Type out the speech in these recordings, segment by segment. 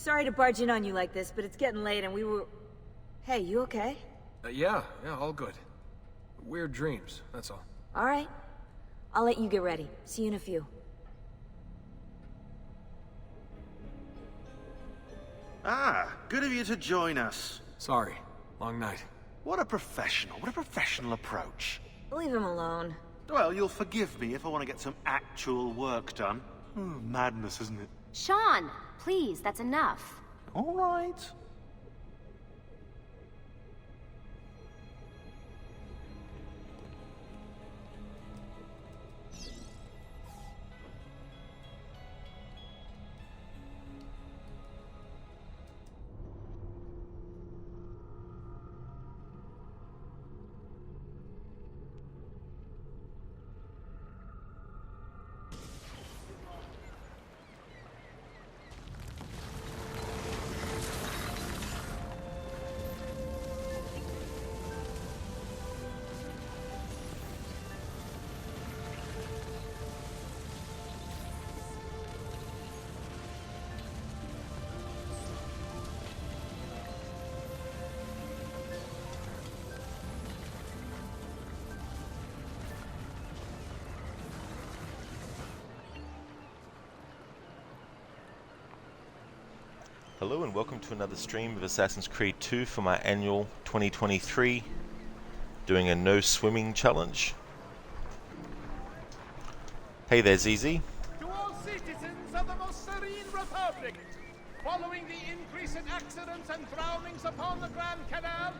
Sorry to barge in on you like this, but it's getting late and we were... Hey, you okay? Yeah, all good. Weird dreams, that's all. Alright. I'll let you get ready. See you in a few. Ah, good of you to join us. Sorry, long night. What a professional approach. Leave him alone. Well, you'll forgive me if I want to get some actual work done. Madness, isn't it? Sean, please, that's enough. All right. Hello and welcome to another stream of Assassin's Creed 2 for my annual 2023, doing a no swimming challenge. Hey there, ZZ. To all citizens of the most serene republic, following the increase in accidents and drownings upon the Grand Canal,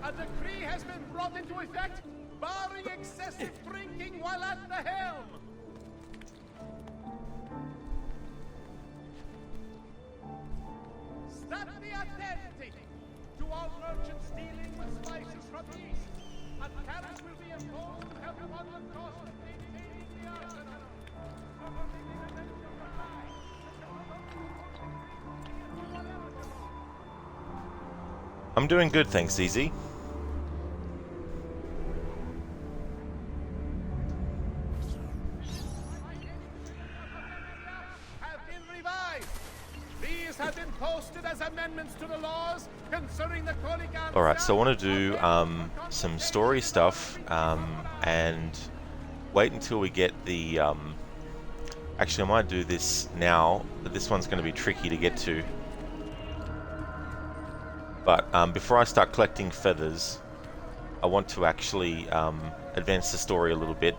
a decree has been brought into effect barring excessive drinking while at the helm. Strictly attending to all merchants dealing with spices from the east. A tariff will be imposed to help upon the cost of maintaining the arsenal. I'm doing good, thanks, ZZ. Have been posted as amendments to the laws concerning the Alright, so I want to do some story stuff and wait until we get the... Actually, I might do this now, but this one's going to be tricky to get to. But before I start collecting feathers, I want to actually advance the story a little bit.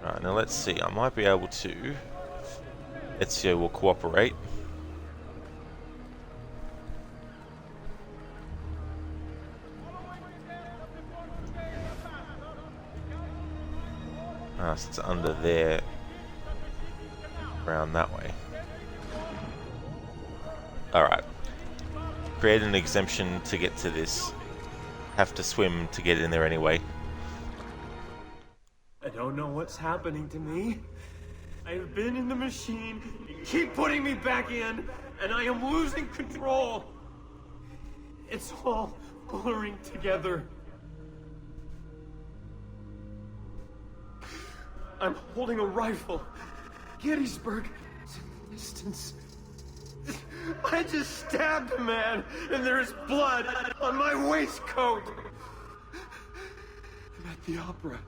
Alright, now let's see, I might be able to... Ezio will cooperate. So it's under there, around that way. Alright. Create an exemption to get to this. Have to swim to get in there anyway. I don't know what's happening to me. I have been in the machine. You keep putting me back in, and I am losing control. It's all blurring together. I'm holding a rifle. Gettysburg is in the distance. I just stabbed a man, and there is blood on my waistcoat. I'm at the opera.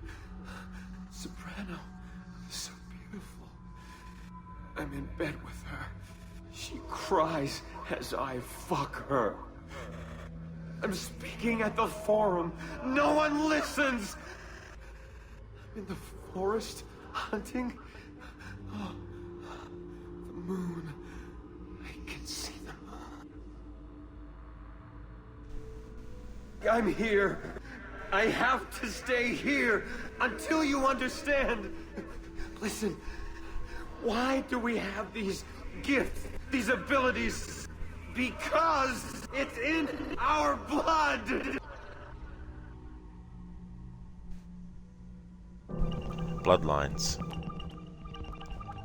Soprano, so beautiful. I'm in bed with her. She cries as I fuck her. I'm speaking at the forum. No one listens. I'm in the forest hunting. Oh, the moon. I can see the moon. I'm here. I have to stay here until you understand. Listen, why do we have these gifts, these abilities? Because it's in our blood. Bloodlines.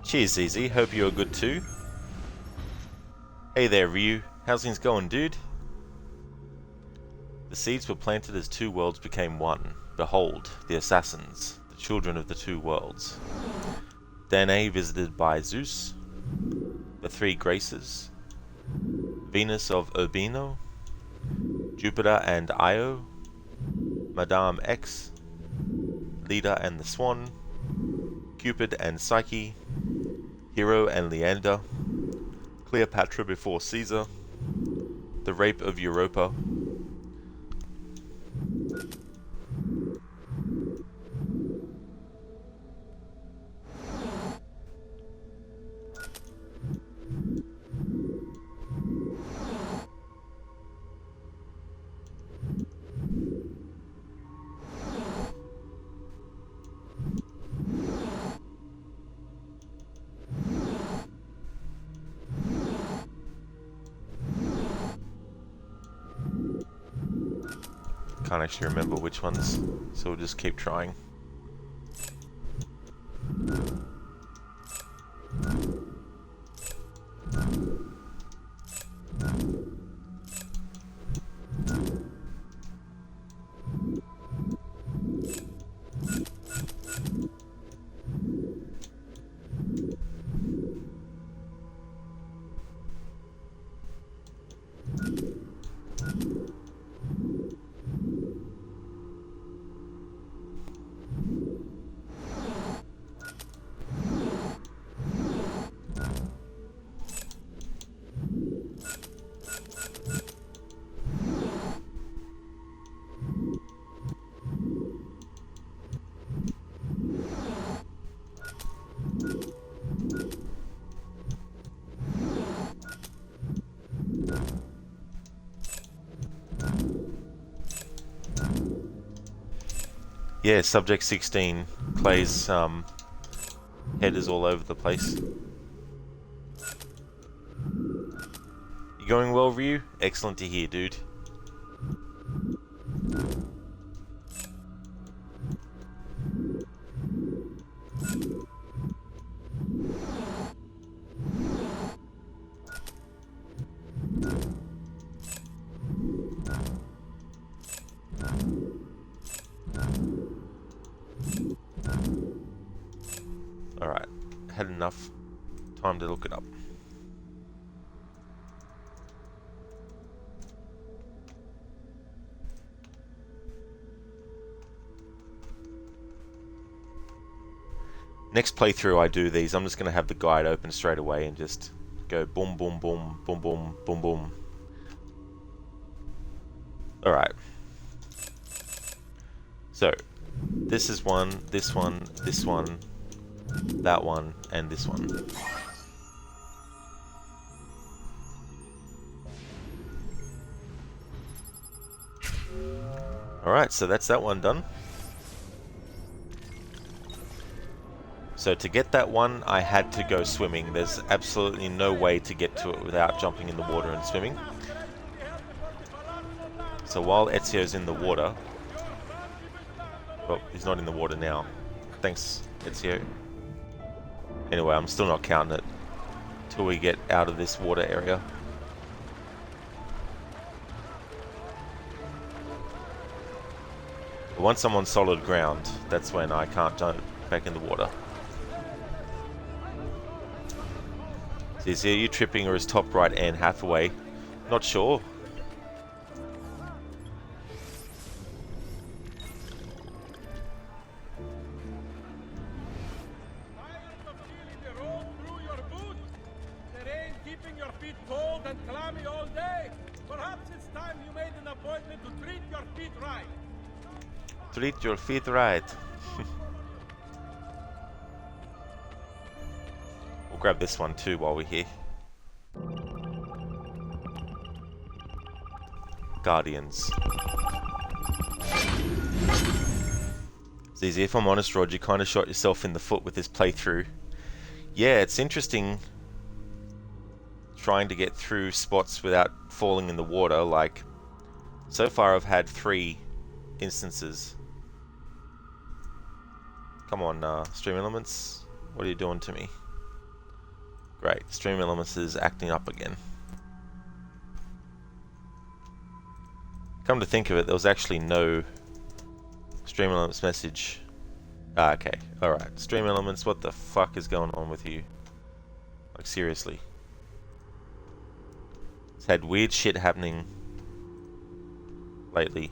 Cheers, ZZ. Hope you're good too. Hey there, Ryu. How's things going, dude? The seeds were planted as two worlds became one. Behold, the assassins, the children of the two worlds. Danae visited by Zeus, the Three Graces, Venus of Urbino, Jupiter and Io, Madame X, Leda and the Swan, Cupid and Psyche, Hero and Leander, Cleopatra before Caesar, the Rape of Europa, can't actually remember which ones, so we'll just keep trying. Yeah, Subject 16, Clay's head is all over the place. You going well, Ryu? Excellent to hear, dude. Alright, had enough time to look it up. Next playthrough I do these, I'm just going to have the guide open straight away and just go boom, boom, boom, boom, boom, boom, boom. Alright. So, this is one, this one, this one, that one, and this one. Alright, so that's that one done. So to get that one, I had to go swimming. There's absolutely no way to get to it without jumping in the water and swimming. So while Ezio's in the water... Well, he's not in the water now. Thanks, Ezio. Anyway, I'm still not counting it till we get out of this water area. But once I'm on solid ground, that's when I can't jump back in the water. So is you tripping or is top right Anne Hathaway? Not sure. Treat your feet right. We'll grab this one too while we're here. Guardians. It's easy. If I'm honest, Rod, you kind of shot yourself in the foot with this playthrough. Yeah, it's interesting trying to get through spots without falling in the water. Like, so far I've had 3 instances. Come on, Stream Elements. What are you doing to me? Great, Stream Elements is acting up again. Come to think of it, there was actually no Stream Elements message Ah, okay. Alright. Stream Elements, what the fuck is going on with you? Like, seriously. It's had weird shit happening lately.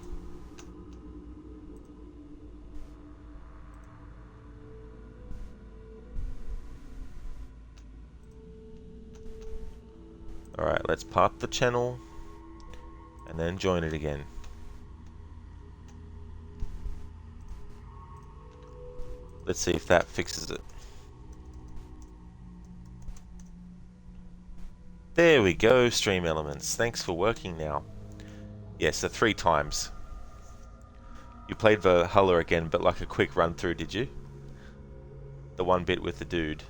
Alright, let's park the channel and then join it again. Let's see if that fixes it. There we go, Stream Elements. Thanks for working now. Yes, so 3 times. You played Valhalla again, but like a quick run through, did you? The one bit with the dude.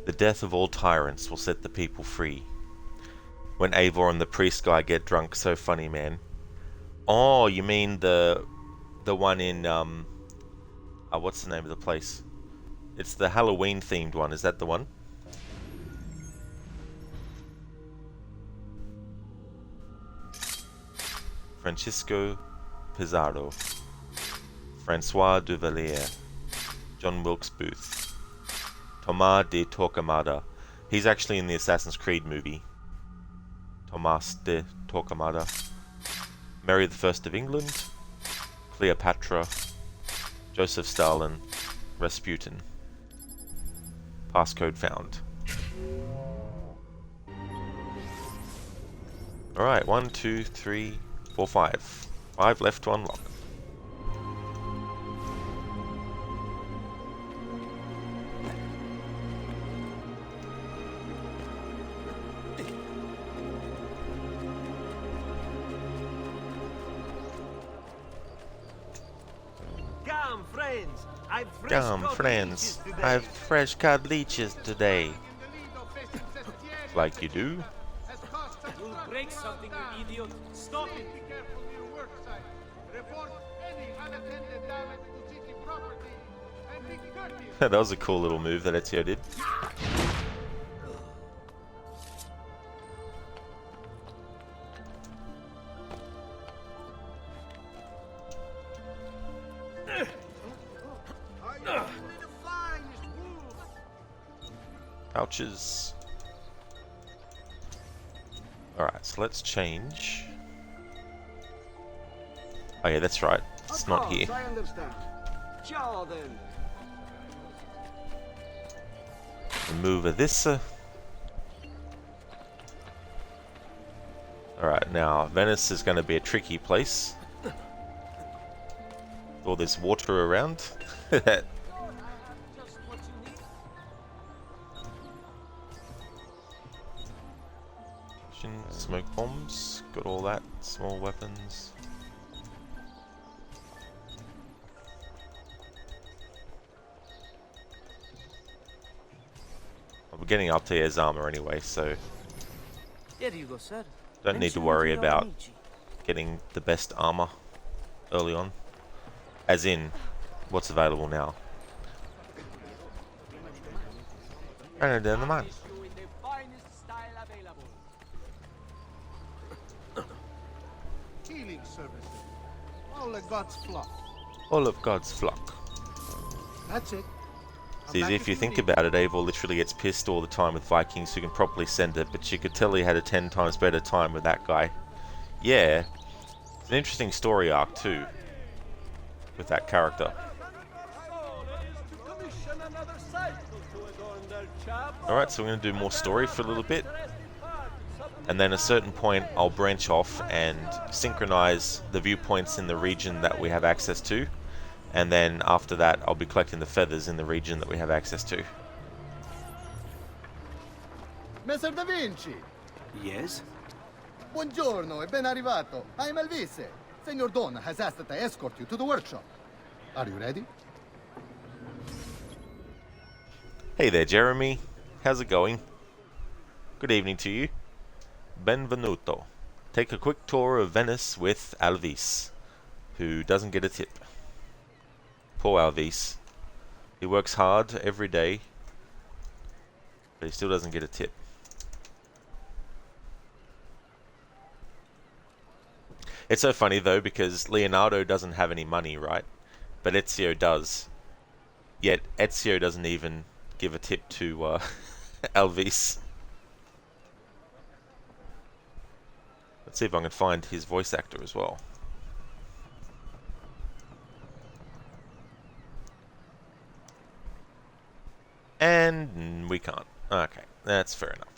The death of all tyrants will set the people free. When Eivor and the priest guy get drunk, so funny, man. Oh, you mean the one in what's the name of the place? It's the Halloween themed one. Is that the one? Francisco Pizarro, Francois Duvalier, John Wilkes Booth, Tomás de Torquemada. He's actually in the Assassin's Creed movie. Tomás de Torquemada. Mary I of England, Cleopatra, Joseph Stalin, Rasputin. Passcode found. Alright, 1, 2, 3, 4, 5. 5 left to unlock. Come, friends, I've fresh cod leeches today. Like you do. You'll break something, you idiot. Stop it. Be careful near work site. Report any unattended damage to city property. And be courteous. That was a cool little move that Ezio did. Pouches. Alright, so let's change. Oh yeah, that's right. It's not here. I understand. Sure then. Remove this. Alright, now Venice is going to be a tricky place. With all this water around. Smoke bombs, got all that. Small weapons. We're getting up to his armor anyway, so Here you go, sir. don't need to worry about getting the best armor early on. As in, what's available now. And then the mine. Healing services. All of God's flock. All of God's flock. That's it. See, if you think about it, Eivor literally gets pissed all the time with Vikings who can properly send it, but you could tell he had a 10 times better time with that guy. Yeah, it's an interesting story arc too, with that character. Alright, so we're going to do more story for a little bit, and then at a certain point I'll branch off and synchronize the viewpoints in the region that we have access to. And then after that, I'll be collecting the feathers in the region that we have access to. Messer Da Vinci, Yes? Buongiorno e ben arrivato. I'm Elvise. Senor Don has asked that I escort you to the workshop. Are you ready? Hey there, Jeremy. How's it going? Good evening to you. Benvenuto. Take a quick tour of Venice with Alvis, who doesn't get a tip. Poor Alvis. He works hard every day, but he still doesn't get a tip. It's so funny though, because Leonardo doesn't have any money, right? But Ezio does. Yet Ezio doesn't even give a tip to Alvis. Let's see if I can find his voice actor as well. And we can't. Okay, that's fair enough.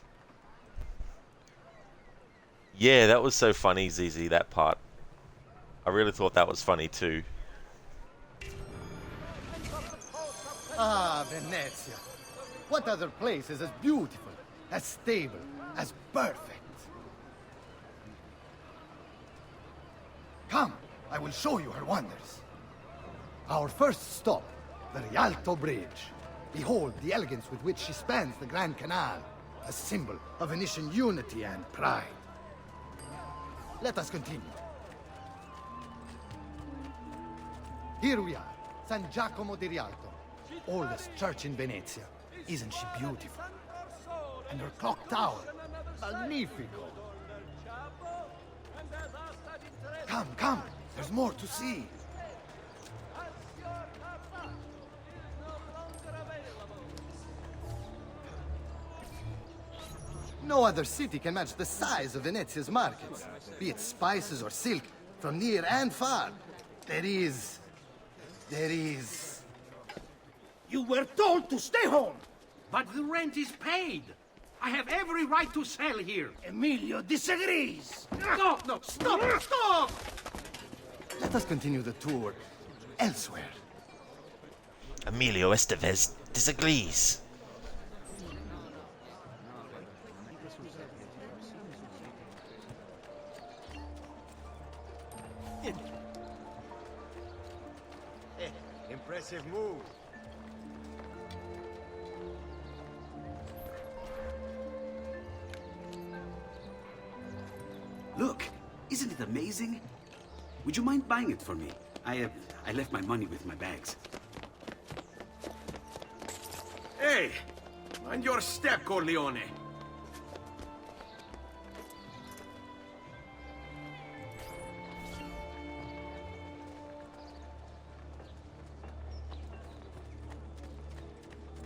Yeah, that was so funny, ZZ, that part. I really thought that was funny too. Ah, Venezia. What other place is as beautiful, as stable, as perfect? Come, I will show you her wonders. Our first stop, the Rialto Bridge. Behold the elegance with which she spans the Grand Canal, a symbol of Venetian unity and pride. Let us continue. Here we are, San Giacomo di Rialto, oldest church in Venezia. Isn't she beautiful? And her clock tower, magnifico. Come, come, there's more to see. No other city can match the size of Venezia's markets, be it spices or silk, from near and far. There is... You were told to stay home, but the rent is paid. I have every right to sell here. Emilio disagrees. Stop! No, stop! Stop! Let us continue the tour elsewhere. Emilio Estevez disagrees. Impressive move. Look, isn't it amazing? Would you mind buying it for me? I left my money with my bags. Hey, mind your step, Corleone.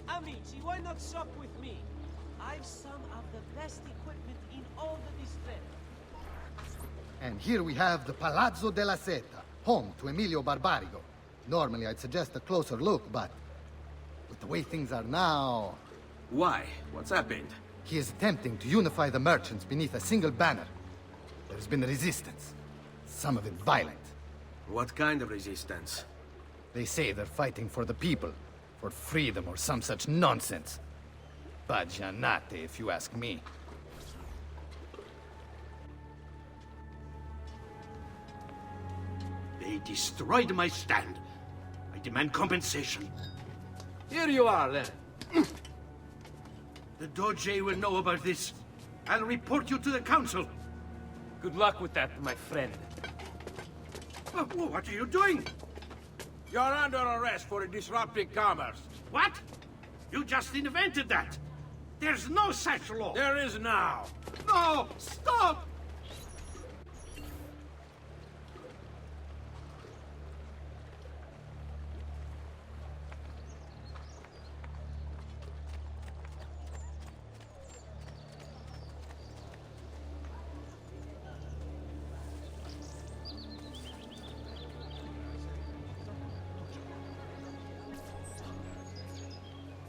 Amici, why not shop with me? I've some of the best equipment in all the district. And here we have the Palazzo della Seta, home to Emilio Barbarigo. Normally I'd suggest a closer look, but with the way things are now... Why? What's happened? He is attempting to unify the merchants beneath a single banner. There's been resistance, some of it violent. What kind of resistance? They say they're fighting for the people, for freedom or some such nonsense. Baggianate, if you ask me. They destroyed my stand. I demand compensation. Here you are, then. The Doge will know about this. I'll report you to the council. Good luck with that, my friend. What are you doing? You're under arrest for disrupting commerce. What? You just invented that. There's no such law. There is now. No! Stop!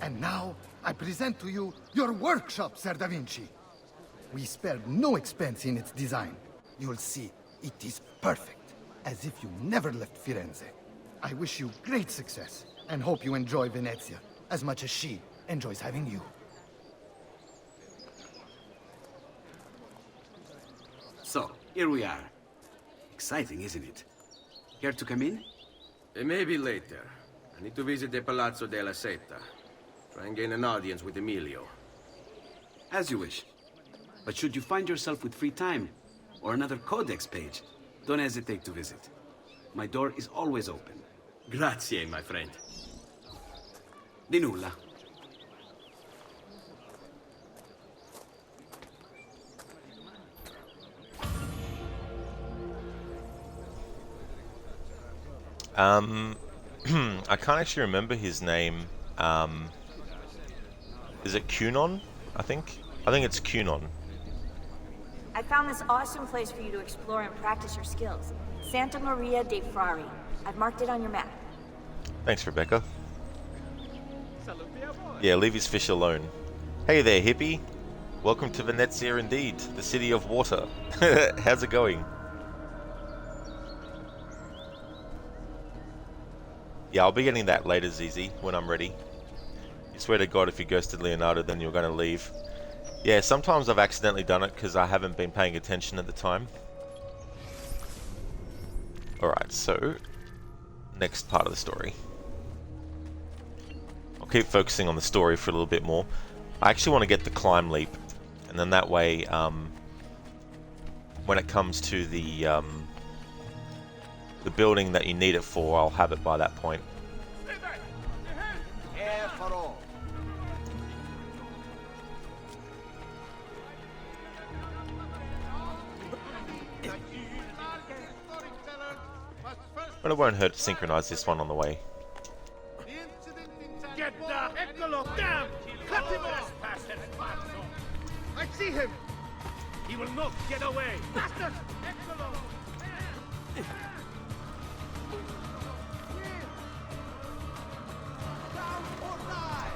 And now, I present to you your workshop, Ser Da Vinci. We spared no expense in its design. You'll see, it is perfect, as if you never left Firenze. I wish you great success, and hope you enjoy Venezia, as much as she enjoys having you. So, here we are. Exciting, isn't it? Care to come in? Maybe later. I need to visit the Palazzo della Seta. Try and gain an audience with Emilio. As you wish. But should you find yourself with free time, or another codex page, don't hesitate to visit. My door is always open. Grazie, my friend. Di nulla. I can't actually remember his name. Is it Cunon? I think it's Cunon. I found this awesome place for you to explore and practice your skills. Santa Maria dei Frari. I've marked it on your map. Thanks, Rebecca. Yeah, leave his fish alone. Hey there, hippie. Welcome to Venezia indeed, the city of water. How's it going? Yeah, I'll be getting that later, ZZ, when I'm ready. You swear to God if you ghosted Leonardo, then you're going to leave. Yeah, sometimes I've accidentally done it because I haven't been paying attention at the time. Alright, so next part of the story. I'll keep focusing on the story for a little bit more. I actually want to get the climb leap, and then that way, when it comes to the building that you need it for, I'll have it by that point. But it won't hurt to synchronize this one on the way. Get down! Eccolo! Damn! Cut him off! I see him! He will not get away! Bastard! Eccolo! Down or die!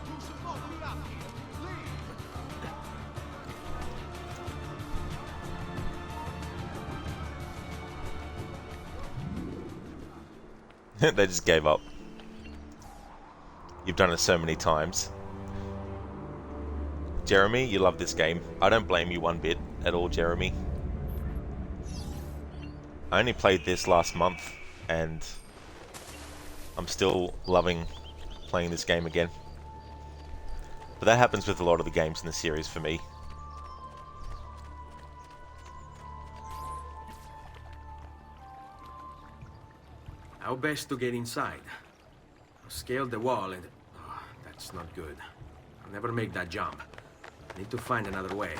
You should not be up here! Leave! They just gave up. You've done it so many times. Jeremy, you love this game. I don't blame you one bit at all, Jeremy. I only played this last month, and I'm still loving playing this game again. But that happens with a lot of the games in the series for me. How best to get inside? I'll scale the wall and... Oh, that's not good. I'll never make that jump. I need to find another way.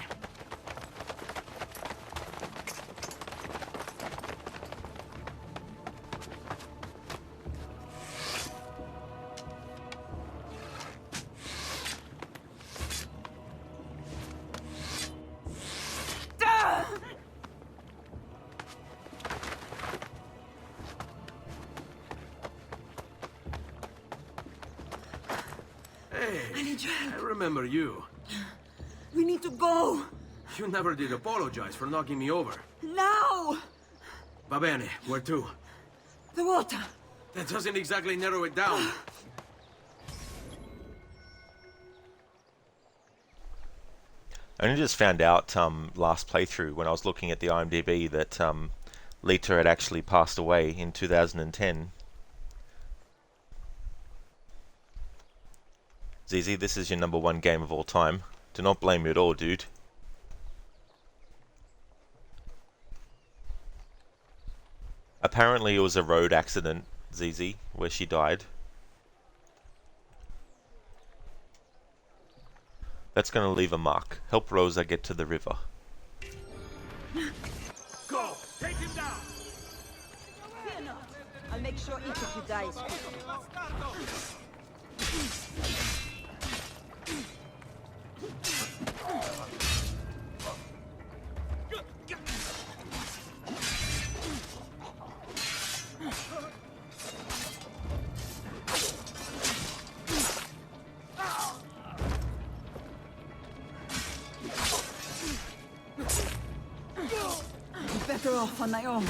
I remember you. We need to go. You never did apologize for knocking me over. Now! Va bene, where to? The water. That doesn't exactly narrow it down. I only just found out last playthrough when I was looking at the IMDb that Lita had actually passed away in 2010. ZZ, this is your #1 game of all time. Do not blame me at all, dude. Apparently it was a road accident, ZZ, where she died. That's gonna leave a mark. Help Rosa get to the river. Go! Take him down! Fear not. I'll make sure each of you dies quickly. Better off on my own.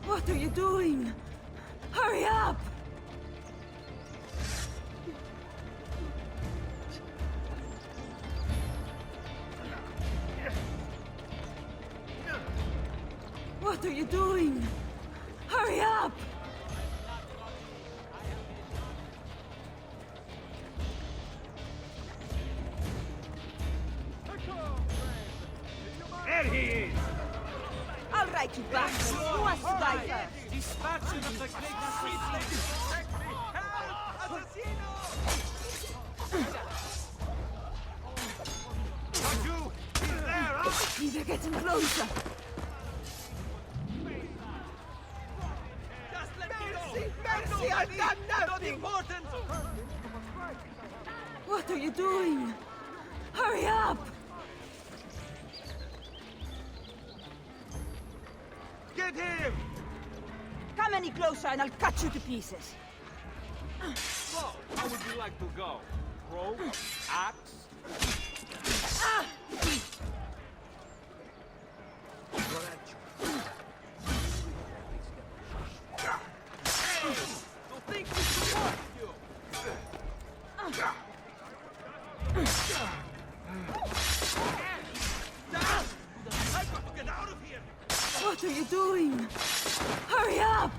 What are you doing? Hurry up! What are you doing? Hurry up! There he is! I'll write you back. Who wants to die first? Dispatching of the great sweet lady. Help! Don't you? He's there, huh? They're getting closer. Just let me go! Mercy, I've done nothing! Not important! What are you doing? Hurry up! Get him! Come any closer and I'll cut you to pieces. So, how would you like to go? Rope? Axe? Don't think we should work with you! I've got to get out of here! What are you doing? Hurry up!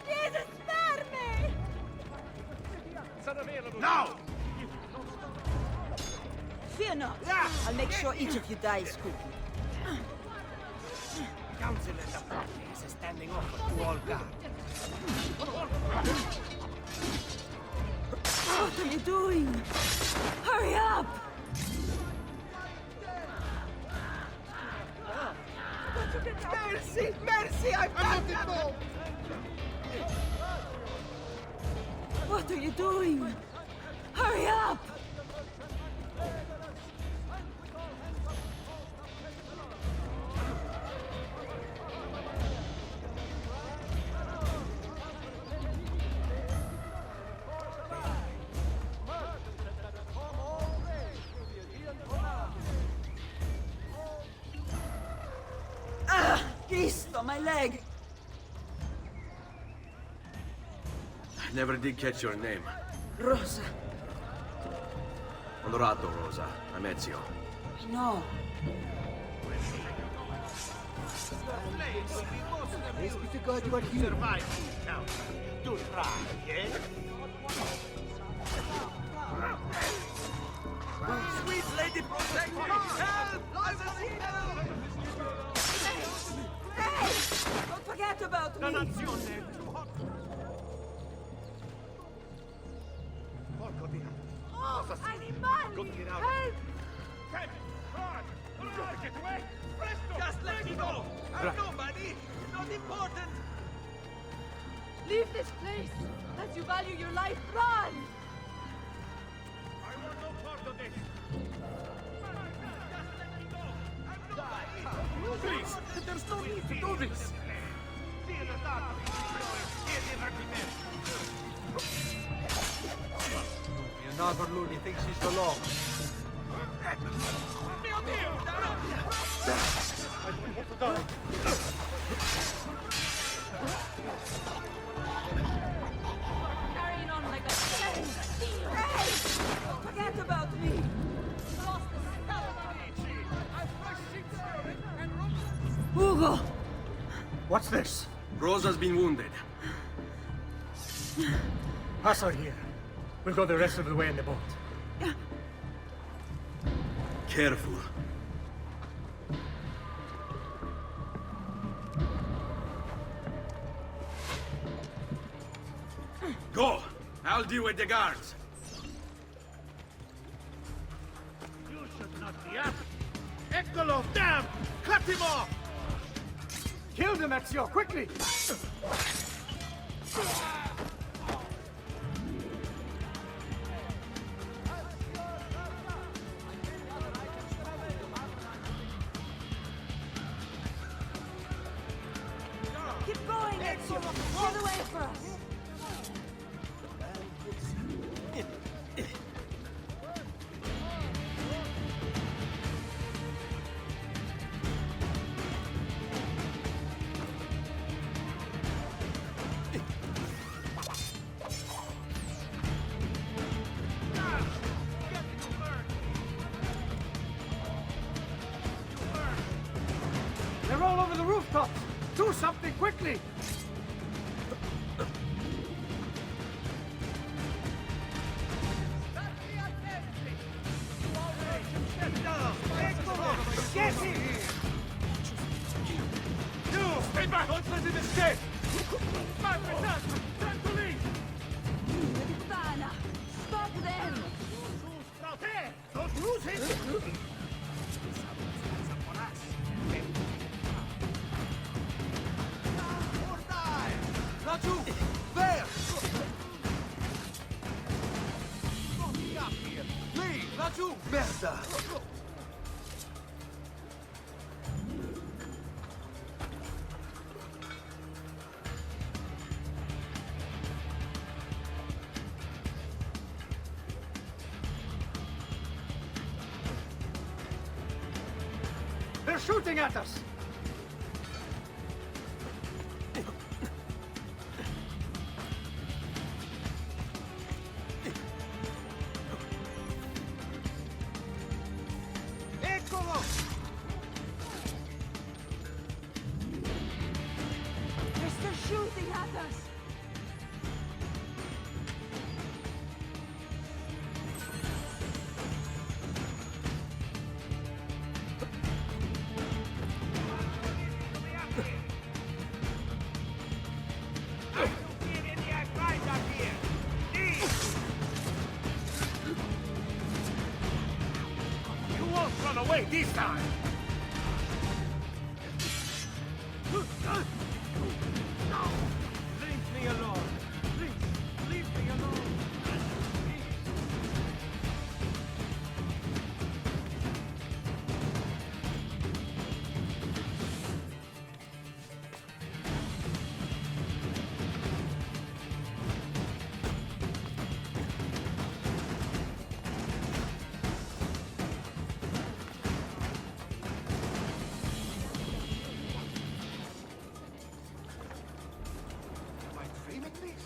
Jesus, spare me! Now! Fear not. I'll make sure each of you dies quickly. Council and the party is standing off to all guards. What are you doing? Hurry up! Mercy! Mercy! I've done nothing! What are you doing? Hurry up! Cristo, my leg! I never did catch your name. Rosa. Onorato, Rosa. I'm Ezio. No. Praise be to God you are here. Survive, Count. Do try, eh? Sweet lady, protect me! Help! Assassino! Hey! Don't forget about me! Dannazione! Porco Dio! Animali! Go get out. Help! Kevin! Run! You've got to get away! Presto! Just let me go! I'm nobody! Not important! Leave this place! As you value your life, run! I want no part of this! Just let me go! I'm nobody! Please! There's no need to do this! Another loony thinks he's the law. Mio Dio! Carrying on like a slave! Hey! Don't forget about me! Hugo! What's this? Rosa's been wounded. Pass out here. We'll go the rest of the way in the boat. Careful. Go! I'll deal with the guards. You should not be up! Eccolo! Damn! Cut him off! Kill them, Ezio, quickly! Keep going, Ezio! Clear the way for us! Do something quickly! Get him! You! Stay back! Don't let him escape! Time to leave! Stop them! Don't lose him! Raju! There! Leave! Raju! Merda! They're shooting at us! Eccolo! They're still shooting at us! You won't run away this time! Leave me alone! Please, leave me alone! Am I dreaming this?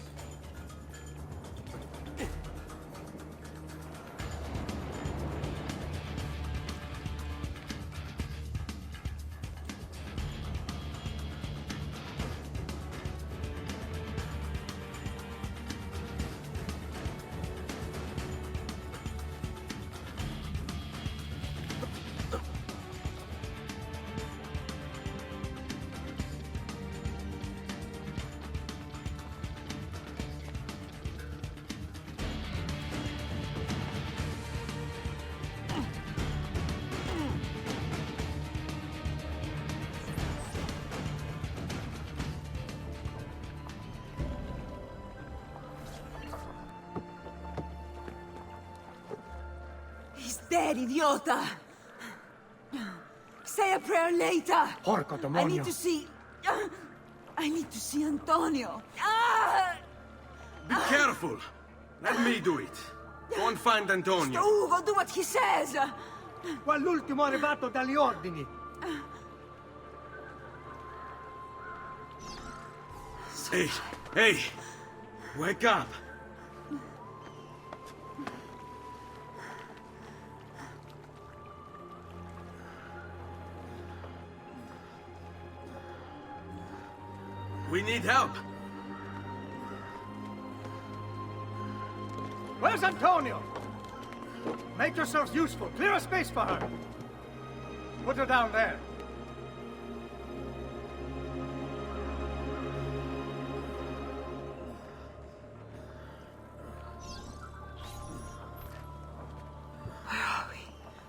He's dead, idiota! Say a prayer later! Porco demonio! I need to see... I need to see Antonio. Ah! Be careful! Let me do it. Go and find Antonio. Ugo, do what he says! Quell'ultimo arrivato dagli ordini! Hey, hey! Wake up! We need help! Where's Antonio? Make yourselves useful. Clear a space for her. Put her down there.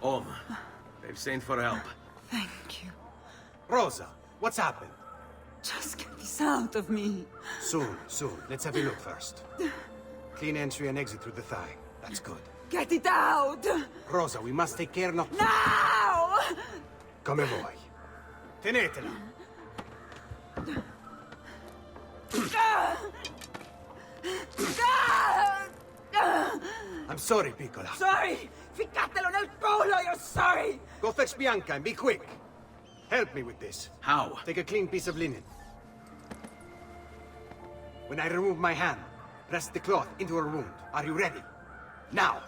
Home. They've sent for help. Thank you. Rosa, what's happened? Just get this out of me. Soon. Let's have a look first. Clean entry and exit through the thigh. That's good. Get it out! Rosa, we must take care not to... Now! Come vuoi. Tenetela. I'm sorry, piccola. Sorry! Ficcatelo nel culo, you're sorry! Go fetch Bianca and be quick. Help me with this. How? Take a clean piece of linen. When I remove my hand, press the cloth into her wound. Are you ready? Now!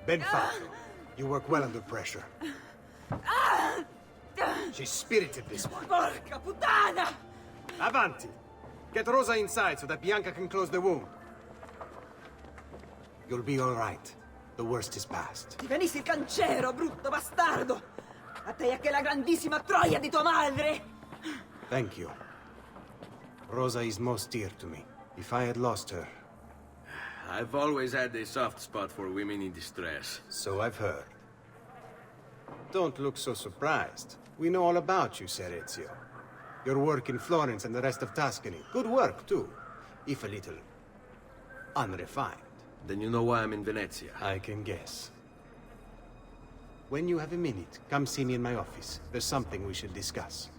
Ben Falco, you work well under pressure. She's spirited, this one. Porca puttana! Avanti! Get Rosa inside so that Bianca can close the wound. You'll be all right. The worst is past. Ti venissi il cancero, brutto bastardo! A te e a che la grandissima troia di tua madre! Thank you. Rosa is most dear to me. If I had lost her... I've always had a soft spot for women in distress. So I've heard. Don't look so surprised. We know all about you, Ser Ezio. Your work in Florence and the rest of Tuscany. Good work, too. If a little... unrefined. Then you know why I'm in Venezia. I can guess. When you have a minute, come see me in my office. There's something we should discuss.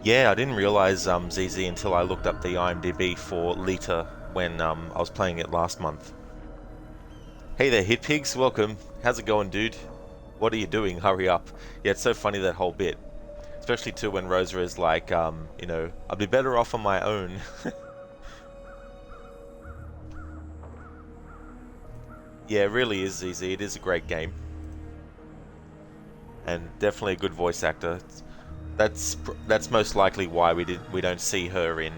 Yeah, I didn't realize ZZ until I looked up the IMDb for Lita when I was playing it last month. Hey there, Hit Pigs, welcome. How's it going, dude? What are you doing? Hurry up. Yeah, it's so funny, that whole bit. Especially too when Rosa is like, you know, I'd be better off on my own. Yeah, it really is, ZZ. It is a great game. And definitely a good voice actor. That's most likely why we don't see her in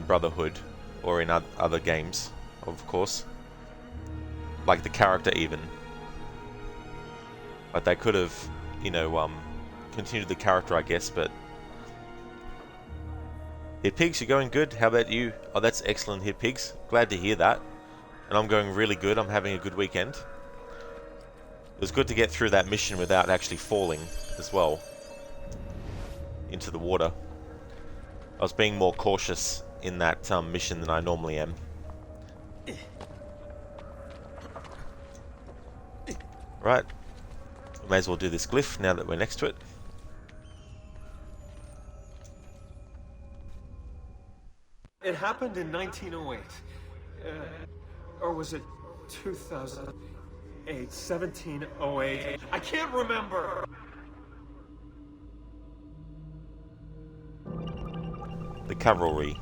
Brotherhood or in other games, of course. Like the character even. But they could have, you know, continued the character, I guess, but... Hit Pigs, you're going good. How about you? Oh, that's excellent, Hit Pigs. Glad to hear that. And I'm going really good. I'm having a good weekend. It was good to get through that mission without actually falling as well into the water. I was being more cautious in that mission than I normally am. Right, we may as well do this glyph now that we're next to it. It happened in 1908. Or was it 2008? 1708? I can't remember! The cavalry.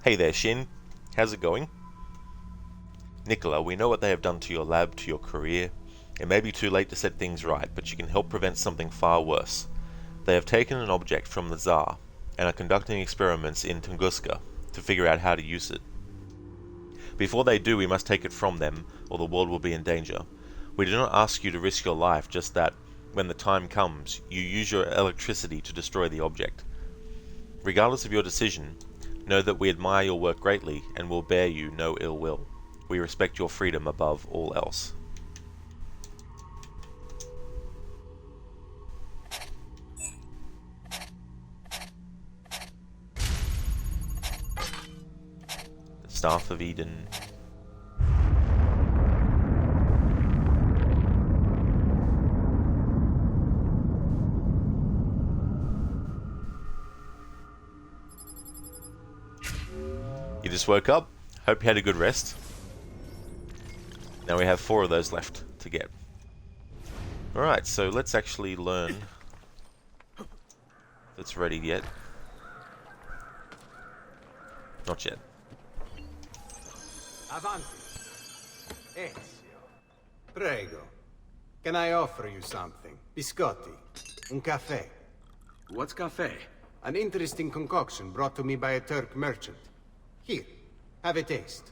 Hey there, Shin. How's it going? Nicola, we know what they have done to your lab, to your career. It may be too late to set things right, but you can help prevent something far worse. They have taken an object from the Tsar and are conducting experiments in Tunguska to figure out how to use it. Before they do, we must take it from them, or the world will be in danger. We do not ask you to risk your life, just that, when the time comes, you use your electricity to destroy the object. Regardless of your decision, know that we admire your work greatly and will bear you no ill will. We respect your freedom above all else. The Staff of Eden. You just woke up? Hope you had a good rest. Now we have 4 of those left to get. Alright, so let's actually learn if it's ready yet. Not yet. Avanti. Ezio. Prego. Can I offer you something? Biscotti. Un caffè. What's cafe? An interesting concoction brought to me by a Turk merchant. Here, have a taste.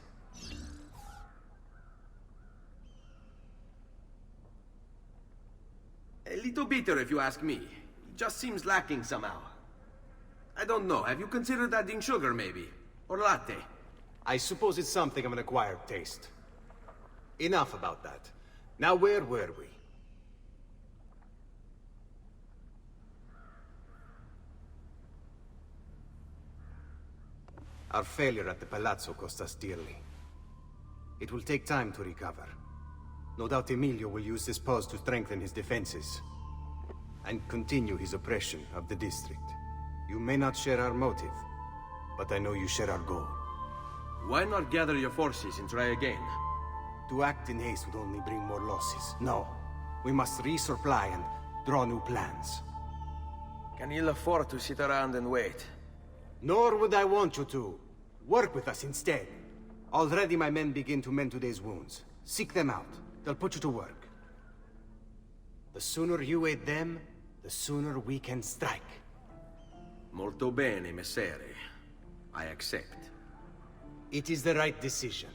A little bitter if you ask me. It just seems lacking somehow. I don't know, have you considered adding sugar maybe? Or latte? I suppose it's something of an acquired taste. Enough about that. Now where were we? Our failure at the Palazzo cost us dearly. It will take time to recover. No doubt Emilio will use this pause to strengthen his defenses. and continue his oppression of the district. You may not share our motive, but I know you share our goal. Why not gather your forces and try again? To act in haste would only bring more losses. No. We must resupply and draw new plans. Can you afford to sit around and wait? Nor would I want you to. Work with us instead. Already my men begin to mend today's wounds. Seek them out. They'll put you to work. The sooner you aid them, the sooner we can strike. Molto bene, messere. I accept. It is the right decision.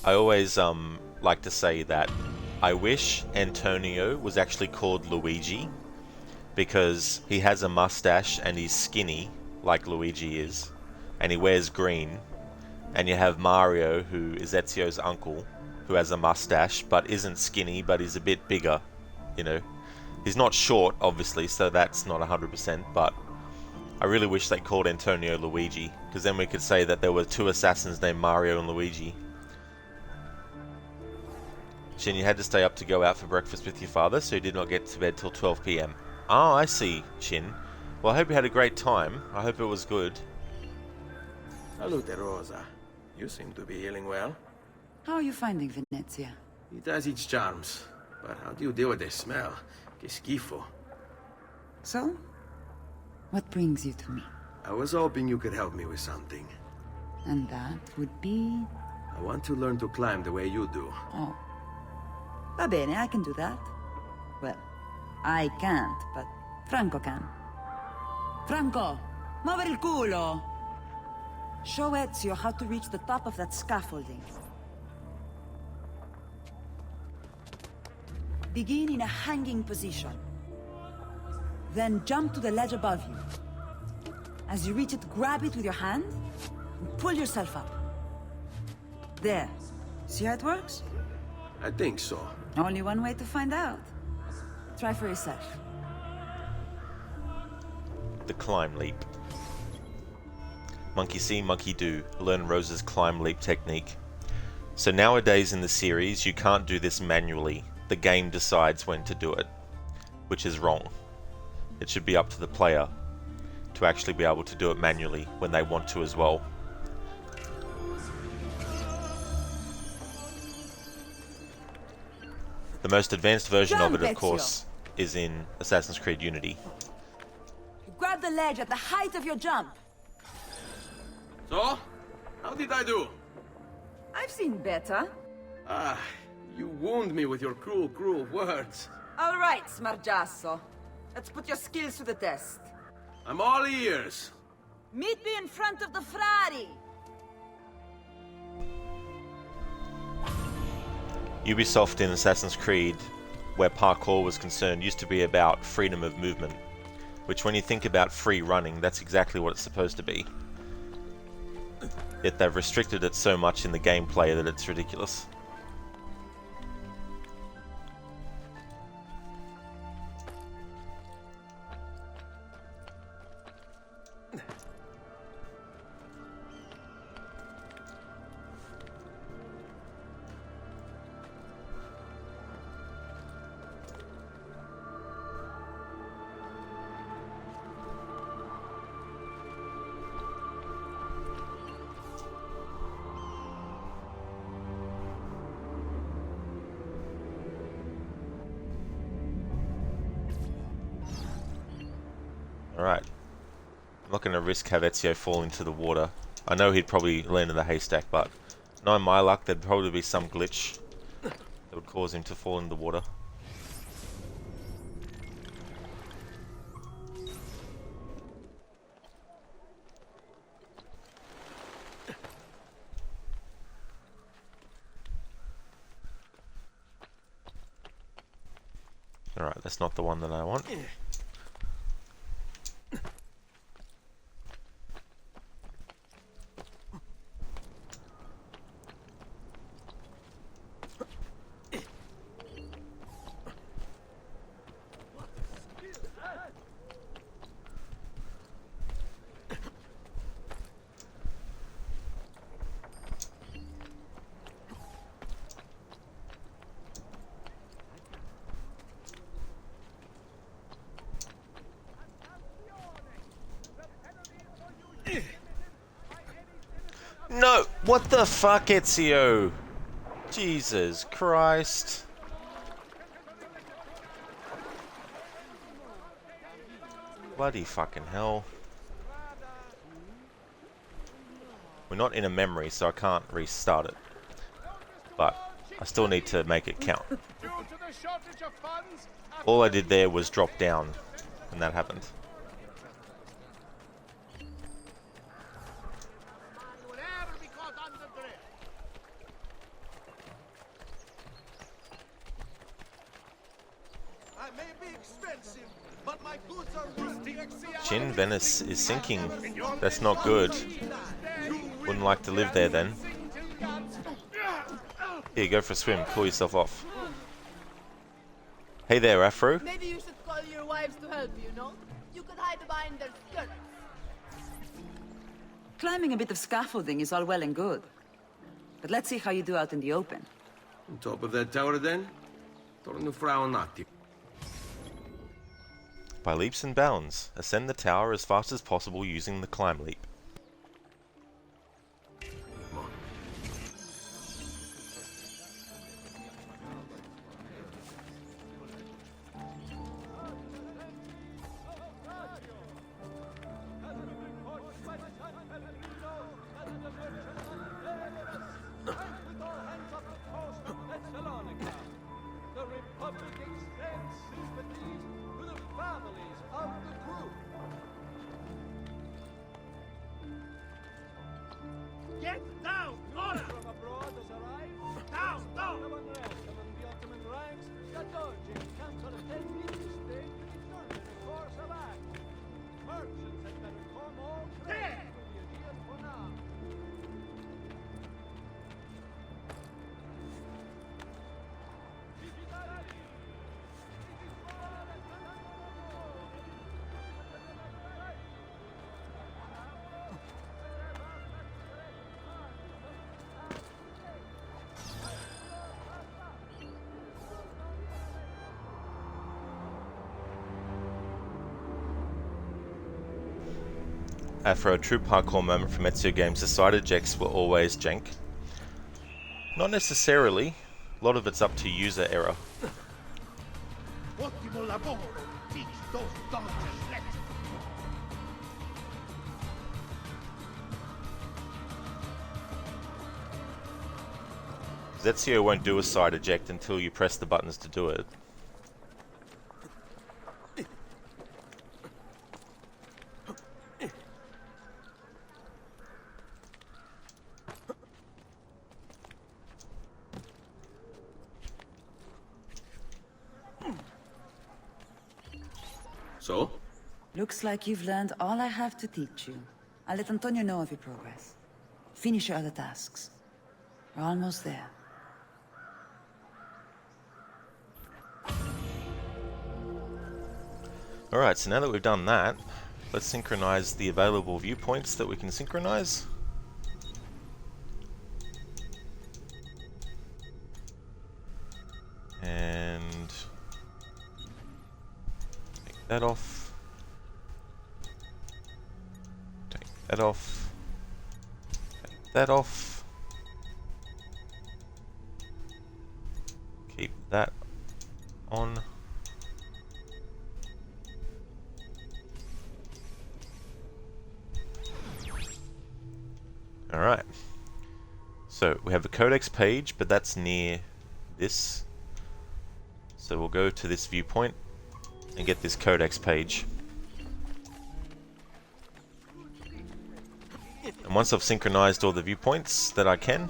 I always like to say that I wish Antonio was actually called Luigi, because he has a mustache and he's skinny like Luigi is, and he wears green. And you have Mario, who is Ezio's uncle, who has a mustache but isn't skinny, but he's a bit bigger, you know. He's not short, obviously, so that's not 100%, but I really wish they called Antonio Luigi, because then we could say that there were two assassins named Mario and Luigi. Shin, you had to stay up to go out for breakfast with your father, so you did not get to bed till 12 PM. Oh, I see, Shin. Well, I hope you had a great time. I hope it was good. Salute, Rosa. You seem to be healing well. How are you finding Venezia? It has its charms. But how do you deal with the smell? Che schifo. So? What brings you to me? I was hoping you could help me with something. And that would be... I want to learn to climb the way you do. Oh. Va bene, I can do that. Well, I can't, but Franco can. Franco, muovere il culo! Show Ezio how to reach the top of that scaffolding. Begin in a hanging position. Then jump to the ledge above you. As you reach it, grab it with your hand and pull yourself up. There. See how it works? I think so. Only one way to find out. Try for yourself. The climb leap. Monkey see, monkey do. Learn Rose's climb leap technique. So nowadays in the series, you can't do this manually. The game decides when to do it, which is wrong. It should be up to the player to actually be able to do it manually when they want to as well. The most advanced version of it, of course, is in Assassin's Creed Unity. Grab the ledge at the height of your jump. So? How did I do? I've seen better. Ah, you wound me with your cruel, cruel words. All right, Smargiasso. Let's put your skills to the test. I'm all ears. Meet me in front of the Frari. Ubisoft in Assassin's Creed, where parkour was concerned, used to be about freedom of movement, which when you think about free running, that's exactly what it's supposed to be. Yet they've restricted it so much in the gameplay that it's ridiculous. Alright. I'm not going to risk have Ezio fall into the water. I know he'd probably land in the haystack, but knowing my luck, there'd probably be some glitch that would cause him to fall in the water. Alright, that's not the one that I want. What the fuck, Ezio? Jesus Christ. Bloody fucking hell. We're not in a memory, so I can't restart it. But I still need to make it count. All I did there was drop down when that happened. Gin Venice is sinking. That's not good. Wouldn't like to live there then. Here, go for a swim. Cool yourself off. Hey there, Afro. Maybe you should call your wives to help you, no? You could hide behind their skirts. Climbing a bit of scaffolding is all well and good. But let's see how you do out in the open. On top of that tower then? Torno fra un attimo. By leaps and bounds, ascend the tower as fast as possible using the climb leap. Get down! Order! From abroad has arrived. Down! Down! Among the Ottoman ranks, Gadorji Council of 10 minutes stayed to determine a course of action. Merchants had better come all trade through the Aegean for now. For a true parkour moment from Ezio games, the side ejects were always jank. Not necessarily. A lot of it's up to user error. Ottimo lavoro! Teach those dodgers lesson! Ezio won't do a side eject until you press the buttons to do it. So? Looks like you've learned all I have to teach you. I'll let Antonio know of your progress. Finish your other tasks. We're almost there. Alright, so now that we've done that, let's synchronize the available viewpoints that we can synchronize. And take that off. Take that off. Take that off. Keep that on. Alright, so we have the codex page, but that's near this. So we'll go to this viewpoint and get this codex page. And once I've synchronized all the viewpoints that I can,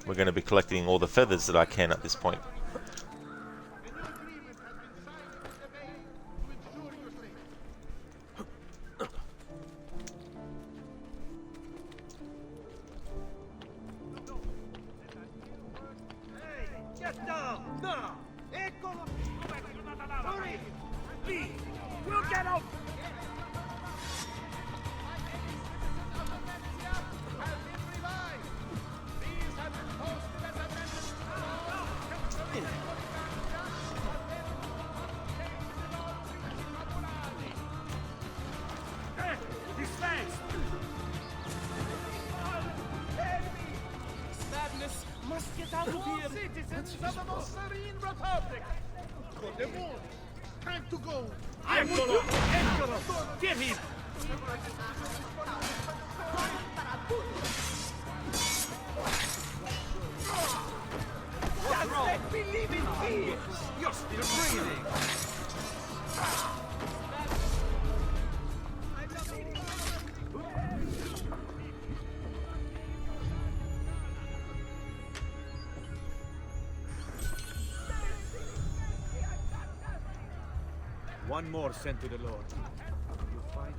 we're going to be collecting all the feathers that I can at this point. Get down! Now! Eccolo! Hurry! Please! We'll get out! Get out of here! Citizens of the most serene republic! Time to go! Eccolo! Eccolo! Get him! Just let me live in peace! You're still breathing! One more sent to the Lord. You fight?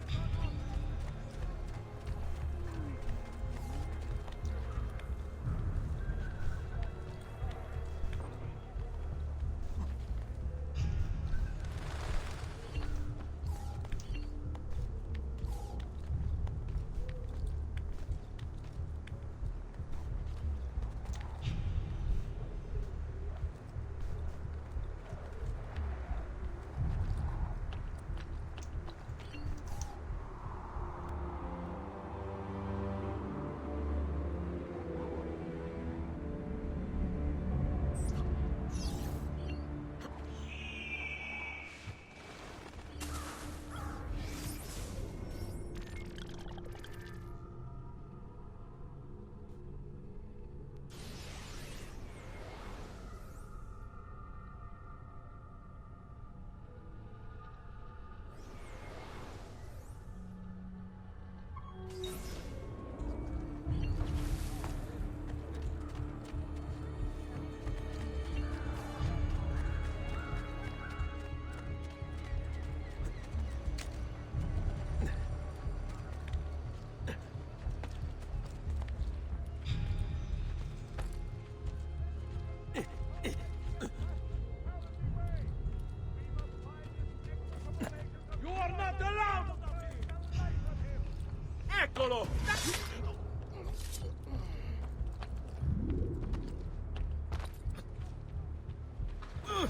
Eccolo!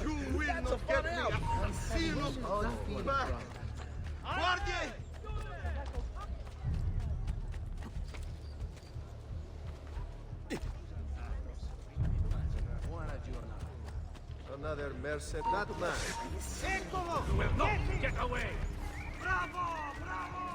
You will not get me a seal back! Guardie! Another merced that man. Eccolo! You will not get away! Bravo! Bravo!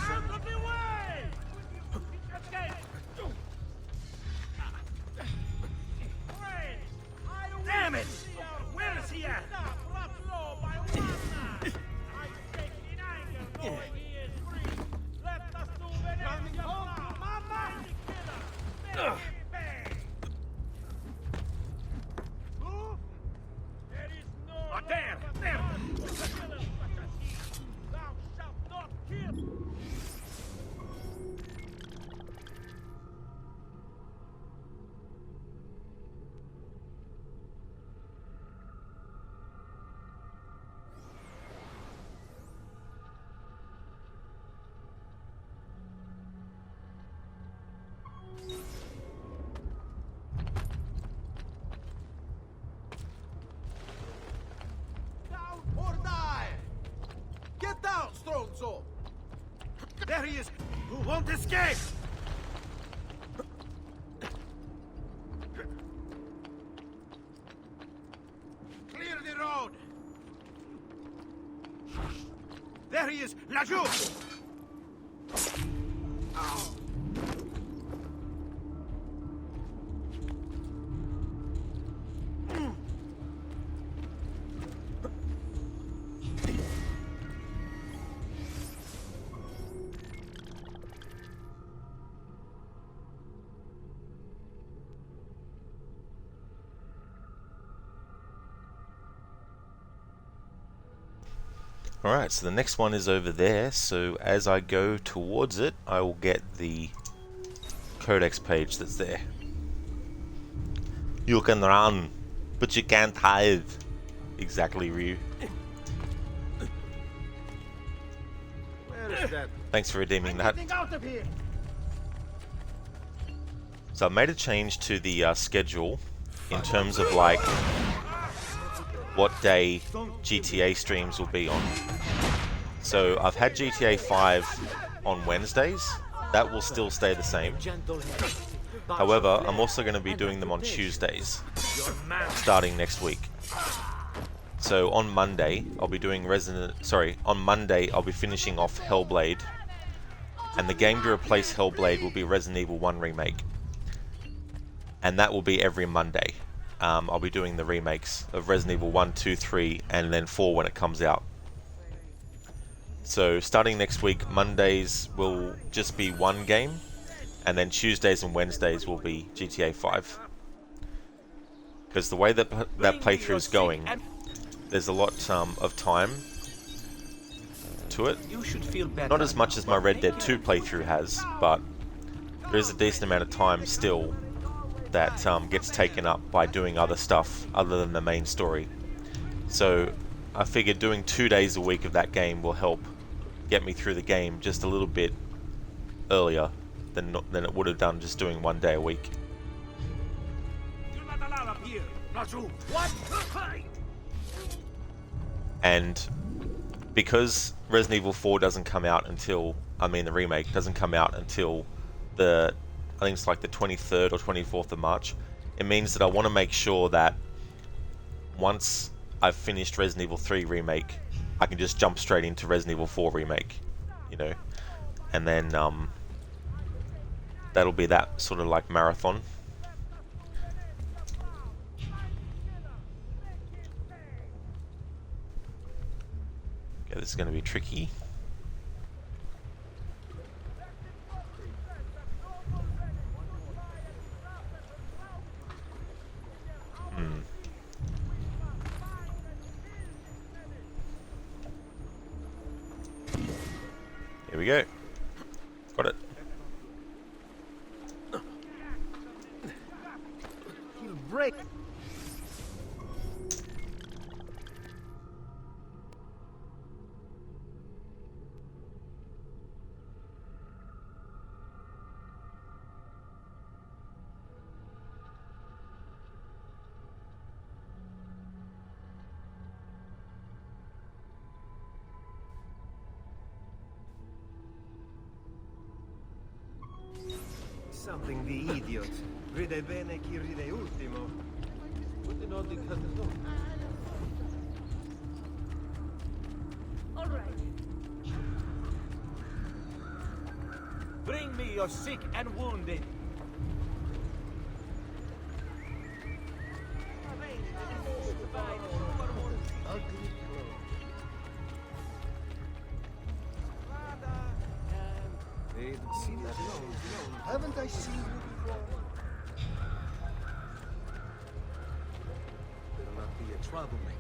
Out of the way! Escape! Damn it! Where is he at? Ugh. Oh, there! There! Thou shalt not kill! Down or die! Get down, stronzo! There he is! Who won't escape? Clear the road! There he is! Laggiù! Alright, so the next one is over there, so as I go towards it, I will get the codex page that's there. You can run, but you can't hide. Exactly, Ryu. Where is that? Thanks for redeeming that. Out of here. So I made a change to the schedule in terms of like what day GTA streams will be on. So I've had GTA 5 on Wednesdays. That will still stay the same. However, I'm also going to be doing them on Tuesdays, starting next week. So on Monday, I'll be doing on Monday, I'll be finishing off Hellblade. And the game to replace Hellblade will be Resident Evil 1 Remake. And that will be every Monday. I'll be doing the remakes of Resident Evil 1, 2, 3, and then 4 when it comes out. So starting next week, Mondays will just be one game, and then Tuesdays and Wednesdays will be GTA 5. Because the way that playthrough is going, there's a lot of time to it. Not as much as my Red Dead 2 playthrough has, but there is a decent amount of time still that gets taken up by doing other stuff other than the main story. So I figured doing 2 days a week of that game will help get me through the game just a little bit earlier than it would have done just doing 1 day a week. And because Resident Evil 4 doesn't come out until, the remake doesn't come out until I think it's like the 23rd or 24th of March, it means that I want to make sure that once I've finished Resident Evil 3 Remake, I can just jump straight into Resident Evil 4 Remake, and then that'll be that sort of like marathon. Okay, this is going to be tricky. Here we go. Got it. He'll break. Something the idiot. Ride bene chi ride ultimo. All right. Bring me your sick and wounded. Haven't I seen you before? Better not be a troublemaker.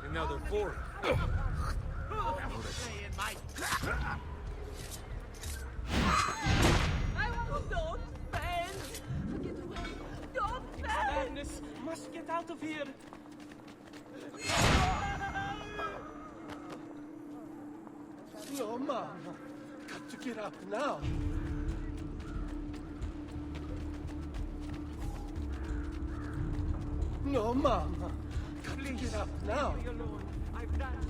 Another 4. Don't bend! Get away! Don't bend! Madness must get out of here! No, Mama. Got to get up now. No, Mama. Got to get up now. I've done.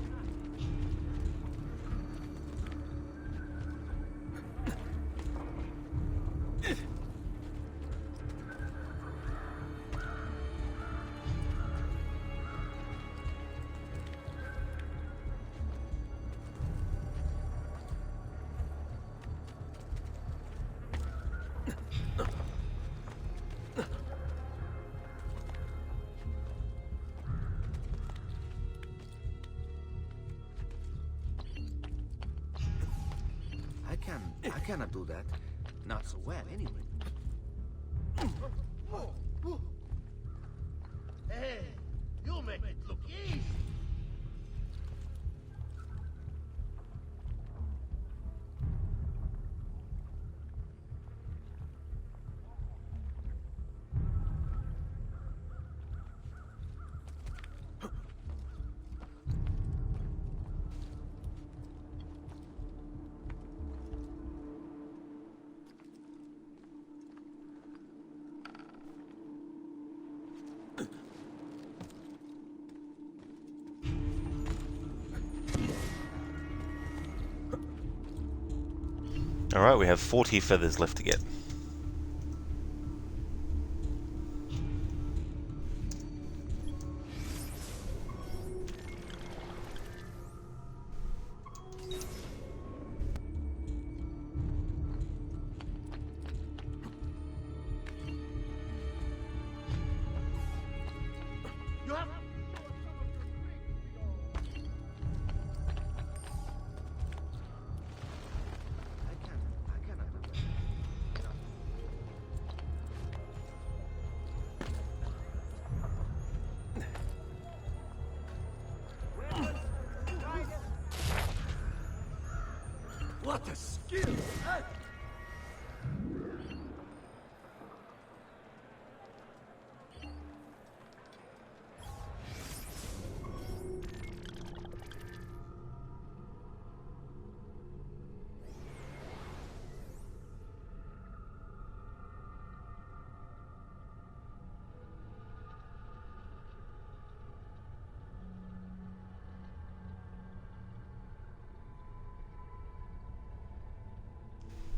cannot do that. Not so well, anyway. Hey, you make it look easy. Alright, we have 40 feathers left to get. You have what a skill!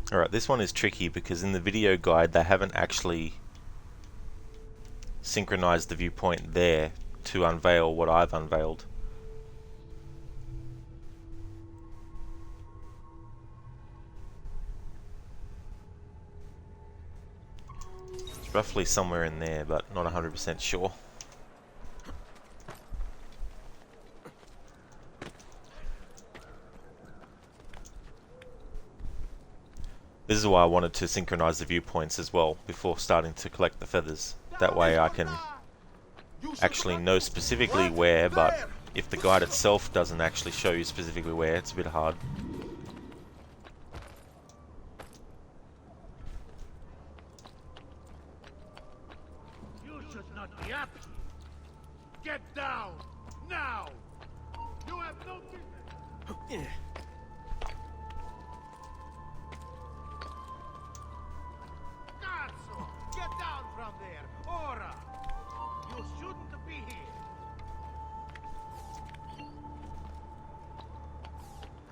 Alright, this one is tricky because in the video guide they haven't actually synchronized the viewpoint there to unveil what I've unveiled. It's roughly somewhere in there, but not 100% sure. This is why I wanted to synchronize the viewpoints as well before starting to collect the feathers. That way I can actually know specifically where, but if the guide itself doesn't actually show you specifically where, it's a bit hard. You should not be up here. Get down now. You have no business. Cazzo! Get down from there, ora! You shouldn't be here.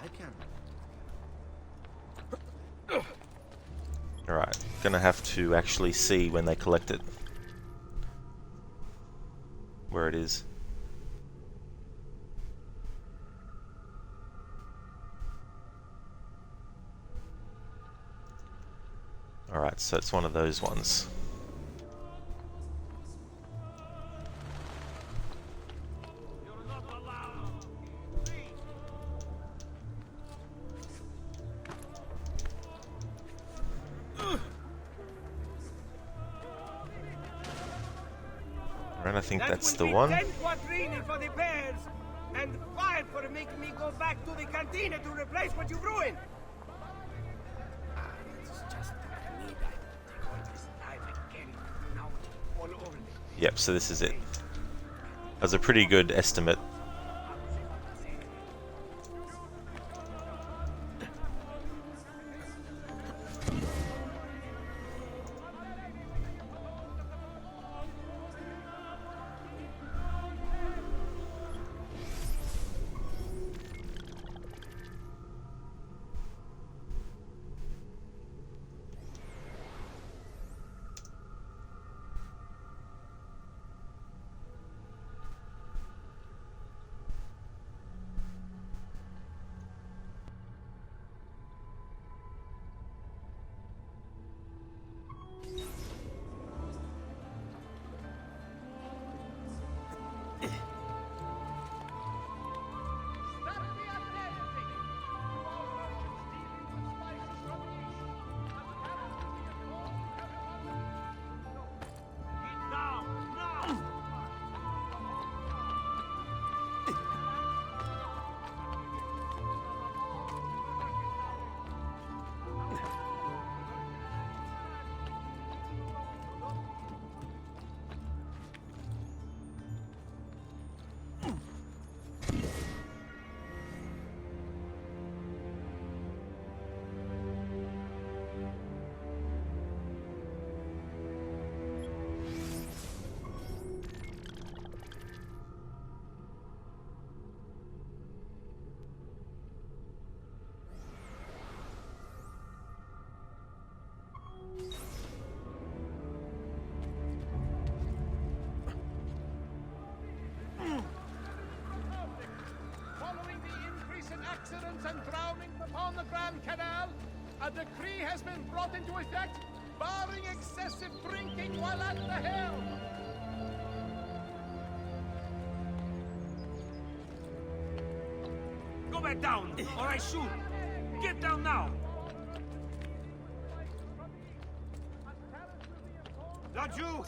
I can. Alright, gonna have to actually see when they collect it. Where it is. Alright, so it's one of those ones. Alright, I think that's the one. 10 quattrini for the bears, and 5 for making me go back to the cantina to replace what you ruined. Yep, so this is it. That's a pretty good estimate. A decree has been brought into effect, barring excessive drinking while at the helm. Go back down, or I shoot! Get down now! Don't you!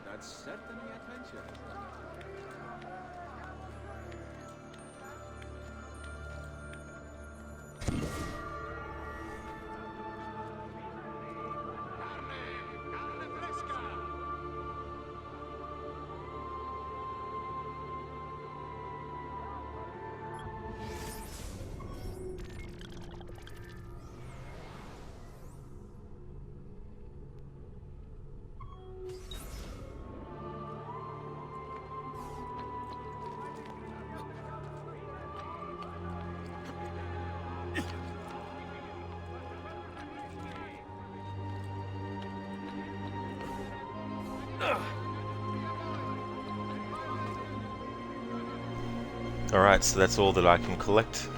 That's certainly adventure. Alright, so that's all that I can collect.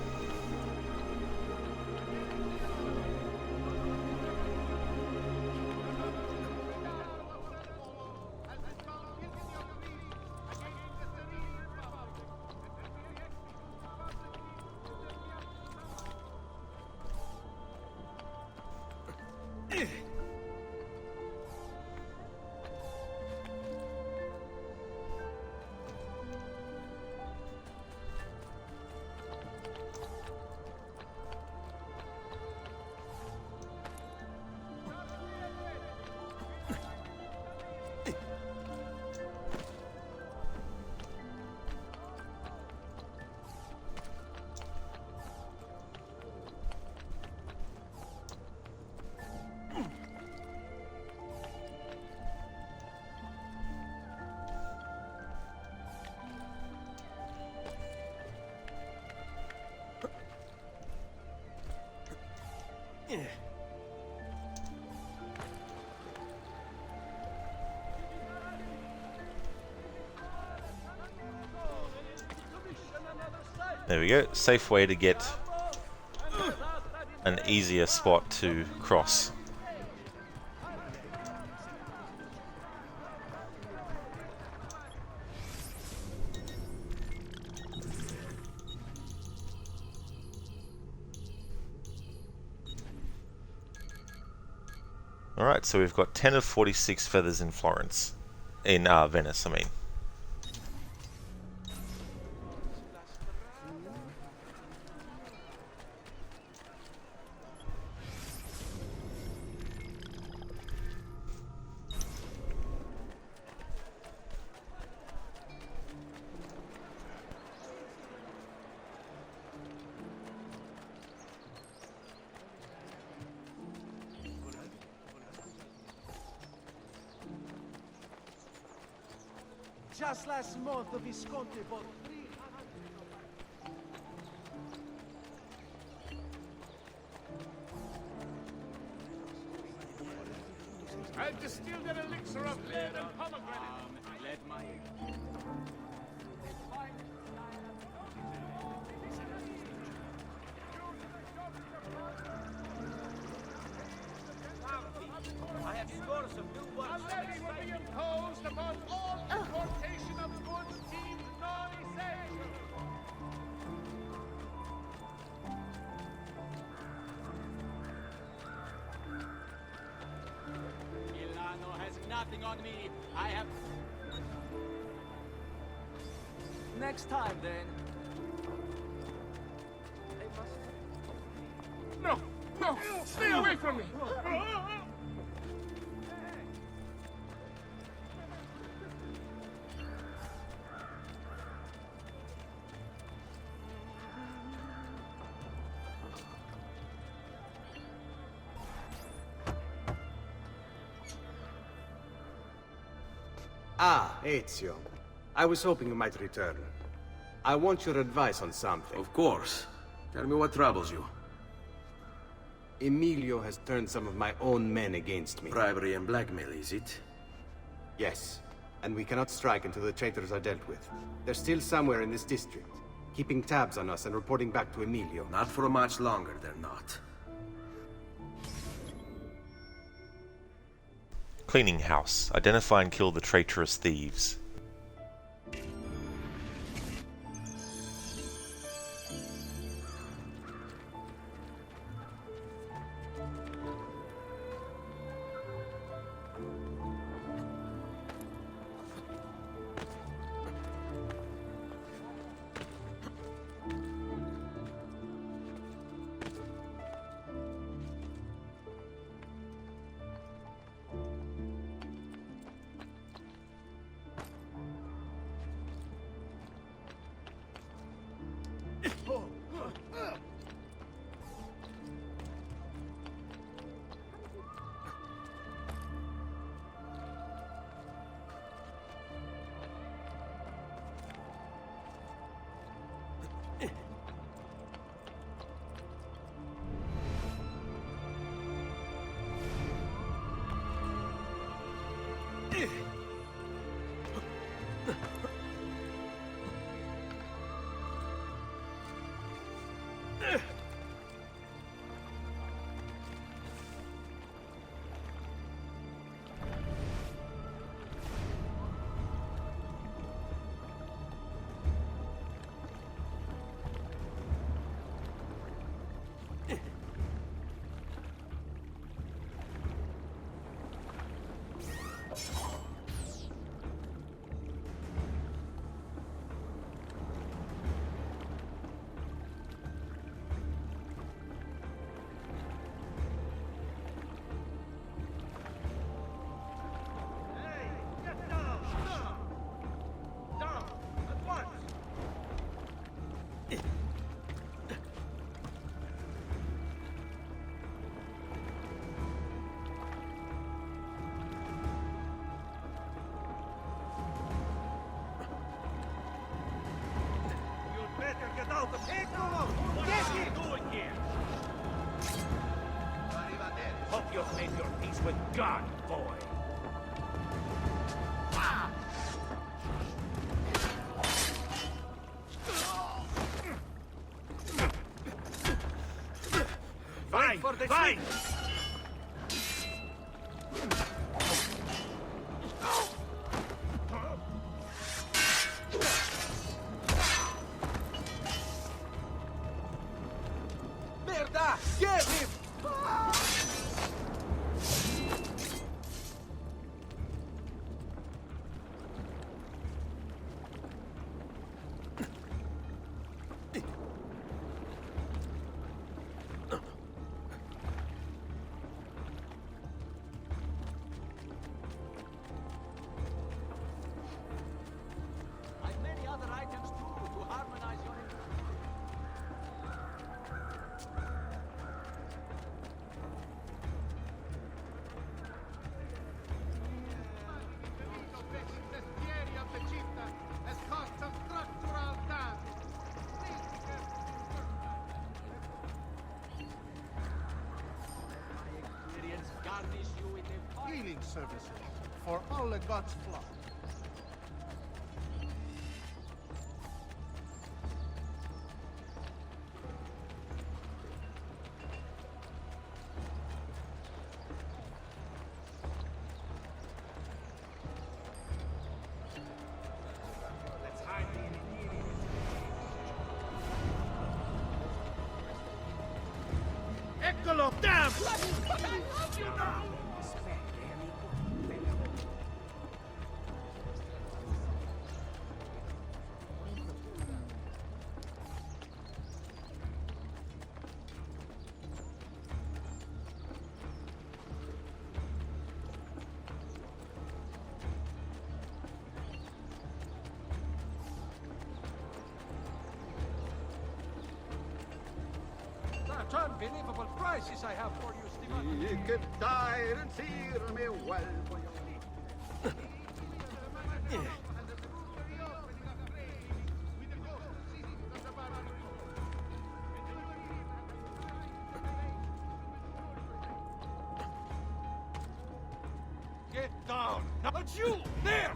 There we go, safe way to get an easier spot to cross. Alright, so we've got 10 of 46 feathers in Florence. In Venice, I mean. Just last month, the Visconti bought 300. I've distilled an elixir of lead and pomegranate. Let my... I have scores of new ones. A levy will be imposed upon all importation of goods deemed non-essential. nothing on me. I have... Next time, then. No! No! Stay away from me! Ah, Ezio. I was hoping you might return. I want your advice on something. Of course. Tell me what troubles you. Emilio has turned some of my own men against me. Bribery and blackmail, is it? Yes. And we cannot strike until the traitors are dealt with. They're still somewhere in this district, keeping tabs on us and reporting back to Emilio. Not for much longer, they're not. Cleaning house. Identify and kill the traitorous thieves. Hope you've made your peace with God, boy. Fine, fine! Merda! Get him! I've many other items too to harmonize your... Healing services for all the gods' flock. Let's hide the Eccolo! Damn! You know! unbelievable prices I have for you, Stefan. Ikke deiren sier meg well på Get down! Not you! There!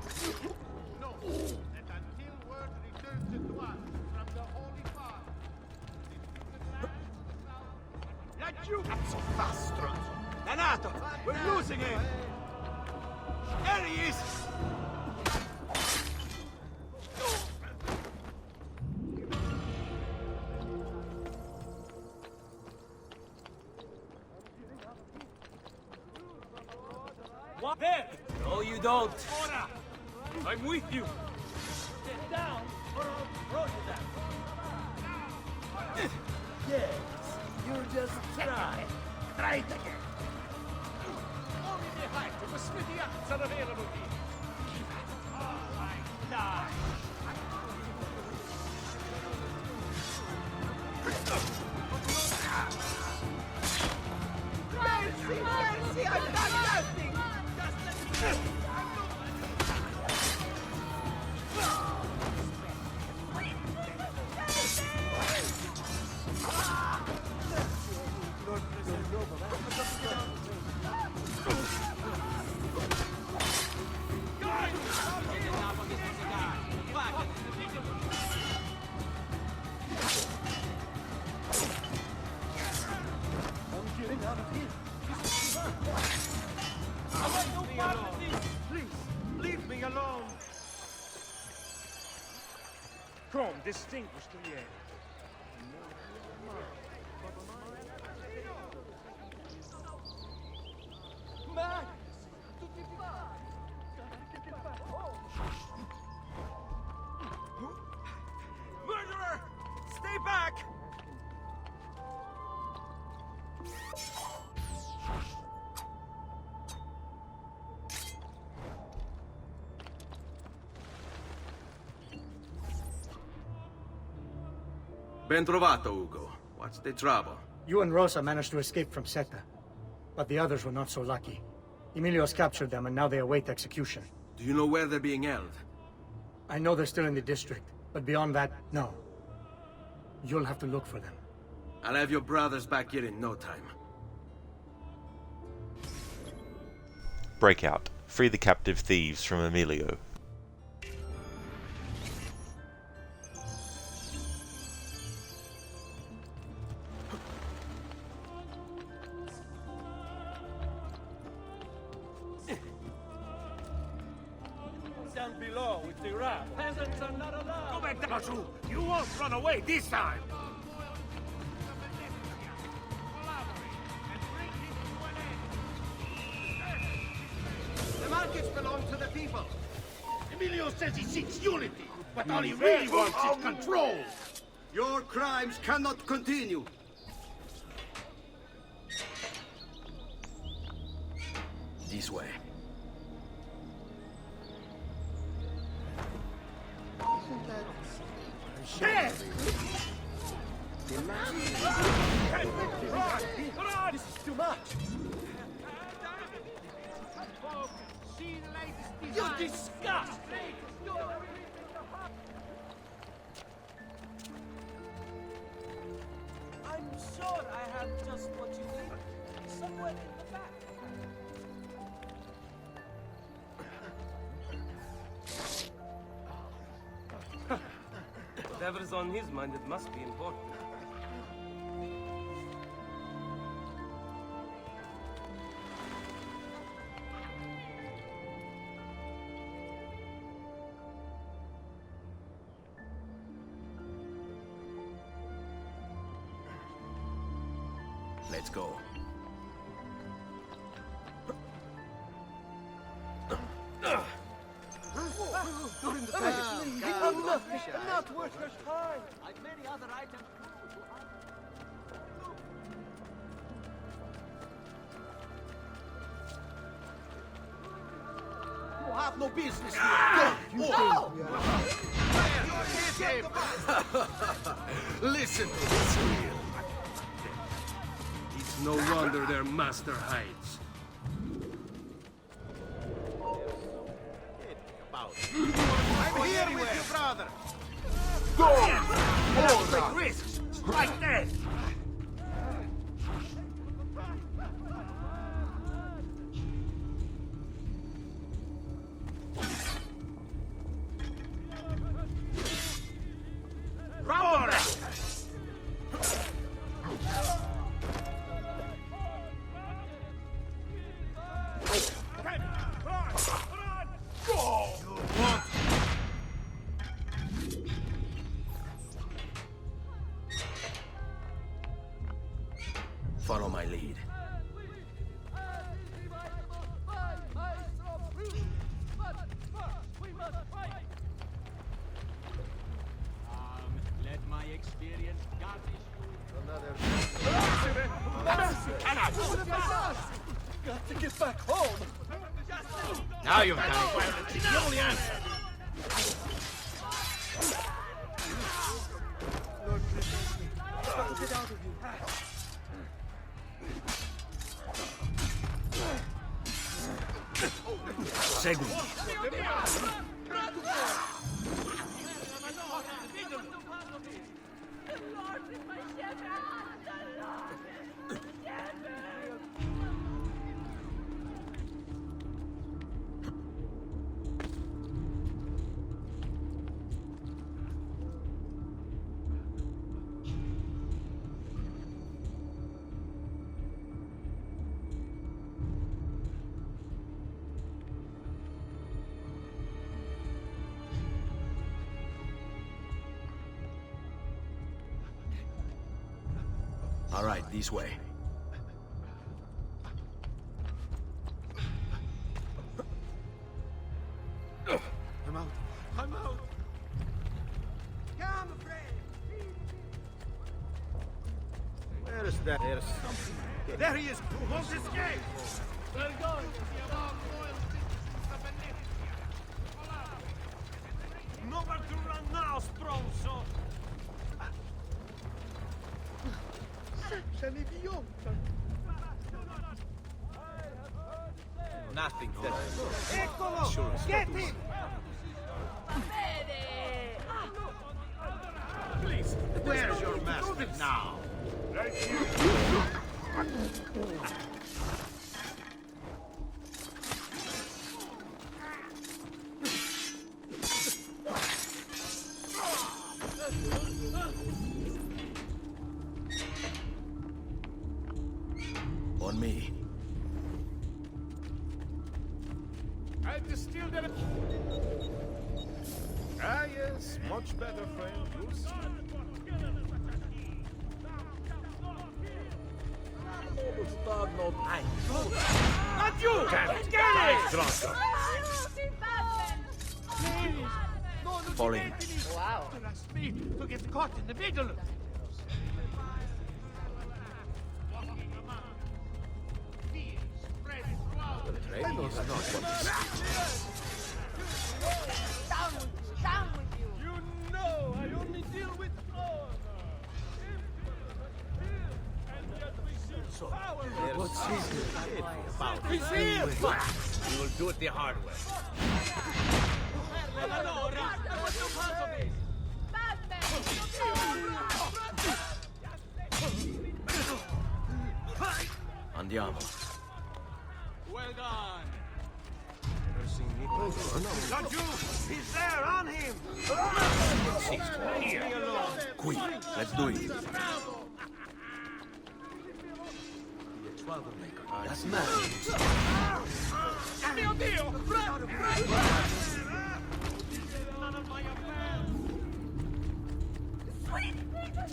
No, and until word returns to us from the Holy Father, Let you! Not so fast, Stronzo! Danato! We're losing him! There he is! What? There! No, you don't. Ora! I'm with you. Get down, or I'll throw you down. Yes, you just try. Try it again. Only behind to the smithy acts are available here. Oh, I die. Mercy, mercy, I've done nothing. I'm getting out of here. I want no part of this. Please, leave me alone. Come, distinguished lieutenant. Man! Tutti Murderer! Stay back! Ben trovato, Ugo. What's the trouble? You and Rosa managed to escape from Seta, but the others were not so lucky. Emilio's captured them, and now they await execution. Do you know where they're being held? I know they're still in the district, but beyond that, no. You'll have to look for them. I'll have your brothers back here in no time. Breakout. Free the captive thieves from Emilio. Down below with the rat. Peasants are not allowed. Go back, Damashu. You won't run away this time. The markets belong to the people. Emilio says he seeks unity, but all he really wants is control. Your crimes cannot continue. This way. Hey! Run! This is too much. You disgust! I'm sure I have just what you need. Somewhere in the back. Whatever's on his mind, it must be important. Let's go. I'm not worth your time. I've many other items. You have no business here. Go! Listen to this reel. No wonder their master hides. I'm here with you, brother. Take risks. Strike dead. Round back. Follow my lead. Let my experience guide Got to get back home. Now you've done it. It's the only answer. Got to get out of here. Segui. All right, this way. I'm out. I'm out. Come, friend. Where's that? There's something. There he is. Won't escape. We're going to see about royal citizens of Venetia. Nowhere to run now, stronzo! Sei un idiota. Nothing terrible. Eccolo. Sure. Get him. Please, Where's your master now? right here. On me. I distilled it. Ah, yes, much better, friend. You'll see. Not you! Damn it! Get it! Stronzo. Fall in. Wow. Don't ask me to get caught in the middle. Walking among fear spread throughout the I know that. Down with you. Down with you. You know I only deal with honor. And yet we see power. What's his He's here! We will do it the hard way. Andiamo. Well done. Don't you? He's there, on him! Here. Qui. Let's do it. That's mad. Mio Dio! None of my affairs!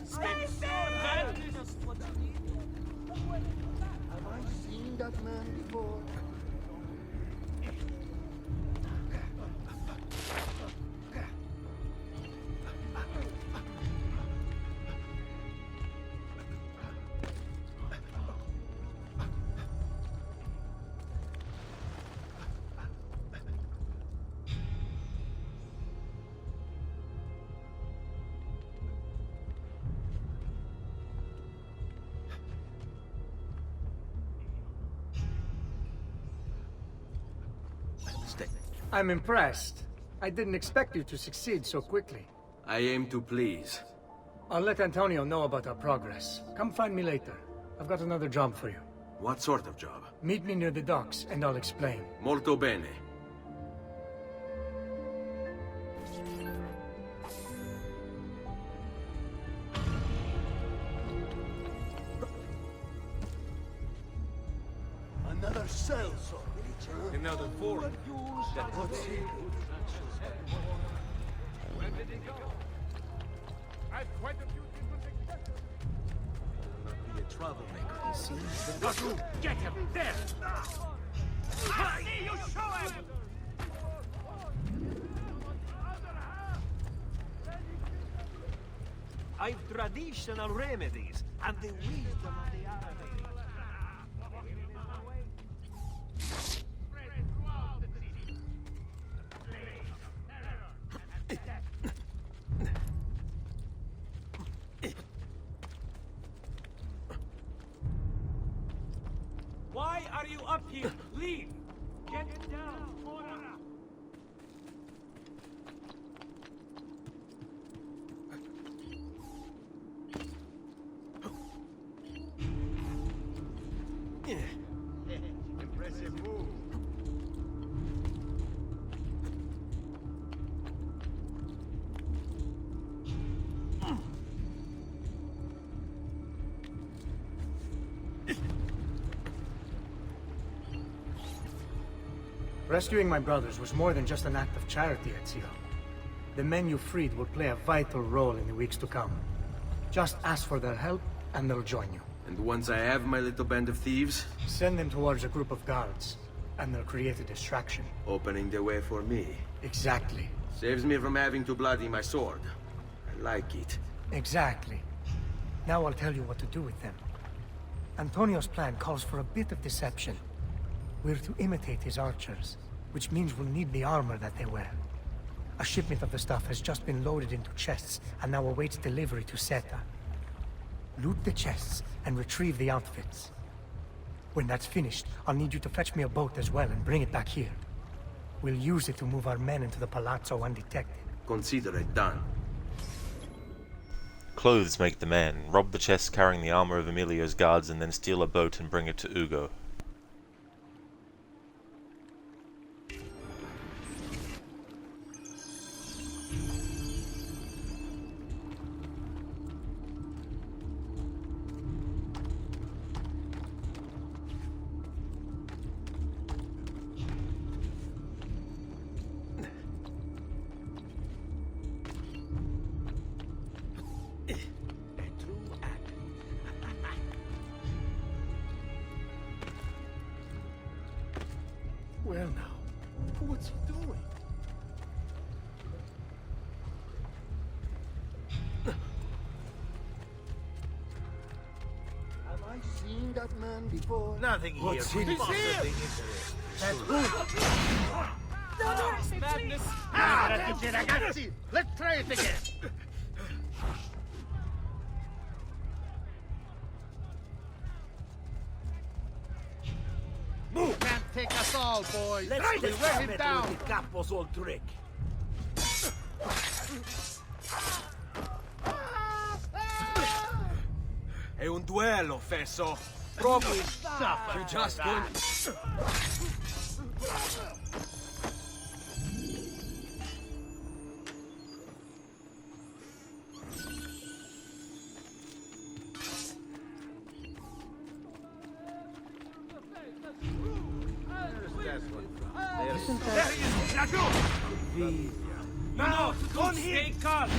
Stay still, man! Just what you need. Have I seen that man before? I'm impressed. I didn't expect you to succeed so quickly. I aim to please. I'll let Antonio know about our progress. Come find me later. I've got another job for you. What sort of job? Meet me near the docks, and I'll explain. Molto bene. Another cell, so. Another four. What's here? Where did he go? I've quite a few different expressions. Be a troublemaker, you see? Got you! Get him! There! I see you! Show him! I've traditional remedies and the wisdom of the Arabic. Why are you up here? Leave! Get down! Order! Impressive move. Rescuing my brothers was more than just an act of charity, Ezio. The men you freed will play a vital role in the weeks to come. Just ask for their help, and they'll join you. And once I have my little band of thieves? Send them towards a group of guards, and they'll create a distraction. Opening the way for me. Exactly. Saves me from having to bloody my sword. I like it. Exactly. Now I'll tell you what to do with them. Antonio's plan calls for a bit of deception. We're to imitate his archers, which means we'll need the armor that they wear. A shipment of the stuff has just been loaded into chests and now awaits delivery to Seta. Loot the chests and retrieve the outfits. When that's finished, I'll need you to fetch me a boat as well and bring it back here. We'll use it to move our men into the palazzo undetected. Consider it done. Clothes make the man. Rob the chests carrying the armor of Emilio's guards and then steal a boat and bring it to Ugo. Well now, what's he doing? Have I seen that man before? Nothing here. What's he Possibly here? interesting. That's who? Madness! Ragazzi, let's try it again. Move! Can't take us all, boys! Let's We'll wear him with down! the capo's old trick. È un duello, Fesso. Probably You just going... There he is! Laggiù! No! Don't stay calm!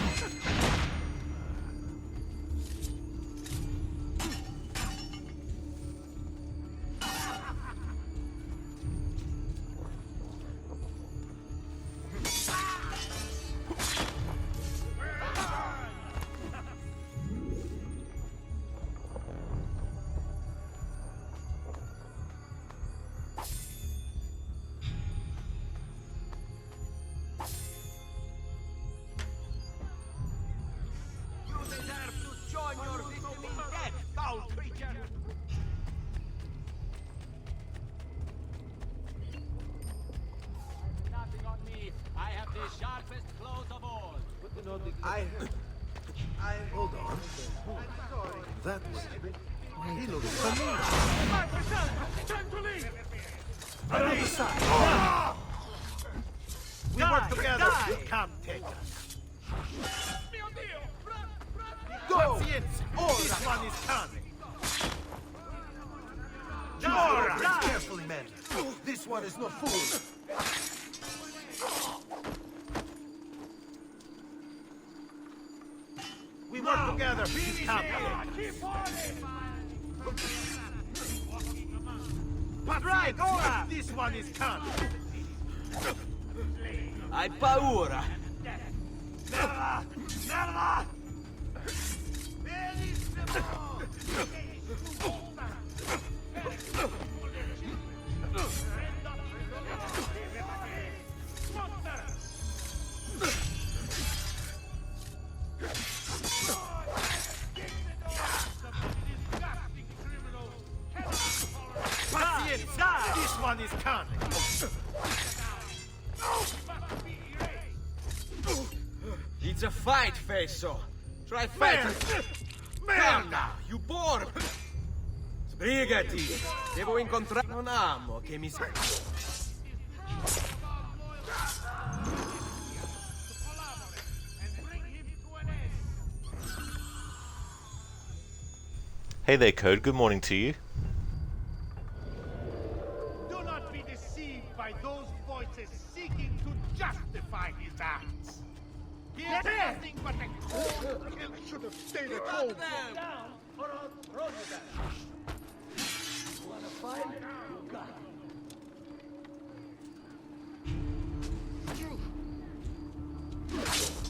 Hold on. That was... He looks familiar. Time to leave! Another side. We work together. You can't take us. Go! This one is coming. Nora! Carefully, men. This one is no fool. We work together. You can't take us. Right, ora! This one is coming. Hai paura? Never! Never! This one is coming. It's a fight, Fesso. Try fighting. Merda! You bore! Sbrigati! Devo incontrare un amo che mi... Hey there, Code. Good morning to you. Do not be deceived by those voices seeking to justify his acts. He is nothing but a cold kill. Should have stayed at home. Down, or I'll throw you down. Wanna fight? You got it.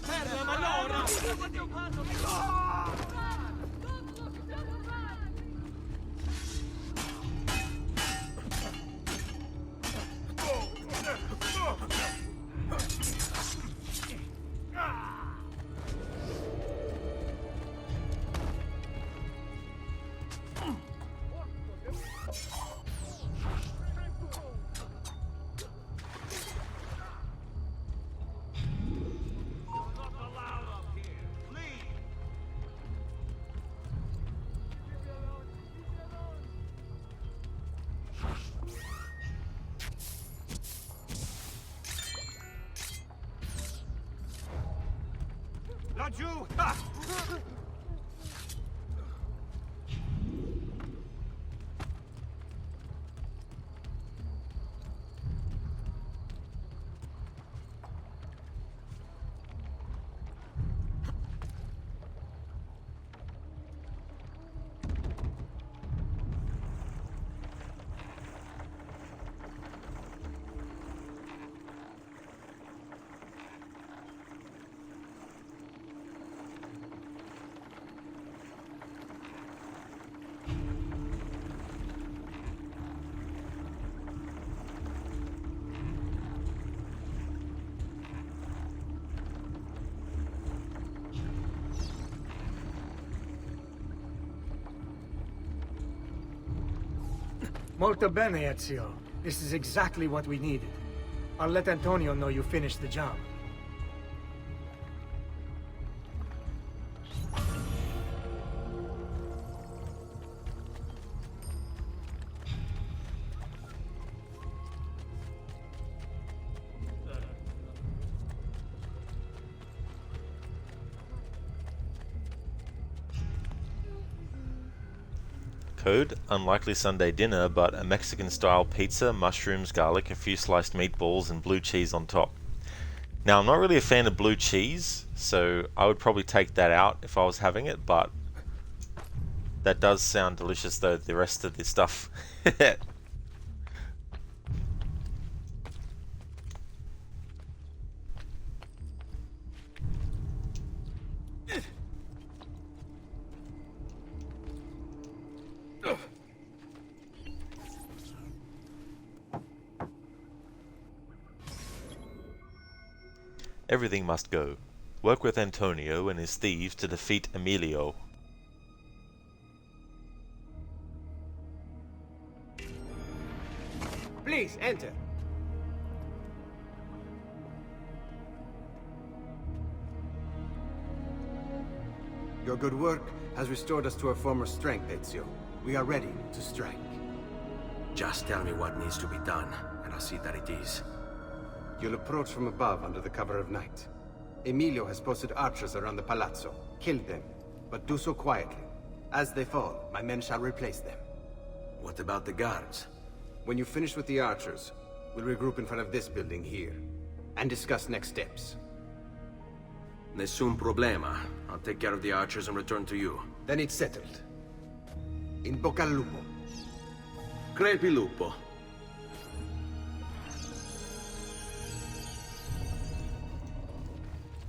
Merda, ma Laggiù! Molto bene, Ezio. This is exactly what we needed. I'll let Antonio know you finished the job. Code, unlikely Sunday dinner, but a Mexican-style pizza, mushrooms, garlic, a few sliced meatballs, and blue cheese on top. Now, I'm not really a fan of blue cheese, so I would probably take that out if I was having it, but that does sound delicious, though, the rest of this stuff. Everything must go. Work with Antonio and his thieves to defeat Emilio. Please, enter. Your good work has restored us to our former strength, Ezio. We are ready to strike. Just tell me what needs to be done, and I'll see that it is. You'll approach from above under the cover of night. Emilio has posted archers around the palazzo. Kill them, but do so quietly. As they fall, my men shall replace them. What about the guards? When you finish with the archers, we'll regroup in front of this building here, and discuss next steps. Nessun problema. I'll take care of the archers and return to you. Then it's settled. In bocca al lupo. Crepi lupo.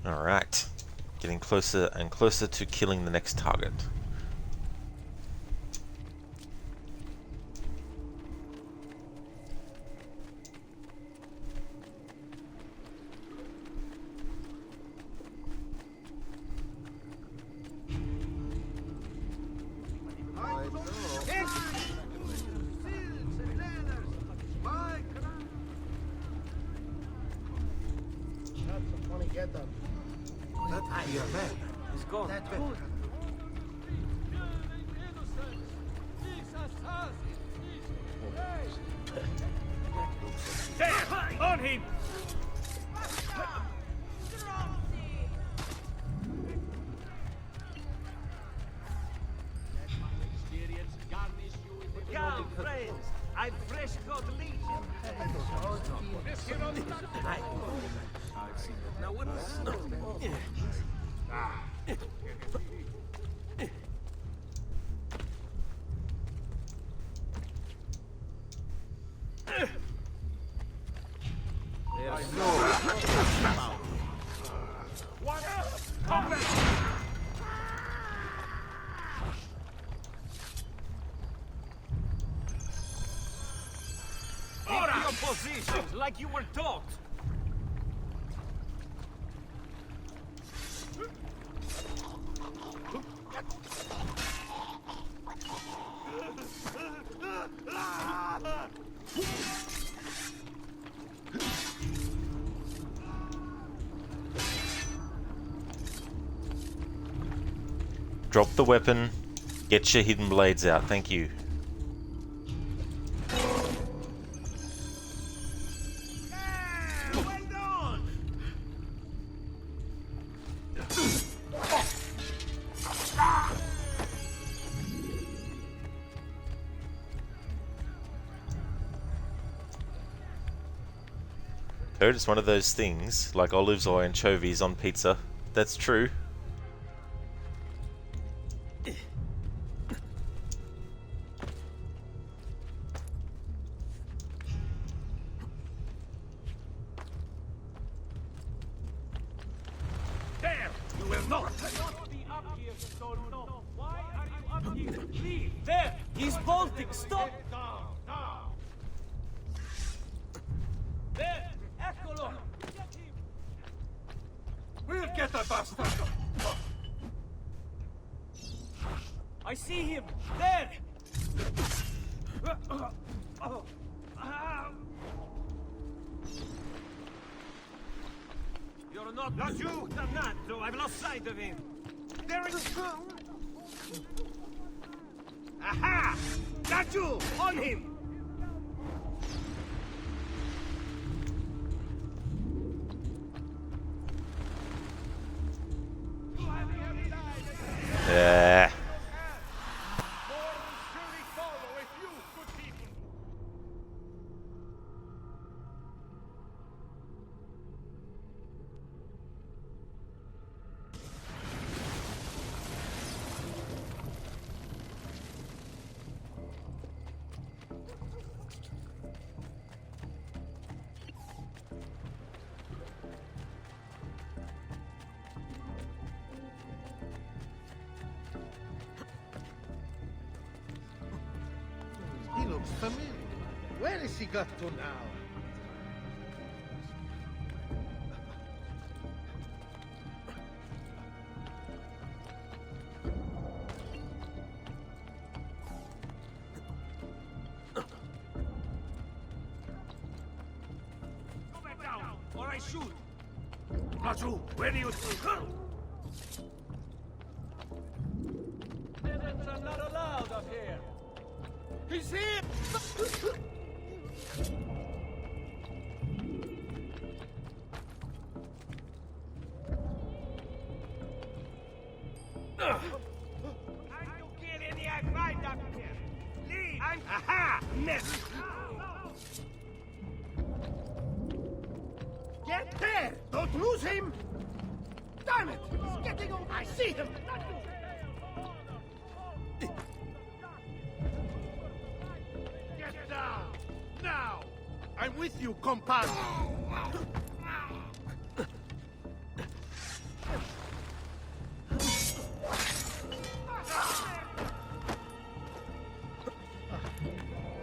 Alright. Getting closer and closer to killing the next target. He's gone. There! On him! Come, friends. I'm fresh caught legion. Now what is... Positions like you were taught. Drop the weapon. Get your hidden blades out. Thank you. Heard it's one of those things, like olives or anchovies on pizza. That's true. There! You will not! Be up here, Stolno. Why are you up here? Leave! There! He's bolting! Stop! Down! There! Eccolo! Get him! We'll get the bastard! I see him! There! You're not... Laggiù, dannato! I've lost sight of him. There it is! Aha! Laggiù! On him! Yeah. He looks familiar. Where is he got to now? Go back down, or I shoot! Laggiù, where do you... are not allowed up here. He's here! Aha! Miss! Get there! Don't lose him! Damn it! He's getting on! I see him! Get down! Now! I'm with you, compadre!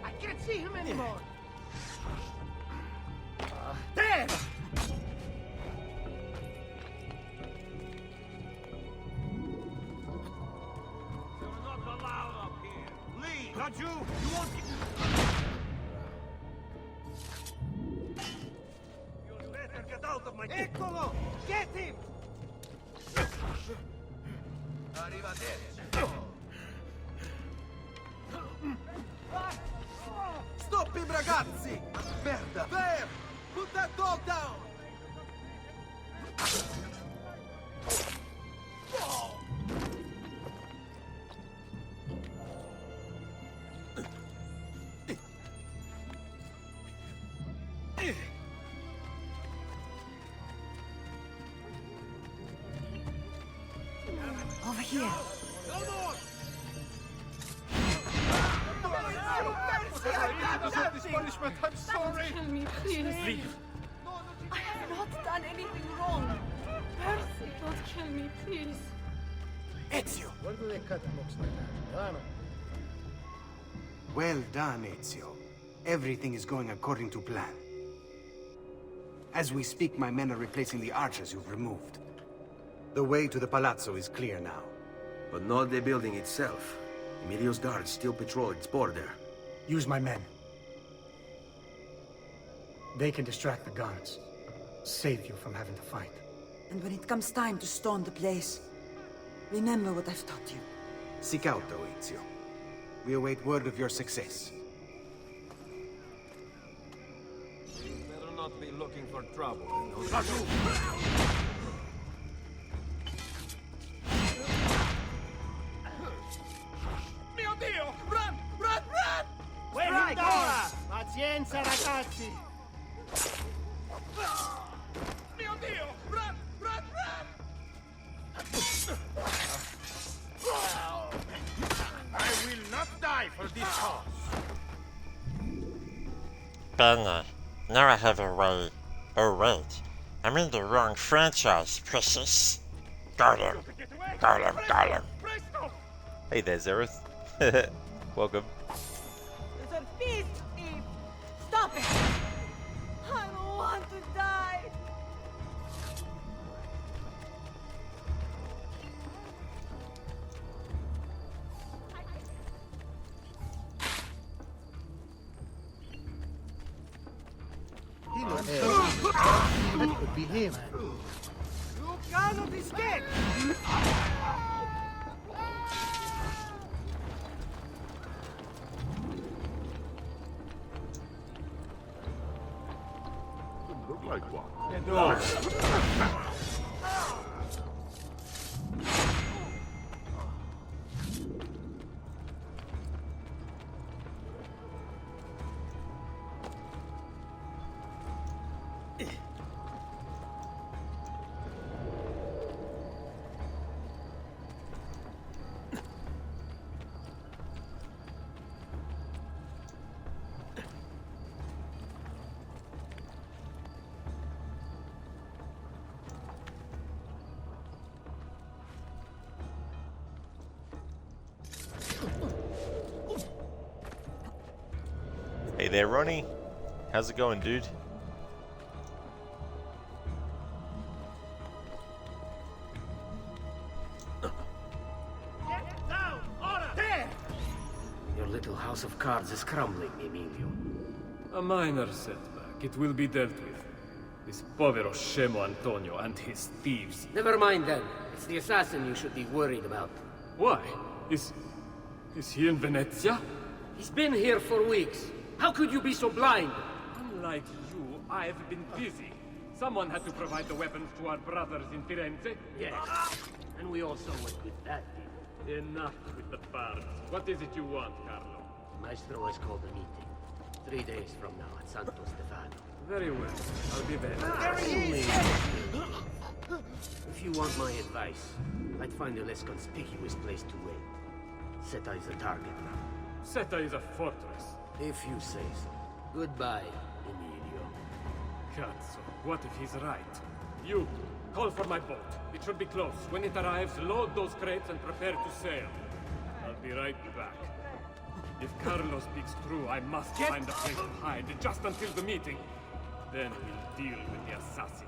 I can't see him anymore! There! You're not allowed up here. Lee, not you! You won't get... You'd better get out of my... Eccolo! Get him! Stop him, ragazzi! Merda! There! Put that dog down! Over here. This punishment, I'm sorry! Kill me, please. Leave. I have not done anything wrong. Percy, don't kill me, please. Ezio! Where do they cut looks like that? I don't know. Well done, Ezio. Everything is going according to plan. As we speak, my men are replacing the archers you've removed. The way to the palazzo is clear now. But not the building itself. Emilio's guards still patrol its border. Use my men. They can distract the guards. Save you from having to fight. And when it comes time to storm the place, remember what I've taught you. Seek out, though, Ezio. We await word of your success. Better not be looking for trouble. Mio Dio! Run! Run! Run! Where Strike! he goes! Pazienza, ragazzi! Mio Dio! Run! Run! Run! I will not die for this cause. Banger. Now I have a way. Oh wait, I'm in the wrong franchise, precious. Got him. Got him, got him. Hey there, Zereth. Welcome. There's a beast, Eve! Stop it! I don't want to die! He looks so... That could be him. You cannot escape! Look like one. Hey there, Ronnie. How's it going, dude? Get down! Order! There! Your little house of cards is crumbling, Emilio. A minor setback. It will be dealt with. This povero scemo Antonio and his thieves. Never mind then. It's the assassin you should be worried about. Why? Is Is he in Venezia? He's been here for weeks. How could you be so blind? Unlike you, I've been busy. Someone had to provide the weapons to our brothers in Firenze. Yes. And we also went with that deal. Enough with the parts. What is it you want, Carlo? Maestro has called a meeting. 3 days from now at Santo Stefano. Very well. I'll be there. If you want my advice, I'd find a less conspicuous place to wait. Seta is a target now. Seta is a fortress. If you say so. Goodbye, Emilio. Cazzo, what if he's right? You, call for my boat. It should be close. When it arrives, load those crates and prepare to sail. I'll be right back. If Carlo speaks true, I must find a place to hide just until the meeting. Then we'll deal with the assassin.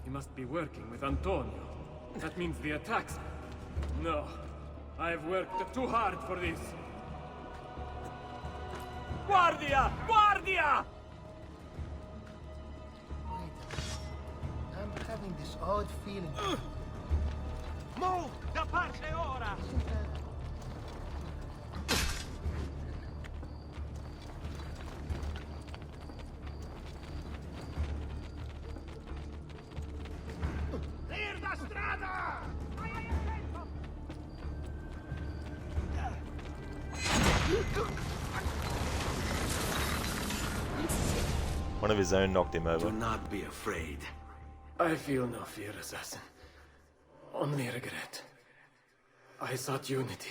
He must be working with Antonio. That means the attacks. No, I've worked too hard for this. Guardia! Guardia! I'm having this odd feeling. Move! Da parte ora! Clear the strada! One of his own knocked him over. Do not be afraid. I feel no fear, assassin. Only regret. I sought unity,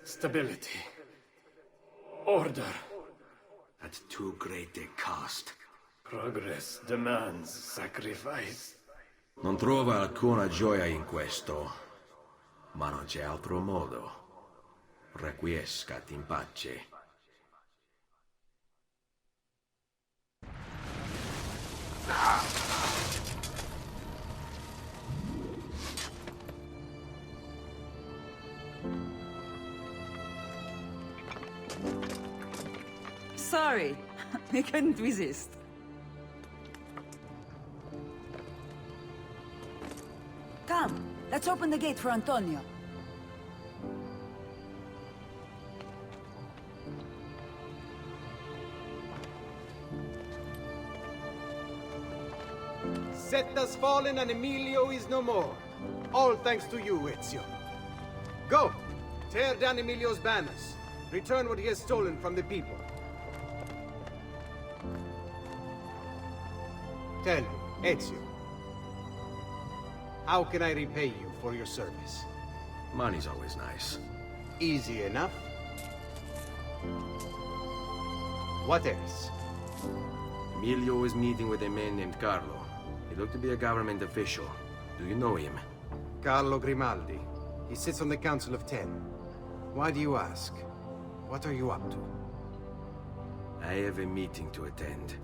stability, order. At too great a cost. Progress demands sacrifice. Non trova alcuna gioia in questo, ma non c'è altro modo. Requiescat in pace. Sorry, I couldn't resist. Come, let's open the gate for Antonio. Seta's fallen and Emilio is no more. All thanks to you, Ezio. Go! Tear down Emilio's banners. Return what he has stolen from the people. Tell me, Ezio. How can I repay you for your service? Money's always nice. Easy enough. What else? Emilio is meeting with a man named Carlo. He looked to be a government official. Do you know him? Carlo Grimaldi. He sits on the Council of 10. Why do you ask? What are you up to? I have a meeting to attend.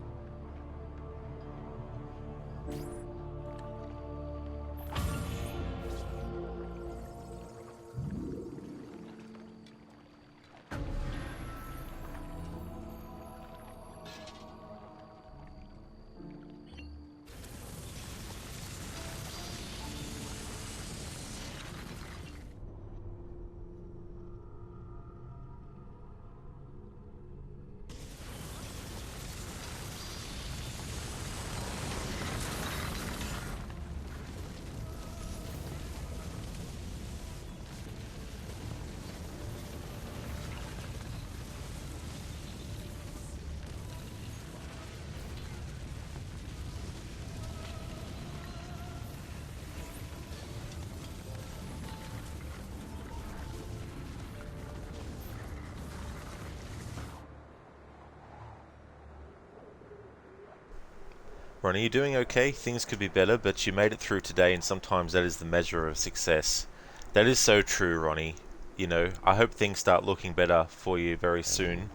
Ronnie, you doing okay? Things could be better, but you made it through today, and sometimes that is the measure of success. That is so true, Ronnie. You know, I hope things start looking better for you very soon.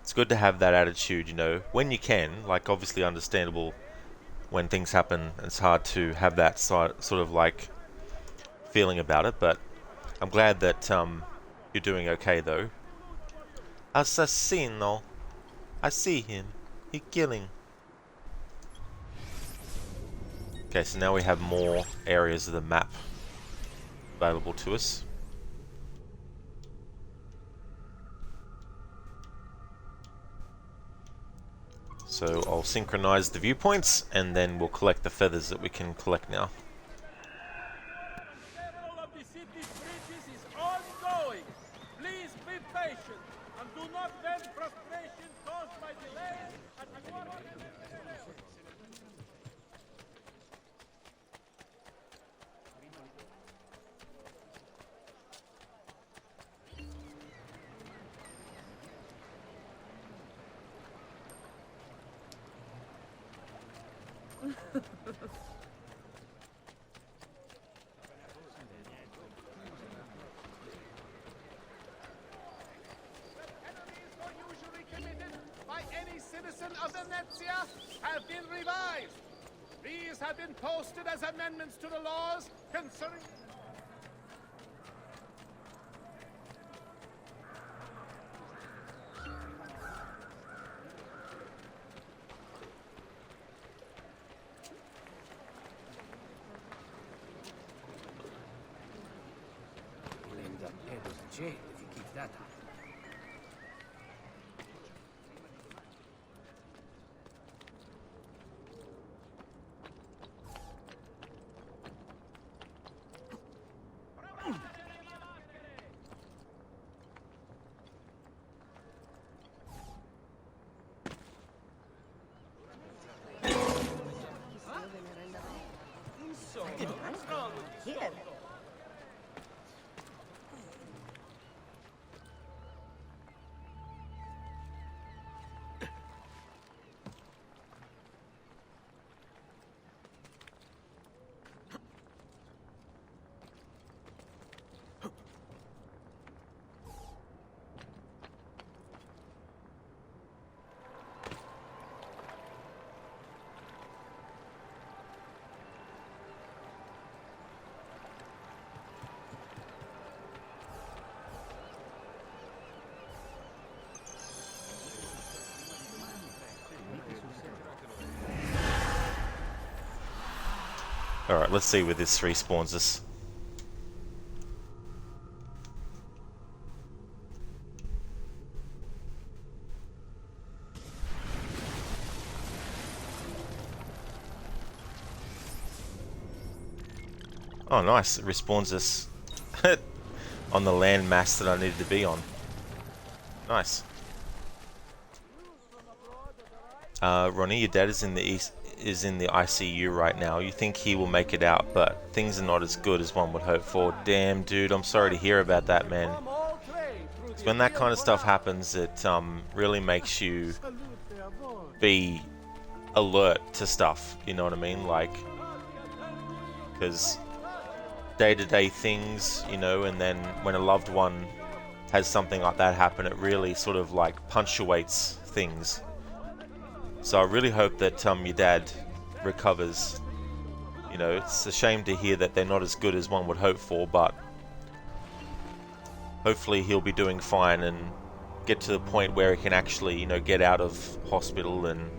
It's good to have that attitude, you know, when you can. Like, obviously understandable when things happen, it's hard to have that sort of like feeling about it, but I'm glad that you're doing okay though. Assassino. I see him. He's killing. Okay, so now we have more areas of the map available to us. So I'll synchronize the viewpoints, and then we'll collect the feathers that we can collect now. Several of the city's bridges is ongoing. Please be patient and do not vent frustration caused by delays and citizen of Venezia have been revised. These have been posted as amendments to the laws concerning... You'll end up dead as a jail if you keep that up. Alright, let's see where this respawns us. Oh nice, it respawns us on the land mass that I needed to be on. Nice. Ronnie, your dad is in the ICU right now. You think he will make it out, but things are not as good as one would hope for. Damn, dude, I'm sorry to hear about that, man. When that kind of stuff happens, it really makes you be alert to stuff, you know what I mean? Like, because day-to-day things, you know, and then when a loved one has something like that happen, it really sort of like punctuates things. So I really hope that your dad recovers. You know, it's a shame to hear that they're not as good as one would hope for, but hopefully he'll be doing fine and get to the point where he can actually, you know, get out of hospital and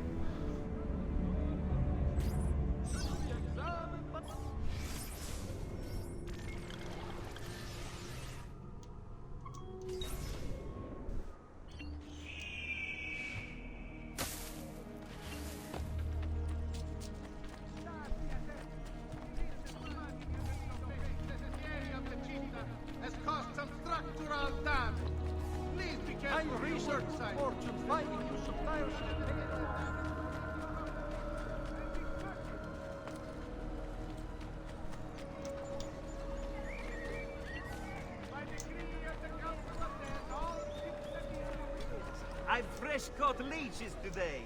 I've fresh caught leeches today.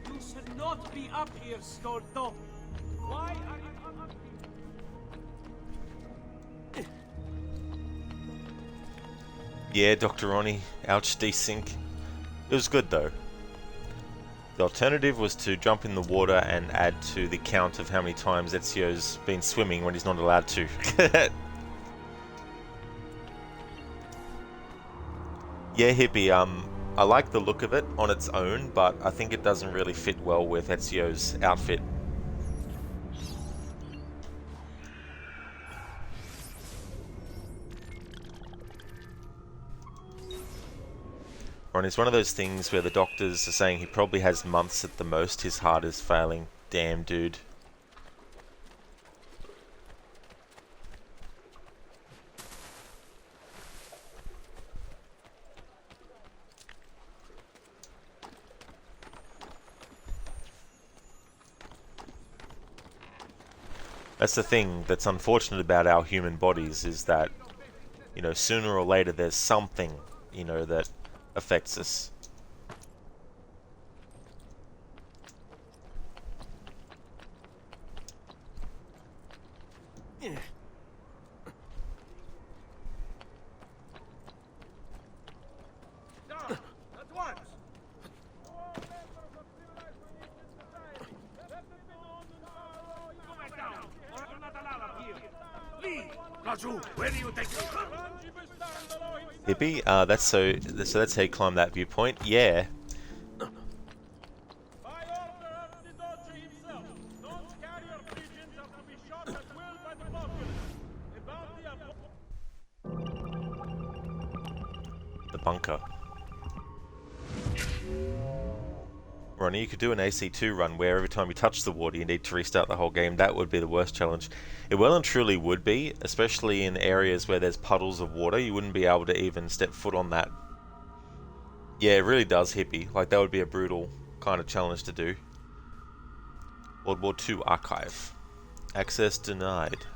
You should not be up here, Storto. Why are you up here? yeah, Dr. Ronnie, ouch, desync. It was good though. The alternative was to jump in the water and add to the count of how many times Ezio's been swimming when he's not allowed to. Yeah, Hippie, I like the look of it on its own, but I think it doesn't really fit well with Ezio's outfit. Ron, it's one of those things where the doctors are saying he probably has months at the most. His heart is failing. Damn, dude. That's the thing that's unfortunate about our human bodies, is that, you know, sooner or later there's something, you know, that affects us. Hippie, that's how you climb that viewpoint. Yeah. The bunker. Ronnie, you could do an AC2 run where every time you touch the water you need to restart the whole game. That would be the worst challenge. It well and truly would be, especially in areas where there's puddles of water. You wouldn't be able to even step foot on that. Yeah, it really does, Hippie. Like, that would be a brutal kind of challenge to do. World War II Archive. Access denied.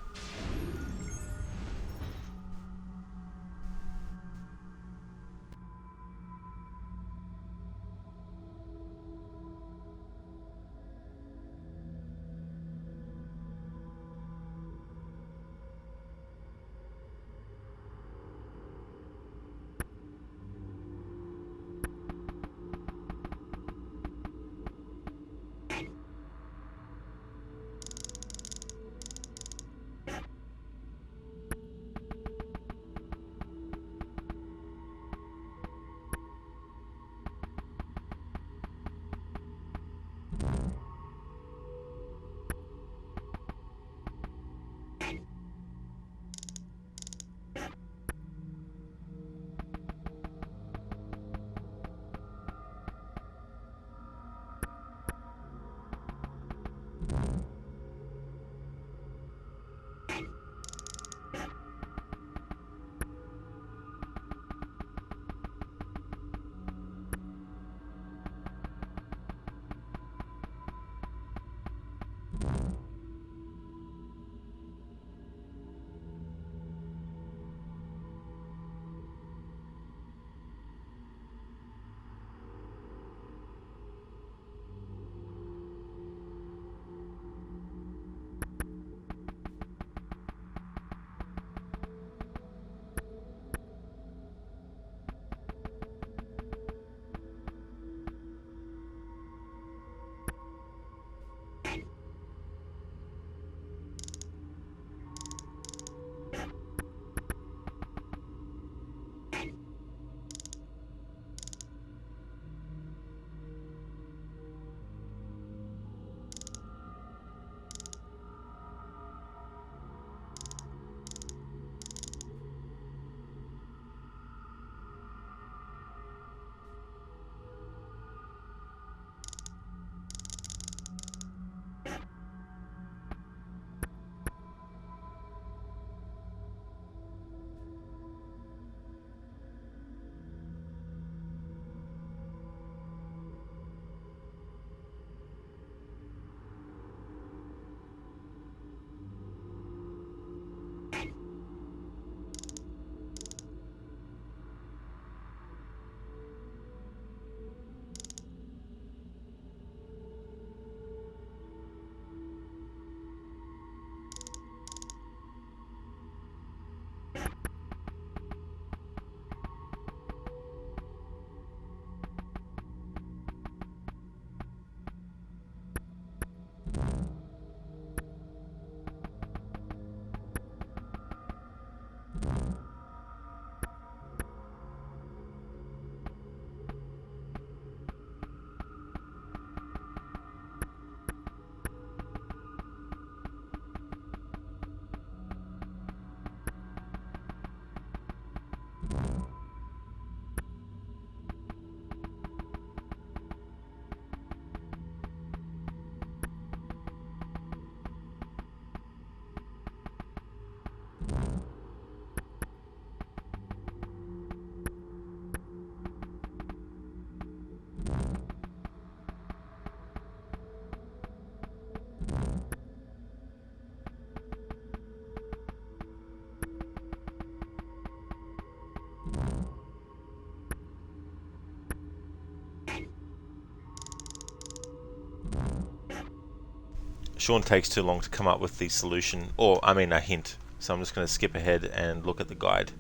Sean takes too long to come up with the solution, or I mean a hint. So I'm just going to skip ahead and look at the guide.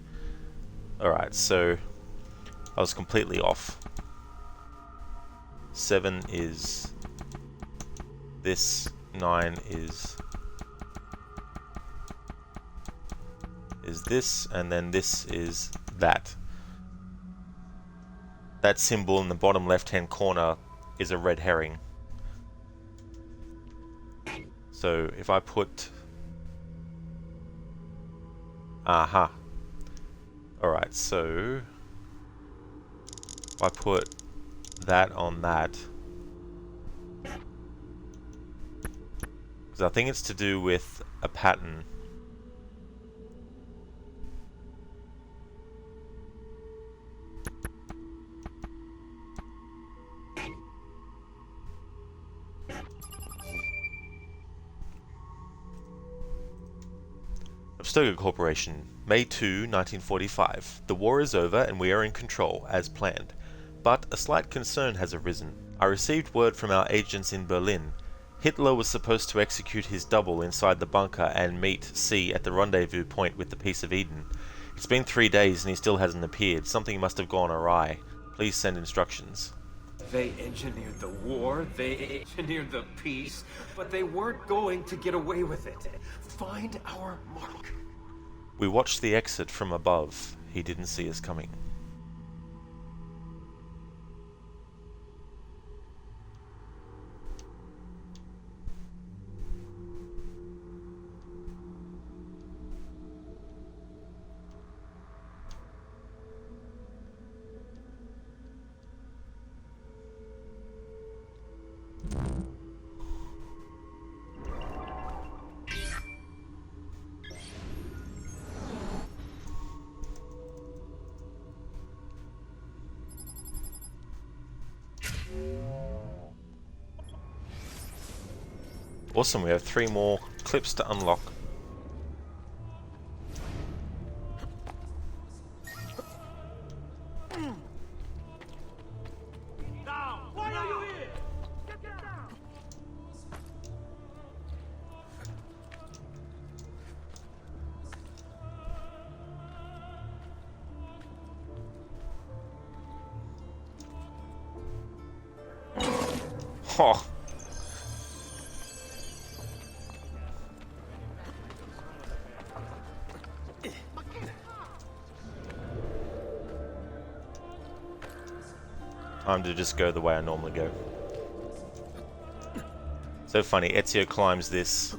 Alright, so I was completely off. 7 is this, 9 is this, and then this is that. That symbol in the bottom left hand corner is a red herring. So if I put... Aha. Alright, so if I put that on that, because I think it's to do with a pattern. Stoker Corporation, May 2, 1945. The war is over and we are in control, as planned. But a slight concern has arisen. I received word from our agents in Berlin. Hitler was supposed to execute his double inside the bunker and meet C at the rendezvous point with the Piece of Eden. It's been 3 days and he still hasn't appeared. Something must have gone awry. Please send instructions. They engineered the war, they engineered the peace, but they weren't going to get away with it. Find our mark. We watched the exit from above. He didn't see us coming. Awesome, we have 3 more clips to unlock. Why are you here? Get down! Oh. Time to just go the way I normally go. So funny, Ezio climbs this,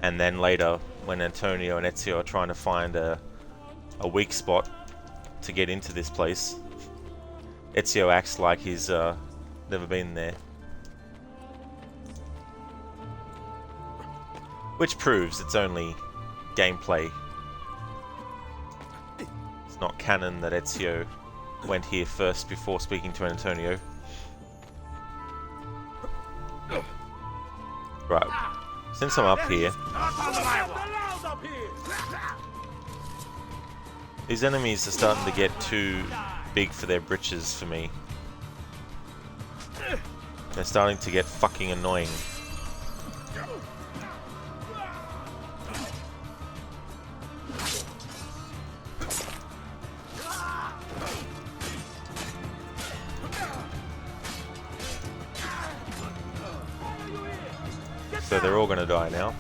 and then later, when Antonio and Ezio are trying to find a weak spot to get into this place, Ezio acts like he's never been there. Which proves it's only gameplay. It's not canon that Ezio went here first before speaking to Antonio. Right, since I'm up here, these enemies are starting to get too big for their britches for me. They're starting to get fucking annoying. So they're all gonna die now.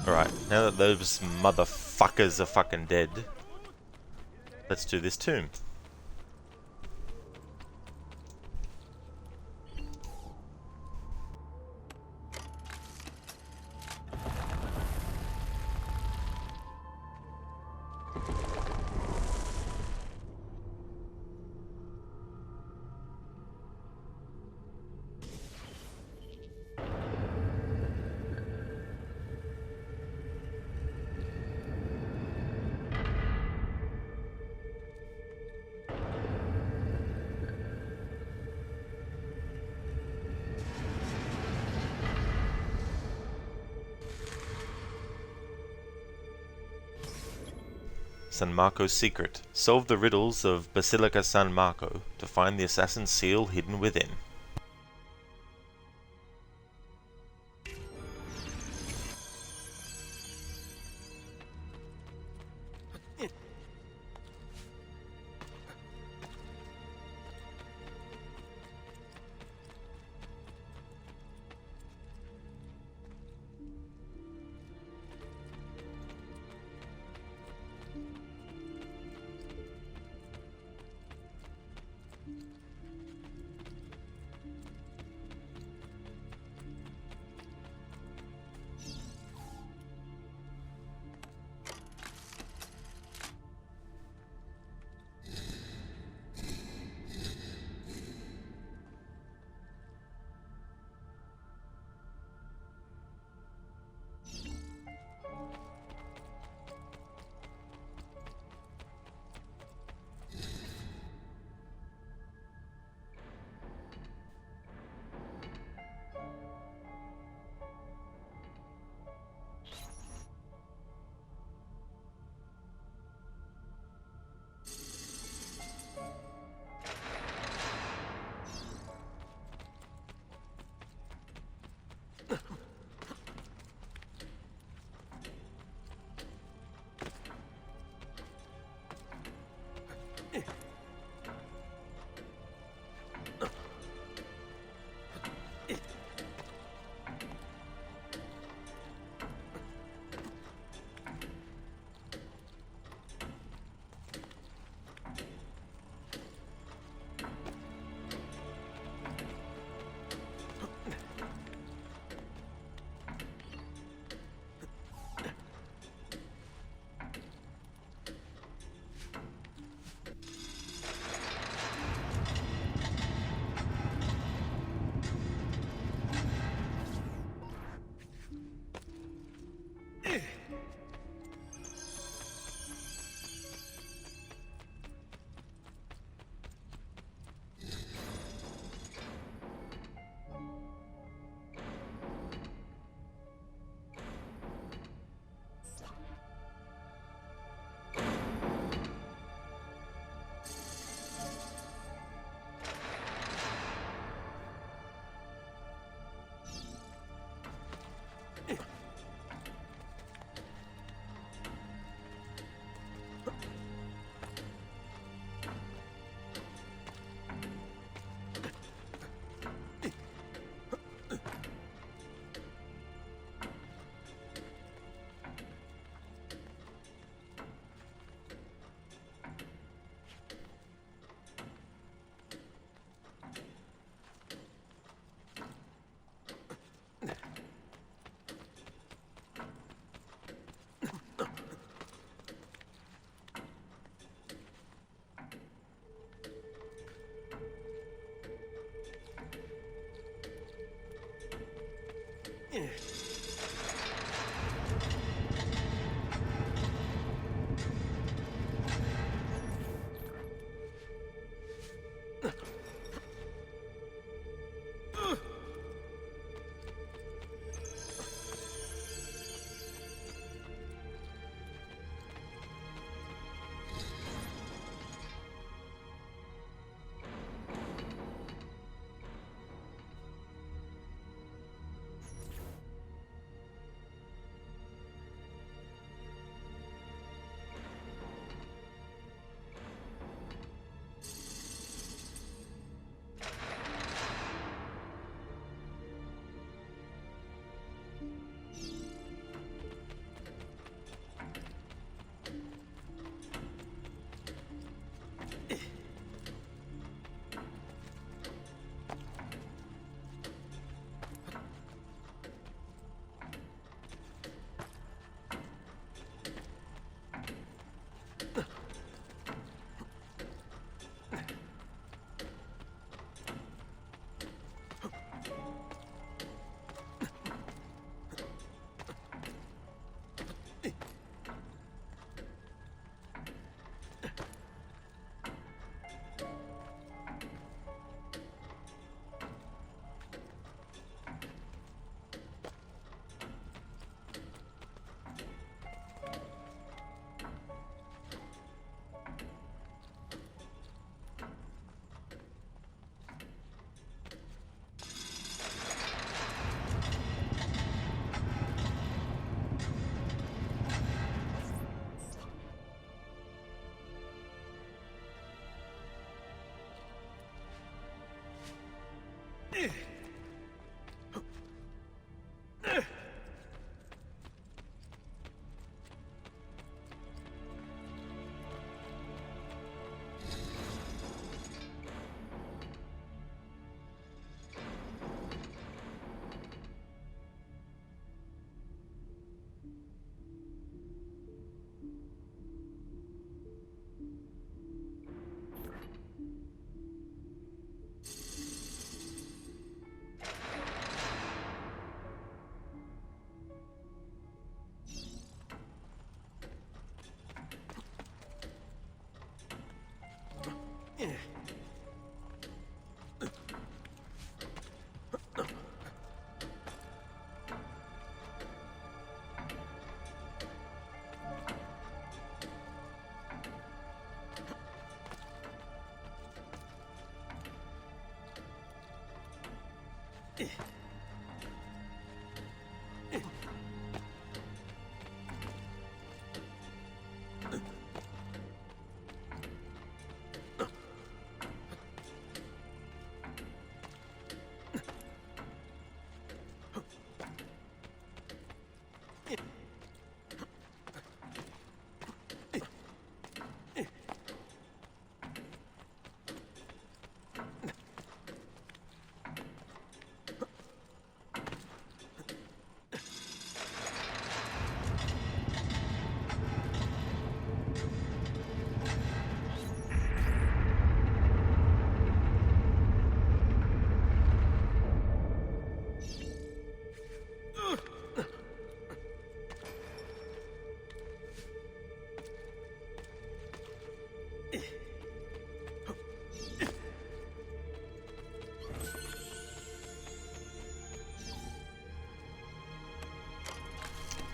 Alright, now that those motherfuckers are fucking dead, let's do this tomb. San Marco's secret. Solve the riddles of Basilica San Marco to find the assassin's seal hidden within.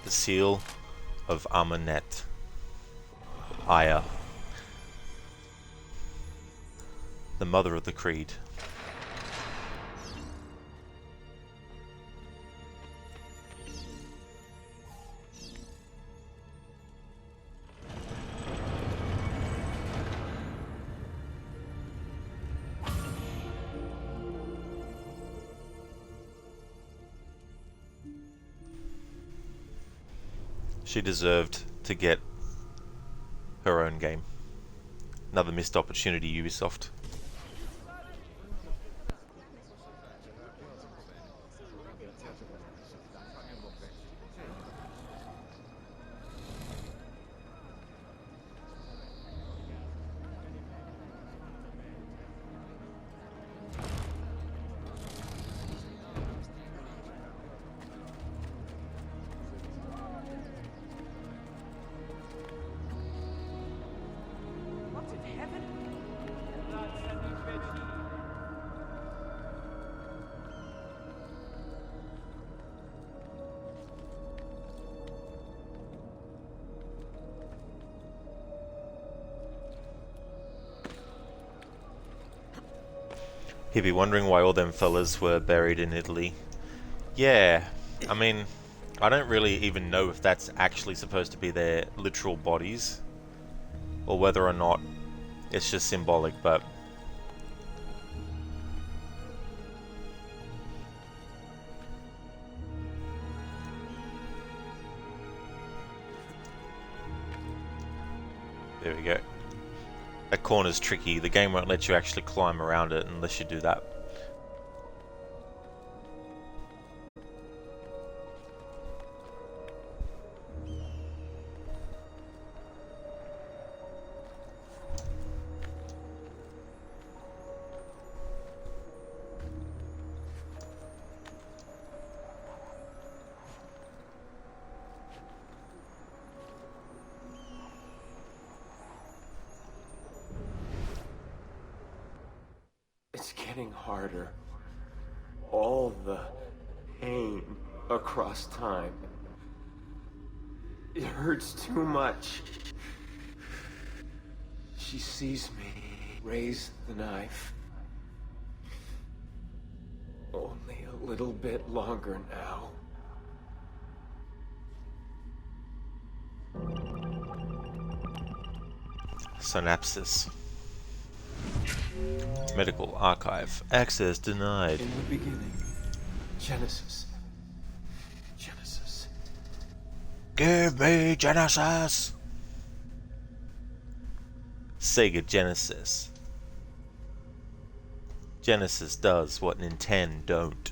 The seal of Amunet. Aya. The mother of the creed. She deserved to get her own game. Another missed opportunity, Ubisoft. What's in heaven? He'd be wondering why all them fellas were buried in Italy. Yeah, I mean, I don't really even know if that's actually supposed to be their literal bodies, or whether or not it's just symbolic, but... There we go. That corner's tricky. The game won't let you actually climb around it unless you do that. It's getting harder. All the pain across time. It hurts too much. She sees me raise the knife. Only a little bit longer now. Synapsis. Medical archive. Access denied. In the beginning, Genesis. Genesis. Give me Genesis! Sega Genesis. Genesis does what Nintendo don't.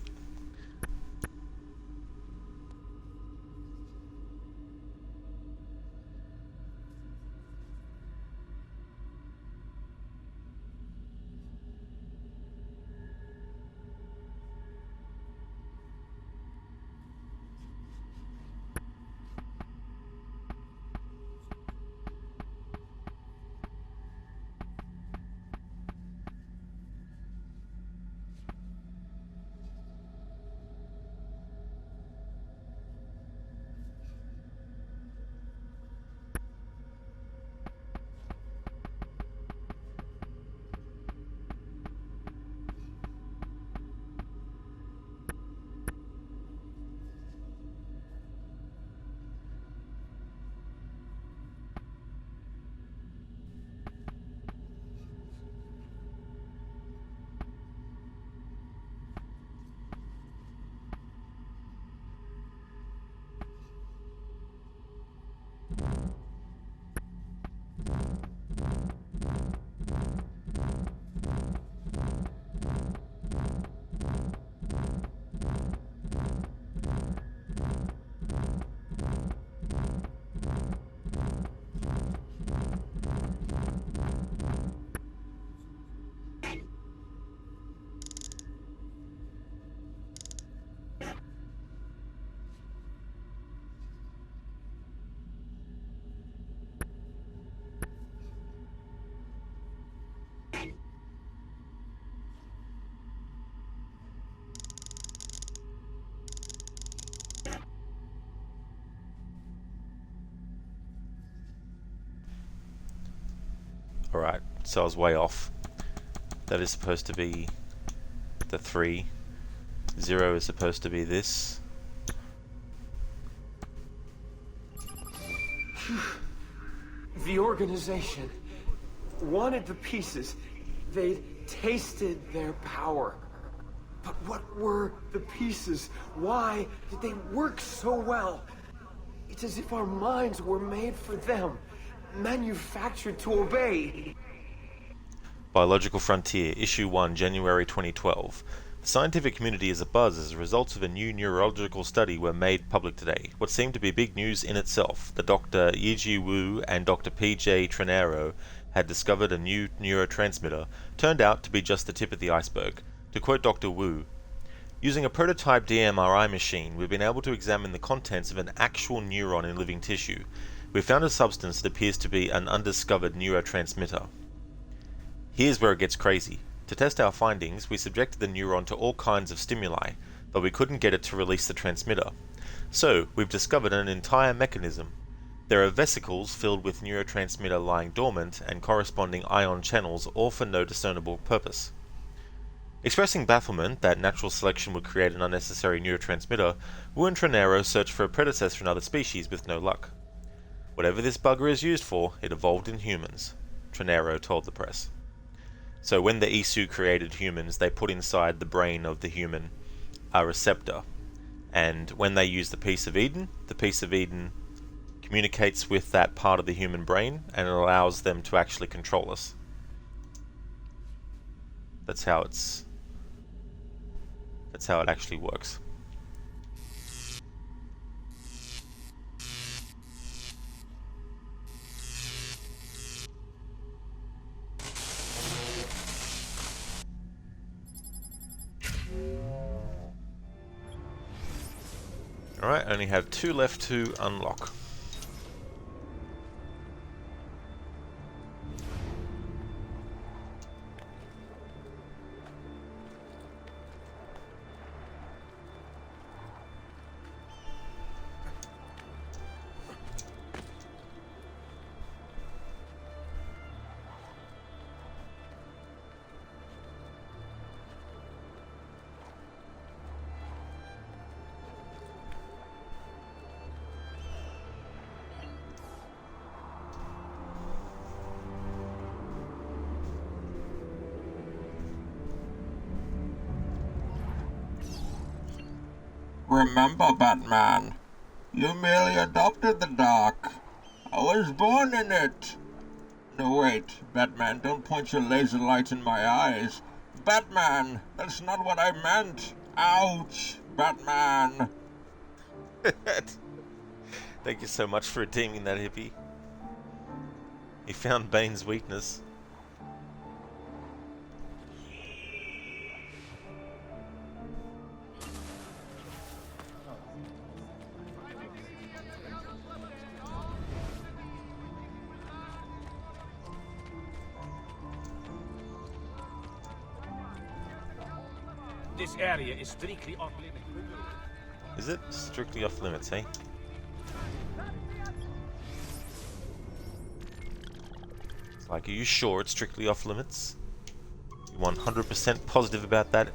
Alright, so I was way off. That is supposed to be the 3. 0 is supposed to be this. The organization wanted the pieces. They'd tasted their power. But what were the pieces? Why did they work so well? It's as if our minds were made for them, manufactured to obey. Biological Frontier, Issue 1, January 2012. The scientific community is abuzz as a result of a new neurological study were made public today. What seemed to be big news in itself, the Dr. Yiji Wu and Dr. P.J. Trenaro had discovered a new neurotransmitter, turned out to be just the tip of the iceberg. To quote Dr. Wu, using a prototype DMRI machine, we've been able to examine the contents of an actual neuron in living tissue. We found a substance that appears to be an undiscovered neurotransmitter. Here's where it gets crazy. To test our findings, we subjected the neuron to all kinds of stimuli, but we couldn't get it to release the transmitter. So, we've discovered an entire mechanism. There are vesicles filled with neurotransmitter lying dormant and corresponding ion channels, all for no discernible purpose. Expressing bafflement that natural selection would create an unnecessary neurotransmitter, Wu and Trenaro searched for a predecessor in other species with no luck. Whatever this bugger is used for, it evolved in humans, Trenaro told the press. So when the Isu created humans, they put inside the brain of the human a receptor. And when they use the piece of Eden communicates with that part of the human brain and it allows them to actually control us. That's how it actually works. Alright, I only have 2 left to unlock. Remember, Batman, you merely adopted the dark. I was born in it. No, wait, Batman, don't point your laser light in my eyes. Batman, that's not what I meant. Ouch, Batman. Thank you so much for redeeming that, hippie. He found Bane's weakness. This area is strictly off limits. Is it strictly off limits, eh? It's like, are you sure it's strictly off limits? You 100% positive about that?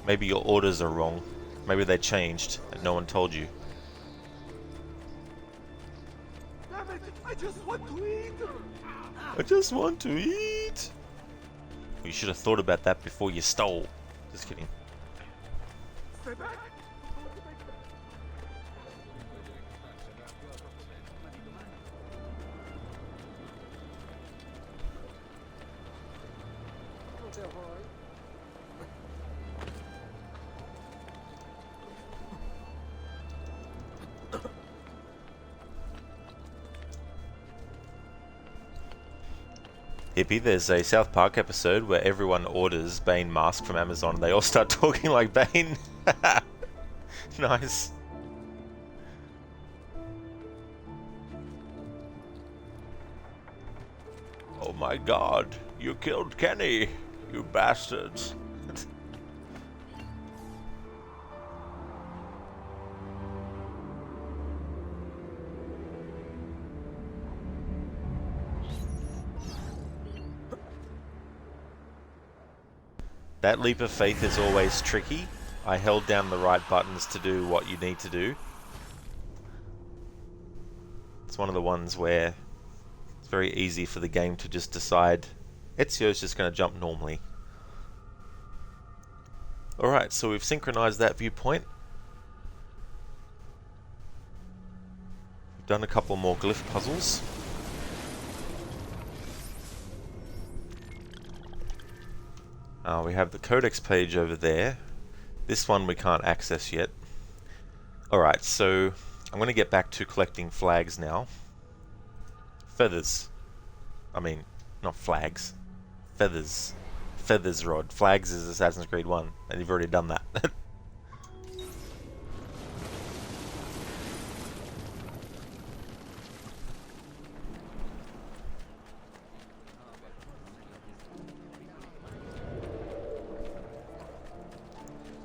Maybe your orders are wrong. Maybe they changed and no one told you. Damn it! I just want to eat! I just want to eat! You should have thought about that before you stole. Just kidding. Stay back! Hippie, there's a South Park episode where everyone orders Bane mask from Amazon and they all start talking like Bane. Nice. Oh my god, you killed Kenny, you bastards. That leap of faith is always tricky. I held down the right buttons to do what you need to do. It's one of the ones where it's very easy for the game to just decide Ezio's just going to jump normally. Alright, so we've synchronized that viewpoint. We've done a couple more glyph puzzles. We have the codex page over there. This one we can't access yet. Alright, so I'm going to get back to collecting flags now. Feathers. I mean, not flags. Feathers. Feathers rod. Flags is Assassin's Creed 1, and you've already done that.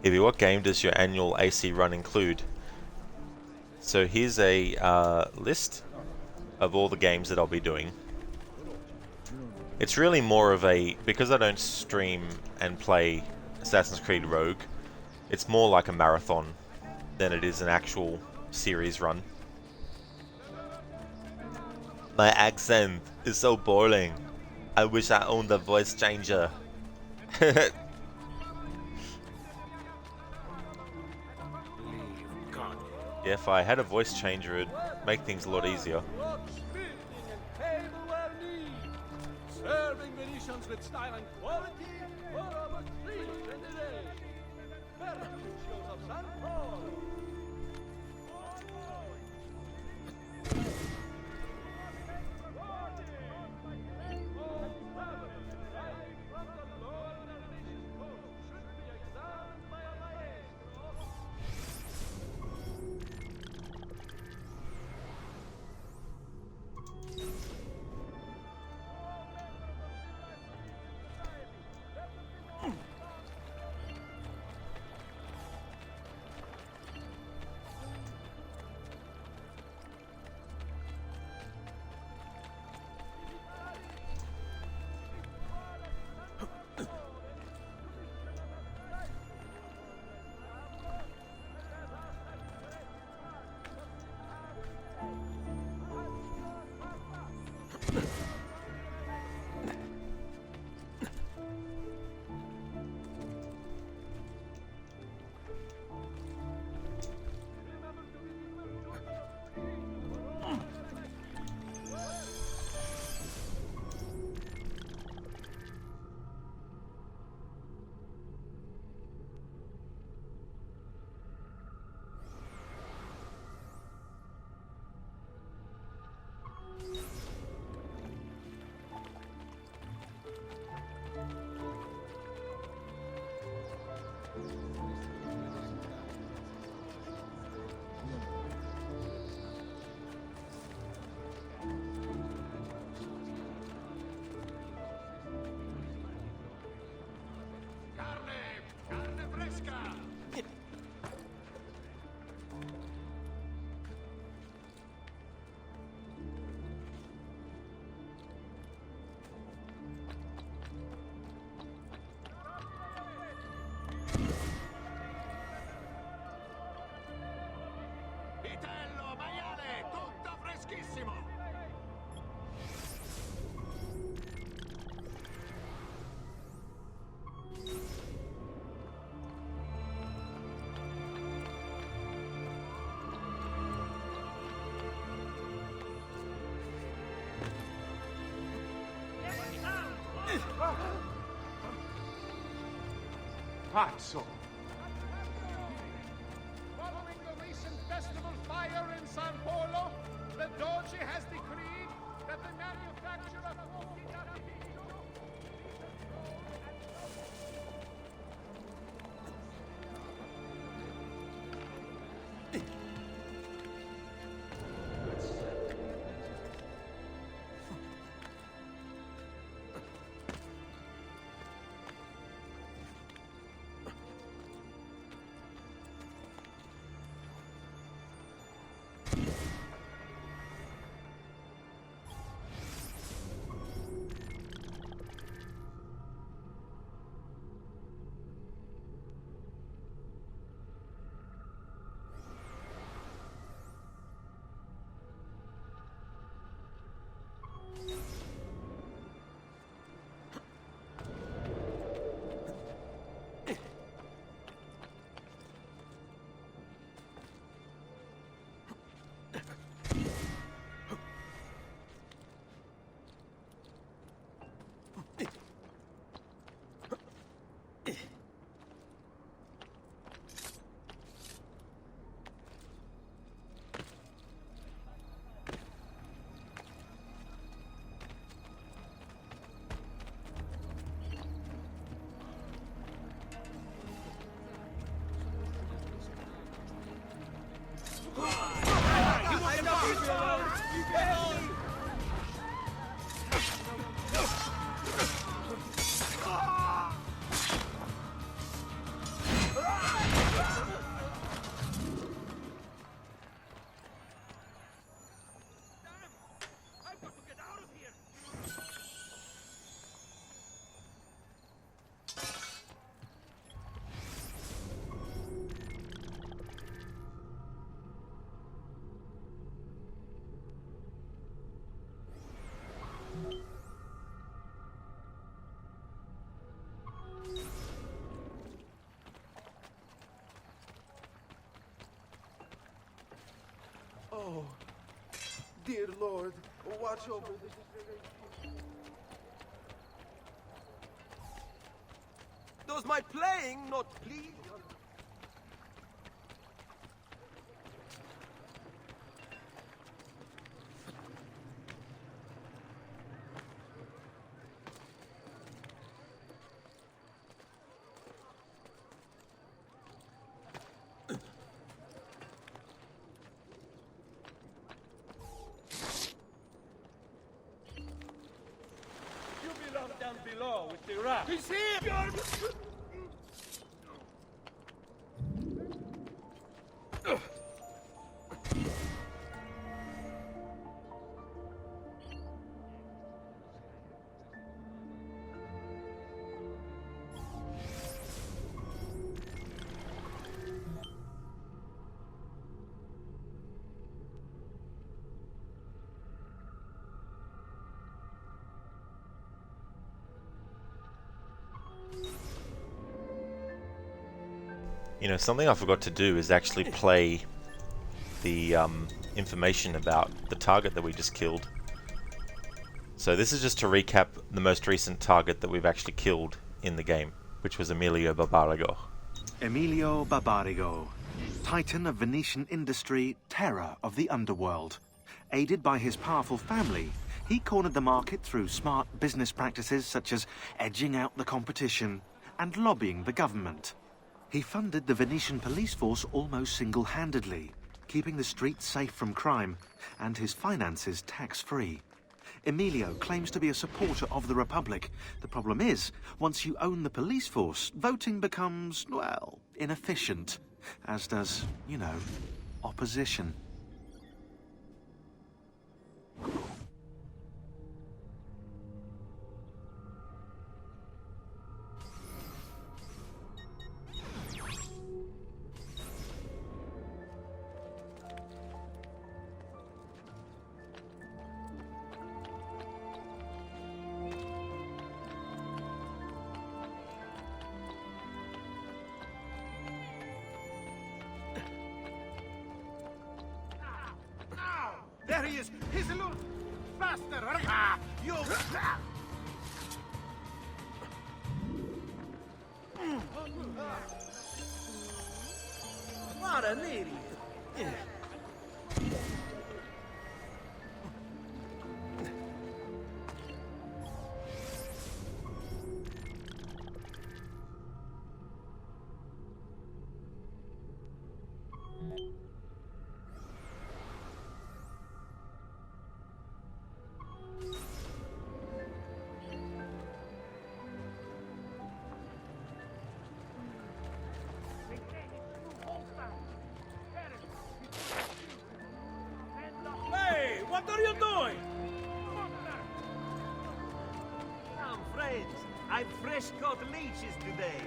Evie, what game does your annual AC run include? So here's a list of all the games that I'll be doing. It's really more of a, because I don't stream and play Assassin's Creed Rogue, it's more like a marathon than it is an actual series run. My accent is so boring. I wish I owned a voice changer. Yeah, if I had a voice changer, it'd make things a lot easier. Serving Venetians with style and quality for over 3 days. Bertuccios of San Paolo. Vitello, maiale, tutto freschissimo! Pazzo! Following the recent festival fire in San Polo, the Doge has decreed that the manufacture of fuochi d'artificio Dear Lord, watch over this. Does my playing not please? You belong down below with the rat. He's here! You know, something I forgot to do is actually play the information about the target that we just killed. So this is just to recap the most recent target that we've actually killed in the game, which was Emilio Barbarigo. Emilio Barbarigo, titan of Venetian industry, terror of the underworld. Aided by his powerful family, he cornered the market through smart business practices such as edging out the competition and lobbying the government. He funded the Venetian police force almost single-handedly, keeping the streets safe from crime and his finances tax-free. Emilio claims to be a supporter of the Republic. The problem is, once you own the police force, voting becomes, well, inefficient. As does, you know, opposition. There he is! He's a little faster! You! What an idiot! Hey, what are you doing? Come, friends. I've fresh caught leeches today.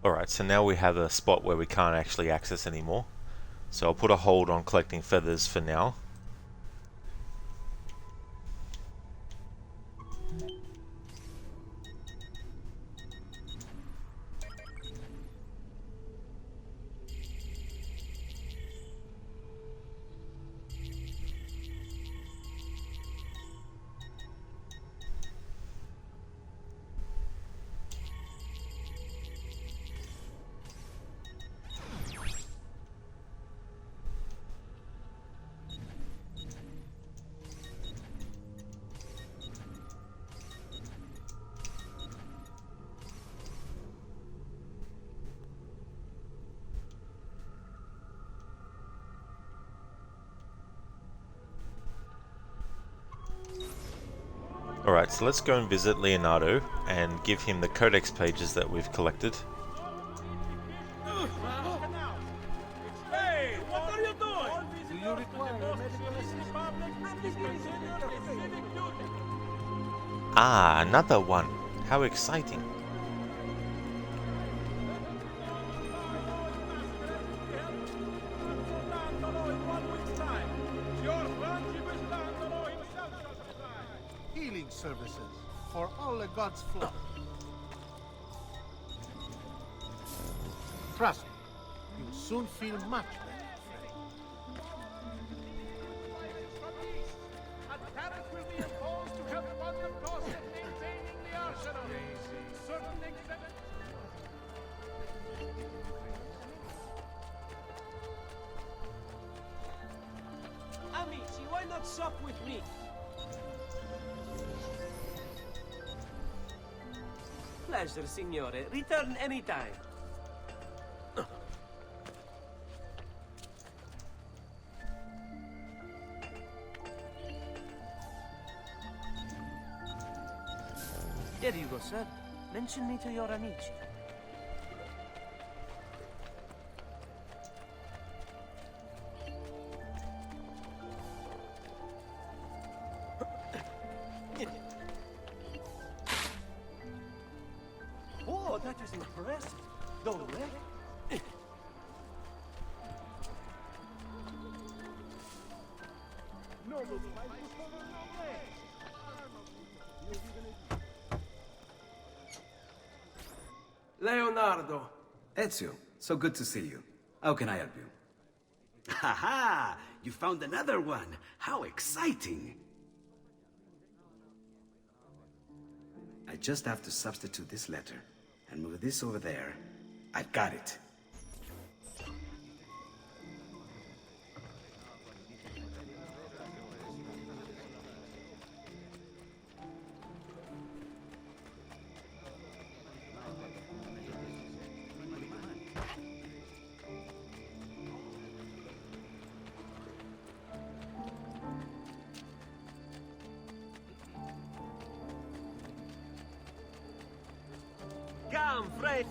Alright, so now we have a spot where we can't actually access anymore. So I'll put a hold on collecting feathers for now. Alright, so let's go and visit Leonardo and give him the codex pages that we've collected. Hey, what are you doing? Do you require medical assistance? Ah, another one. How exciting. Healing services for all the gods' flock. Trust me, you'll soon feel much better, A tariff will be imposed to help fund the cost of maintaining the arsenal. Certain exemptions. Amici, why not sup with me? Pleasure, signore. Return anytime. Here you go, sir. Mention me to your amici. Oh, that is impressive. Don't we? Leonardo. Ezio, so good to see you. How can I help you? Ha ha! You found another one. How exciting! I just have to substitute this letter and move this over there. I've got it. Come, Fred.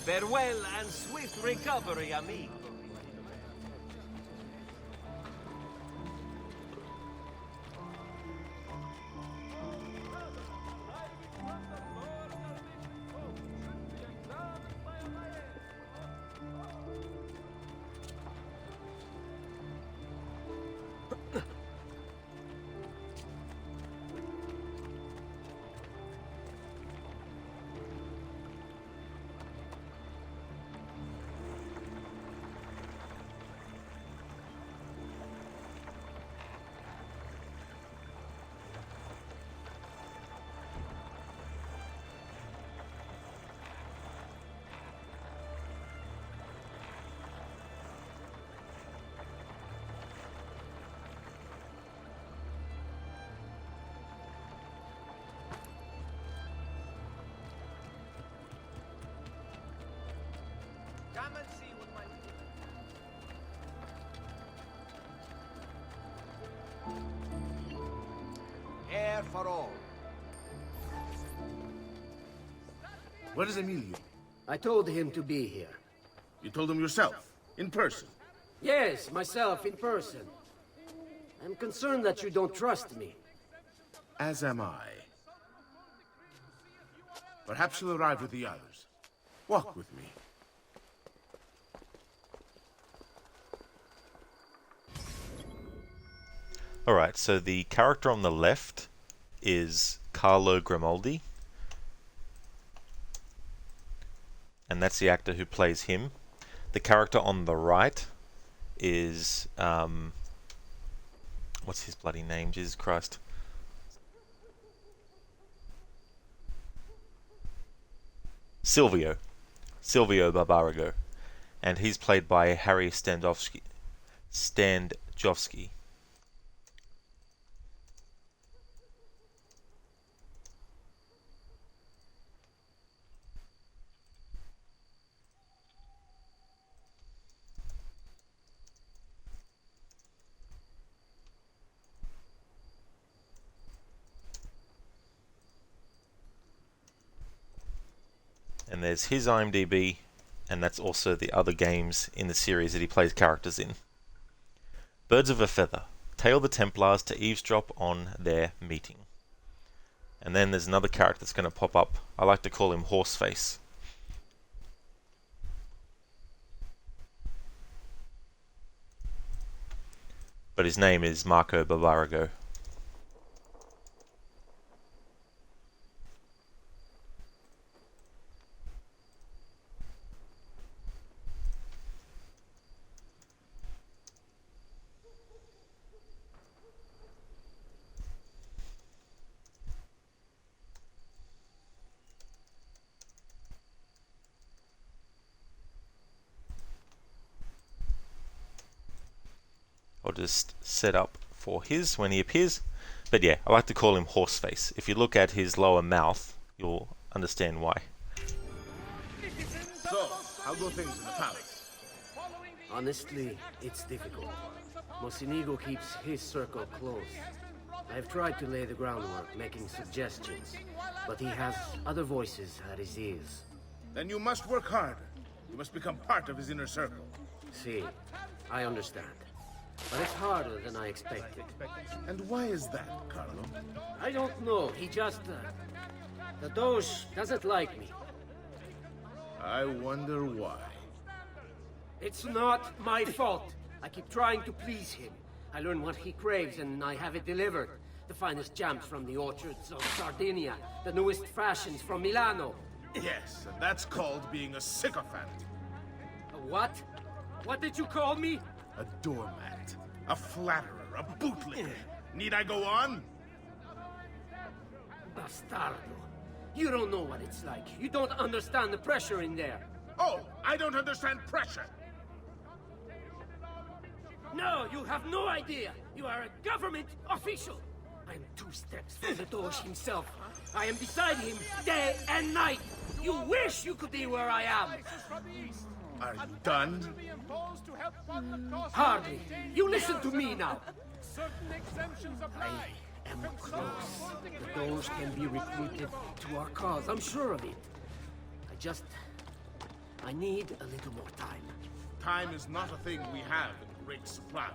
Farewell and swift recovery, amigo. Come and see what my... Air for all. Where is Emilio? I told him to be here. You told him yourself, in person. Yes, myself, in person. I'm concerned that you don't trust me. As am I. Perhaps you'll arrive with the others. Walk with me. Alright, so the character on the left is Carlo Grimaldi. And that's the actor who plays him. The character on the right is... what's his bloody name? Jesus Christ. Silvio Barbarigo. And he's played by Harry Standofsky. And there's his IMDb, and that's also the other games in the series that he plays characters in. Birds of a Feather. Tail the Templars to eavesdrop on their meeting. And then there's another character that's going to pop up. I like to call him Horseface. But his name is Marco Barbarigo. I'll just set up for his when he appears. But yeah, I like to call him Horseface. If you look at his lower mouth, you'll understand why. So, how go things in the palace? Honestly, it's difficult. Mocenigo keeps his circle close. I've tried to lay the groundwork, making suggestions, but he has other voices at his ears. Then you must work harder. You must become part of his inner circle. See, I understand. But it's harder than I expected. And why is that, Carlo? I don't know. He just... the Doge doesn't like me. I wonder why. It's not my fault. I keep trying to please him. I learn what he craves and I have it delivered. The finest jams from the orchards of Sardinia. The newest fashions from Milano. Yes, and that's called being a sycophant. A what? What did you call me? A doormat, a flatterer, a bootlicker. Need I go on? Bastardo. You don't know what it's like. You don't understand the pressure in there. Oh, I don't understand pressure. No, you have no idea. You are a government official. I'm 2 steps from the Doge himself. I am beside him day and night. You wish you could be where I am. Are you done? Hardly. You listen to me now. I am close. The Doge can be recruited to our cause. I'm sure of it. I need a little more time. Time is not a thing we have in great supply.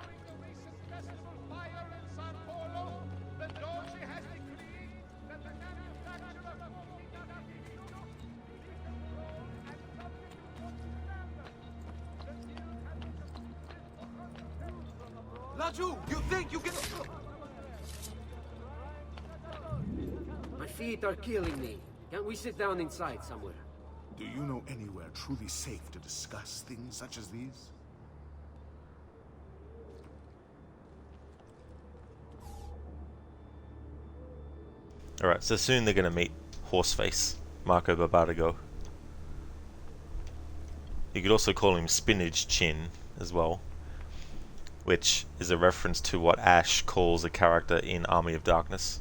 Laju, you think you can... My feet are killing me. Can't we sit down inside somewhere? Do you know anywhere truly safe to discuss things such as these? Alright, so soon they're going to meet Horseface, Marco Barbarigo. You could also call him Spinach Chin as well, which is a reference to what Ash calls a character in Army of Darkness.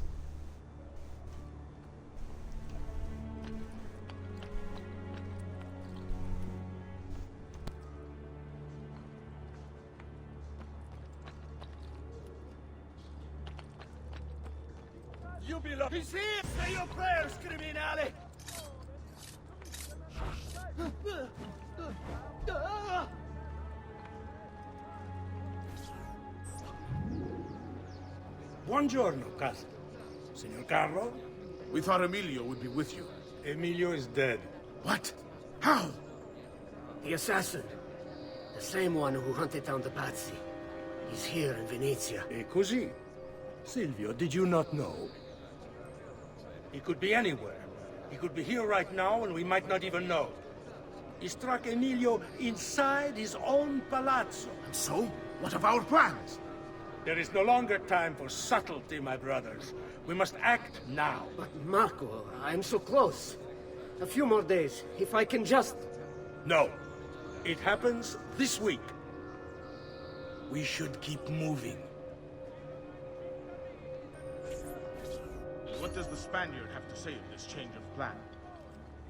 You belong. He's here! Say your prayers, criminale! Buongiorno, cousin. Signor Carlo? We thought Emilio would be with you. Emilio is dead. What? How? The assassin. The same one who hunted down the Pazzi. He's here in Venezia. E così? Silvio, did you not know? He could be anywhere. He could be here right now and we might not even know. He struck Emilio inside his own palazzo. And so? What of our plans? There is no longer time for subtlety, my brothers. We must act now. But Marco, I'm so close. A few more days, if I can just... No. It happens this week. We should keep moving. What does the Spaniard have to say of this change of plan?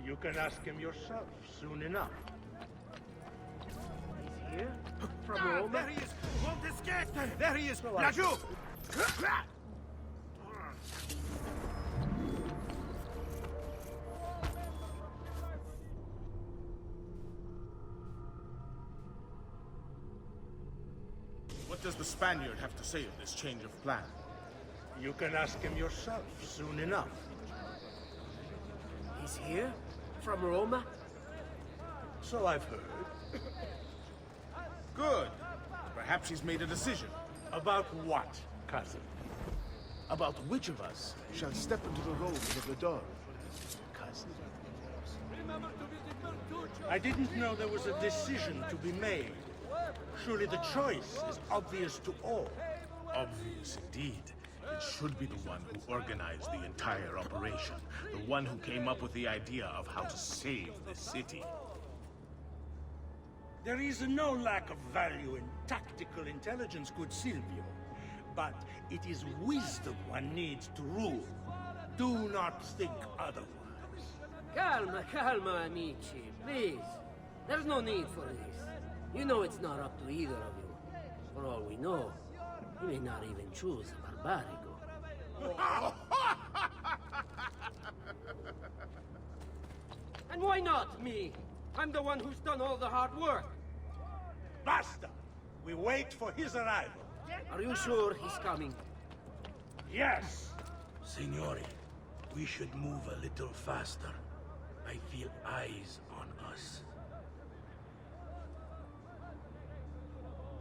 You can ask him yourself soon enough. He's here? From Rome? There he is! Won't escape! There he is! Laggiù! does the Spaniard have to say of this change of plan? You can ask him yourself soon enough. He's here? From Roma? So I've heard. Good. Perhaps he's made a decision. About what, cousin? About which of us shall step into the robes of the Dove. Cousin. I didn't know there was a decision to be made. Surely the choice is obvious to all. Obvious indeed. It should be the one who organized the entire operation. The one who came up with the idea of how to save the city. There is no lack of value in tactical intelligence, good Silvio. But it is wisdom one needs to rule. Do not think otherwise. Calma, calma, amici, please. There's no need for this. You know it's not up to either of you. For all we know, he may not even choose a barbarigo. And why not me? I'm the one who's done all the hard work. Basta! We wait for his arrival. Are you sure he's coming? Yes! Signori, we should move a little faster. I feel eyes on us.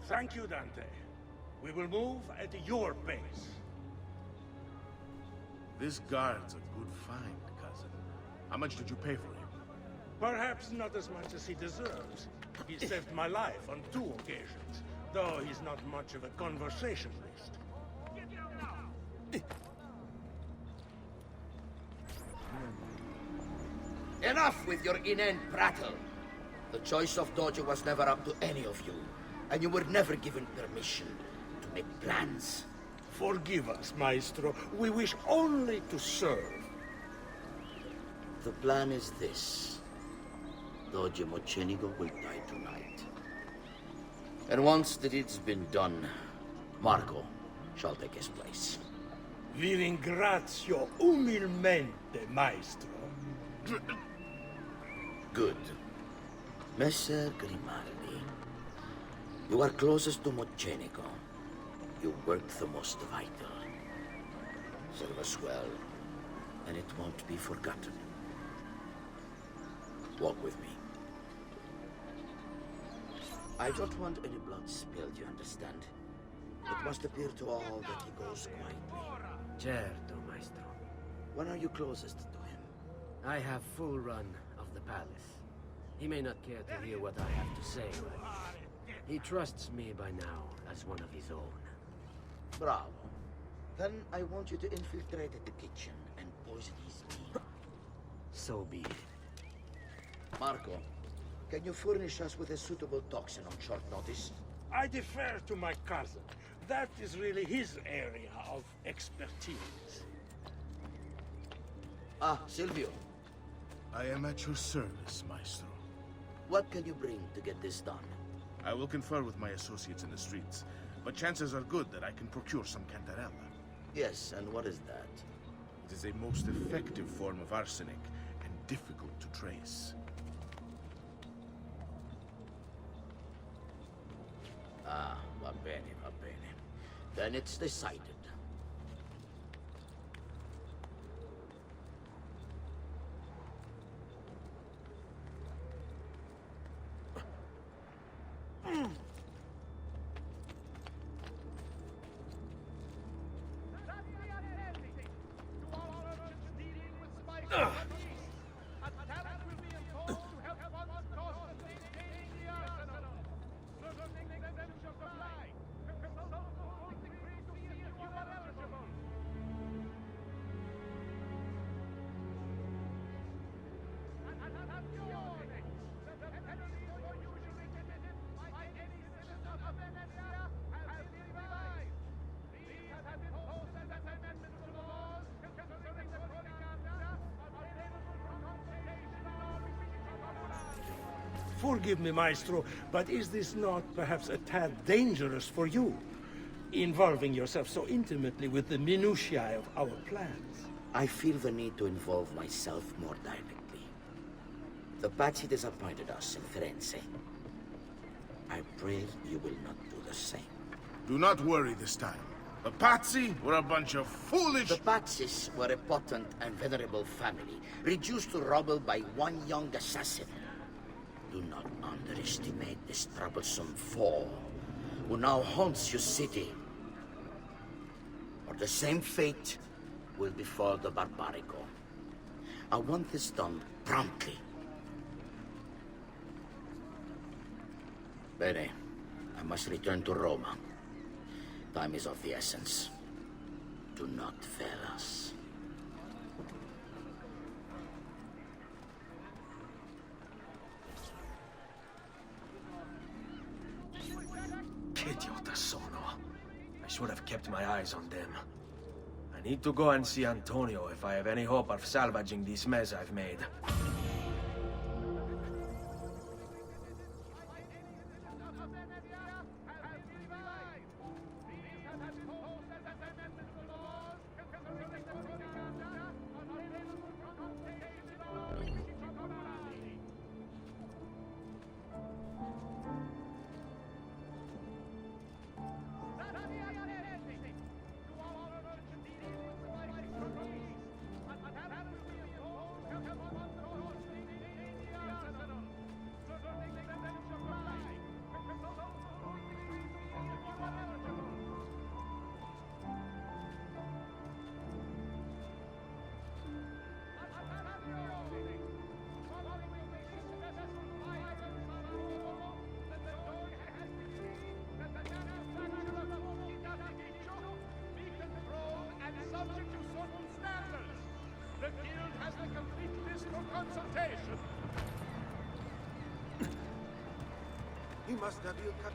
Thank you, Dante. We will move at your pace. This guard's a good find, cousin. How much did you pay for him? Perhaps not as much as he deserves. He saved my life on 2 occasions, though he's not much of a conversationalist. Enough with your inane prattle. The choice of Dojo was never up to any of you, and you were never given permission to make plans. Forgive us, Maestro. We wish only to serve. The plan is this. Dojo Mocenigo will die tonight. And once the deed's been done, Marco shall take his place. Vi ringrazio umilmente, Maestro. Good. Messer Grimaldi, you are closest to Mocenigo. You worked the most vital. Serve us well, and it won't be forgotten. Walk with me. I don't want any blood spilled, you understand? It must appear to all that he goes quietly. Certo, Maestro. When are you closest to him? I have full run of the palace. He may not care to hear what I have to say, but he trusts me by now as one of his own. Bravo. Then I want you to infiltrate the kitchen and poison his meal. So be it. Marco, can you furnish us with a suitable toxin on short notice? I defer to my cousin. That is really his area of expertise. Ah, Silvio. I am at your service, Maestro. What can you bring to get this done? I will confer with my associates in the streets, but chances are good that I can procure some cantarella. Yes, and what is that? It is a most effective form of arsenic, and difficult to trace. Ah, va bene, va bene. Then it's decided. Forgive me, Maestro, but is this not perhaps a tad dangerous for you? Involving yourself so intimately with the minutiae of our plans. I feel the need to involve myself more directly. The Pazzi disappointed us in Firenze. I pray you will not do the same. Do not worry this time. The Pazzi were a bunch of foolish... The Pazzis were a potent and venerable family, reduced to rubble by one young assassin. Do not underestimate this troublesome foe, who now haunts your city. Or the same fate will befall the Barbarigo. I want this done promptly. Bene, I must return to Roma. Time is of the essence. Do not fail us. Che idiota sono. I should have kept my eyes on them. I need to go and see Antonio if I have any hope of salvaging this mess I've made. The guild has the complete list for consultation. He must have you cut.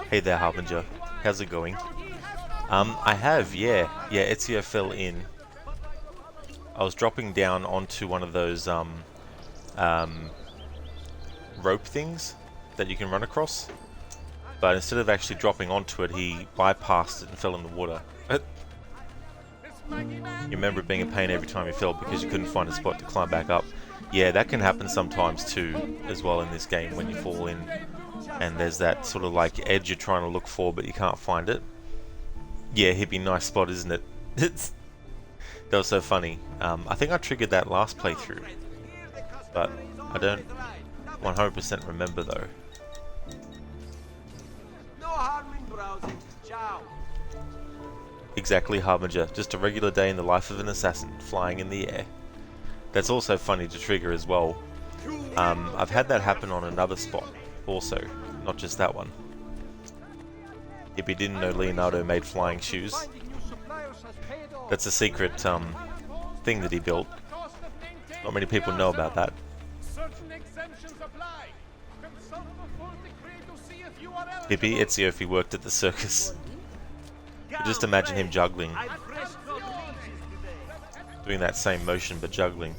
Hey there, Harbinger. How's it going? I have, yeah, Ezio fell in. I was dropping down onto one of those rope things that you can run across, but instead of actually dropping onto it, he bypassed it and fell in the water. You remember it being a pain every time you fell because you couldn't find a spot to climb back up. Yeah, that can happen sometimes too, as well in this game when you fall in, and there's that sort of like edge you're trying to look for but you can't find it. Yeah, hippie, nice spot, isn't it? That was so funny. I think I triggered that last playthrough, but I don't 100% remember though. No harm in browsing. Ciao. Exactly, Harbinger. Just a regular day in the life of an assassin, flying in the air. That's also funny to trigger as well. I've had that happen on another spot also, not just that one. If you didn't know Leonardo made flying shoes, that's a secret thing that he built. Not many people know about that. Hippie, Ezio if he worked at the circus. Just imagine him juggling. Doing that same motion but juggling.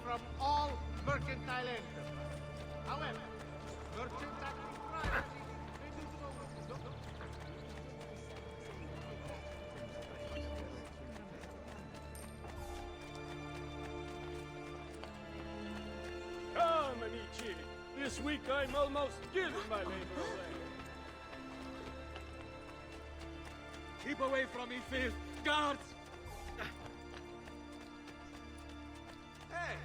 From all mercantile enterprise. However, merchants acting privately may do so with Come, amici. This week I'm almost giving my labor away. Keep away from me, filth. Guards! Hey!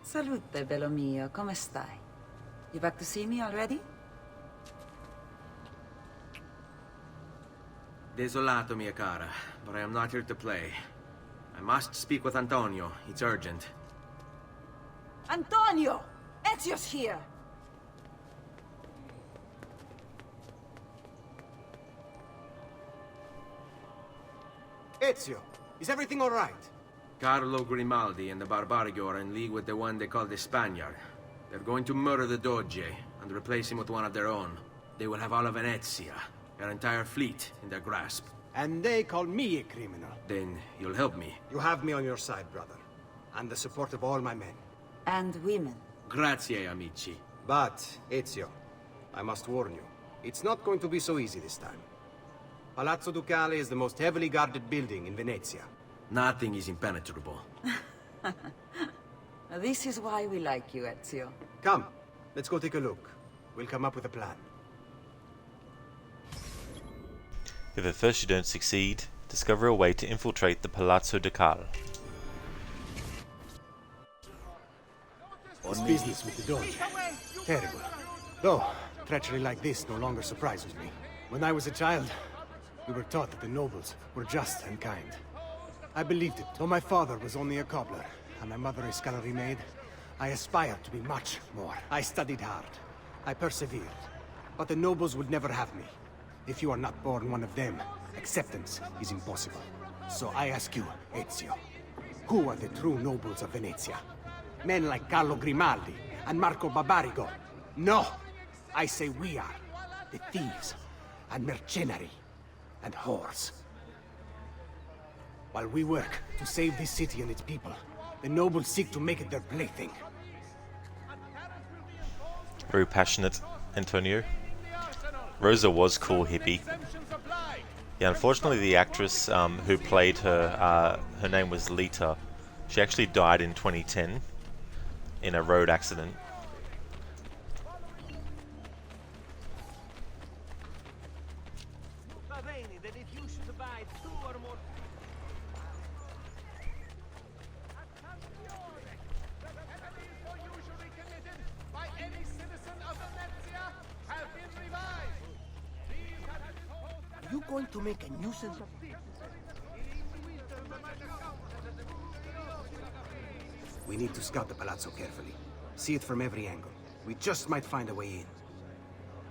Salute, bello mio. Come stai? You back to see me already? Desolato, mia cara, but I am not here to play. I must speak with Antonio. It's urgent. Antonio! Ezio's here! Ezio, is everything all right? Carlo Grimaldi and the Barbarigo are in league with the one they call the Spaniard. They're going to murder the Doge and replace him with one of their own. They will have all of Venezia, their entire fleet, in their grasp. And they call me a criminal. Then you'll help me. You have me on your side, brother. And the support of all my men. And women. Grazie, amici. But, Ezio, I must warn you, it's not going to be so easy this time. Palazzo Ducale is the most heavily guarded building in Venezia. Nothing is impenetrable. This is why we like you, Ezio. Come, let's go take a look. We'll come up with a plan. If at first you don't succeed, discover a way to infiltrate the Palazzo Ducale. What's business with the Doge? Terrible. Though, treachery like this no longer surprises me. When I was a child, we were taught that the nobles were just and kind. I believed it. Though my father was only a cobbler, and my mother a scullery maid, I aspired to be much more. I studied hard. I persevered. But the nobles would never have me. If you are not born one of them, acceptance is impossible. So I ask you, Ezio, who are the true nobles of Venezia? Men like Carlo Grimaldi and Marco Barbarigo? No! I say we are. The thieves, and mercenary, and whores. While we work to save this city and its people, the nobles seek to make it their plaything. Very passionate, Antonio. Rosa was cool hippie. Yeah, unfortunately the actress who played her, her name was Lita. She actually died in 2010 in a road accident. Are you going to make a nuisance of this? We need to scout the palazzo carefully. See it from every angle. We just might find a way in.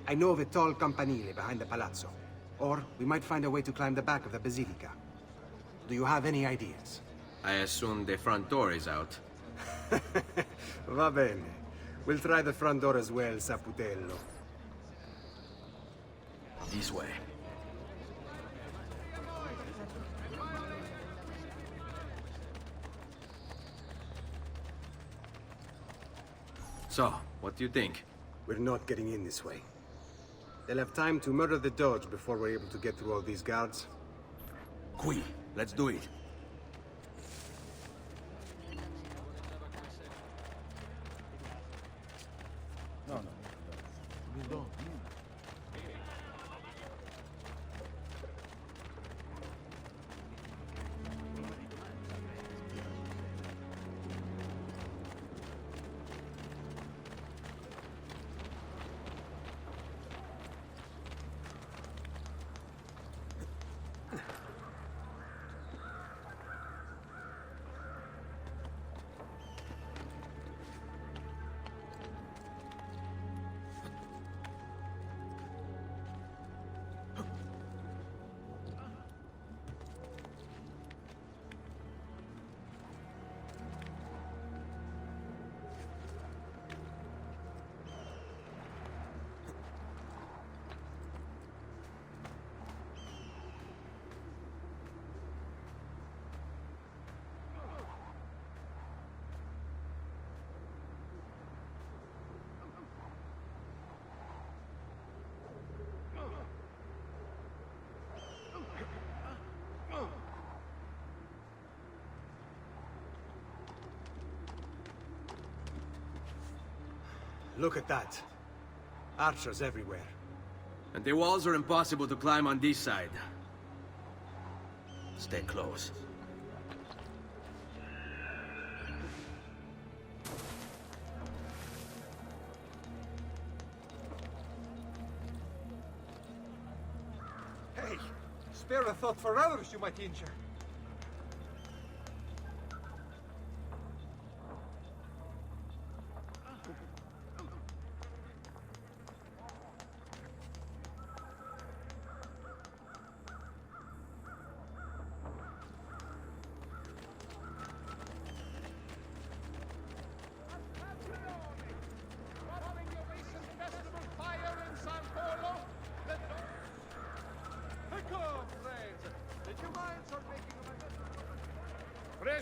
I know of a tall campanile behind the palazzo. Or we might find a way to climb the back of the basilica. Do you have any ideas? I assume the front door is out. Va bene. We'll try the front door as well, Saputello. This way. So, what do you think? We're not getting in this way. They'll have time to murder the Doge before we're able to get through all these guards. Qui, let's do it. Look at that. Archers everywhere. And the walls are impossible to climb on this side. Stay close. Hey, spare a thought for others you might injure.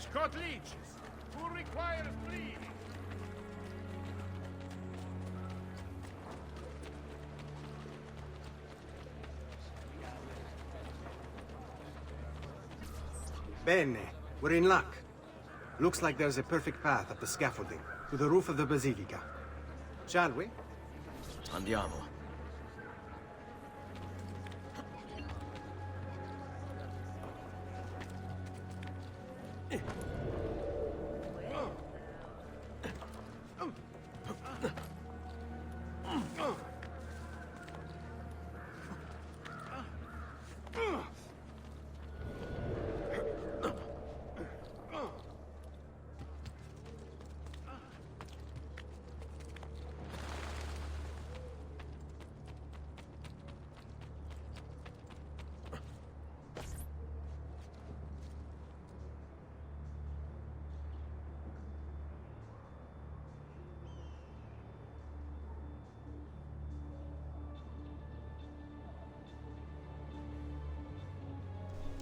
has caught leeches. Who requires bleeding? Bene, we're in luck. Looks like there's a perfect path up the scaffolding to the roof of the Basilica. Shall we? Andiamo.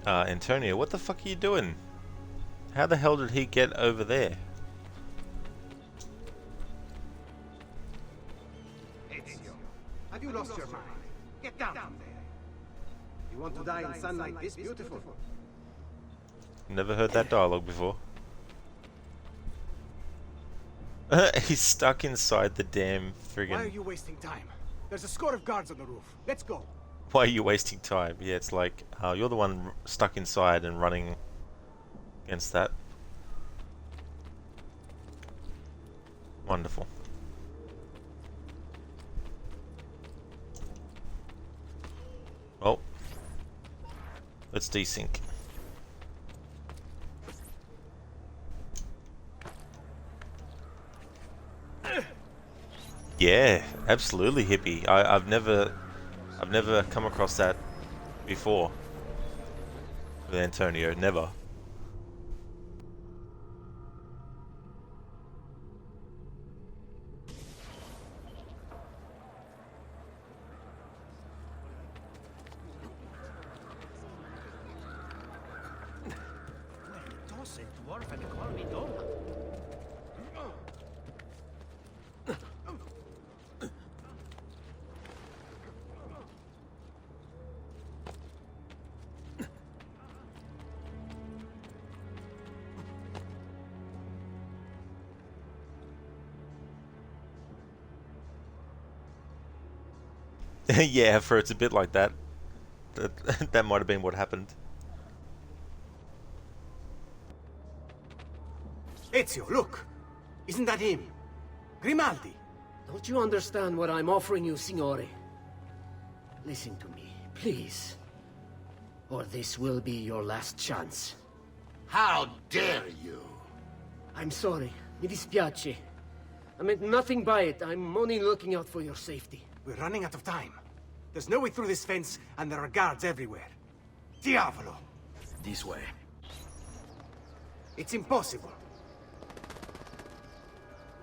Antonio, what the fuck are you doing? How the hell did he get over there? Ezio, have you lost your mind? Get down from there. You want to die in sunlight this beautiful? Never heard that dialogue before. He's stuck inside the damn friggin'... Why are you wasting time? There's a score of guards on the roof. Let's go. Why are you wasting time? Yeah, it's like, you're the one stuck inside and running against that. Wonderful. Well, let's desync. Yeah, absolutely hippie. I've never come across that before with Antonio. Never. Yeah, for it's a bit like that. That might have been what happened. Ezio, look! Isn't that him? Grimaldi! Don't you understand what I'm offering you, Signore? Listen to me, please. Or this will be your last chance. How dare you? I'm sorry. Mi dispiace. I meant nothing by it. I'm only looking out for your safety. We're running out of time. There's no way through this fence, and there are guards everywhere. Diavolo! This way. It's impossible.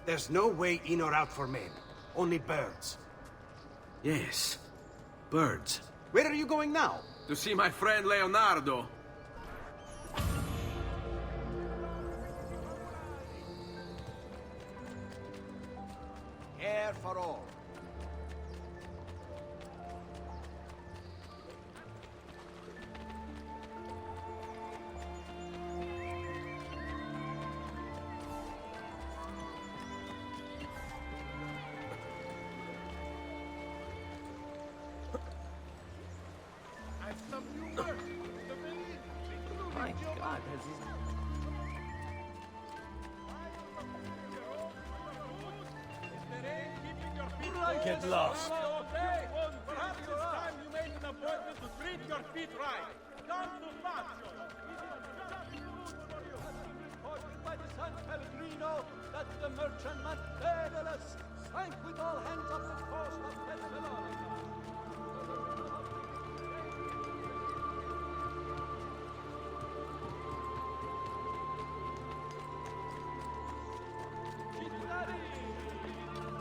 There's no way in or out for men. Only birds. Yes. Birds. Where are you going now? To see my friend Leonardo. Air for all. My God, has he... Get lost. Perhaps it's time you made an appointment to treat your feet right. Come to Fazio. By the San Pellegrino, that the merchantman Daedalus sank with all hands off the coast of Thessalonica.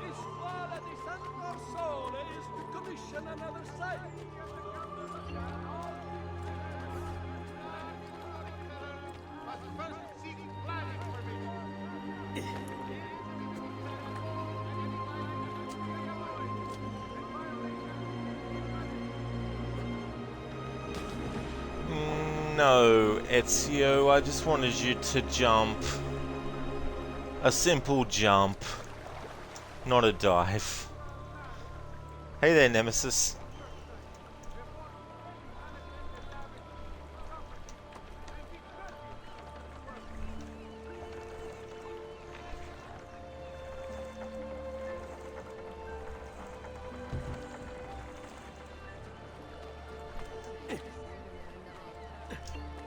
This Squadra di San Orsone is to commission another site. But first, seek No, Ezio, I just wanted you to jump. A simple jump. Not a dive. Hey there, Nemesis.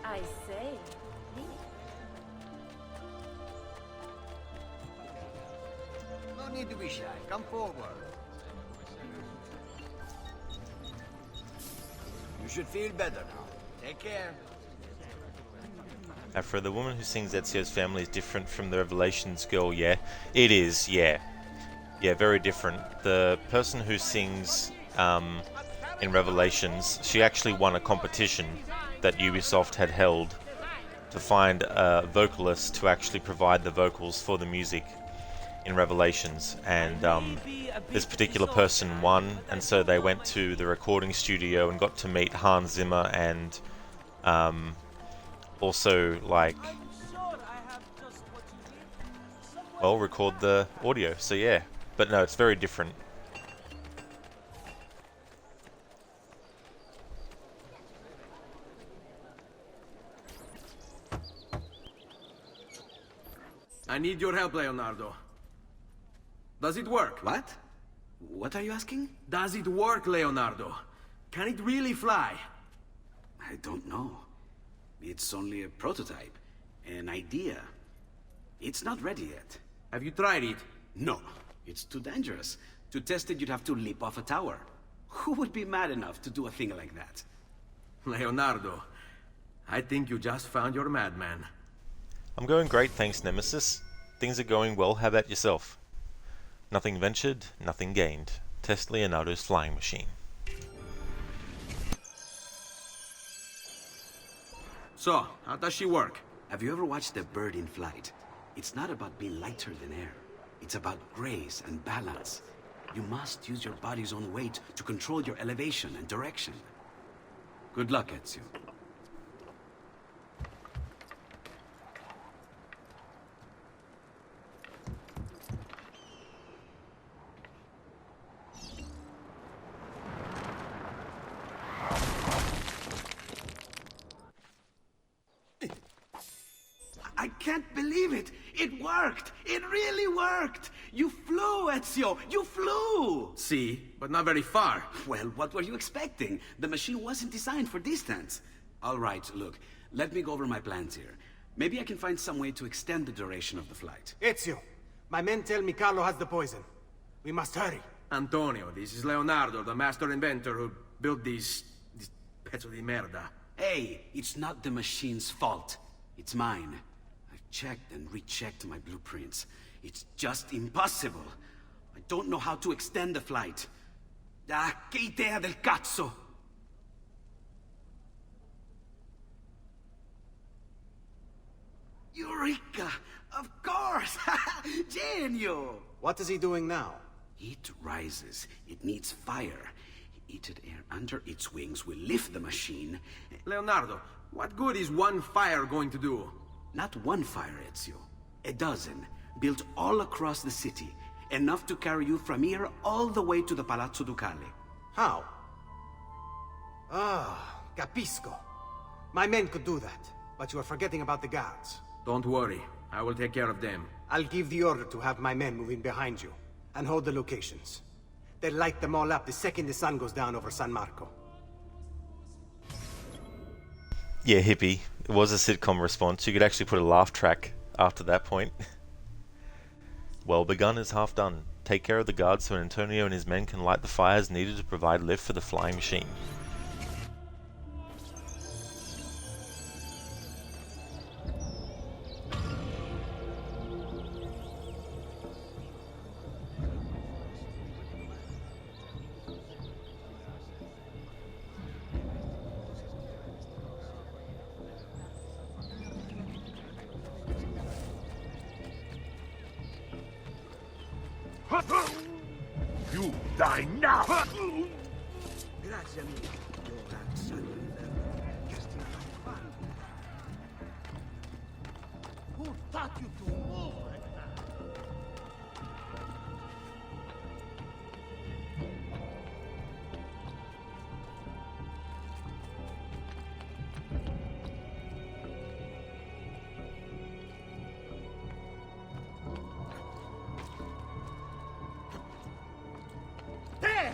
I say. No need to be shy. Come forward. You should feel better now. Take care. Afra, the woman who sings Ezio's family is different from the Revelations girl, yeah? It is, yeah. Yeah, very different. The person who sings in Revelations, she actually won a competition that Ubisoft had held to find a vocalist to actually provide the vocals for the music in Revelations, and this particular person won, and so they went to the recording studio and got to meet Hans Zimmer and also, like, well, record the audio. So yeah, but no, it's very different. I need your help, Leonardo. Does it work? What? What are you asking? Does it work, Leonardo? Can it really fly? I don't know. It's only a prototype, an idea. It's not ready yet. Have you tried it? No, it's too dangerous. To test it, you'd have to leap off a tower. Who would be mad enough to do a thing like that? Leonardo, I think you just found your madman. I'm going great, thanks, Nemesis. Things are going well, how about yourself? Nothing ventured, nothing gained. Test Leonardo's flying machine. So, how does she work? Have you ever watched a bird in flight? It's not about being lighter than air. It's about grace and balance. You must use your body's own weight to control your elevation and direction. Good luck, Ezio. I can't believe it! It worked! It really worked! You flew, Ezio! You flew! See, but not very far. Well, what were you expecting? The machine wasn't designed for distance. All right, look, let me go over my plans here. Maybe I can find some way to extend the duration of the flight. Ezio, my men tell me Carlo has the poison. We must hurry. Antonio, this is Leonardo, the master inventor who built these pezzo di merda. Hey, it's not the machine's fault. It's mine. I've checked and rechecked my blueprints. It's just impossible. I don't know how to extend the flight. Ah, che idea del cazzo! Eureka! Of course! Genio! What is he doing now? It rises. It needs fire. Heated air under its wings will lift the machine. Leonardo, what good is one fire going to do? Not one fire, Ezio. A dozen, built all across the city. Enough to carry you from here all the way to the Palazzo Ducale. How? Ah, capisco. My men could do that, but you are forgetting about the guards. Don't worry, I will take care of them. I'll give the order to have my men move in behind you, and hold the locations. They'll light them all up the second the sun goes down over San Marco. Yeah, hippie. It was a sitcom response. You could actually put a laugh track after that point. Well begun is half done. Take care of the guards so Antonio and his men can light the fires needed to provide lift for the flying machine. You die now! Grazie, amico. Who taught you to move like that? There!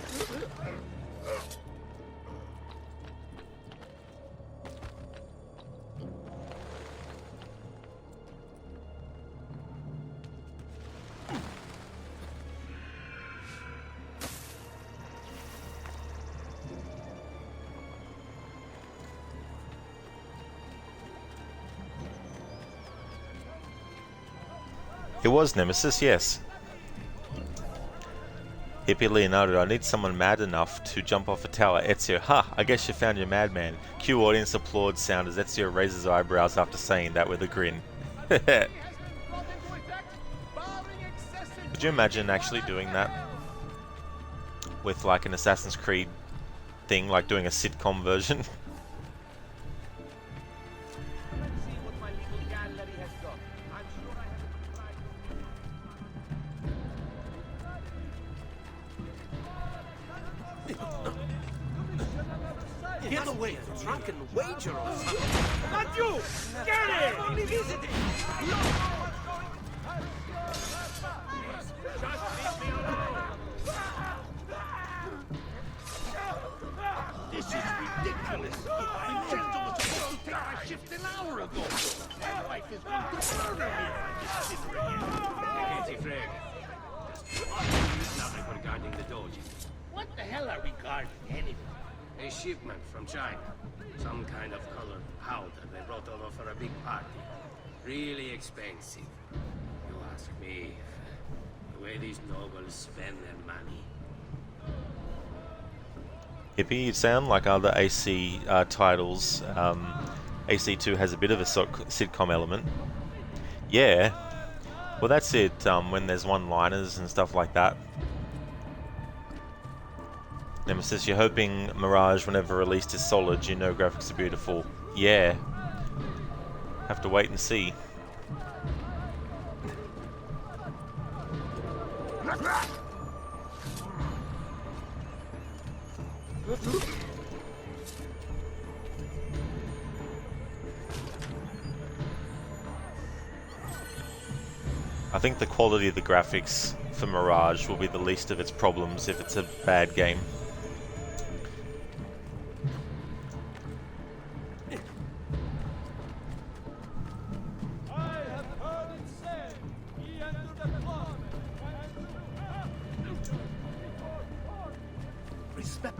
It was Nemesis, yes. Hippie Leonardo, I need someone mad enough to jump off a tower. Ezio, ha! I guess you found your madman. Cue audience applause sound as Ezio raises eyebrows after saying that with a grin. Could you imagine actually doing that? With like an Assassin's Creed thing, like doing a sitcom version? Get away, drunken wager or something. Not you! Get it! I'm only visiting. This is ridiculous. The gentleman was supposed to take my shift an hour ago. My wife is going to murder me if I just sit her again. Easy, Fred. Nothing regarding the Doge. What the hell are we guarding anyway? A shipment from China. Some kind of colored powder they brought over for a big party. Really expensive. You ask me. The way these nobles spend their money. Hippie, you sound like other AC titles. AC2 has a bit of a sitcom element. Yeah. Well, that's it, when there's one-liners and stuff like that. Nemesis, you're hoping Mirage, whenever released, is solid. You know graphics are beautiful. Yeah. Have to wait and see. I think the quality of the graphics for Mirage will be the least of its problems if it's a bad game. Respect.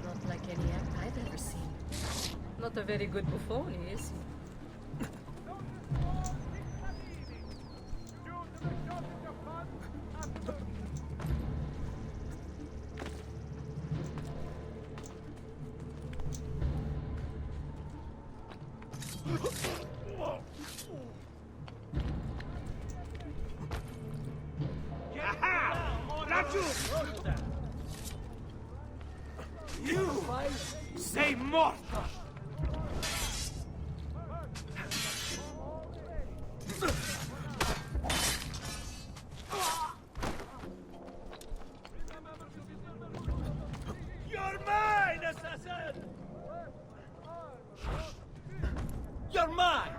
Not like any act I've ever seen. Not a very good buffon, is he? You say more. You're mine, assassin! You're mine!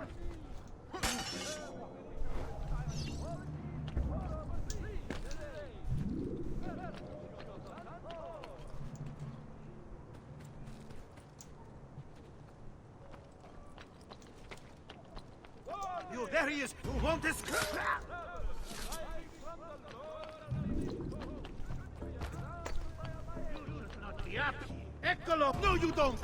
You, there he is. You won't escape. Not the app. Eccolo. No, you don't.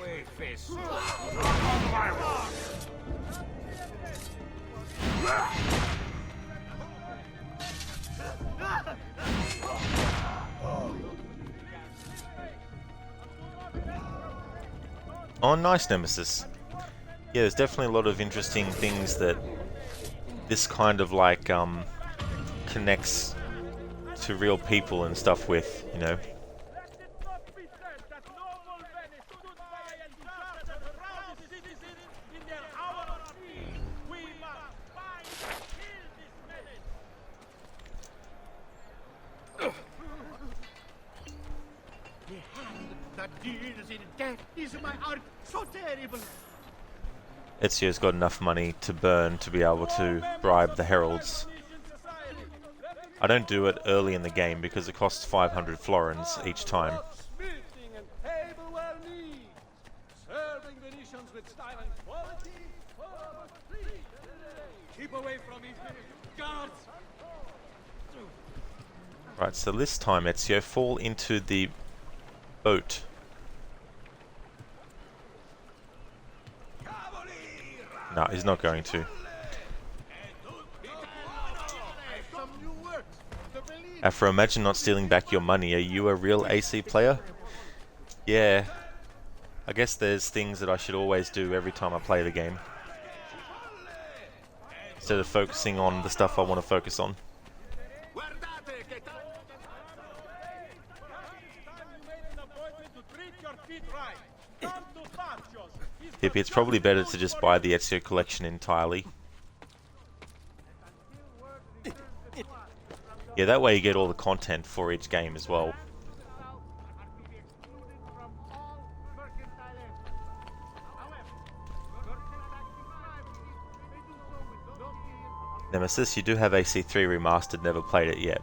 Way face. Oh, nice, Nemesis. Yeah, there's definitely a lot of interesting things that this kind of like connects to real people and stuff with, you know. That deals in death is my art so terrible. Ezio's got enough money to burn to be able to bribe the heralds. I don't do it early in the game because it costs 500 florins each time. Smithing and tableware needs. Serving Venetians with style and quality. Keep away from me, guards. Right, so this time Ezio, fall into the boat. No, he's not going to. Afro, imagine not stealing back your money. Are you a real AC player? Yeah. I guess there's things that I should always do every time I play the game, instead of focusing on the stuff I want to focus on. Hippie, it's probably better to just buy the Ezio Collection entirely. Yeah, that way you get all the content for each game as well. Nemesis, you do have AC3 Remastered, never played it yet.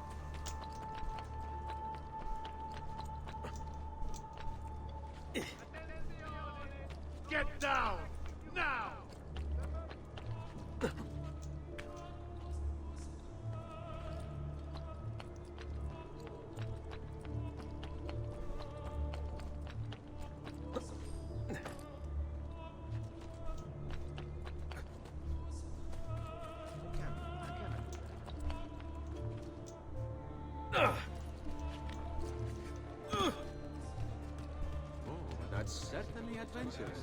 Get down now. That's certainly adventurous.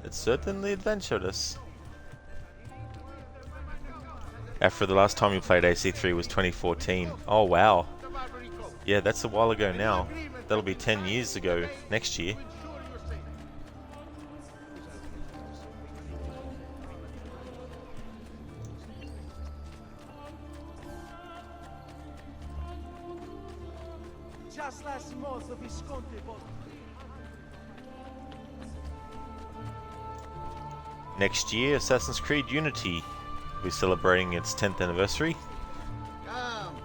It's certainly adventurous. After the last time you played AC3 was 2014. Oh wow. Yeah, that's a while ago now. That'll be 10 years ago next year. Just last month, Visconti bought. Next year, Assassin's Creed Unity will be celebrating its 10th anniversary. Come,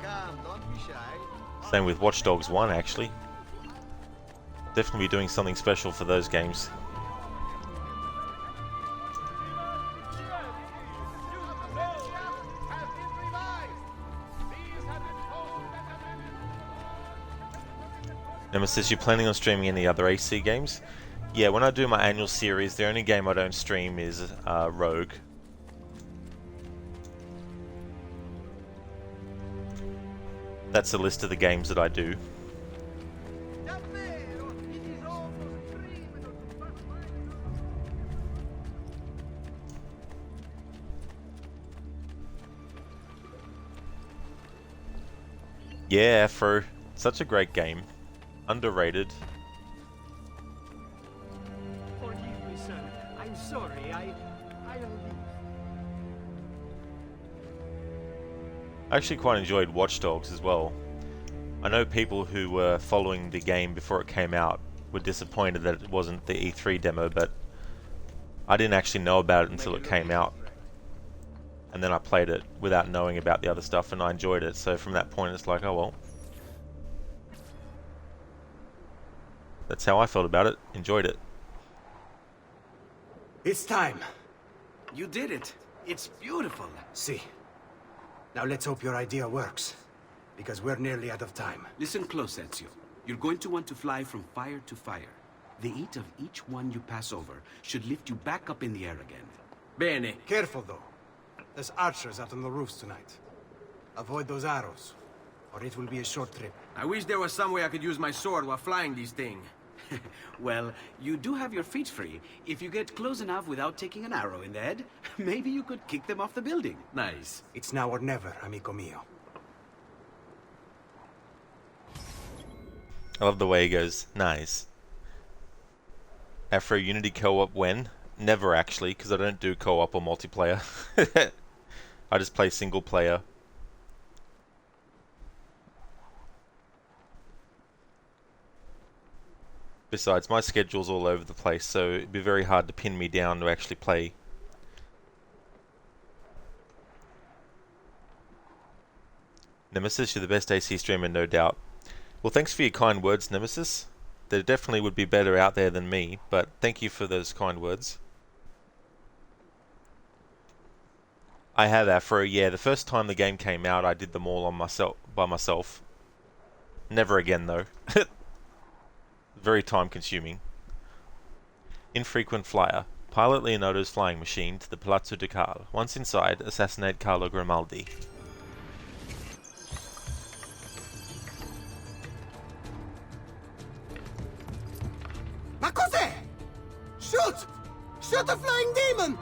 don't be shy. Same with Watch Dogs 1, actually. Definitely be doing something special for those games. Nemesis, you planning on streaming any other AC games? Yeah, when I do my annual series, the only game I don't stream is Rogue. That's a list of the games that I do. Yeah, Afro, such a great game. Underrated. Forgive me, sir. I'm sorry. I'll leave. I actually quite enjoyed Watch Dogs as well. I know people who were following the game before it came out were disappointed that it wasn't the E3 demo, but I didn't actually know about it until it came out. And then I played it without knowing about the other stuff, and I enjoyed it. So from that point, it's like, oh well. That's how I felt about it. Enjoyed it. It's time. You did it. It's beautiful. See. Now let's hope your idea works. Because we're nearly out of time. Listen close, Ezio. You're going to want to fly from fire to fire. The heat of each one you pass over should lift you back up in the air again. Bene. Careful, though. There's archers out on the roofs tonight. Avoid those arrows, or it will be a short trip. I wish there was some way I could use my sword while flying these things. Well, you do have your feet free. If you get close enough without taking an arrow in the head, maybe you could kick them off the building. Nice. It's now or never, amico mio. I love the way he goes, nice. Afro Unity co-op when? Never actually, because I don't do co-op or multiplayer. I just play single player. Besides, my schedule's all over the place, so it'd be very hard to pin me down to actually play. Nemesis, you're the best AC streamer, no doubt. Well, thanks for your kind words, Nemesis. There definitely would be better out there than me, but thank you for those kind words. I have, Afro, yeah. The first time the game came out, I did them all on by myself. Never again, though. Very time-consuming. Infrequent flyer. Pilot Leonardo's flying machine to the Palazzo Ducale. Once inside, assassinate Carlo Grimaldi. Ma cos'è? Shoot! Shoot a flying demon!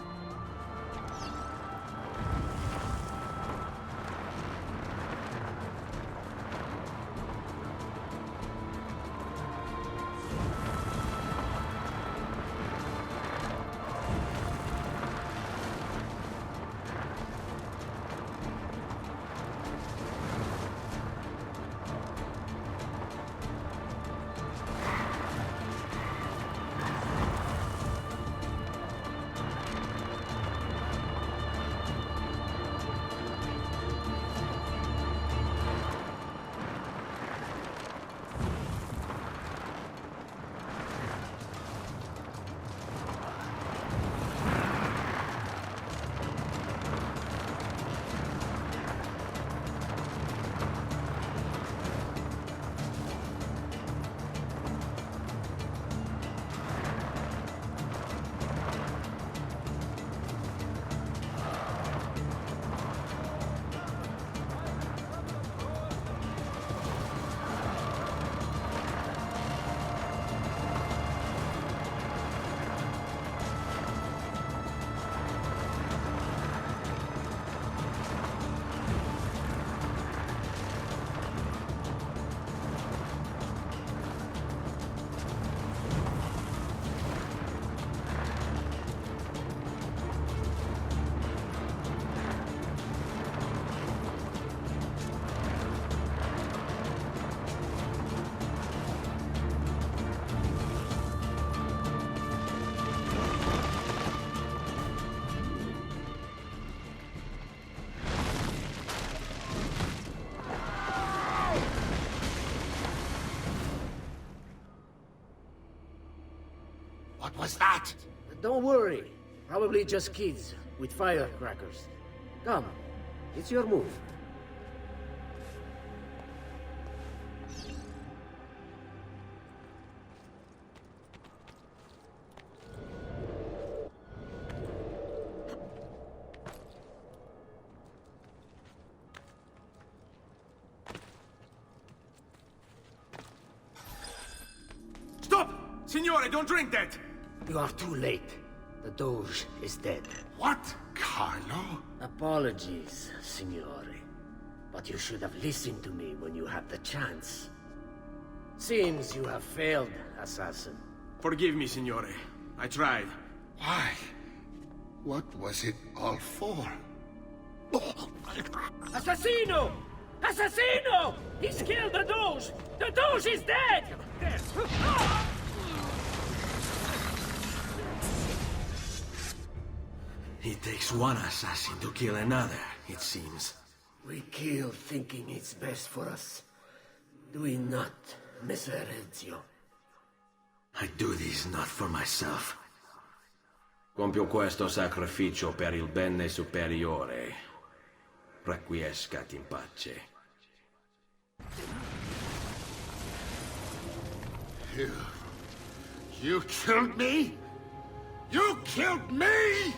What was that? Don't worry. Probably just kids with firecrackers. Come, it's your move. Stop! Signore, don't drink that! You are too late. The Doge is dead. What? Carlo? Apologies, Signore. But you should have listened to me when you had the chance. Seems you have failed, assassin. Forgive me, Signore. I tried. Why? What was it all for? Assassino! Assassino! He's killed the Doge! The Doge is dead! It takes one assassin to kill another, it seems. We kill thinking it's best for us. Do we not, Messer Ezio? I do this not for myself. Compio questo sacrificio per il bene superiore. Requiescat in pace. You killed me? You killed me?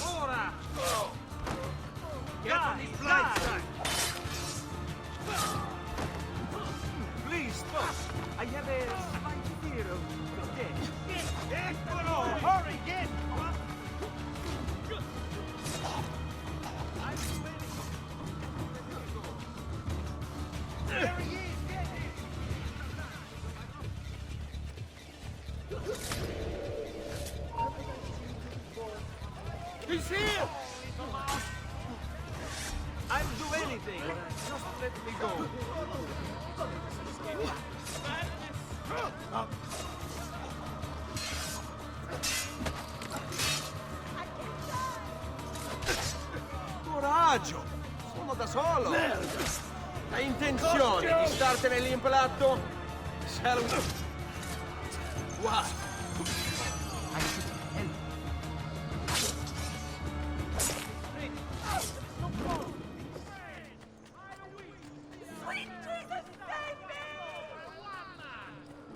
Ora! He's here! I'll do anything. Just let me go. Coraggio! Sono da solo! Merda! Hai intenzione di startene lì in platto? Serve... What? I should help. Sweet Jesus, save me!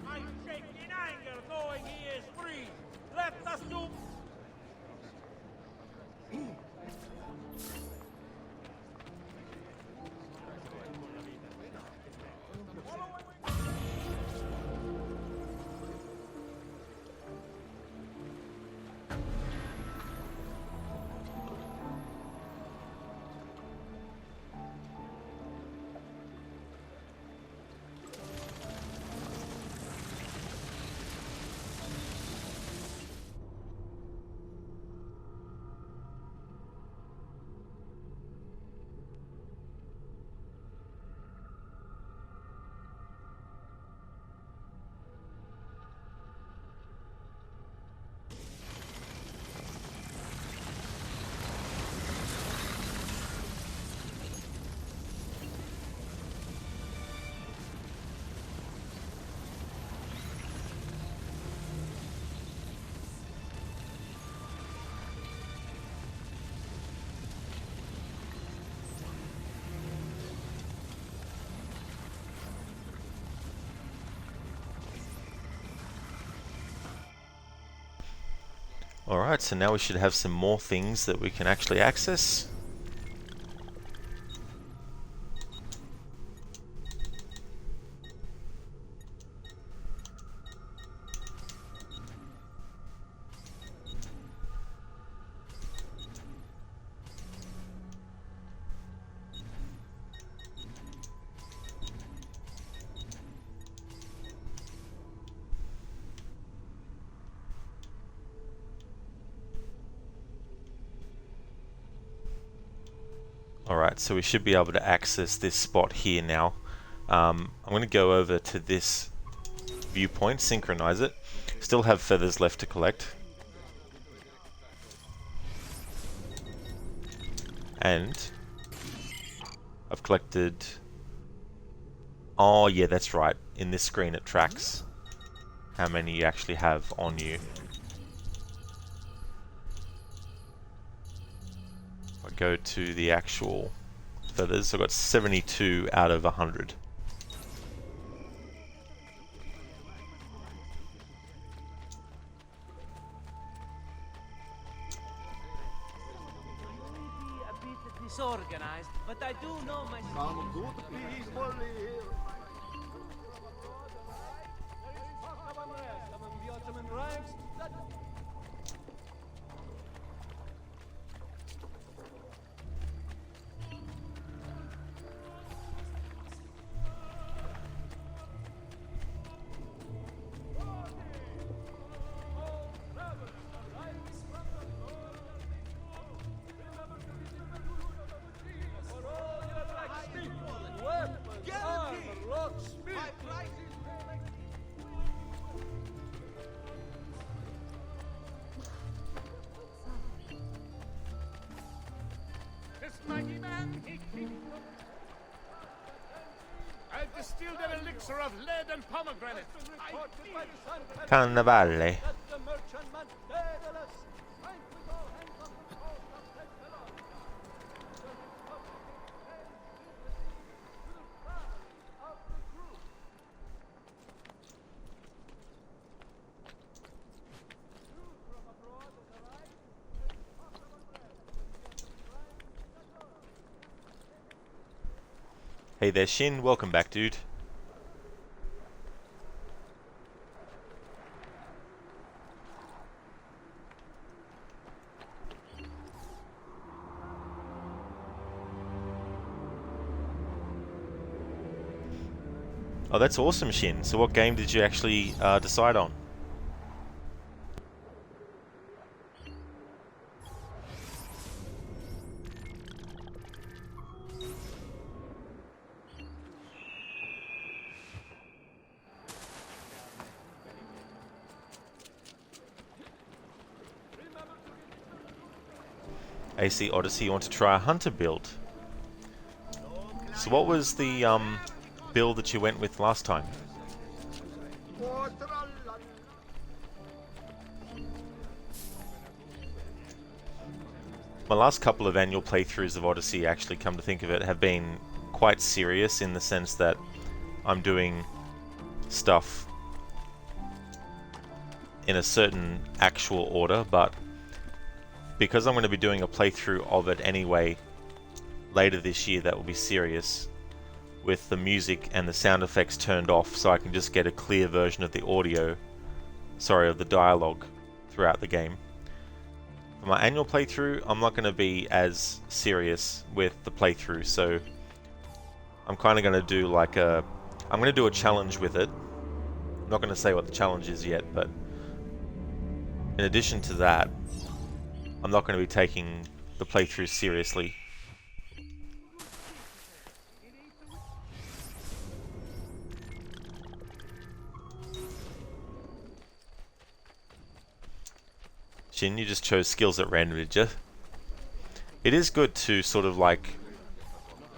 I'm shaking in anger knowing he is free. Let us do... Alright, so now we should have some more things that we can actually access. Alright, so we should be able to access this spot here now. I'm going to go over to this viewpoint, synchronize it. Still have feathers left to collect. And I've collected... Oh yeah, that's right. In this screen it tracks how many you actually have on you. Go to the actual feathers. I've got 72 out of 100. A bit disorganized, but I do know my... Some good people here. Mighty man, I've distilled an elixir of lead and pomegranate. Cannavale. Hey there, Shin. Welcome back, dude. Oh, that's awesome, Shin. So what game did you actually decide on? AC Odyssey, you want to try a hunter build. So what was the build that you went with last time? My last couple of annual playthroughs of Odyssey, actually, come to think of it, have been quite serious in the sense that I'm doing stuff in a certain actual order, but because I'm going to be doing a playthrough of it anyway later this year that will be serious, with the music and the sound effects turned off so I can just get a clear version of the audio, of the dialogue throughout the game. For my annual playthrough, I'm not going to be as serious with the playthrough, so I'm kind of going to do like I'm going to do a challenge with it. I'm not going to say what the challenge is yet, but in addition to that, I'm not going to be taking the playthrough seriously. Shin, you just chose skills at random, did you? It is good to sort of like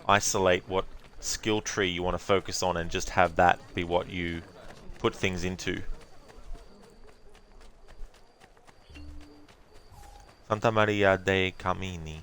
isolate what skill tree you want to focus on and just have that be what you put things into. Santa Maria dei Camini.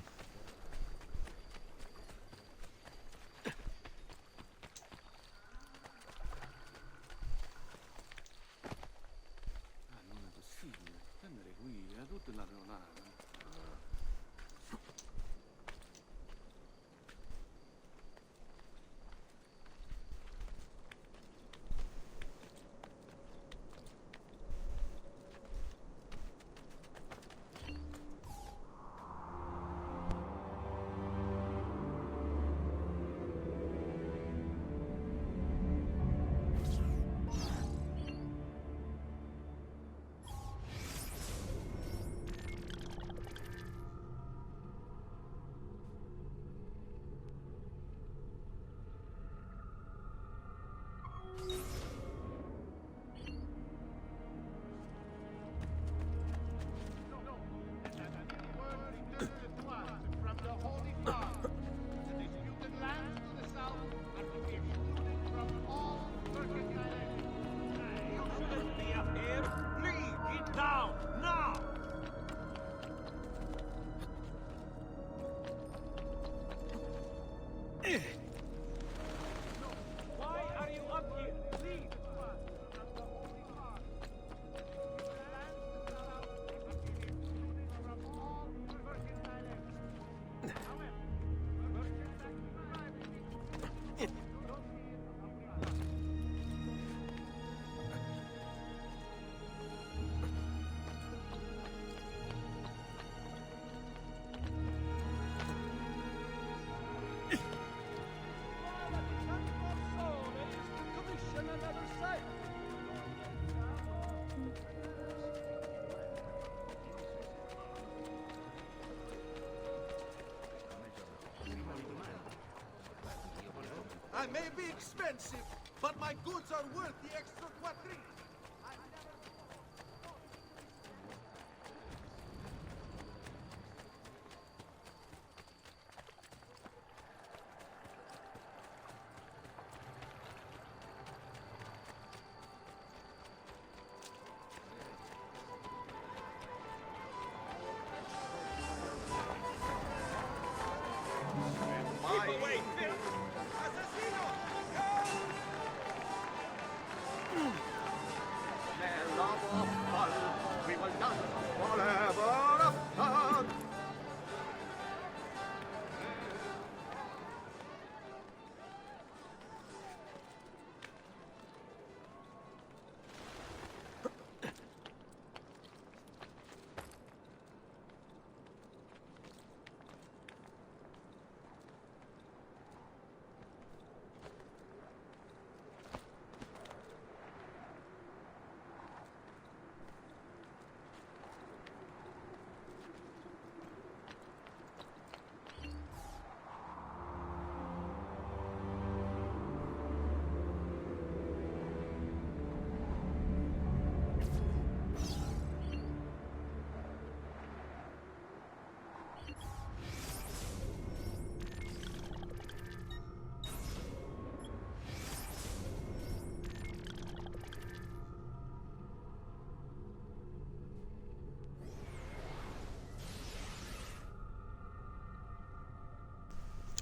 I may be expensive, but my goods are worth the extra quattrini.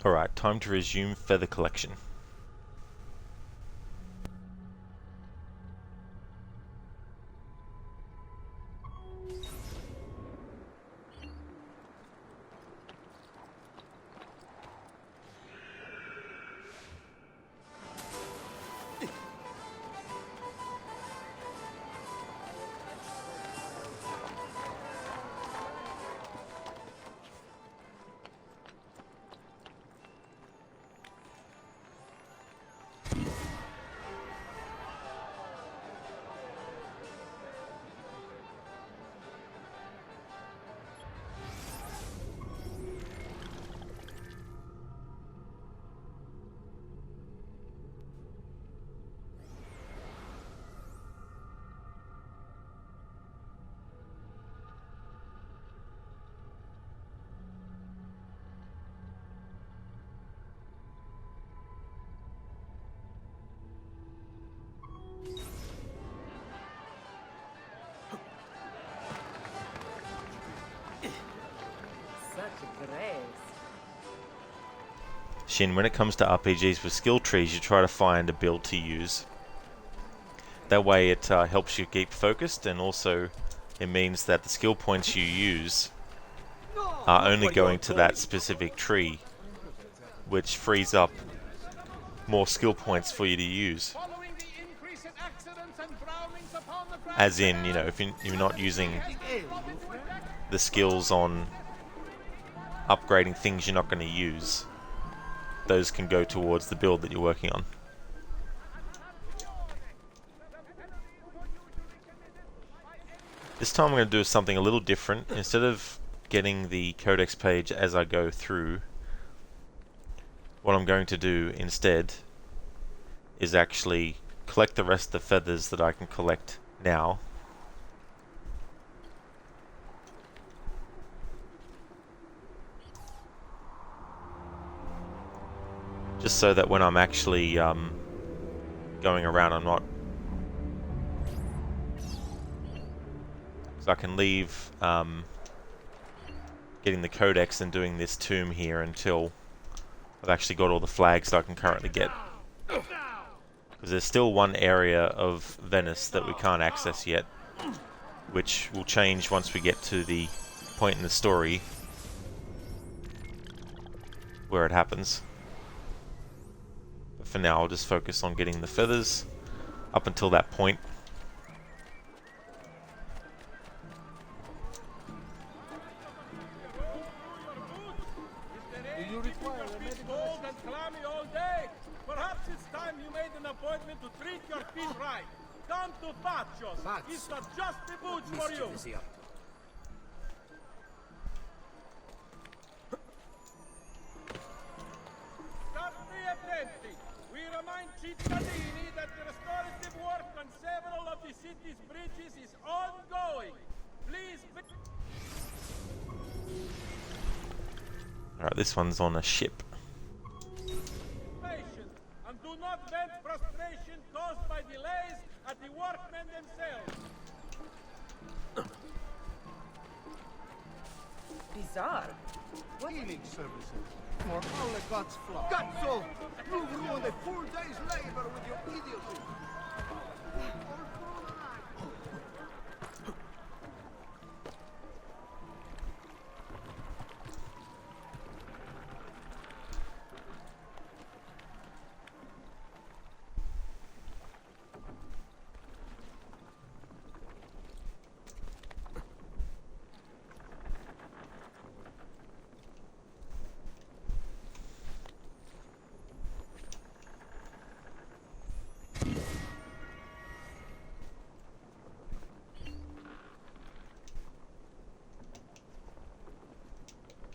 Alright, time to resume feather collection. Shin, when it comes to RPGs with skill trees, you try to find a build to use. That way it helps you keep focused, and also it means that the skill points you use are only going to that specific tree, which frees up more skill points for you to use. As in, you know, if you're not using the skills on upgrading things you're not going to use, those can go towards the build that you're working on. This time I'm going to do something a little different. Instead of getting the codex page as I go through, what I'm going to do instead is actually collect the rest of the feathers that I can collect now. Just so that when I'm actually going around, I'm not... So I can leave getting the codex and doing this tomb here until I've actually got all the flags that I can currently get. Because there's still one area of Venice that we can't access yet, which will change once we get to the point in the story where it happens. But for now, I'll just focus on getting the feathers up until that point. Do you require a medical cold and clammy all day? Perhaps it's time you made an appointment to treat your feet right. Come to Bacchus. He's got just the boots for you. Scarpi attenti. We remind cittadini that the restorative work on several of the city's bridges is ongoing. Please be... Alright, this one's on a ship. patient and do not vent frustration caused by delays at the workmen themselves. Bizarre. What healing services? For all the gods' flock. Cazzo! You've ruined a full day's labor with your idiocy.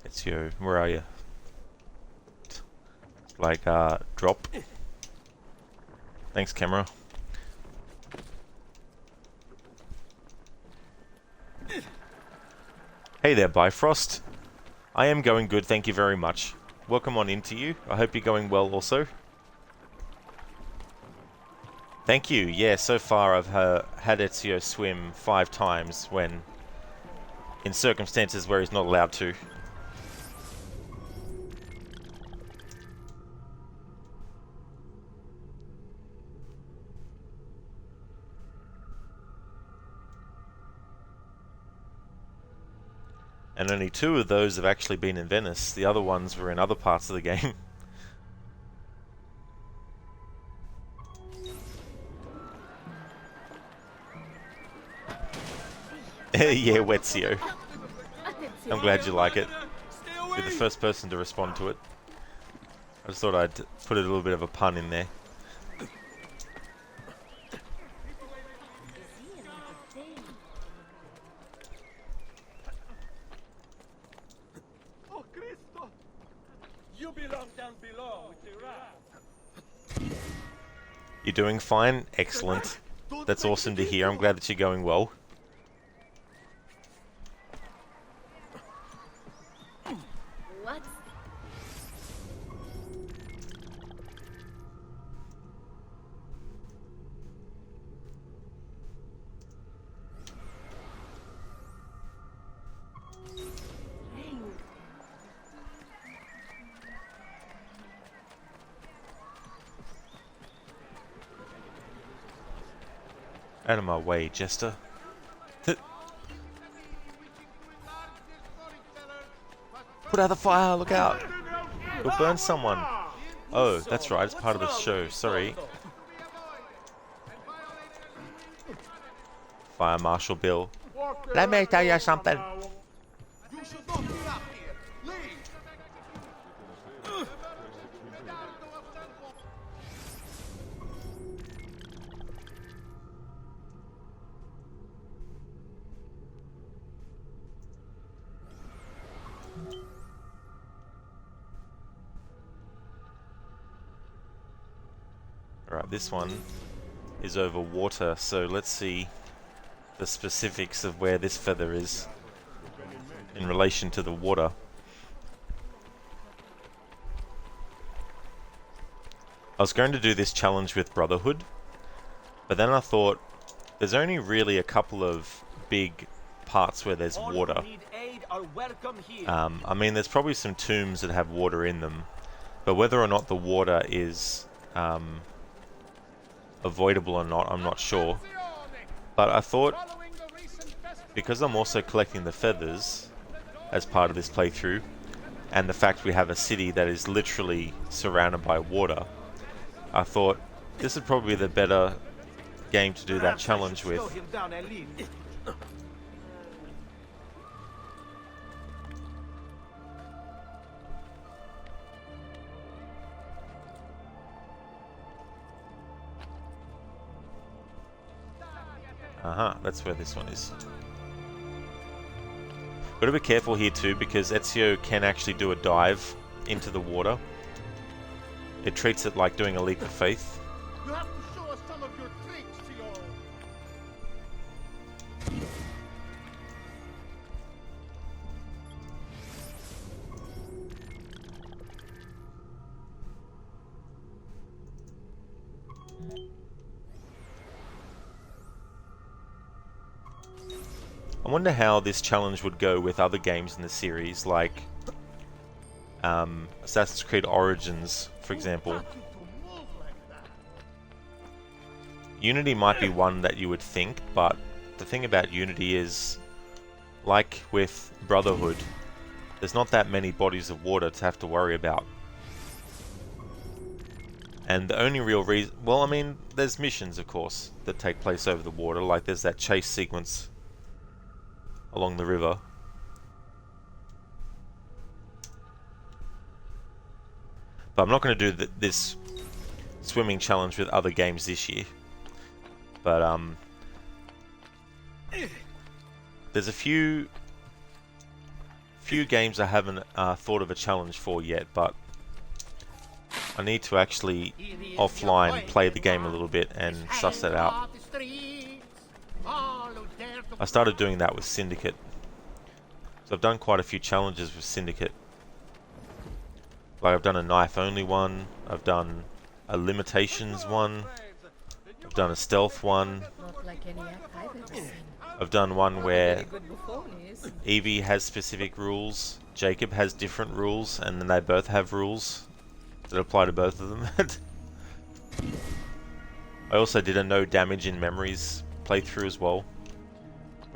Ezio, where are you? Like, drop. Thanks, camera. Hey there, Bifrost. I am going good, thank you very much. Welcome on into you. I hope you're going well also. Thank you. Yeah, so far I've had Ezio swim 5 times when in circumstances where he's not allowed to. And only 2 of those have actually been in Venice. The other ones were in other parts of the game. Yeah, Ezio. I'm glad you like it. You're the first person to respond to it. I just thought I'd put a little bit of a pun in there. Oh, Cristo! You belong down below with the rat. You're doing fine? Excellent. That's awesome to hear. I'm glad that you're going well. What? Out of my way, Jester. Put out the fire, look out! You'll burn someone. Oh, that's right, it's part of the show, sorry. Fire Marshal Bill. Let me tell you something. You should not be up here. Leave. Alright, this one is over water, so let's see the specifics of where this feather is in relation to the water. I was going to do this challenge with Brotherhood, but then I thought there's only really a couple of big parts where there's water. I mean, there's probably some tombs that have water in them, but whether or not the water is avoidable or not, I'm not sure. But I thought, because I'm also collecting the feathers as part of this playthrough, and the fact we have a city that is literally surrounded by water, I thought this would probably be the better game to do that challenge with. That's where this one is. Gotta be careful here too, because Ezio can actually do a dive into the water. It treats it like doing a leap of faith. You have to show us some of your tricks, Tio. I wonder how this challenge would go with other games in the series, like Assassin's Creed Origins, for example. Unity might be one that you would think, but the thing about Unity is, like with Brotherhood, there's not that many bodies of water to have to worry about. And the only real reason... well, I mean, there's missions, of course, that take place over the water, like there's that chase sequence along the river. But I'm not going to do this swimming challenge with other games this year. But there's a few games I haven't thought of a challenge for yet, but I need to actually offline play the game a little bit and suss that out. I started doing that with Syndicate. So I've done quite a few challenges with Syndicate. Like I've done a knife only one, I've done a limitations one, I've done a stealth one, I've done one where Evie has specific rules, Jacob has different rules, and then they both have rules that apply to both of them. I also did a no damage in memories playthrough as well,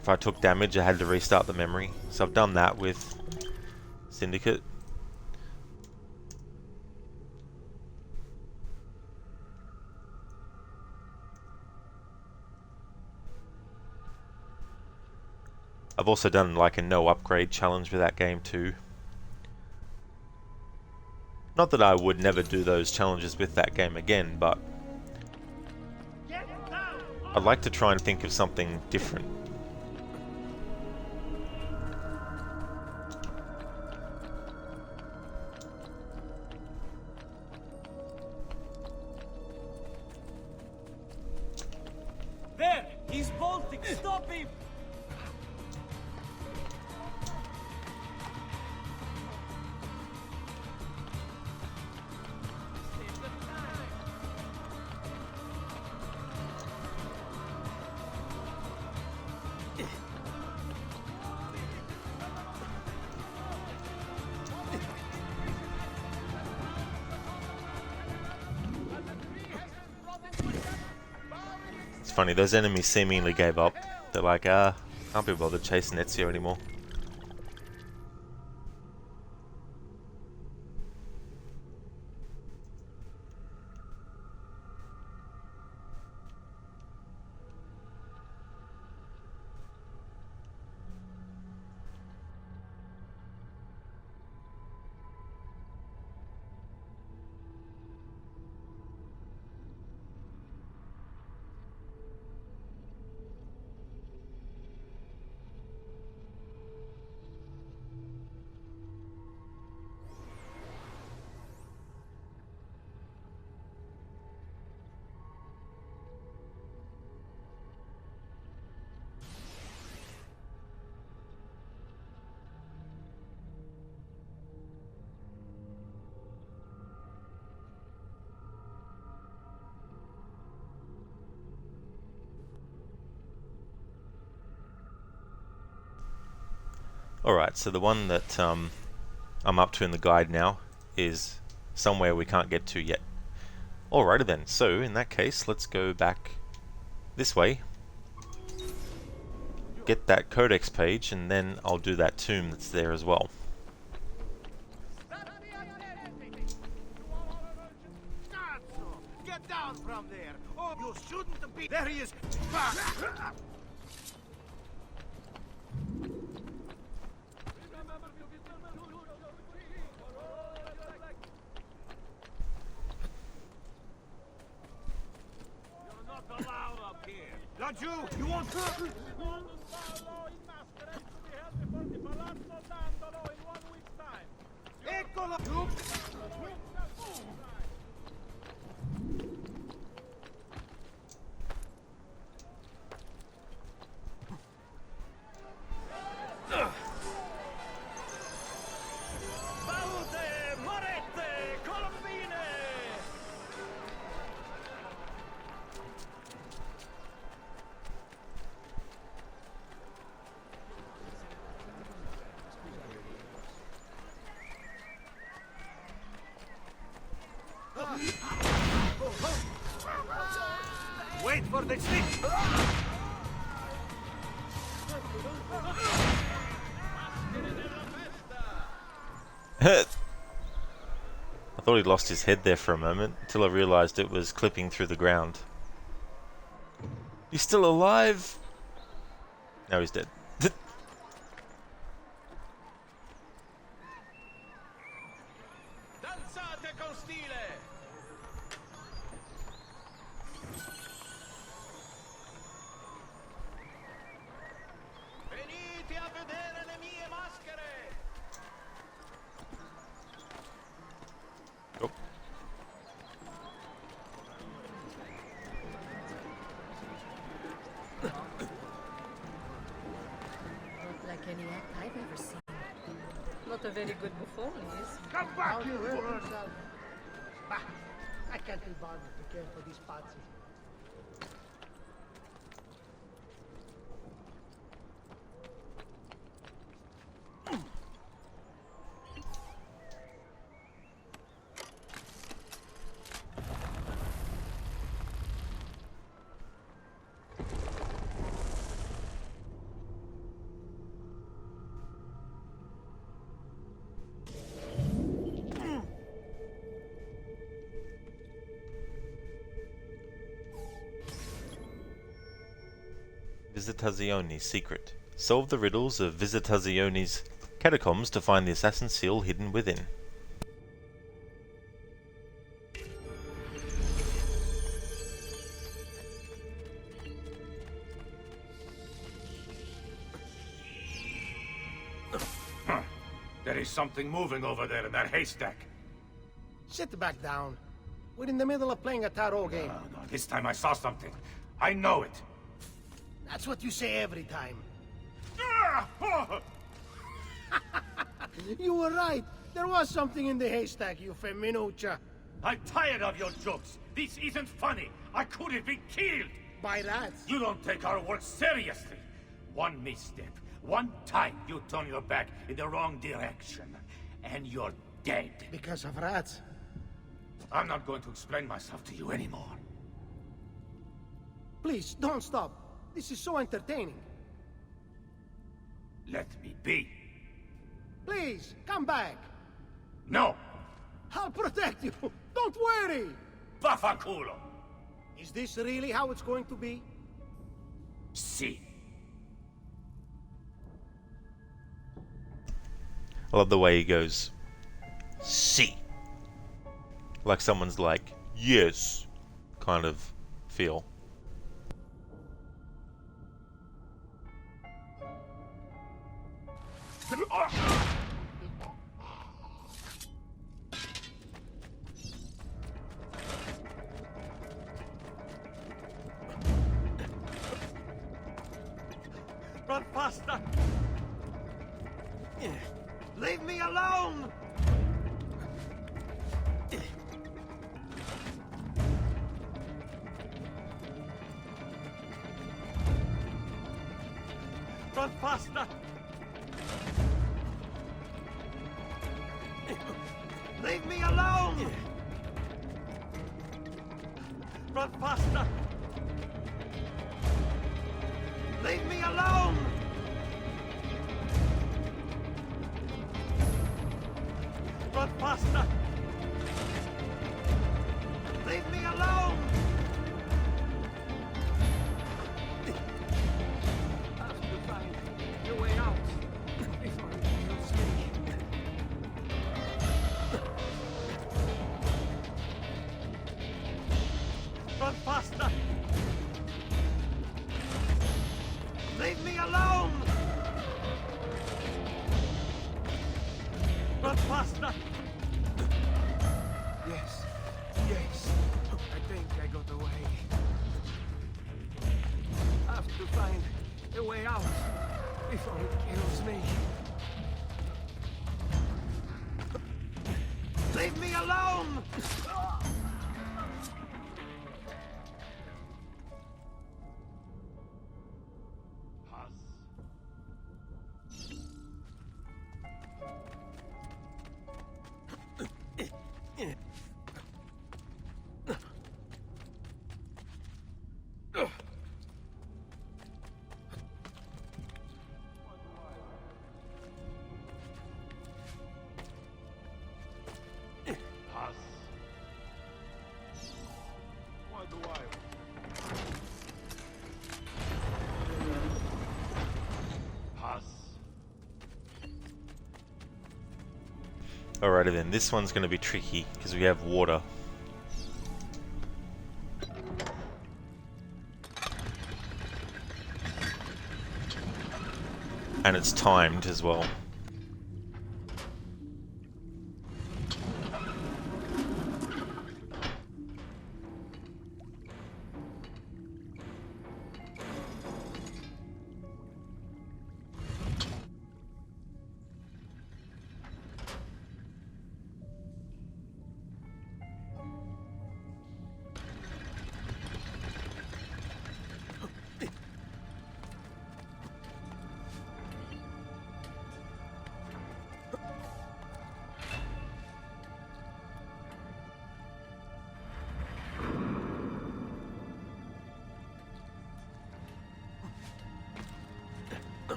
If I took damage, I had to restart the memory. So I've done that with Syndicate. I've also done like a no upgrade challenge with that game too. Not that I would never do those challenges with that game again, but I'd like to try and think of something different. There! He's bolting! Stop him! It's funny, those enemies seemingly gave up. They're like, can't be bothered chasing Ezio anymore. Alright, so the one that I'm up to in the guide now is somewhere we can't get to yet. Alrighty then, so in that case, let's go back this way, get that codex page, and then I'll do that tomb that's there as well. Get down from there! Oh, you shouldn't be. There he is! Not you! You want to? Eccolo! Wait for the stick! I thought he'd lost his head there for a moment, until I realised it was clipping through the ground. He's still alive? Now he's dead. Any act I've ever seen. Not a very good buffon, is he? Come back, you yourself! Bah, I can't be bothered to care for these pots. Visitazione's secret. Solve the riddles of Visitazione's catacombs to find the assassin seal hidden within. There is something moving over there in that haystack. Sit back down. We're in the middle of playing a tarot game. No, this time I saw something. I know it. That's what you say every time. You were right. There was something in the haystack, you feminuccia. I'm tired of your jokes. This isn't funny. I could have been killed. By rats? You don't take our work seriously. One misstep, one time you turn your back in the wrong direction, and you're dead. Because of rats? I'm not going to explain myself to you anymore. Please, don't stop. This is so entertaining. Let me be. Please, come back. No. I'll protect you. Don't worry. Vaffanculo. Is this really how it's going to be? Si. I love the way he goes, "See," like someone's like, "Yes," kind of feel. Run faster! Leave me alone! Run faster! Leave me alone! Run faster! Leave me alone! Run faster! Leave me alone! I have to find a way out before it kills me. Run faster! Leave me alone! Run faster! Yes, yes. I think I got away. I have to find a way out before it kills me. Leave me alone! Alrighty then, this one's going to be tricky because we have water. And it's timed as well.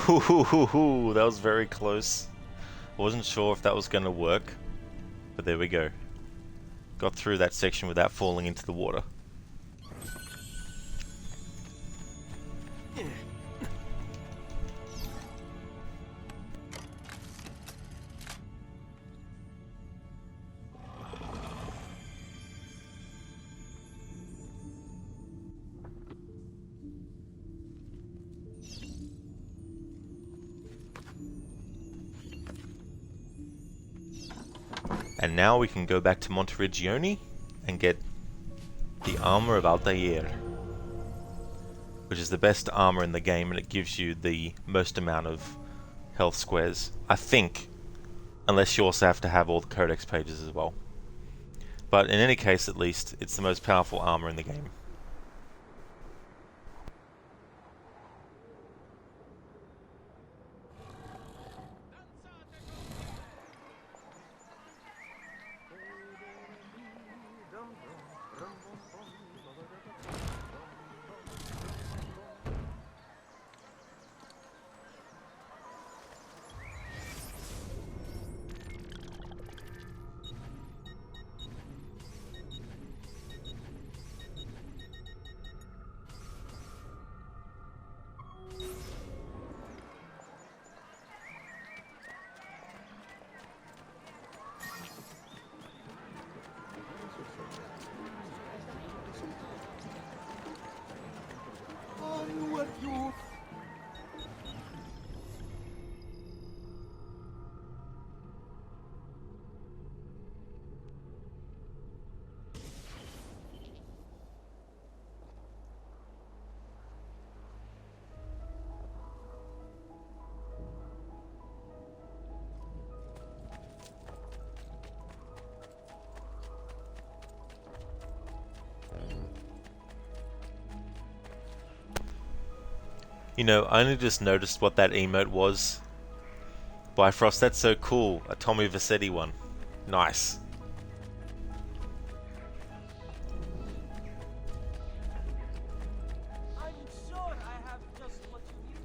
Ooh, that was very close. I wasn't sure if that was going to work, but there we go. Got through that section without falling into the water. And now we can go back to Monteriggioni and get the armor of Altair, which is the best armor in the game, and it gives you the most amount of health squares, I think, unless you also have to have all the codex pages as well. But in any case, at least, it's the most powerful armor in the game. You know, I only just noticed what that emote was. Bifrost, that's so cool. A Tommy Vercetti one. Nice. I'm sure I have just what you need.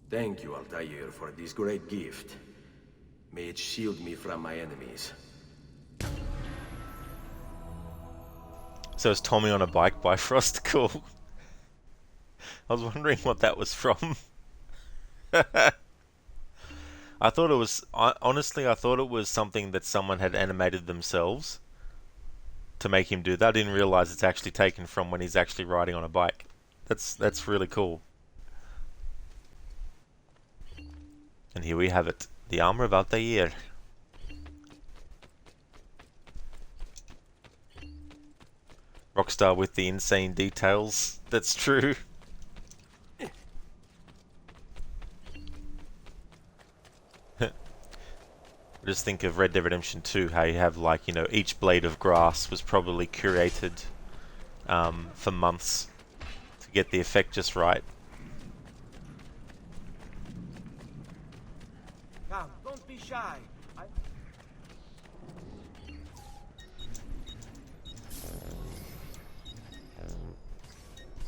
Thank you, Altair, for this great gift. May it shield me from my enemies. So is Tommy on a bike, Bifrost? Cool. I was wondering what that was from. I thought it was... honestly, I thought it was something that someone had animated themselves to make him do that. I didn't realize it's actually taken from when he's actually riding on a bike. That's really cool. And here we have it. The armor of Altair. Rockstar with the insane details. That's true. I just think of Red Dead Redemption 2, how you have, like, you know, each blade of grass was probably curated for months to get the effect just right. Come, don't be shy.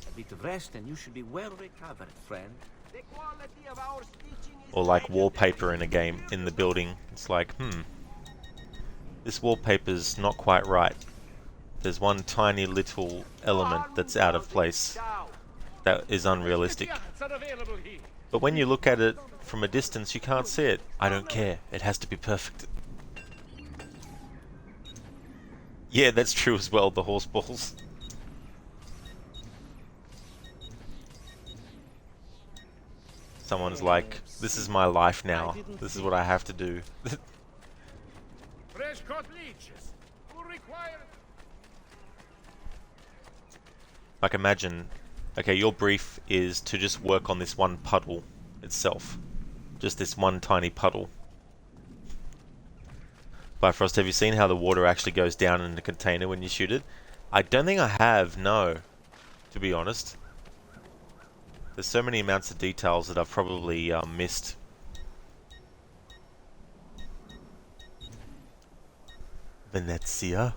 A bit of rest and you should be well recovered, friend. The quality of our stitching is Or like wallpaper in a game, in the building. It's like, this wallpaper's not quite right. There's one tiny little element that's out of place. That is unrealistic. But when you look at it from a distance, you can't see it. I don't care. It has to be perfect. Yeah, that's true as well, the horse balls. Someone's like, this is my life now. This is what I have to do. Fresh cut leeches. Who require... Like, imagine, okay, your brief is to just work on this one puddle itself. Just this one tiny puddle. Bifrost, have you seen how the water actually goes down in the container when you shoot it? I don't think I have, no. To be honest. There's so many amounts of details that I've probably missed. Venezia.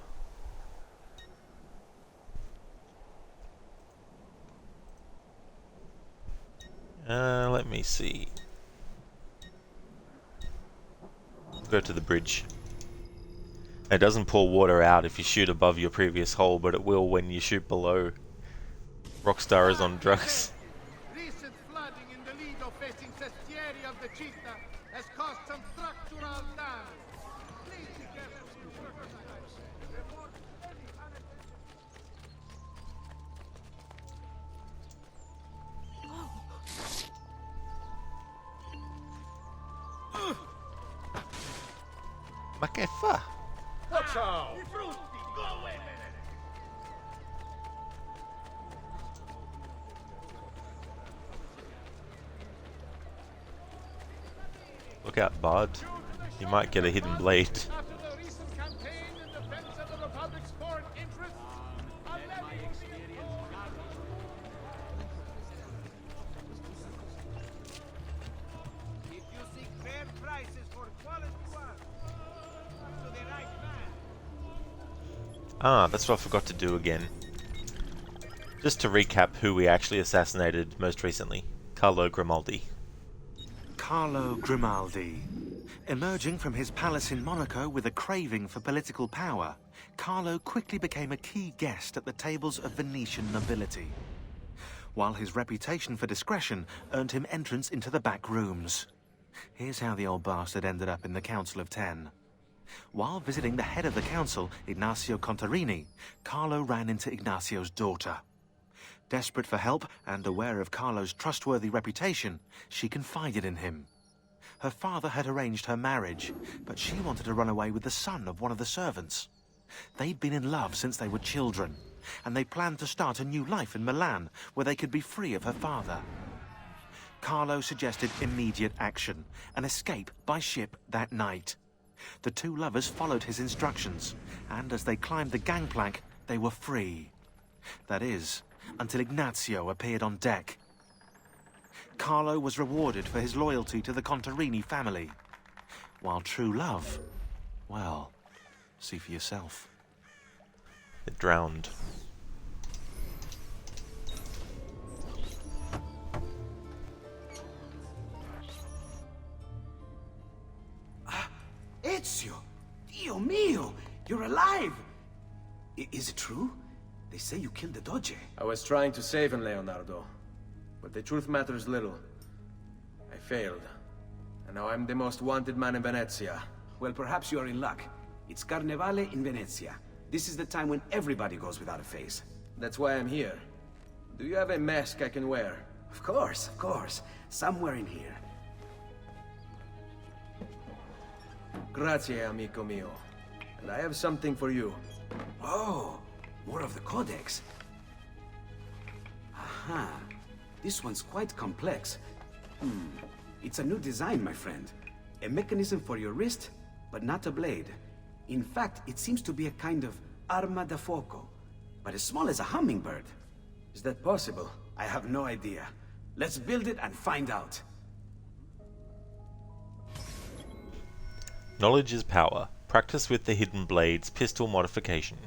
Let me see. Go to the bridge. It doesn't pour water out if you shoot above your previous hole, but it will when you shoot below. Rockstar is on drugs. Recent flooding in the Lido facing Sestieri of the Città has caused some structural damage. Please be careful when you work on that. Report any Ma che fa? Watch out! Go away! Look out, Bard. You might get a hidden blade. After the recent campaign in defense of the Republic's foreign interests, I'll let you see it. If you seek fair prices for quality work, to the right man. Ah, that's what I forgot to do again. Just to recap who we actually assassinated most recently. Carlo Grimaldi. Carlo Grimaldi. Emerging from his palace in Monaco with a craving for political power, Carlo quickly became a key guest at the tables of Venetian nobility, while his reputation for discretion earned him entrance into the back rooms. Here's how the old bastard ended up in the Council of Ten. While visiting the head of the council, Ignazio Contarini, Carlo ran into Ignazio's daughter. Desperate for help and aware of Carlo's trustworthy reputation, she confided in him. Her father had arranged her marriage, but she wanted to run away with the son of one of the servants. They'd been in love since they were children, and they planned to start a new life in Milan, where they could be free of her father. Carlo suggested immediate action, an escape by ship that night. The two lovers followed his instructions, and as they climbed the gangplank, they were free. That is, until Ignazio appeared on deck. Carlo was rewarded for his loyalty to the Contarini family, while true love, well, see for yourself. It drowned. Ezio! Dio mio! You're alive! Is it true? They say you killed the Doge. I was trying to save him, Leonardo. But the truth matters little. I failed. And now I'm the most wanted man in Venezia. Well, perhaps you are in luck. It's Carnevale in Venezia. This is the time when everybody goes without a face. That's why I'm here. Do you have a mask I can wear? Of course, of course. Somewhere in here. Grazie, amico mio. And I have something for you. Oh, more of the Codex. Aha. This one's quite complex. It's a new design, my friend. A mechanism for your wrist, but not a blade. In fact, it seems to be a kind of arma da fuoco, but as small as a hummingbird. Is that possible? I have no idea. Let's build it and find out. Knowledge is power. Practice with the Hidden Blades pistol modification.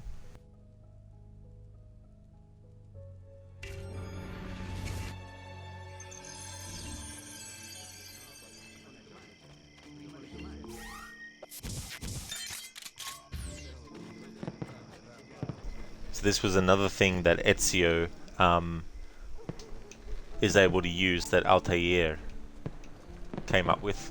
So this was another thing that Ezio is able to use that Altair came up with.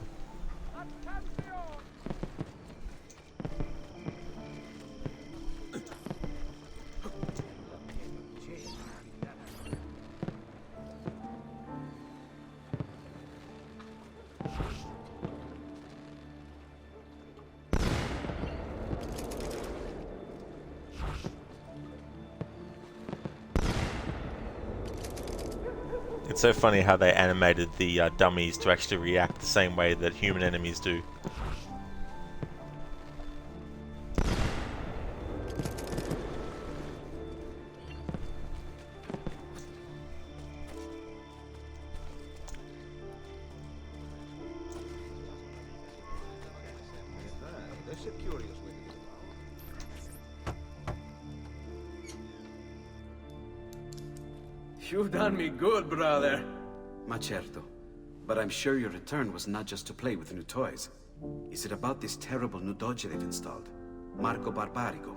It's so funny how they animated the dummies to actually react the same way that human enemies do. You've done me good, brother. Ma certo. But I'm sure your return was not just to play with new toys. Is it about this terrible new doge they've installed? Marco Barbarigo?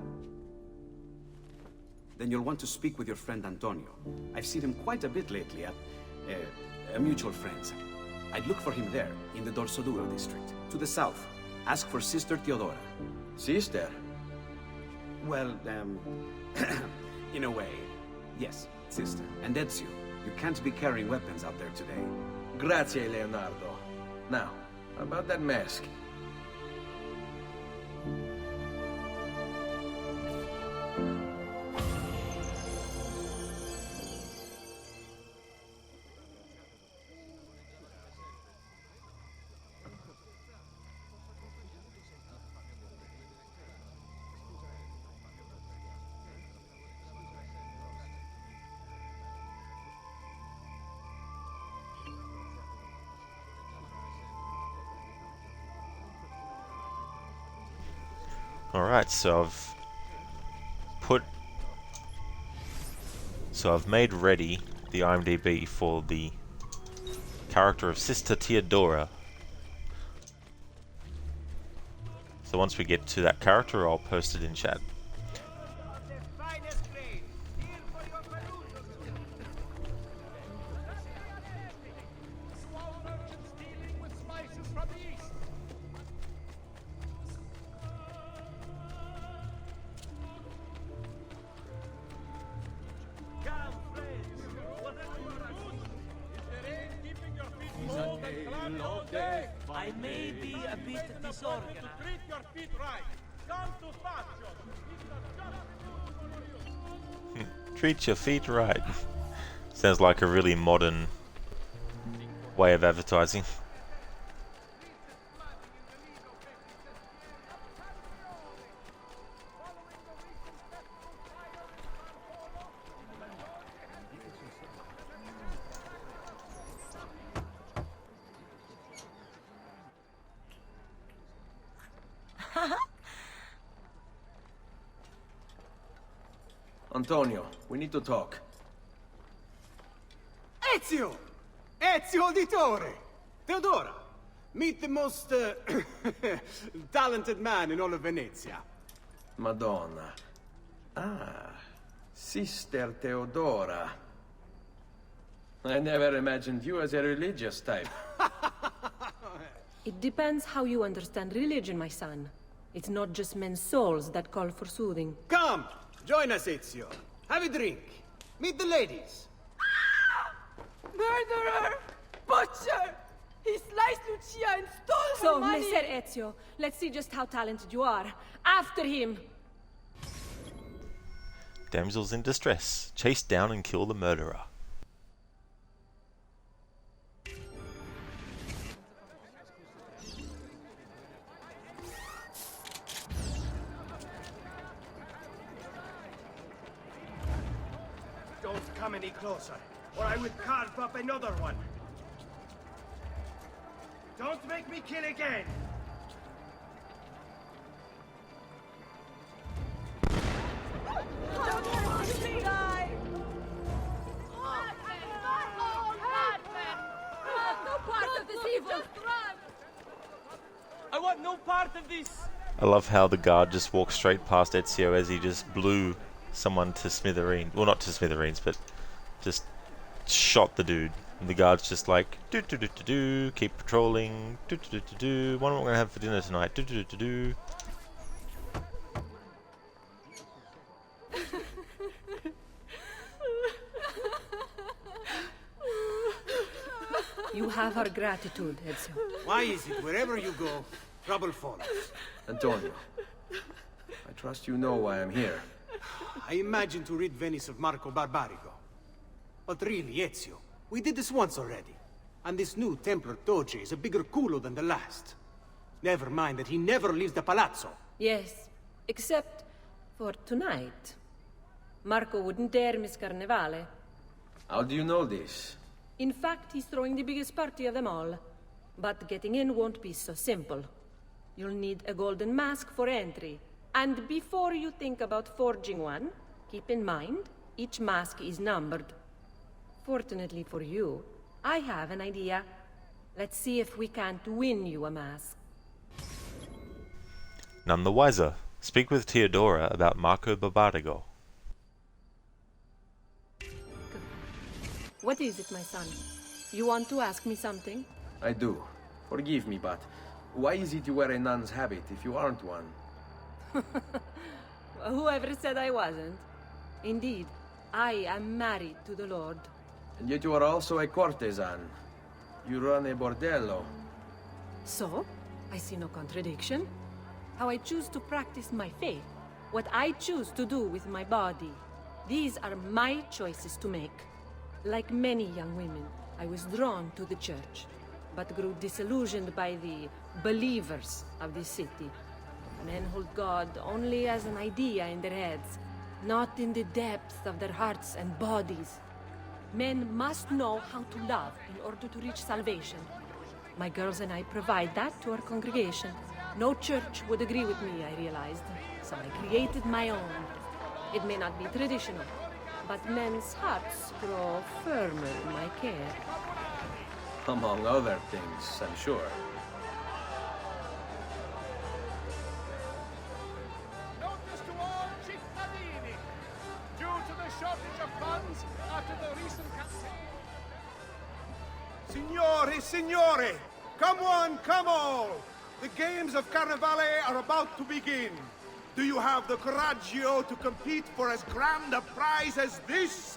Then you'll want to speak with your friend Antonio. I've seen him quite a bit lately at a mutual friend's. I'd look for him there, in the Dorsoduro district. To the south. Ask for Sister Teodora. Sister? Well, in a way, yes, sister. And Ezio, you can't be carrying weapons out there today. Grazie, Leonardo. Now, about that mask. Alright, so I've made ready the IMDb for the character of Sister Teodora. So once we get to that character, I'll post it in chat. I may be a bit disorganized. Treat your feet right. Come to Faccio. Treat your feet right. Sounds like a really modern way of advertising. Antonio, we need to talk. Ezio! Ezio Auditore! Teodora! Meet the most talented man in all of Venezia. Madonna. Ah, Sister Teodora. I never imagined you as a religious type. It depends how you understand religion, my son. It's not just men's souls that call for soothing. Come! Join us, Ezio. Have a drink. Meet the ladies. Murderer! Butcher! He sliced Lucia and stole So, her money! Messer Ezio, let's see just how talented you are. After him! Damsels in distress. Chase down and kill the murderer. come any closer, or I will carve up another one. Don't make me kill again! I want no part of this! I love how the guard just walked straight past Ezio as he just blew someone to smithereens. Well, not to smithereens, but just shot the dude. And the guard's just like, do do do do do, keep patrolling, do do do do do. What am I gonna have for dinner tonight? Do do do do do. You have our gratitude, Ezio. Why is it wherever you go, trouble follows? Antonio, I trust you know why I'm here. I imagine to rid Venice of Marco Barbarigo. But really, Ezio, we did this once already. And this new Templar Doge is a bigger culo than the last. Never mind that he never leaves the palazzo. Yes, except for tonight. Marco wouldn't dare miss Carnevale. How do you know this? In fact, he's throwing the biggest party of them all. But getting in won't be so simple. You'll need a golden mask for entry. And before you think about forging one, keep in mind, each mask is numbered. Fortunately for you, I have an idea. Let's see if we can't win you a mask. None the wiser. Speak with Teodora about Marco Barbarigo. What is it, my son? You want to ask me something? I do. Forgive me, but why is it you wear a nun's habit if you aren't one? Whoever said I wasn't? Indeed, I am married to the Lord. And yet you are also a courtesan. You run a bordello. So, I see no contradiction. How I choose to practice my faith, what I choose to do with my body, these are my choices to make. Like many young women, I was drawn to the church, but grew disillusioned by the believers of this city. Men hold God only as an idea in their heads, not in the depths of their hearts and bodies. Men must know how to love in order to reach salvation. My girls and I provide that to our congregation. No church would agree with me, I realized, so I created my own. It may not be traditional, but men's hearts grow firmer in my care. Among other things, I'm sure. Notice to all cittadini. Due to the shortage of funds after the recent campaign... Signore, signore! Come on, come on! The games of Carnevale are about to begin. Do you have the coraggio to compete for as grand a prize as this?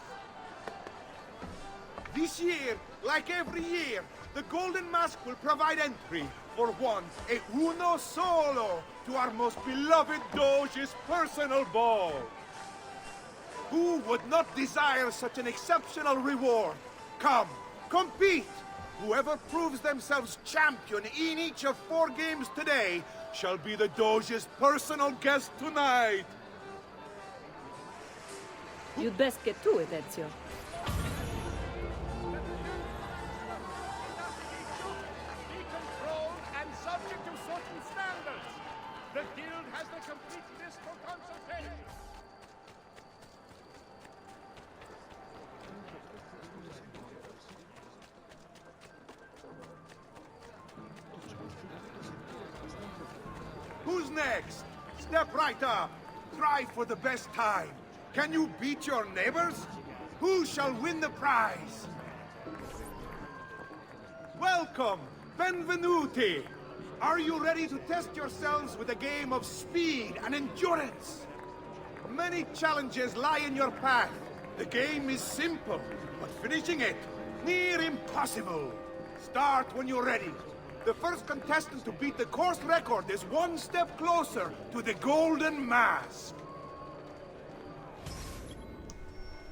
This year, like every year, the Golden Mask will provide entry for one e uno solo to our most beloved Doge's personal ball. Who would not desire such an exceptional reward? Come, compete! Whoever proves themselves champion in each of 4 games today shall be the Doge's personal guest tonight. You'd best get to it, Ezio. Be controlled and subject to certain standards. The guild has the complete list for consultation. Who's next? Step right up. Try for the best time. Can you beat your neighbors? Who shall win the prize? Welcome, benvenuti. Are you ready to test yourselves with a game of speed and endurance? Many challenges lie in your path. The game is simple, but finishing it, near impossible. Start when you're ready. The first contestant to beat the course record is one step closer to the Golden Mask.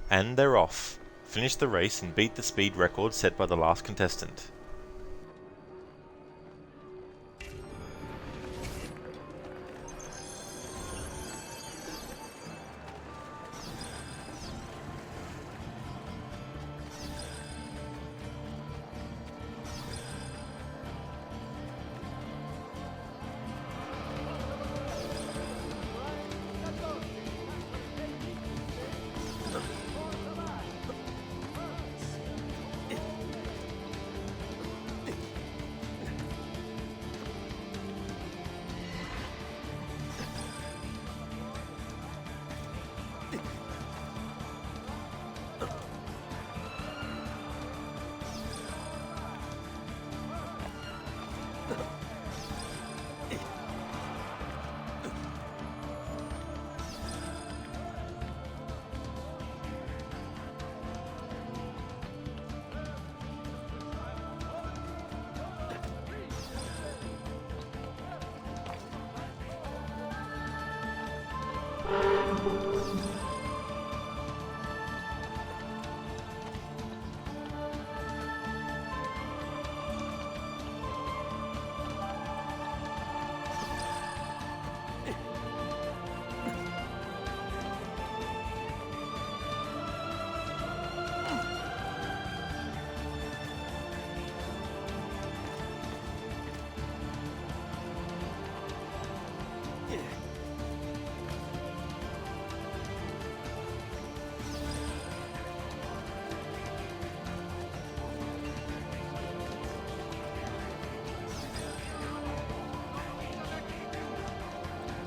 And they're off. Finish the race and beat the speed record set by the last contestant.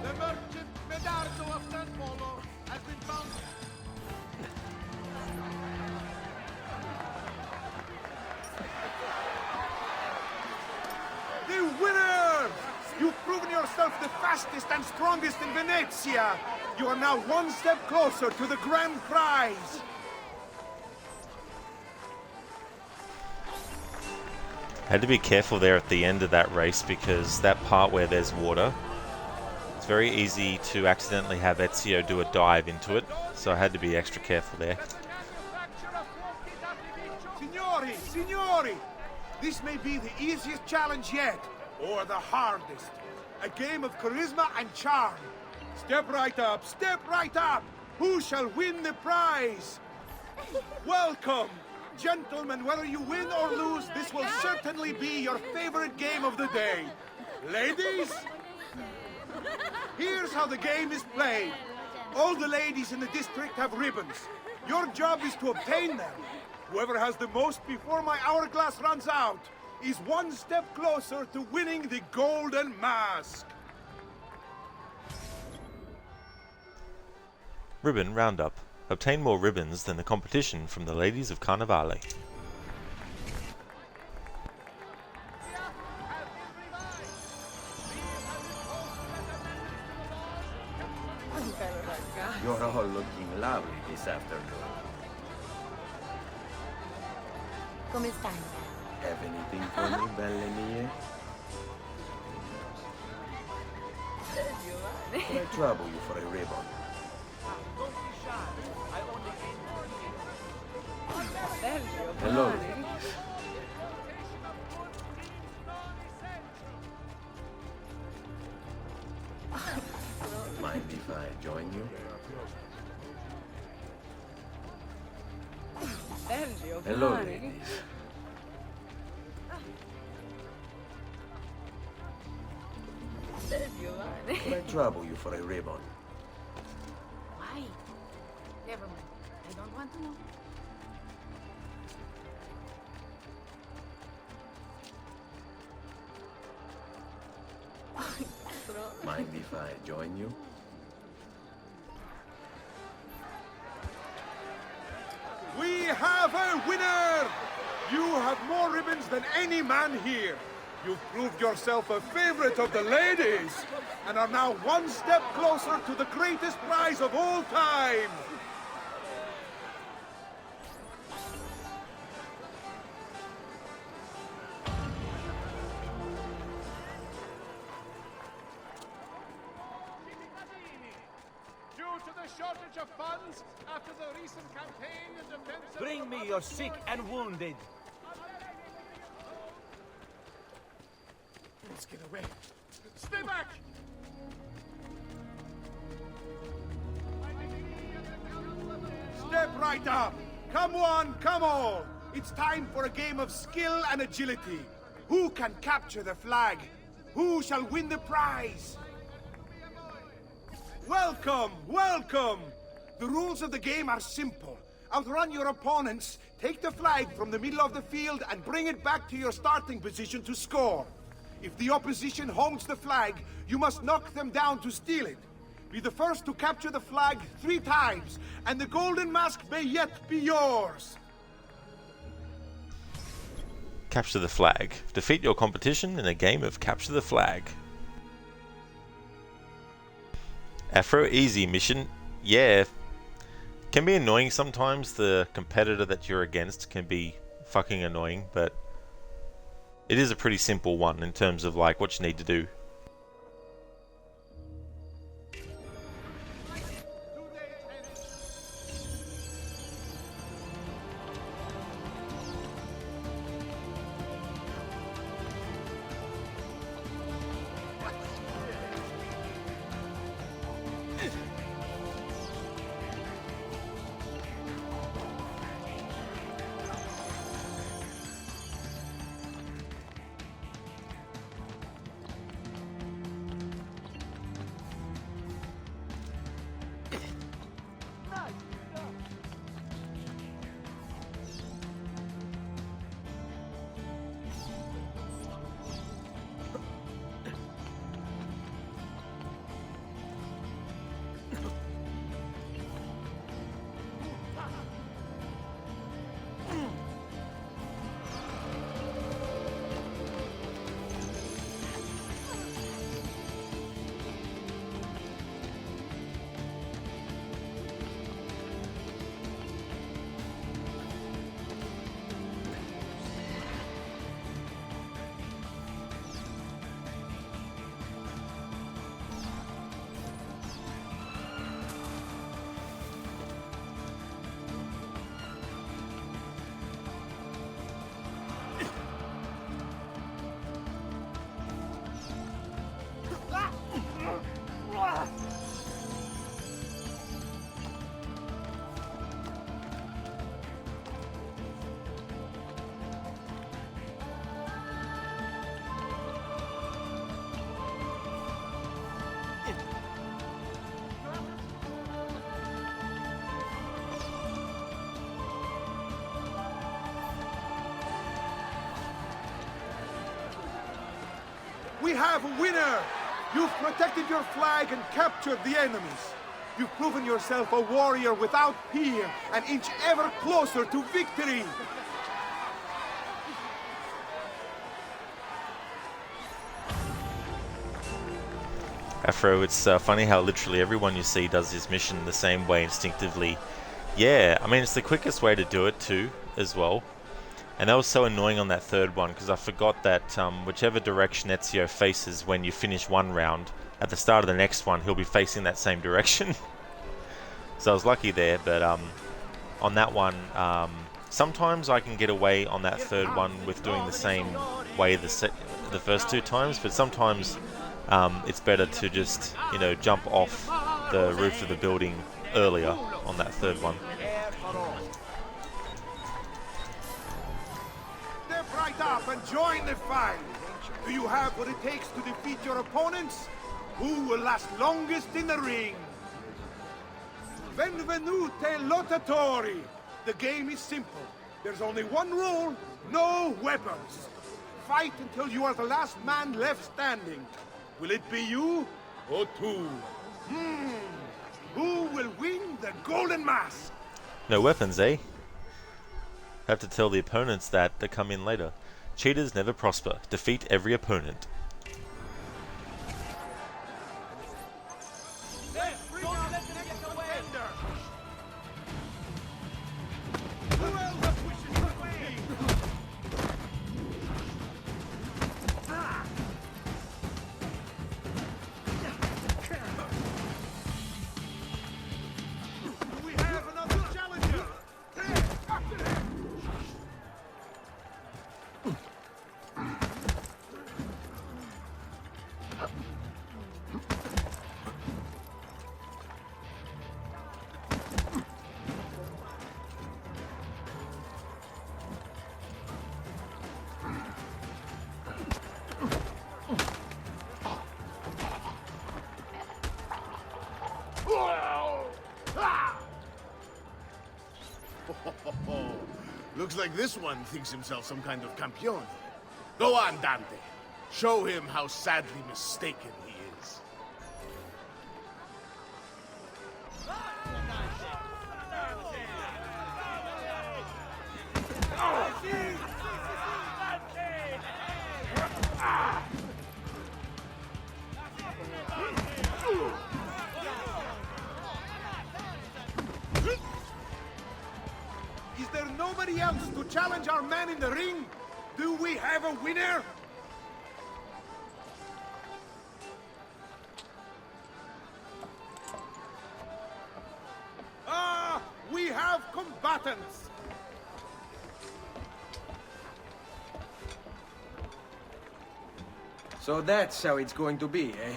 The merchant Medardo of San Polo has been found. The winner! You've proven yourself the fastest and strongest in Venezia. You are now one step closer to the grand prize. Had to be careful there at the end of that race because that part where there's water, it's very easy to accidentally have Ezio do a dive into it, so I had to be extra careful there. Signori, signori! This may be the easiest challenge yet, or the hardest. A game of charisma and charm. Step right up, step right up! Who shall win the prize? Welcome! Gentlemen, whether you win or lose, this will certainly be your favorite game of the day. Ladies? Here's how the game is played. All the ladies in the district have ribbons. Your job is to obtain them. Whoever has the most before my hourglass runs out is one step closer to winning the golden mask. Ribbon Roundup. Obtain more ribbons than the competition from the ladies of Carnivale. You're all looking lovely this afternoon. Come stai? Have anything for me, belle mie? Can I trouble you for a ribbon? Hello, ladies. Mind if I join you? Hello, ladies. Can I trouble you for a ribbon? Why? Never mind. I don't want to know. Mind if I join you? We have a winner! You have more ribbons than any man here. You've proved yourself a favorite of the ladies, and are now one step closer to the greatest prize of all time. Due to the shortage of funds after the recent campaign in defense of... Bring me your sick and wounded. Let's get away. Stay back! Step right up. Come one, come all. It's time for a game of skill and agility. Who can capture the flag? Who shall win the prize? Welcome, welcome! The rules of the game are simple. Outrun your opponents, take the flag from the middle of the field and bring it back to your starting position to score. If the opposition holds the flag, you must knock them down to steal it. Be the first to capture the flag 3 times, and the golden mask may yet be yours. Capture the flag. Defeat your competition in a game of capture the flag. Afro easy mission. Yeah. Can be annoying sometimes. The competitor that you're against can be fucking annoying, but it is a pretty simple one in terms of like what you need to do. We have a winner! You've protected your flag and captured the enemies. You've proven yourself a warrior without peer, an inch ever closer to victory. Afro, it's funny how literally everyone you see does this mission the same way instinctively. Yeah, I mean, it's the quickest way to do it too, as well. And that was so annoying on that third one, because I forgot that whichever direction Ezio faces when you finish one round, at the start of the next one, he'll be facing that same direction. So I was lucky there, but on that one, sometimes I can get away on that third one with doing the same way the first two times, but sometimes it's better to just, you know, jump off the roof of the building earlier on that third one. Step right up and join the fight. Do you have what it takes to defeat your opponents? Who will last longest in the ring? Benvenute lottatori. The game is simple. There's only one rule, no weapons. Fight until you are the last man left standing. Will it be you or two? Who will win the Golden Mask? No weapons, eh? Have to tell the opponents that to come in later. Cheaters never prosper. Defeat every opponent. Looks like this one thinks himself some kind of campione. Go on, Dante. Show him how sadly mistaken he is. Is there nobody else to challenge our man in the ring? Do we have a winner? We have combatants! So that's how it's going to be, eh?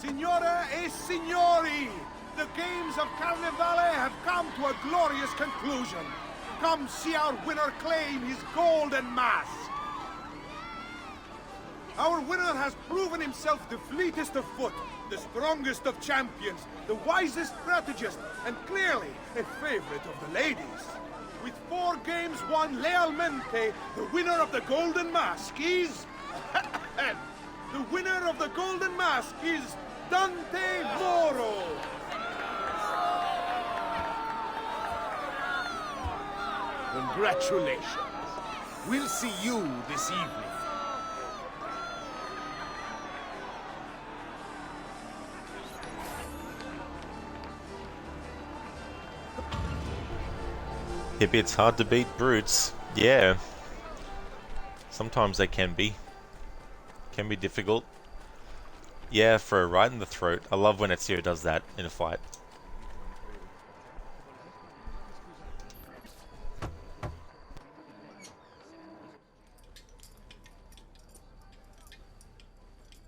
Signore e signori, the games of Carnevale have come to a glorious conclusion. Come see our winner claim his golden mask. Our winner has proven himself the fleetest of foot, the strongest of champions, the wisest strategist, and clearly a favorite of the ladies. With 4 games won lealmente, the winner of the golden mask is... the winner of the golden mask is... Dante Moro! Congratulations. We'll see you this evening. If it's hard to beat brutes, yeah. Sometimes they can be. Can be difficult. Yeah, throw right in the throat. I love when Ezio does that in a fight.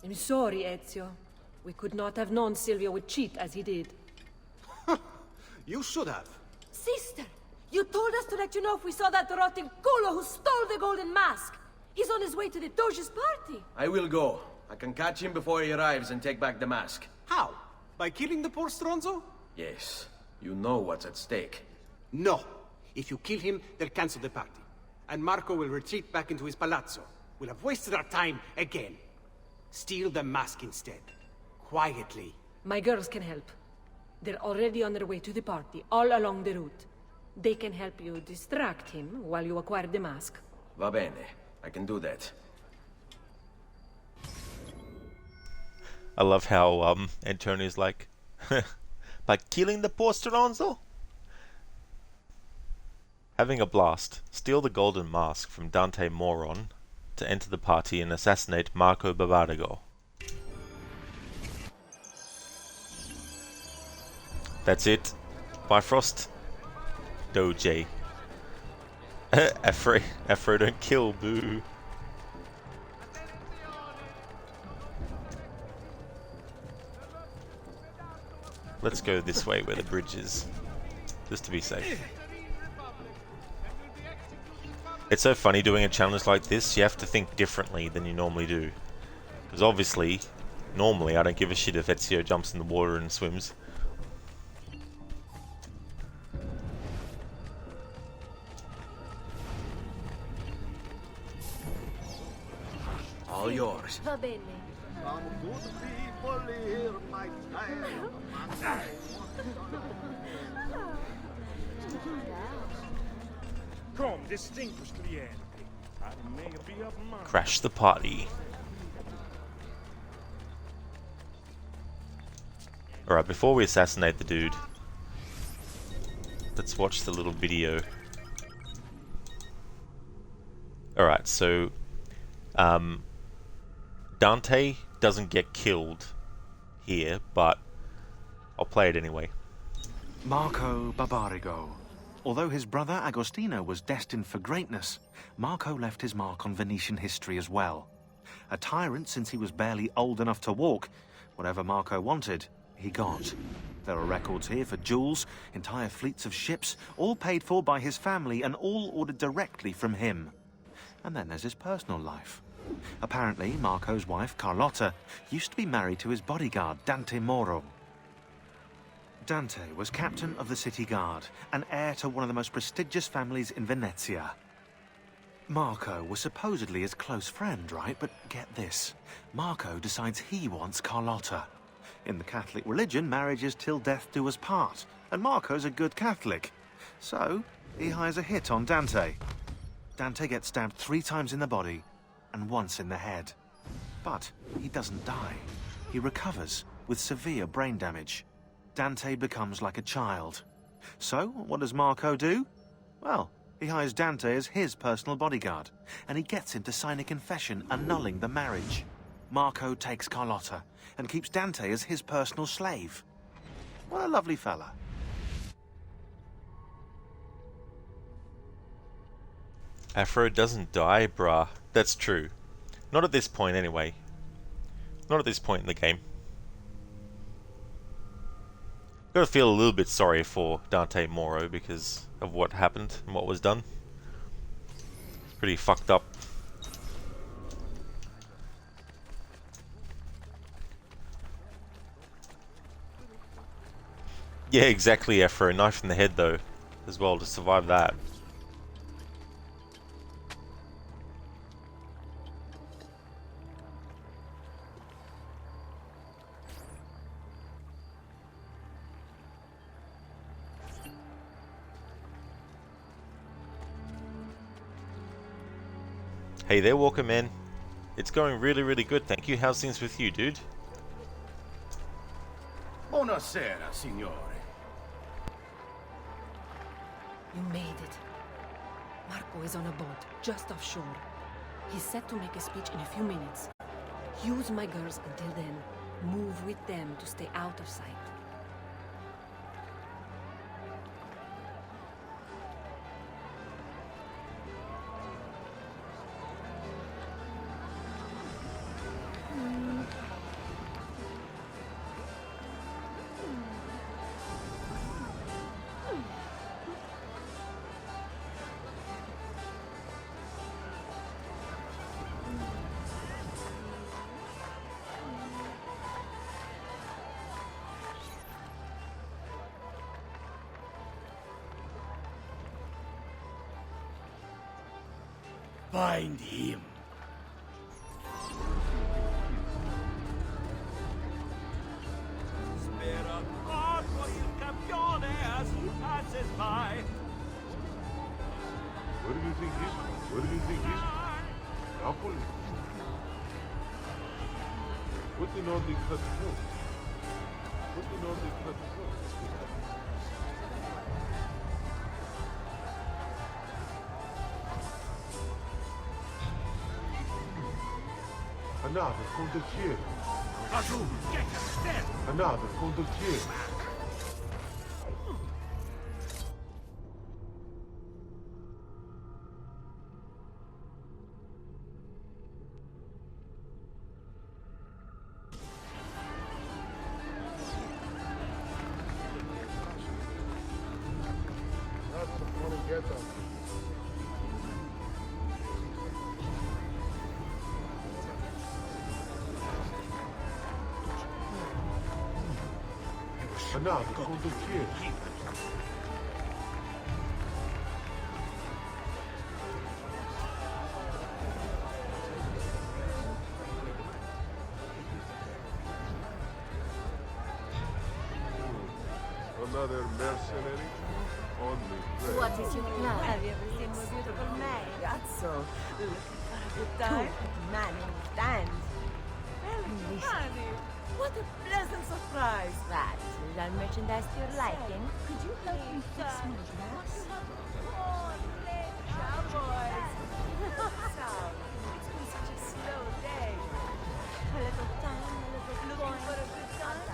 I'm sorry, Ezio. We could not have known Silvio would cheat as he did. You should have. Sister! You told us to let you know if we saw that rotting culo who stole the golden mask! He's on his way to the Doge's party! I will go. I can catch him before he arrives and take back the mask. How? By killing the poor Stronzo? Yes. You know what's at stake. No. If you kill him, they'll cancel the party. And Marco will retreat back into his palazzo. We'll have wasted our time again. Steal the mask instead. Quietly. My girls can help. They're already on their way to the party, all along the route. They can help you distract him while you acquire the mask. Va bene. I can do that. I love how Antonio's like, by killing the poor Stronzo? Having a blast, steal the golden mask from Dante Moron to enter the party and assassinate Marco Barbarigo. That's it. Bifrost. Doge. Afro don't kill, boo. Let's go this way where the bridge is, just to be safe. It's so funny doing a challenge like this. You have to think differently than you normally do. Because obviously, normally I don't give a shit if Ezio jumps in the water and swims. All yours. Va bene. Some good people hear my tale. Come, distinguished cliente. I may be of mine. Crash the party. Alright, before we assassinate the dude, let's watch the little video. Alright, so Dante doesn't get killed here, but I'll play it anyway. Marco Barbarigo. Although his brother Agostino was destined for greatness, Marco left his mark on Venetian history as well. A tyrant since he was barely old enough to walk, whatever Marco wanted, he got. There are records here for jewels, entire fleets of ships, all paid for by his family and all ordered directly from him. And then there's his personal life. Apparently, Marco's wife, Carlotta, used to be married to his bodyguard, Dante Moro. Dante was captain of the city guard and heir to one of the most prestigious families in Venezia. Marco was supposedly his close friend, right? But get this, Marco decides he wants Carlotta. In the Catholic religion, marriage is till death do us part, and Marco's a good Catholic. So, he hires a hit on Dante. Dante gets stabbed 3 times in the body and once in the head. But he doesn't die. He recovers with severe brain damage. Dante becomes like a child. So, what does Marco do? Well, he hires Dante as his personal bodyguard, and he gets him to sign a confession annulling the marriage. Marco takes Carlotta and keeps Dante as his personal slave. What a lovely fella. Afro doesn't die, bruh. That's true. Not at this point, anyway. Not at this point in the game. Gotta feel a little bit sorry for Dante Moro because of what happened and what was done. It's pretty fucked up. Yeah, exactly, Afro. Knife in the head, though, as well, to survive that. Hey there, Walker Man. It's going really, really good, thank you. How's things with you, dude? Buonasera, signore. You made it. Marco is on a boat, just offshore. He's set to make a speech in a few minutes. Use my girls until then. Move with them to stay out of sight. find him. Spera poco il campione as he passes by. Where do you think he's from? Where do you think he's from? Napoli? What did all the cut throat? What did all the cut throat? Another condottiere. Another condottiere. Another condottiere. Another mercenary on the trail. What is your plan? Have you ever seen more beautiful men? Gazzo, looking for a good time? Man in stands. Well, honey, what a pleasant surprise that. Is that merchandise to your liking? Could you help me fix my dress? Oh, late cowboys. It's been such a slow day. A little time, a little looking for a good time.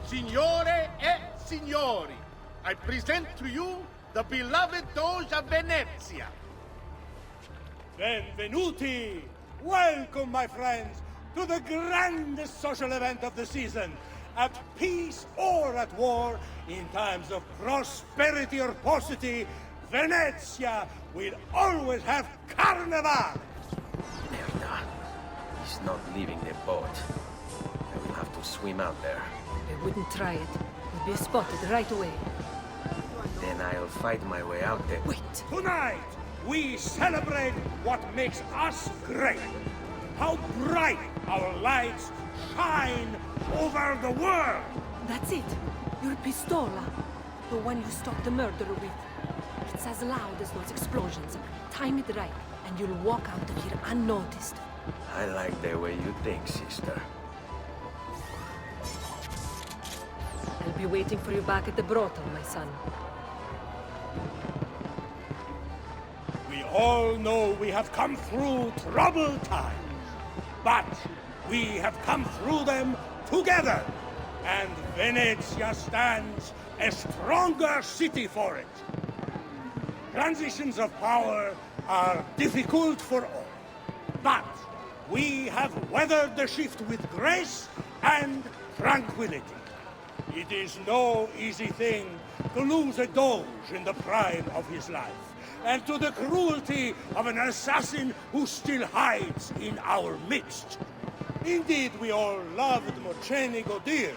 Signore e signori, I present to you the beloved Doge of Venezia. Benvenuti! Welcome, my friends, to the grandest social event of the season. At peace or at war, in times of prosperity or paucity, Venezia will always have carnival! Merda. He's not leaving the boat. I will have to swim out there. I wouldn't try it. We'll be spotted right away. Then I'll fight my way out there. Wait! Tonight, we celebrate what makes us great. How bright our lights shine over the world. That's it. Your pistola. The one you stopped the murderer with. It's as loud as those explosions. Time it right, and you'll walk out of here unnoticed. I like the way you think, sister. I'll be waiting for you back at the brothel, my son. We all know we have come through troubled times, but we have come through them together, and Venezia stands a stronger city for it. Transitions of power are difficult for all, but we have weathered the shift with grace and tranquility. It is no easy thing to lose a Doge in the prime of his life, and to the cruelty of an assassin who still hides in our midst. Indeed, we all loved Mocenigo dearly.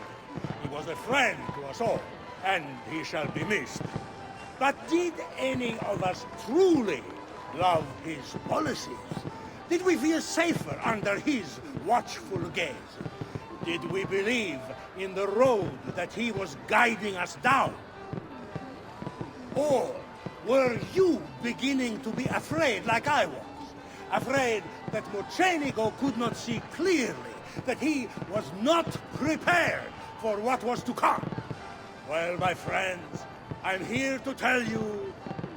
He was a friend to us all, and he shall be missed. But did any of us truly love his policies? Did we feel safer under his watchful gaze? Did we believe in the road that he was guiding us down? Or were you beginning to be afraid like I was? Afraid that Mocenigo could not see clearly, that he was not prepared for what was to come? Well, my friends, I'm here to tell you,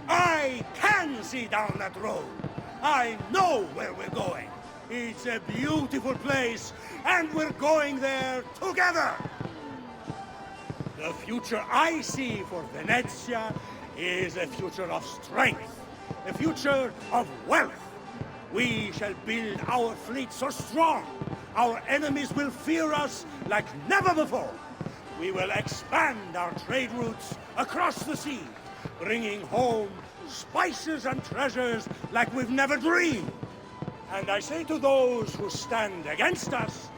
I can see down that road. I know where we're going. It's a beautiful place, and we're going there together. The future I see for Venezia is a future of strength, a future of wealth. We shall build our fleet so strong, our enemies will fear us like never before. We will expand our trade routes across the sea, bringing home spices and treasures like we've never dreamed. And I say to those who stand against us,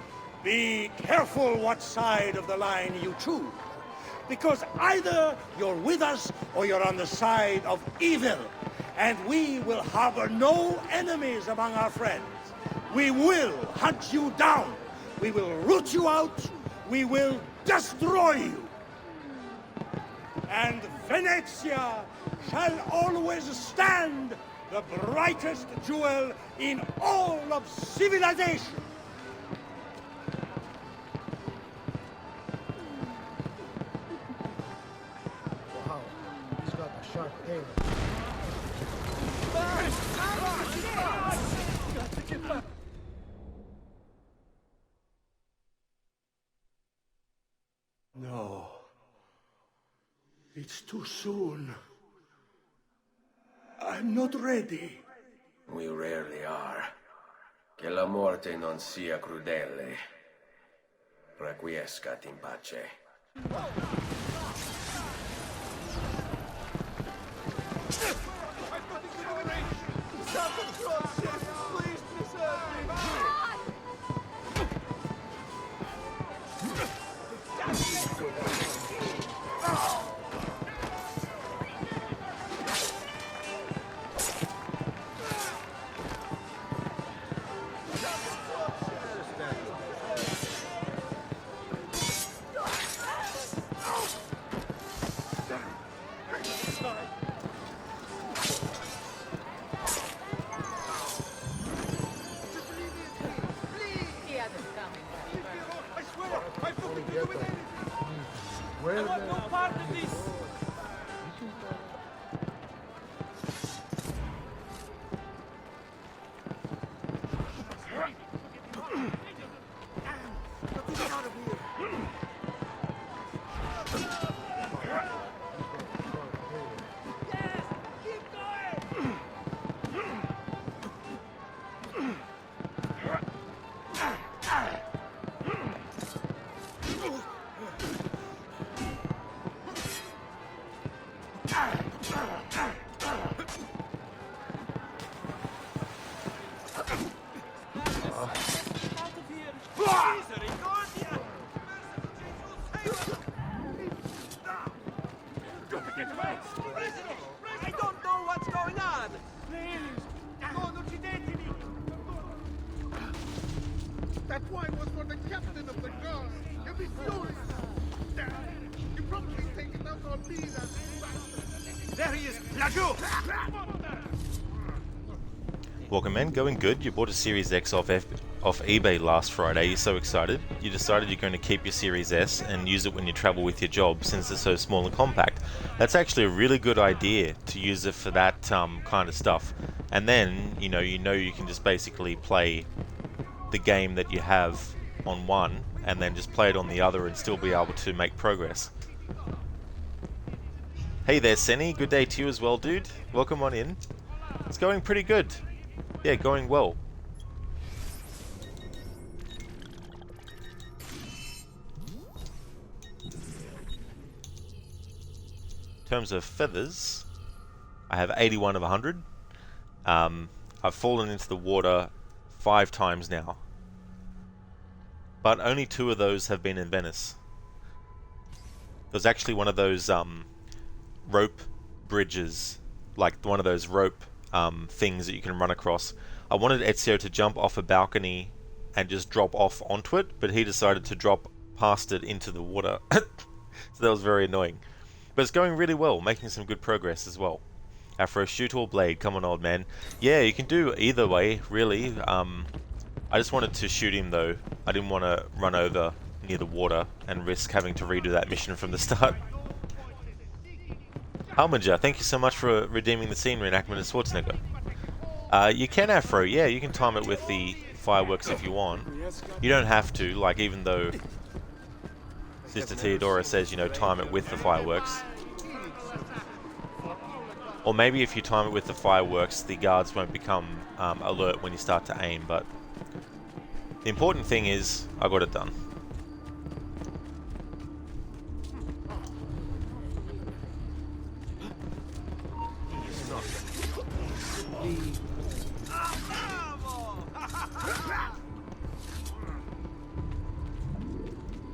Be careful what side of the line you choose, because either you're with us or you're on the side of evil, and we will harbor no enemies among our friends. We will hunt you down. We will root you out. We will destroy you. And Venezia shall always stand the brightest jewel in all of civilization. Wow, he's got a sharp tail. No. It's too soon. I'm not ready. We rarely are. Che la morte non sia crudele. Requiescat in pace. Please preserve me! Where I want no part of this! I don't know what's going on! Non uccidetemi! That wine was for the captain of the guard. He'll be furious. You probably take it out on me, that bastard. There he is! Lajo! Welcome man, going good. You bought a Series X off eBay last Friday. You're so excited. You decided you're going to keep your Series S and use it when you travel with your job since it's so small and compact. That's actually a really good idea to use it for that kind of stuff. And then, you know you can just basically play the game that you have on one and then just play it on the other and still be able to make progress. Hey there, Senny. Good day to you as well, dude. Welcome on in. It's going pretty good. Yeah, going well. In terms of feathers, I have 81 of 100. I've fallen into the water 5 times now. But only 2 of those have been in Venice. There's actually one of those rope bridges, like one of those rope things that you can run across. I wanted Ezio to jump off a balcony and just drop off onto it, but he decided to drop past it into the water. So that was very annoying. But it's going really well, making some good progress as well. For a shoot or blade, come on old man. Yeah, you can do either way, really. I just wanted to shoot him though. I didn't want to run over near the water and risk having to redo that mission from the start. Harmonger, thank you so much for redeeming the scene reenactment of Schwarzenegger. You can Afro, yeah, you can time it with the fireworks if you want. You don't have to, like even though Sister Theodora says, time it with the fireworks. Or maybe if you time it with the fireworks, the guards won't become alert when you start to aim, but the important thing is, I got it done.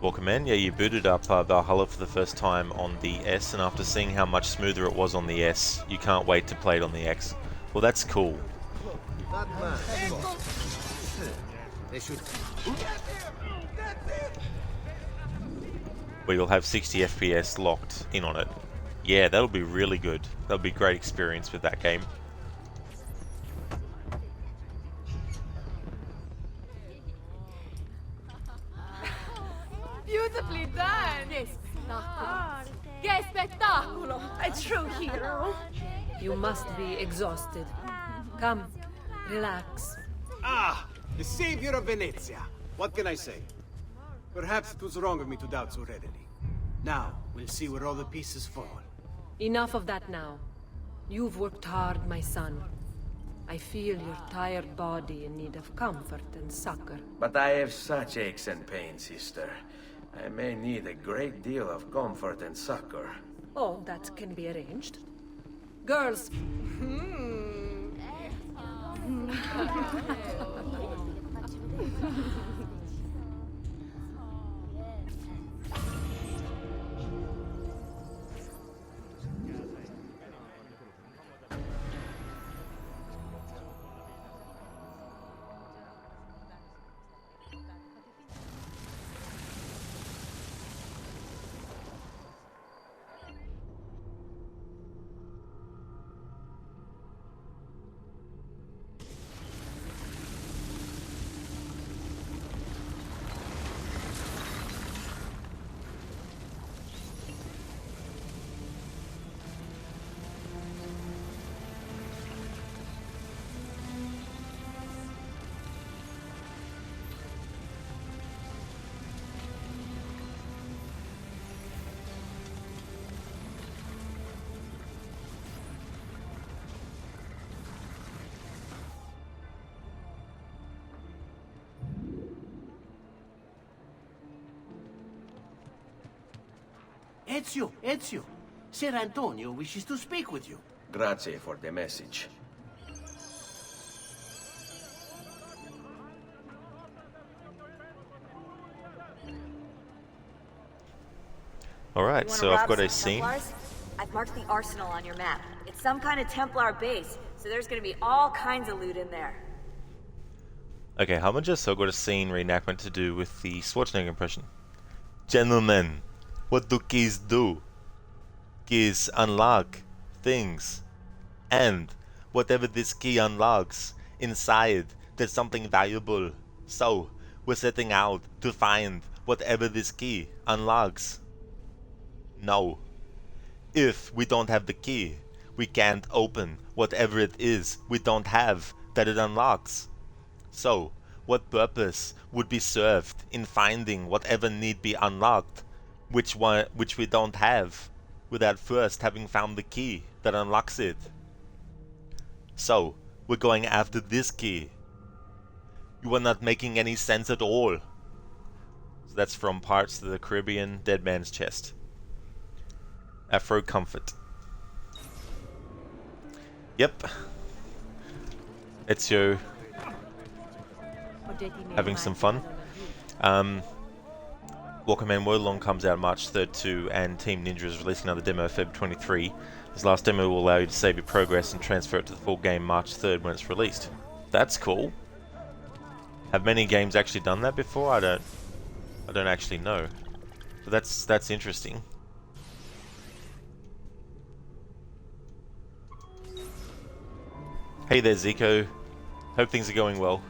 Walkerman, yeah, you booted up Valhalla for the first time on the S, and after seeing how much smoother it was on the S, you can't wait to play it on the X. Well, that's cool. That man. They should. Where you'll have 60 FPS locked in on it. Yeah, that'll be really good. That'll be a great experience with that game. Beautifully done! Che spettacolo! A true hero! You must be exhausted. Come, relax. Ah! The savior of Venezia. What can I say? Perhaps it was wrong of me to doubt so readily. Now, we'll see where all the pieces fall. Enough of that now. You've worked hard, my son. I feel your tired body in need of comfort and succor. But I have such aches and pains, sister. I may need a great deal of comfort and succor. Oh, that can be arranged. Girls. Ezio, Ser Antonio wishes to speak with you. Grazie for the message. Alright, so I've got a scene. Templars? I've marked the arsenal on your map. It's some kind of Templar base, so there's gonna be all kinds of loot in there. Okay, Harmonger, so I've got a scene reenactment to do with the Schwarzenegger impression. Gentlemen, what do keys do? Keys unlock things. And whatever this key unlocks, inside there's something valuable. So, we're setting out to find whatever this key unlocks. No. If we don't have the key, we can't open whatever it is we don't have that it unlocks. So, what purpose would be served in finding whatever need be unlocked, which we don't have, without first having found the key that unlocks it? So, we're going after this key. You are not making any sense at all. So that's from Pirates of the Caribbean, Dead Man's Chest. Afro Comfort. Yep. Ezio having some fun. Walkerman Wolong comes out March 3rd too, and Team Ninja is releasing another demo Feb 23. This last demo will allow you to save your progress and transfer it to the full game March 3rd when it's released. That's cool. Have many games actually done that before? I don't actually know. So that's interesting. Hey there, Zico. Hope things are going well.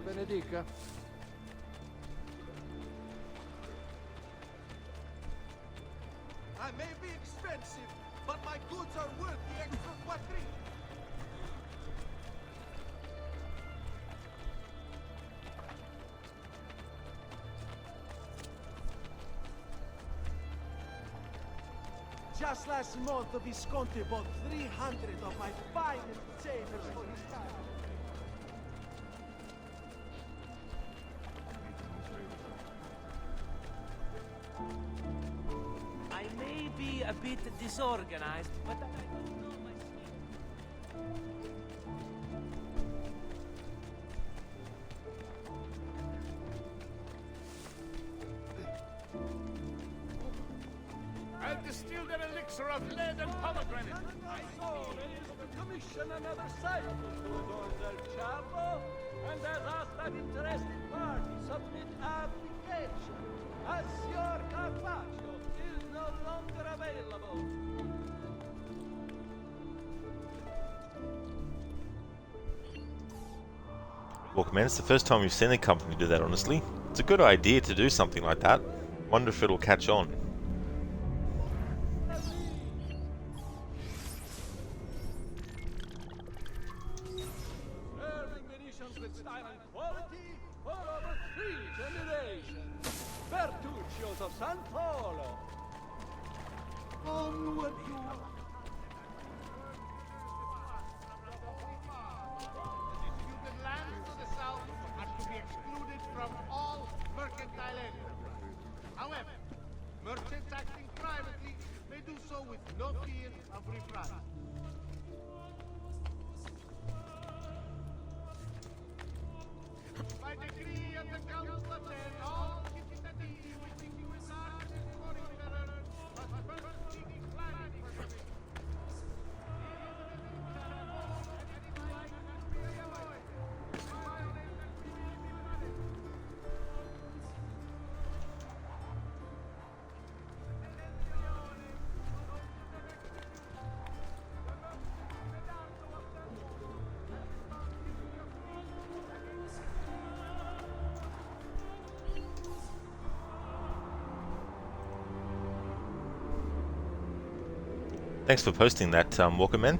Benedica. I may be expensive, but my goods are worth the extra quadrille. Just last month, Visconti bought 300 of my finest sabers for his time. bit disorganized, but I don't know my skill. I'll distill an elixir of lead and pomegranate. So it is to commission another cycle to adorn their chapel, and has asked that interested party submit application, as your Carpaccio is no longer available. Well, man, it's the first time we've seen the company do that, honestly. It's a good idea to do something like that. Wonder if it'll catch on. Serving Venetians with style and quality for over 3 generations. Bertuccios of San Polo. Onward to... Disputed lands to the south are to be excluded from all mercantile enterprise. However, merchants acting privately may do so with no fear of reprisal. By decree of the Council of Ten, all cittadini wishing to enlarge their foreign territory must first seek planning permission. Thanks for posting that, Walkerman.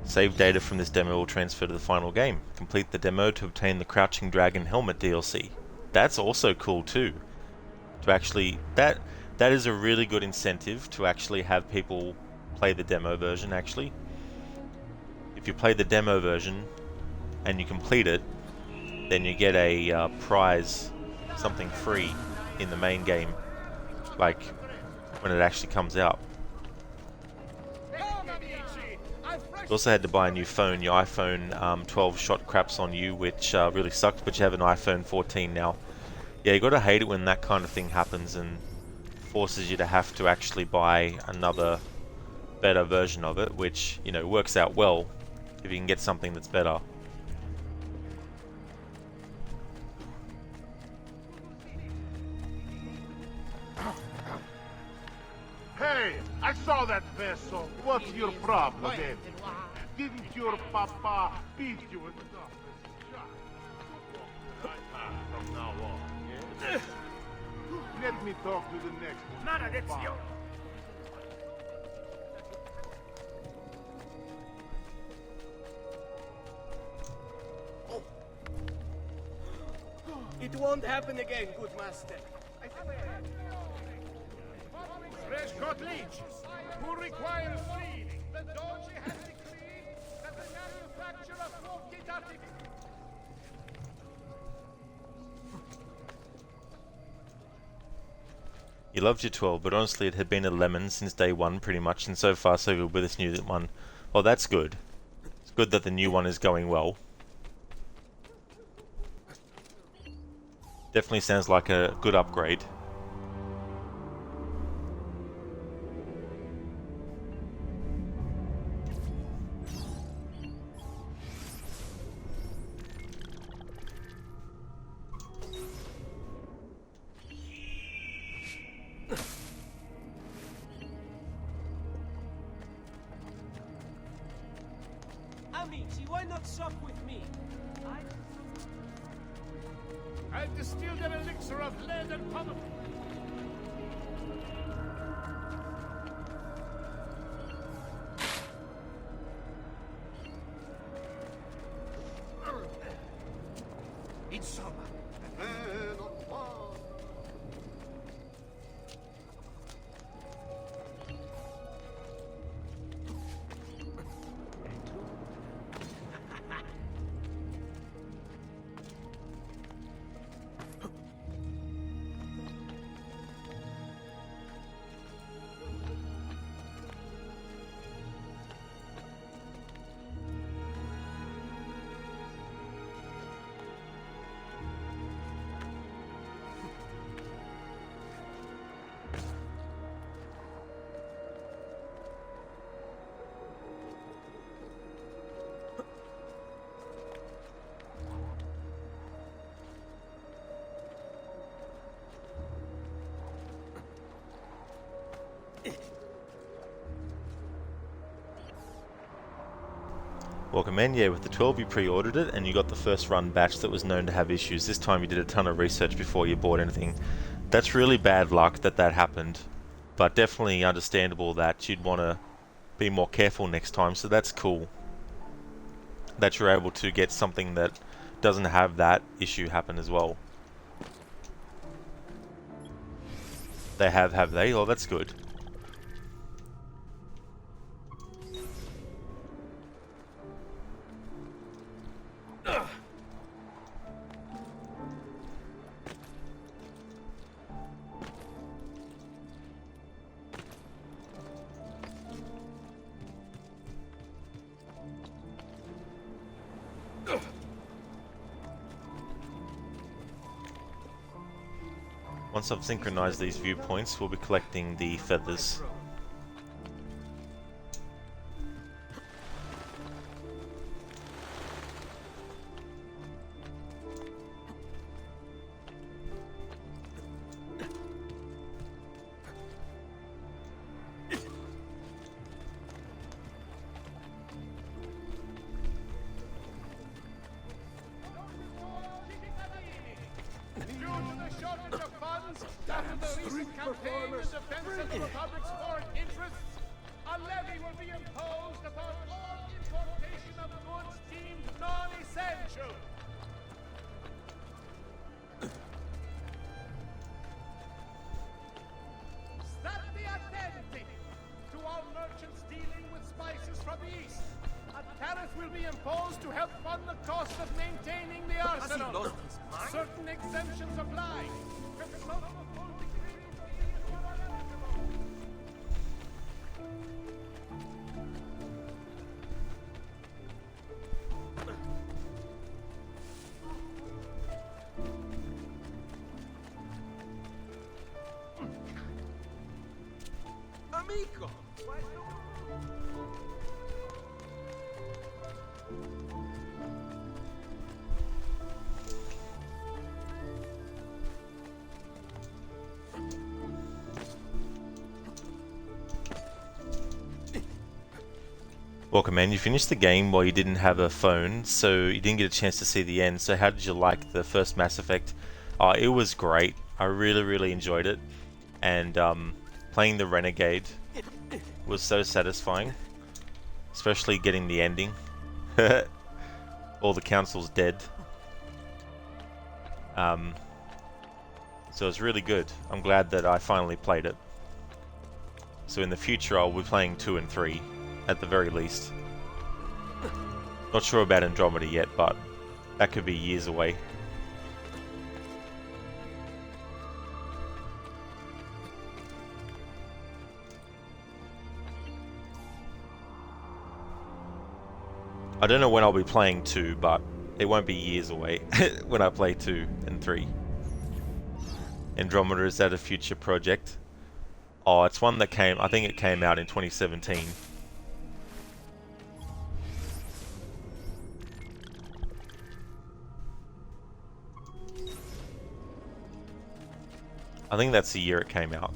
Save data from this demo will transfer to the final game. Complete the demo to obtain the Crouching Dragon Helmet DLC. That's also cool too. To actually, that is a really good incentive to actually have people play the demo version. Actually, if you play the demo version and you complete it, then you get a prize, something free in the main game, like when it actually comes out. You also had to buy a new phone. Your iPhone 12 shot craps on you, which really sucked, but you have an iPhone 14 now. Yeah, you gotta hate it when that kind of thing happens and forces you to have to actually buy another better version of it, which, you know, works out well if you can get something that's better. Hey, I saw that vessel. What's your problem, then? Didn't your papa beat you in the from now on, yes? Let me talk to the next one. Nada, Ezio. It won't happen again, good master. Fresh-cut leeches who require feeding. The Doge has decreed that the manufacture of walkie-talkie... You loved your 12, but honestly it had been a lemon since day one pretty much, and so far so good with this new one. Well, that's good. It's good that the new one is going well. Definitely sounds like a good upgrade. Amici, why not sup with me? I've distilled an elixir of lead and pomegranate. Insomma, Welcome in. Yeah, with the 12 you pre-ordered it and you got the first run batch that was known to have issues. This time you did a ton of research before you bought anything. That's really bad luck that that happened, but definitely understandable that you'd want to be more careful next time, so that's cool that you're able to get something that doesn't have that issue happen as well. They have they? Oh, that's good. Once I've synchronized these viewpoints, we'll be collecting the feathers. Amico! Welcome, man. You finished the game while you didn't have a phone, so you didn't get a chance to see the end. So how did you like the first Mass Effect? It was great. I really enjoyed it. And playing the Renegade was so satisfying. Especially getting the ending. All the council's dead. So it's really good. I'm glad that I finally played it. So in the future I'll be playing 2 and 3. At the very least. Not sure about Andromeda yet, but that could be years away. I don't know when I'll be playing 2, but it won't be years away when I play 2 and 3. Andromeda, is that a future project? Oh, it's one that I think it came out in 2017. I think that's the year it came out.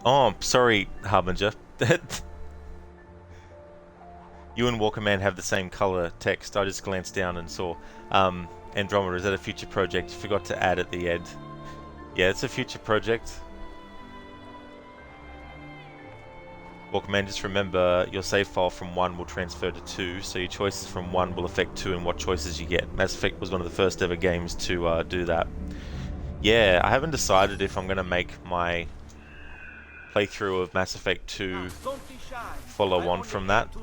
Oh, I'm sorry, Harbinger. You and Walkerman have the same color text. I just glanced down and saw Andromeda. Is that a future project? You forgot to add at the end. Yeah, it's a future project. Well, Command, just remember your save file from 1 will transfer to 2, so your choices from 1 will affect 2 and what choices you get. Mass Effect was one of the first ever games to do that. Yeah, I haven't decided if I'm going to make my playthrough of Mass Effect 2 follow on from that.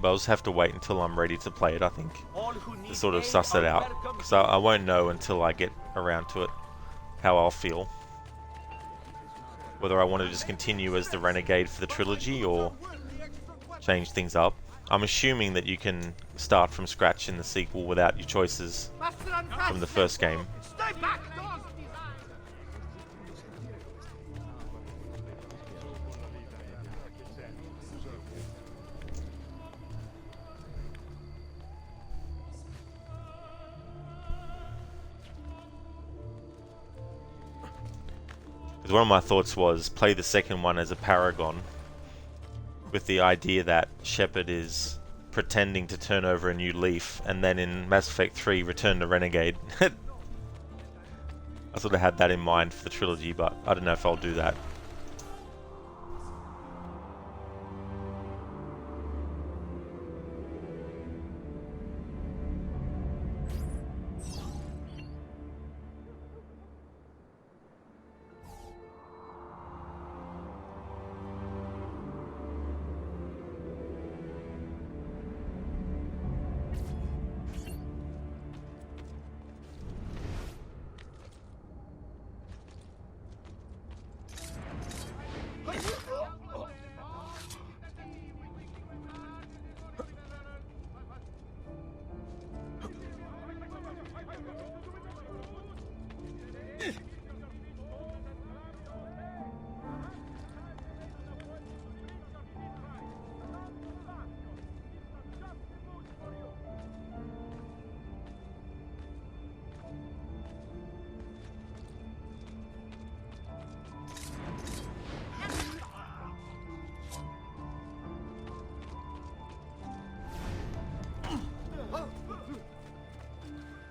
But I'll just have to wait until I'm ready to play it, I think, to sort of suss it out. Because I won't know until I get around to it how I'll feel. Whether I want to just continue as the Renegade for the trilogy or change things up. I'm assuming that you can start from scratch in the sequel without your choices from the first game. Stay back! Because one of my thoughts was play the second one as a Paragon, with the idea that Shepard is pretending to turn over a new leaf, and then in Mass Effect 3 return to Renegade. I sort of had that in mind for the trilogy, but I don't know if I'll do that.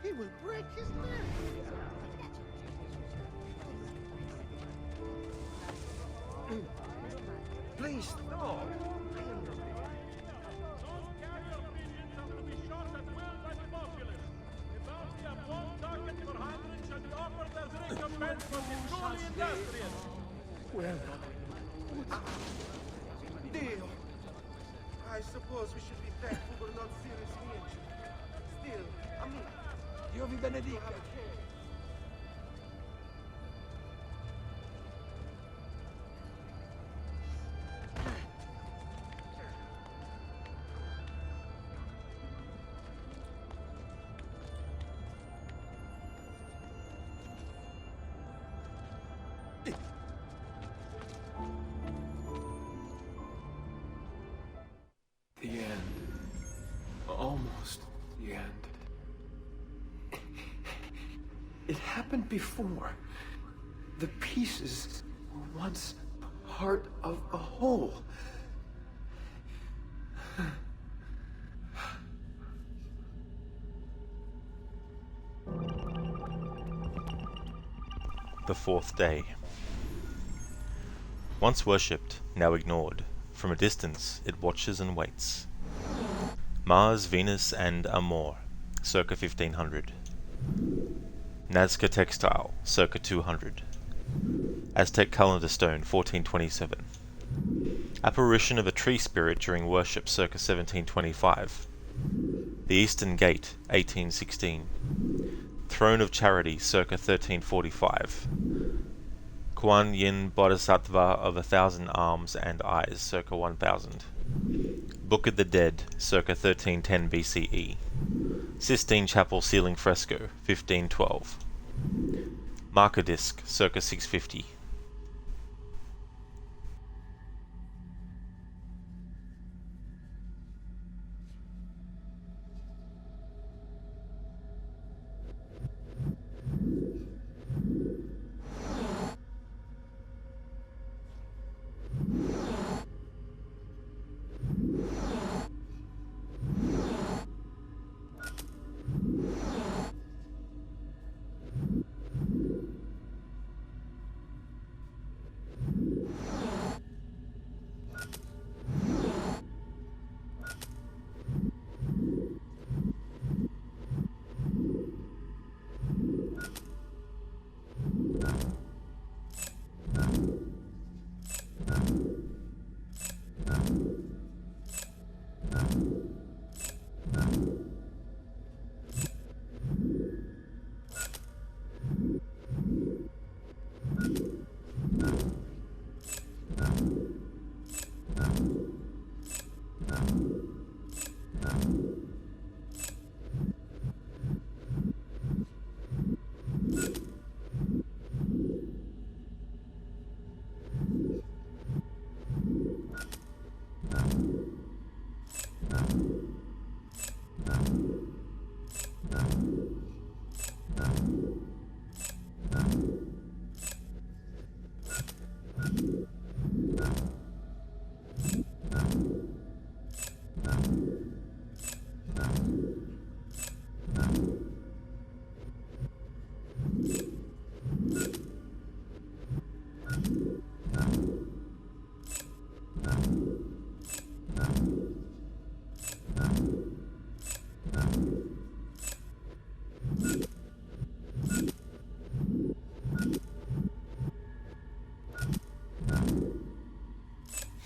He will break his neck. Please, no. Well, Dio, I suppose we should be thankful we're not seriously injured. Still, I mean, Dio vi benedica. The end. Almost the end. It happened before. The pieces were once part of a whole. The fourth day. Once worshipped, now ignored. From a distance, it watches and waits. Mars, Venus, and Amor, circa 1500. Nazca Textile, circa 200. Aztec Calendar Stone, 1427. Apparition of a tree spirit during worship, circa 1725. The Eastern Gate, 1816. Throne of Charity, circa 1345. Kuan Yin Bodhisattva of 1,000 Arms and Eyes, circa 1000. Book of the Dead, circa 1310 BCE. Sistine Chapel ceiling fresco, 1512. Marker disc, circa 650.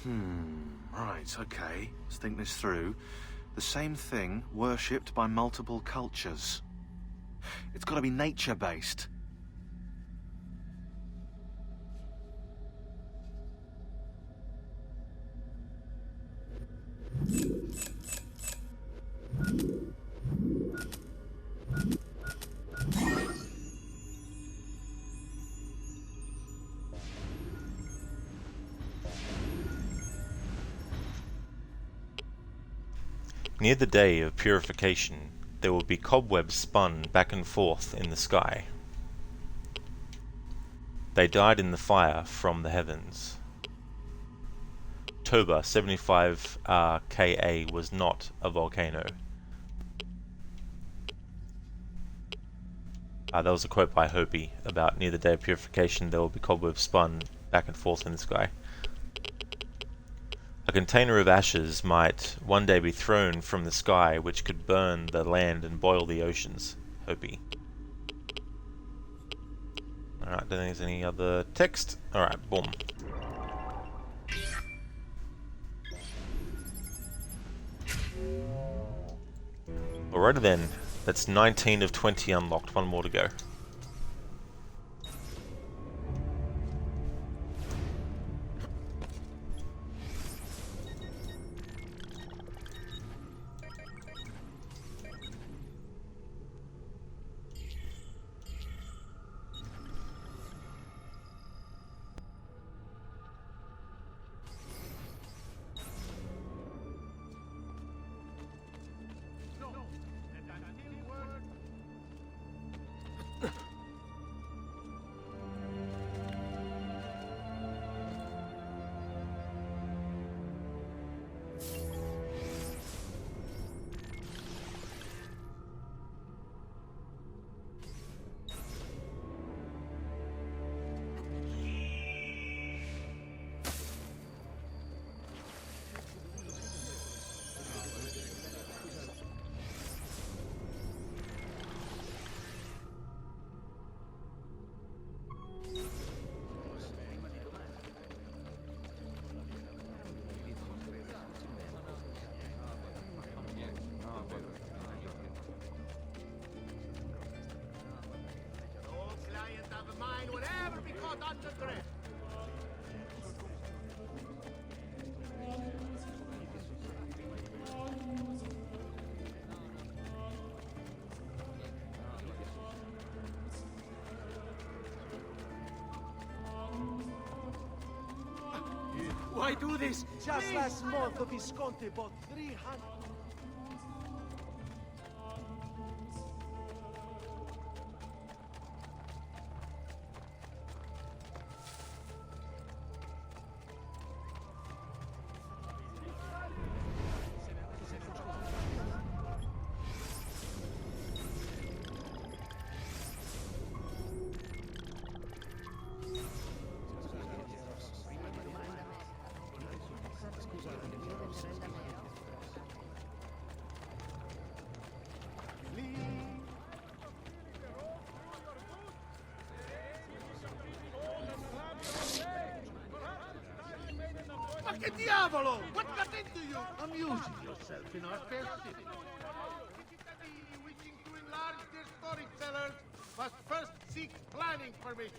Right, okay. Let's think this through. The same thing, worshipped by multiple cultures. It's got to be nature-based. Near the day of purification, there will be cobwebs spun back and forth in the sky. They died in the fire from the heavens. Toba 75 Ka was not a volcano. That was a quote by Hopi about near the day of purification there will be cobwebs spun back and forth in the sky. A container of ashes might one day be thrown from the sky which could burn the land and boil the oceans. Hopi. Alright, don't think there's any other text. Alright, boom. Alrighty then, that's 19 of 20 unlocked, one more to go. Why do this? Just last month, the Visconti bought 300... Ma che diavolo! What got into you? Amusing yourself in our fair city. Cittadini wishing to enlarge their storytellers must first seek planning permission.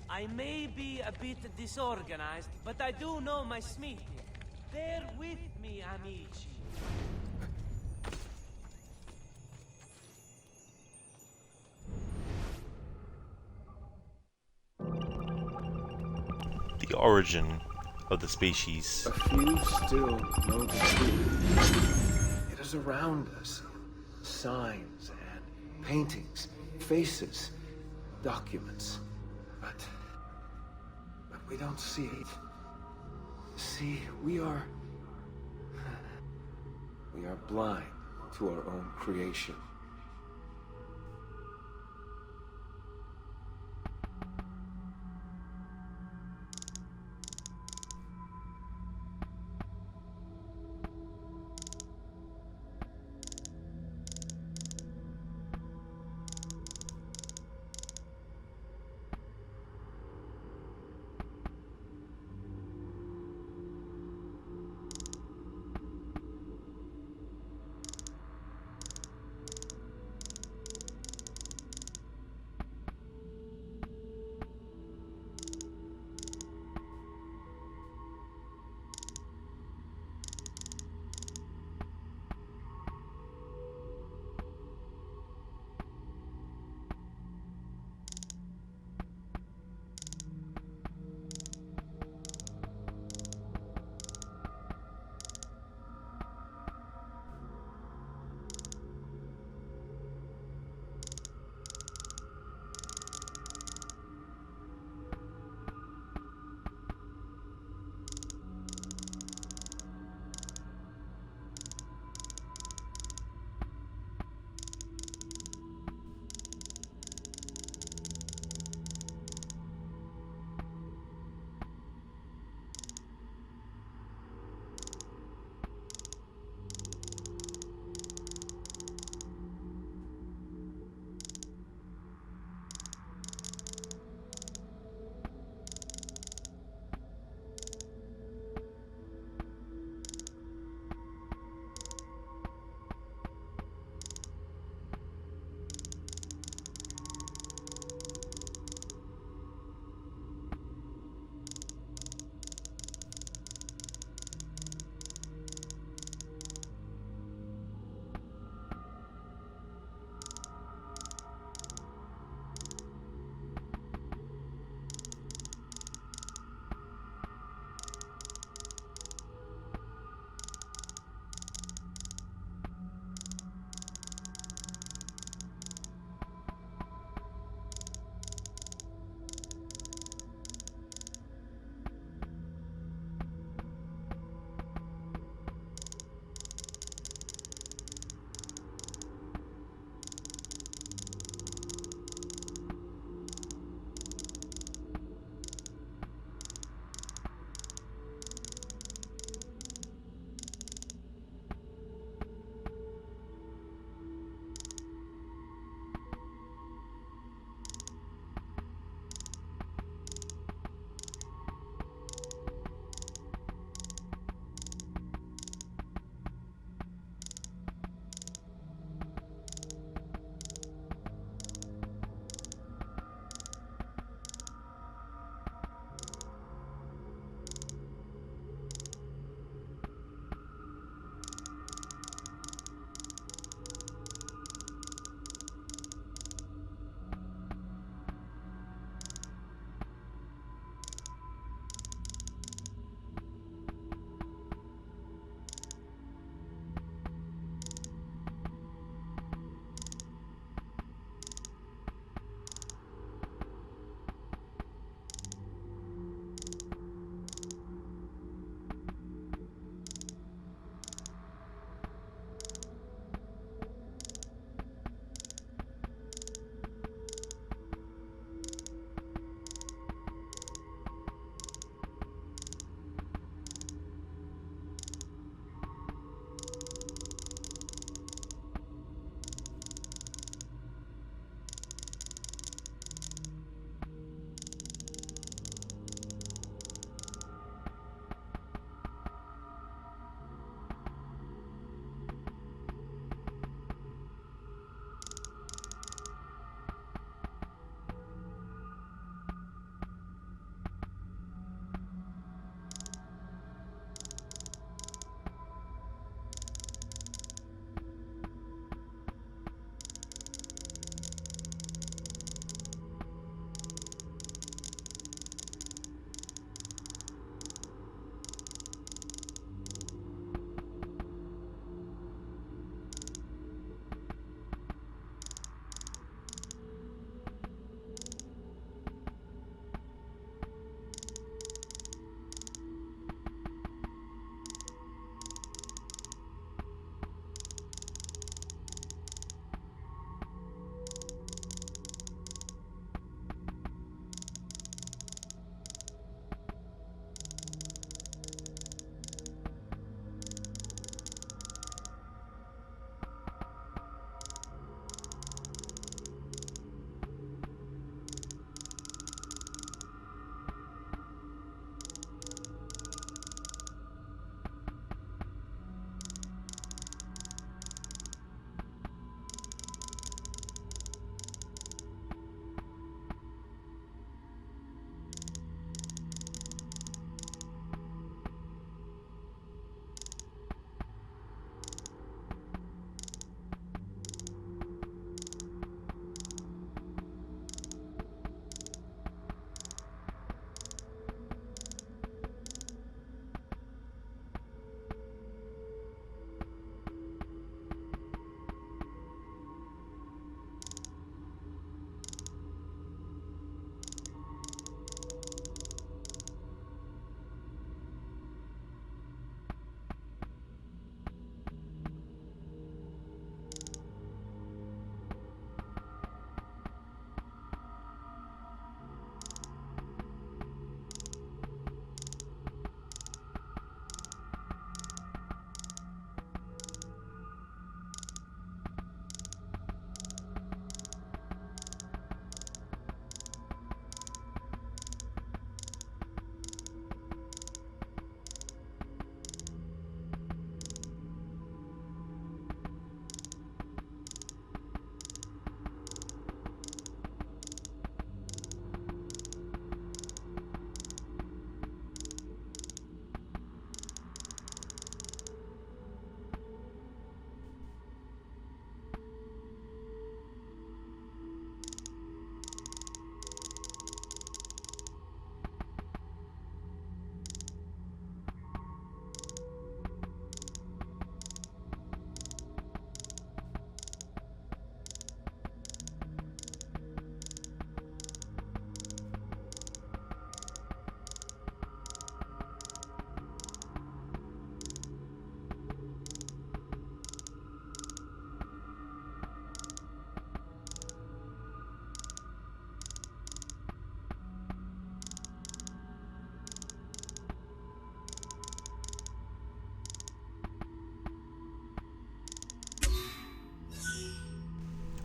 I may be a bit disorganized, but I do know my smithing. Bear with me, amici. The origin of the species. A few still know the truth. It is around us. Signs and paintings, faces, documents. But we don't see it. See, we are blind to our own creation.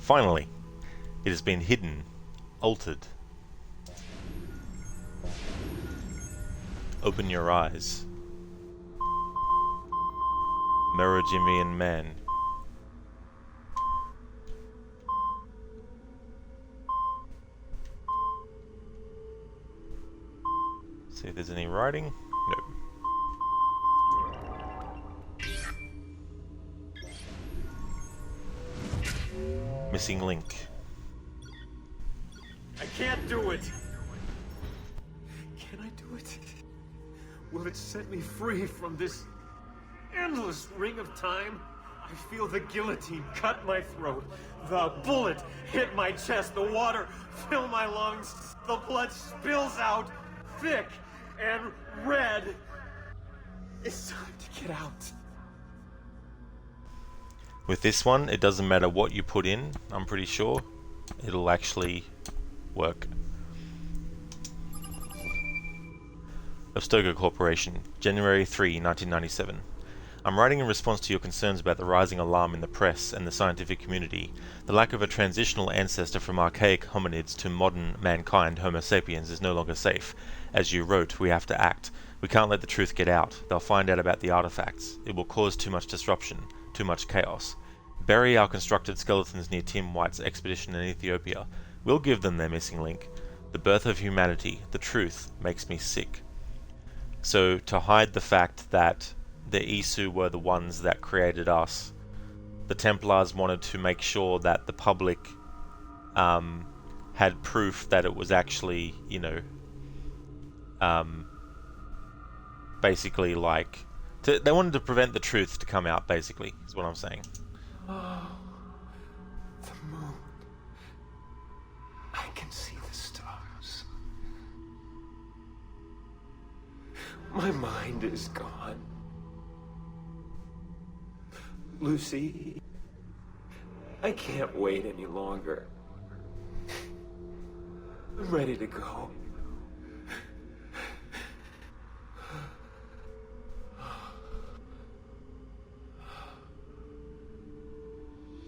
Finally, it has been hidden, altered. Open your eyes. Merovingian man. See if there's any writing. No. Missing link. I can't do it! Can I do it? Will it set me free from this endless ring of time? I feel the guillotine cut my throat. The bullet hit my chest. The water fill my lungs. The blood spills out thick and red. It's time to get out. With this one, it doesn't matter what you put in, I'm pretty sure. It'll actually work. Abstergo Corporation, January 3, 1997. I'm writing in response to your concerns about the rising alarm in the press and the scientific community. The lack of a transitional ancestor from archaic hominids to modern mankind, Homo sapiens, is no longer safe. As you wrote, we have to act. We can't let the truth get out. They'll find out about the artifacts. It will cause too much disruption, too much chaos. Bury our constructed skeletons near Tim White's expedition in Ethiopia. We'll give them their missing link. The birth of humanity, the truth, makes me sick. So, to hide the fact that the Isu were the ones that created us, the Templars wanted to make sure that the public had proof that it was actually, you know, basically like... they wanted to prevent the truth to come out, basically, is what I'm saying. Oh, the moon. I can see the stars. My mind is gone. Lucy, I can't wait any longer. I'm ready to go.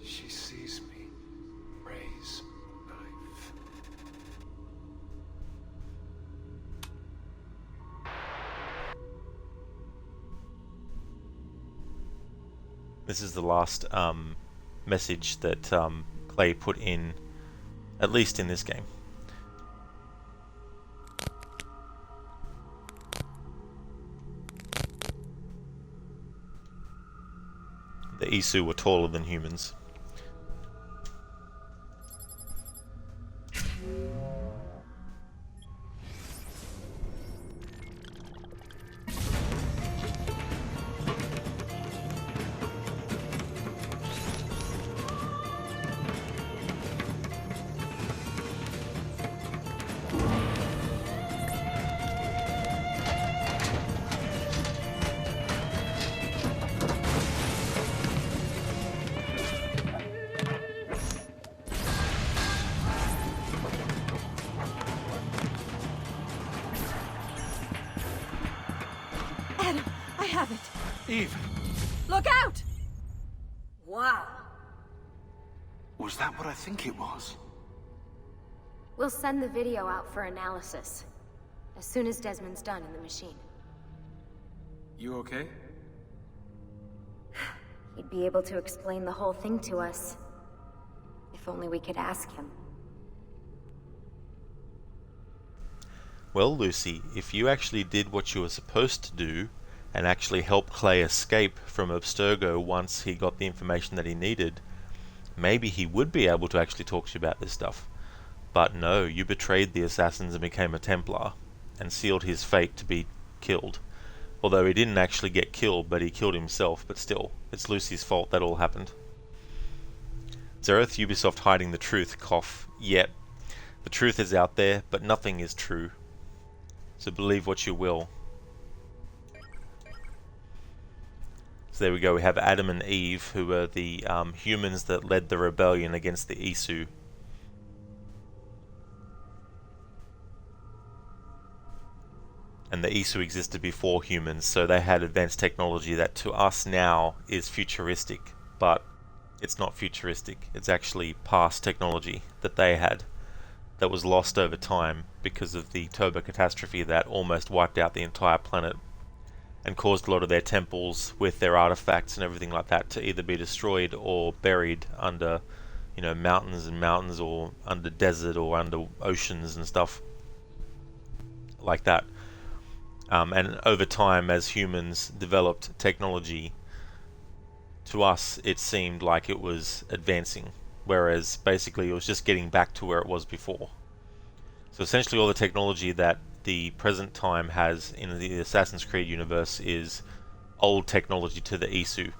She sees me raise knife. This is the last message that Clay put in, at least in this game. The Isu were taller than humans. Adam, I have it. Eve, Look out! Wow. was that what I think it was? We'll send the video out for analysis as soon as Desmond's done in the machine. You okay? He'd be able to explain the whole thing to us. If only we could ask him. Well, Lucy, if you actually did what you were supposed to do, and actually helped Clay escape from Abstergo once he got the information that he needed, maybe he would be able to actually talk to you about this stuff. But no, you betrayed the assassins and became a Templar, and sealed his fate to be killed. Although he didn't actually get killed, but he killed himself, but still, it's Lucy's fault that all happened. Zereth, Ubisoft hiding the truth, cough. Yep, the truth is out there, but nothing is true. So believe what you will. So there we go, we have Adam and Eve, who are the humans that led the rebellion against the Isu. And the Isu existed before humans, so they had advanced technology that to us now is futuristic, but It's not futuristic. It's actually past technology that they had that was lost over time because of the turbo catastrophe that almost wiped out the entire planet and caused a lot of their temples with their artifacts and everything like that to either be destroyed or buried under, you know, mountains and mountains, or under desert or under oceans and stuff like that. And over time, as humans developed technology, to us it seemed like it was advancing, whereas basically it was just getting back to where it was before. So essentially all the technology that the present time has in the Assassin's Creed universe is old technology to the Isu.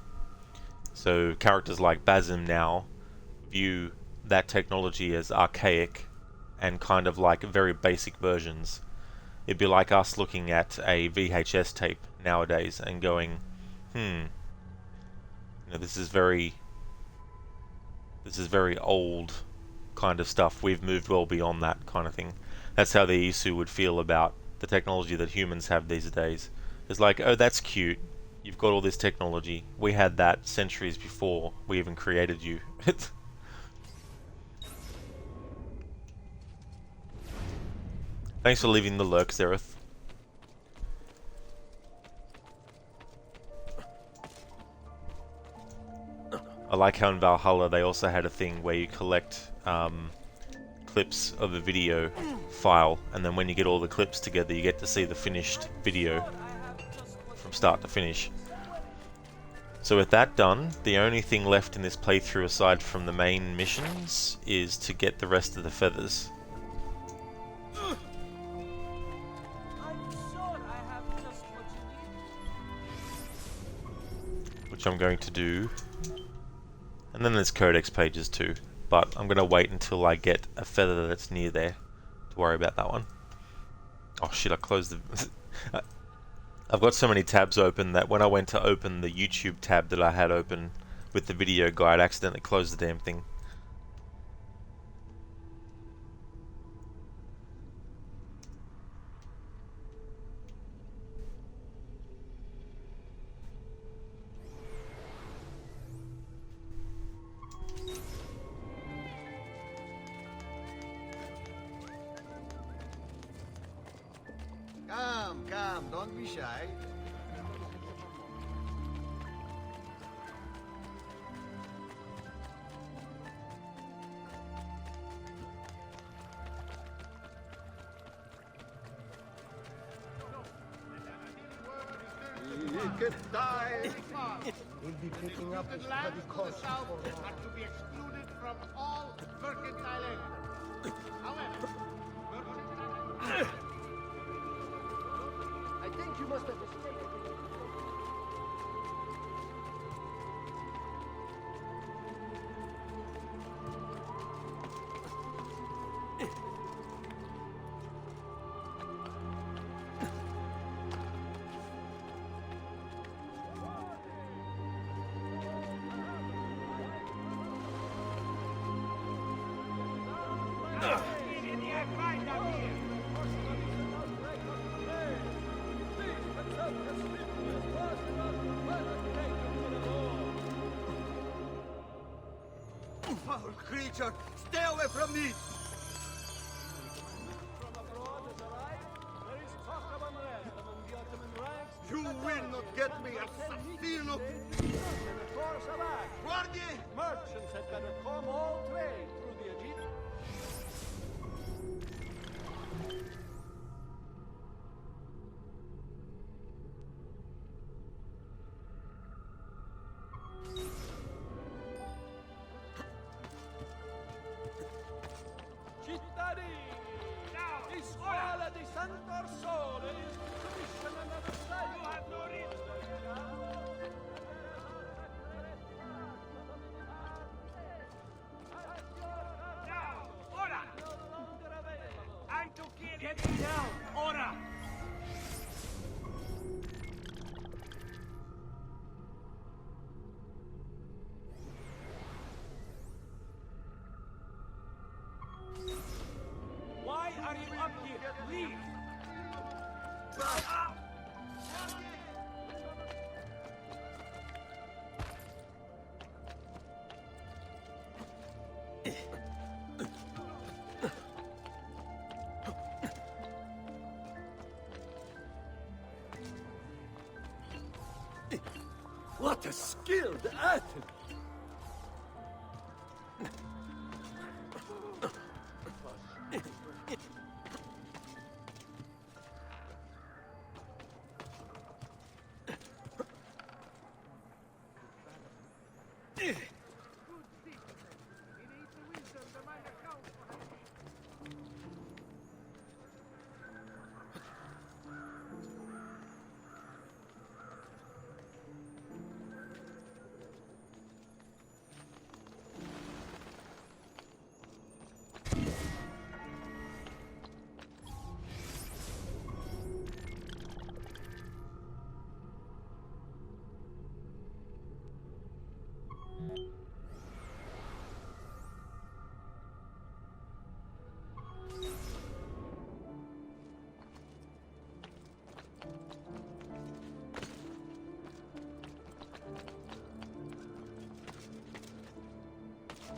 So characters like Basim now view that technology as archaic and kind of like very basic versions. It'd be like us looking at a VHS tape nowadays and going, you know, this is very old kind of stuff. We've moved well beyond that kind of thing. That's how the Isu would feel about the technology that humans have these days. It's like, oh, that's cute. You've got all this technology. We had that centuries before we even created you. Thanks for leaving the lurk, Zereth. I like how in Valhalla they also had a thing where you collect clips of a video file, and then when you get all the clips together you get to see the finished video from start to finish. So with that done, the only thing left in this playthrough aside from the main missions is to get the rest of the feathers. Which I'm going to do. And then there's codex pages too, but I'm going to wait until I get a feather that's near there to worry about that one. Oh shit, I closed the... I've got so many tabs open that when I went to open the YouTube tab that I had open with the video guide, I accidentally closed the damn thing. Come, don't be shy. You could die. We'll be picking up this bloody course. The south are to be excluded from all mercantile aid. However, I think you must have mistaken. Foul creature! Stay away from me! You will not get me, assassino! Guardi! Merchants had better come all trade through the Egypt. Cittadini! Now, Scuola di Sant'Orsone is to commission another site. You have no reason. Now, ora! I'm to kill. Get me down, ora! Why are you up here? Leave! skilled athlete.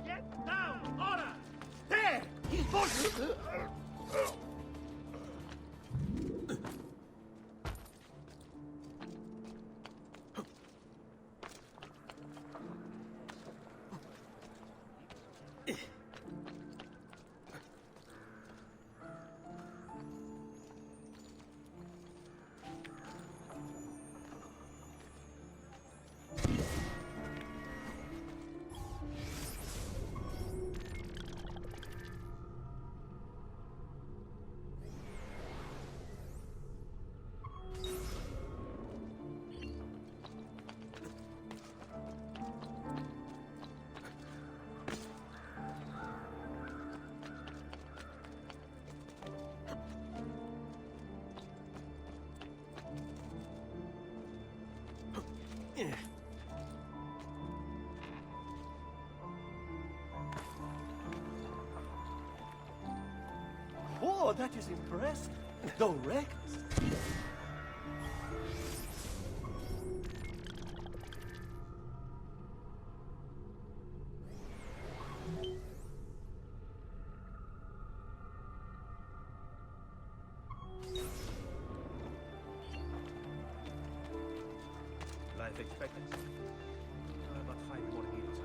Get down! Order! There! He's bullshit! Oh, that is impressive. Direct. Life expectancy. About 5 more years.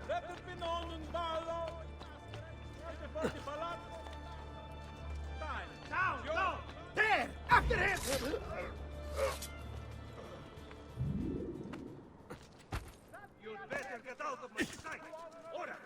Let it be known in Barlow. Down! Down! There! After him! You'd better get out of my sight! Order!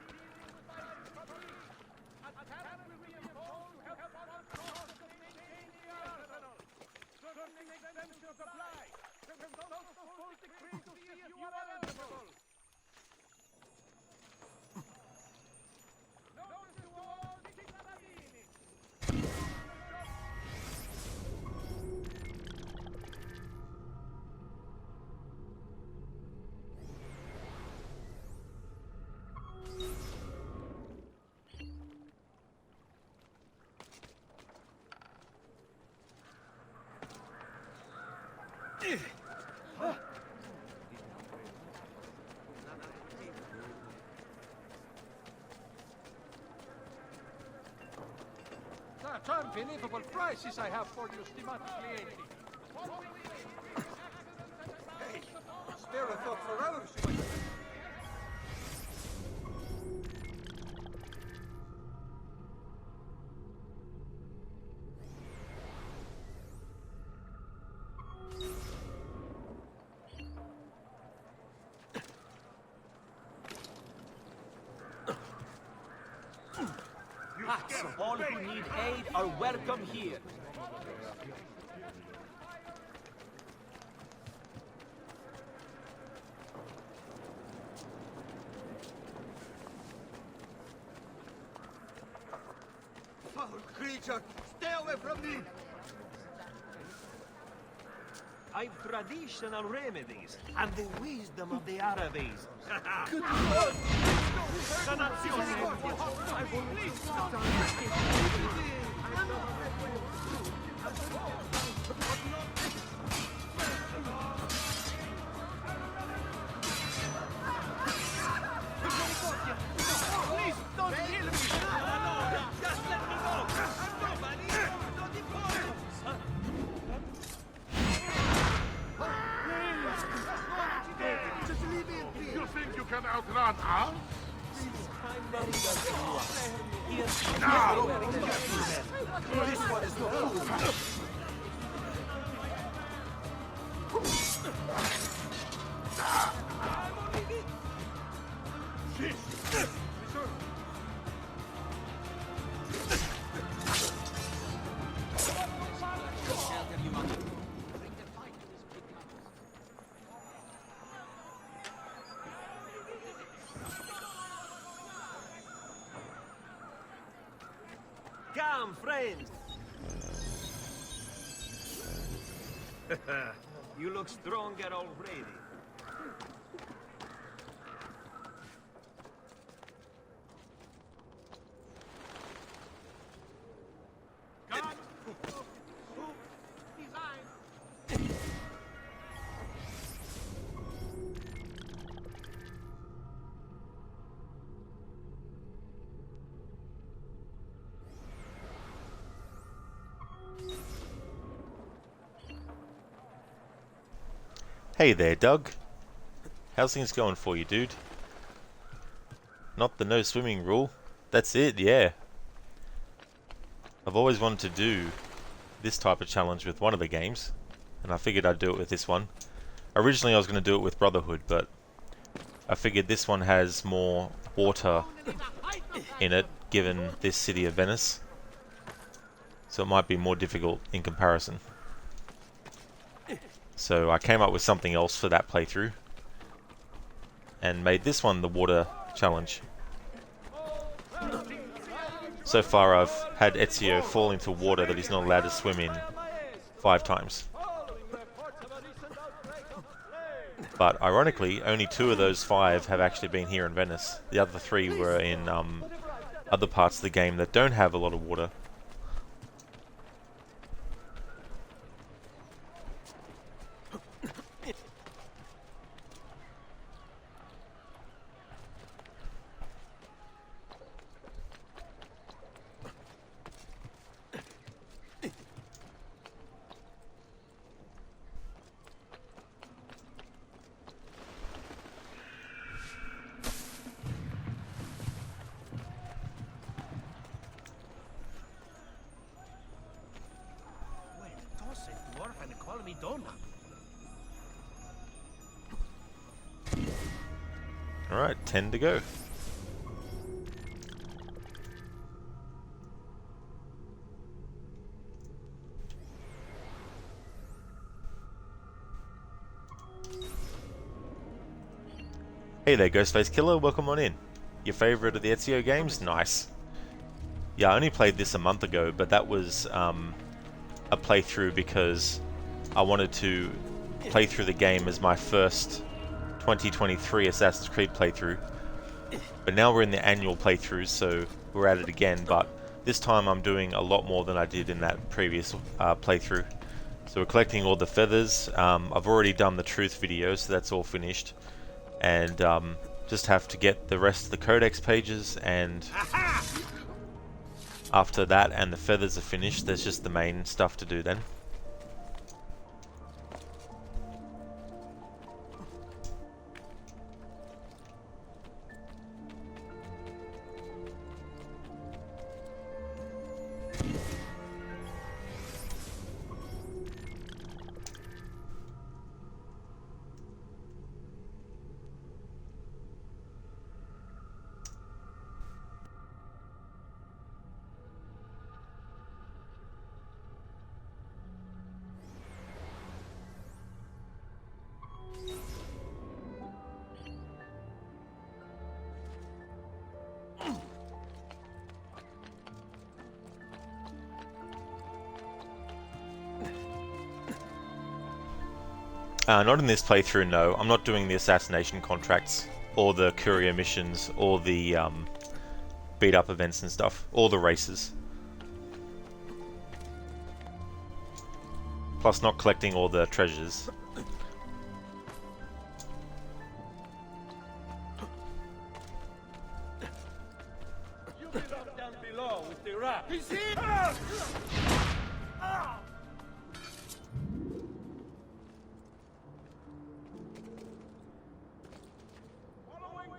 Such unbelievable prices I have for you, stimated lady. Hey, spare a thought for others, you might say. So all who need aid are welcome here. Foul creature! Stay away from me! I've traditional remedies and the wisdom of the Arabes. Good Lord! Please don't can outrun us? Now! This one is no fool. Come, friends. You look stronger already. Hey there, Doug. How's things going for you, dude? Not the no swimming rule. That's it, yeah. I've always wanted to do this type of challenge with one of the games, and I figured I'd do it with this one. Originally I was going to do it with Brotherhood, but I figured this one has more water in it, given this city of Venice. So it might be more difficult in comparison. So I came up with something else for that playthrough and made this one the water challenge. So far I've had Ezio fall into water that he's not allowed to swim in 5 times. But ironically, only 2 of those 5 have actually been here in Venice. The other 3 were in other parts of the game that don't have a lot of water. Alright, 10 to go. Hey there, Ghostface Killer, welcome on in. Your favourite of the Ezio games? Nice. Yeah, I only played this a month ago, but that was a playthrough because I wanted to play through the game as my first 2023 Assassin's Creed playthrough. But now we're in the annual playthroughs, so we're at it again, but this time I'm doing a lot more than I did in that previous playthrough. So we're collecting all the feathers. I've already done the truth video, so that's all finished. And just have to get the rest of the codex pages, and after that and the feathers are finished, there's just the main stuff to do then. Not in this playthrough, no. I'm not doing the assassination contracts, or the courier missions, or the beat up events and stuff, or the races. Plus not collecting all the treasures. You get up down below with the rat. He's here! Following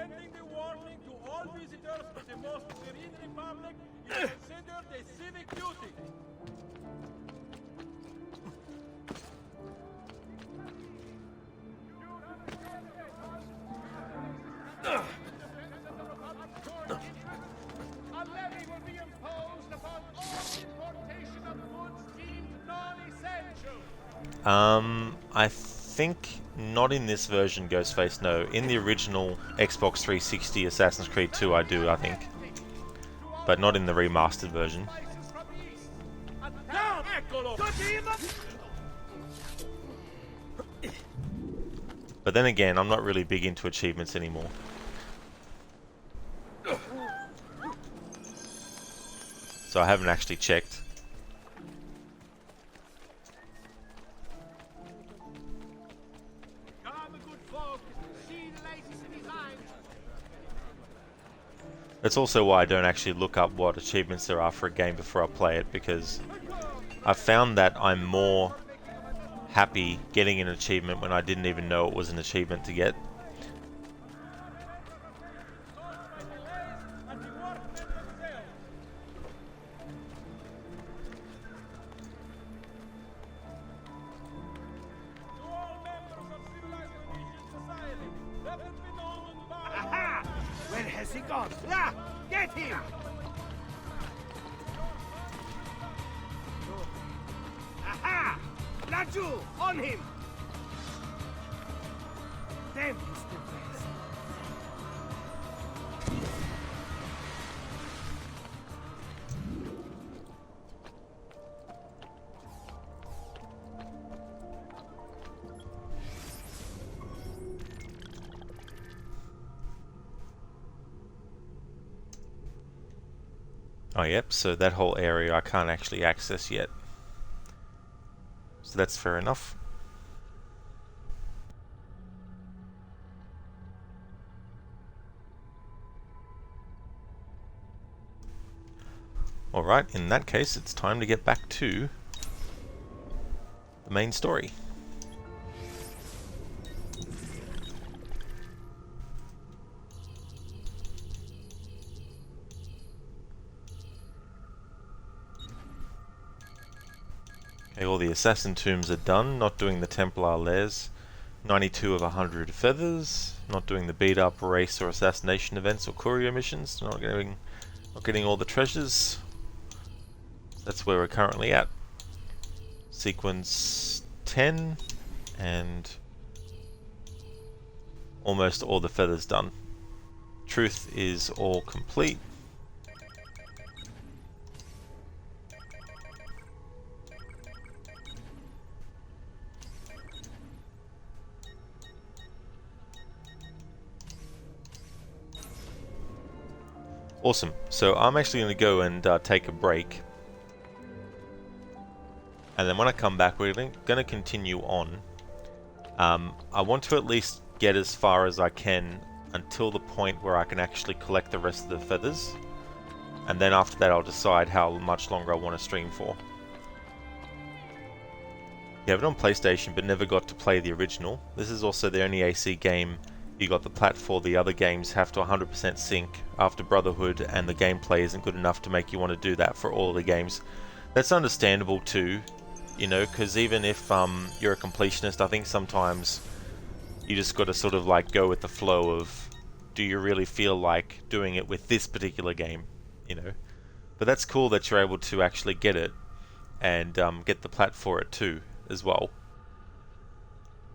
Sending the warning to all visitors to the most serene republic is considered a civic duty. A levy will be imposed upon all importation of goods deemed non-essential. I think not in this version, Ghostface, no. In the original Xbox 360 Assassin's Creed 2 I do, I think. But not in the remastered version. But then again, I'm not really big into achievements anymore. So I haven't actually checked. That's also why I don't actually look up what achievements there are for a game before I play it, because I've found that I'm more happy getting an achievement when I didn't even know it was an achievement to get. Where has he gone? Ah! Get him! Aha! Laju! On him! Damn, he's still fast. Oh yep, so that whole area I can't actually access yet. So that's fair enough. Alright, in that case it's time to get back to the main story. Okay, all the assassin tombs are done, not doing the Templar lairs. 92 of 100 feathers, not doing the beat up race or assassination events or courier missions, not getting all the treasures. That's where we're currently at. Sequence 10 and almost all the feathers done. Truth is all complete. Awesome. So I'm actually going to go and take a break. And then when I come back, we're going to continue on. I want to at least get as far as I can until the point where I can actually collect the rest of the feathers. And then after that I'll decide how much longer I want to stream for. You have it on PlayStation but never got to play the original. This is also the only AC game you got the plat for. The other games have to 100% sync after Brotherhood, and the gameplay isn't good enough to make you want to do that for all of the games. That's understandable too, you know, because even if you're a completionist, I think sometimes you just got to sort of like go with the flow of, do you really feel like doing it with this particular game, you know. But that's cool that you're able to actually get it and get the plat for it too as well.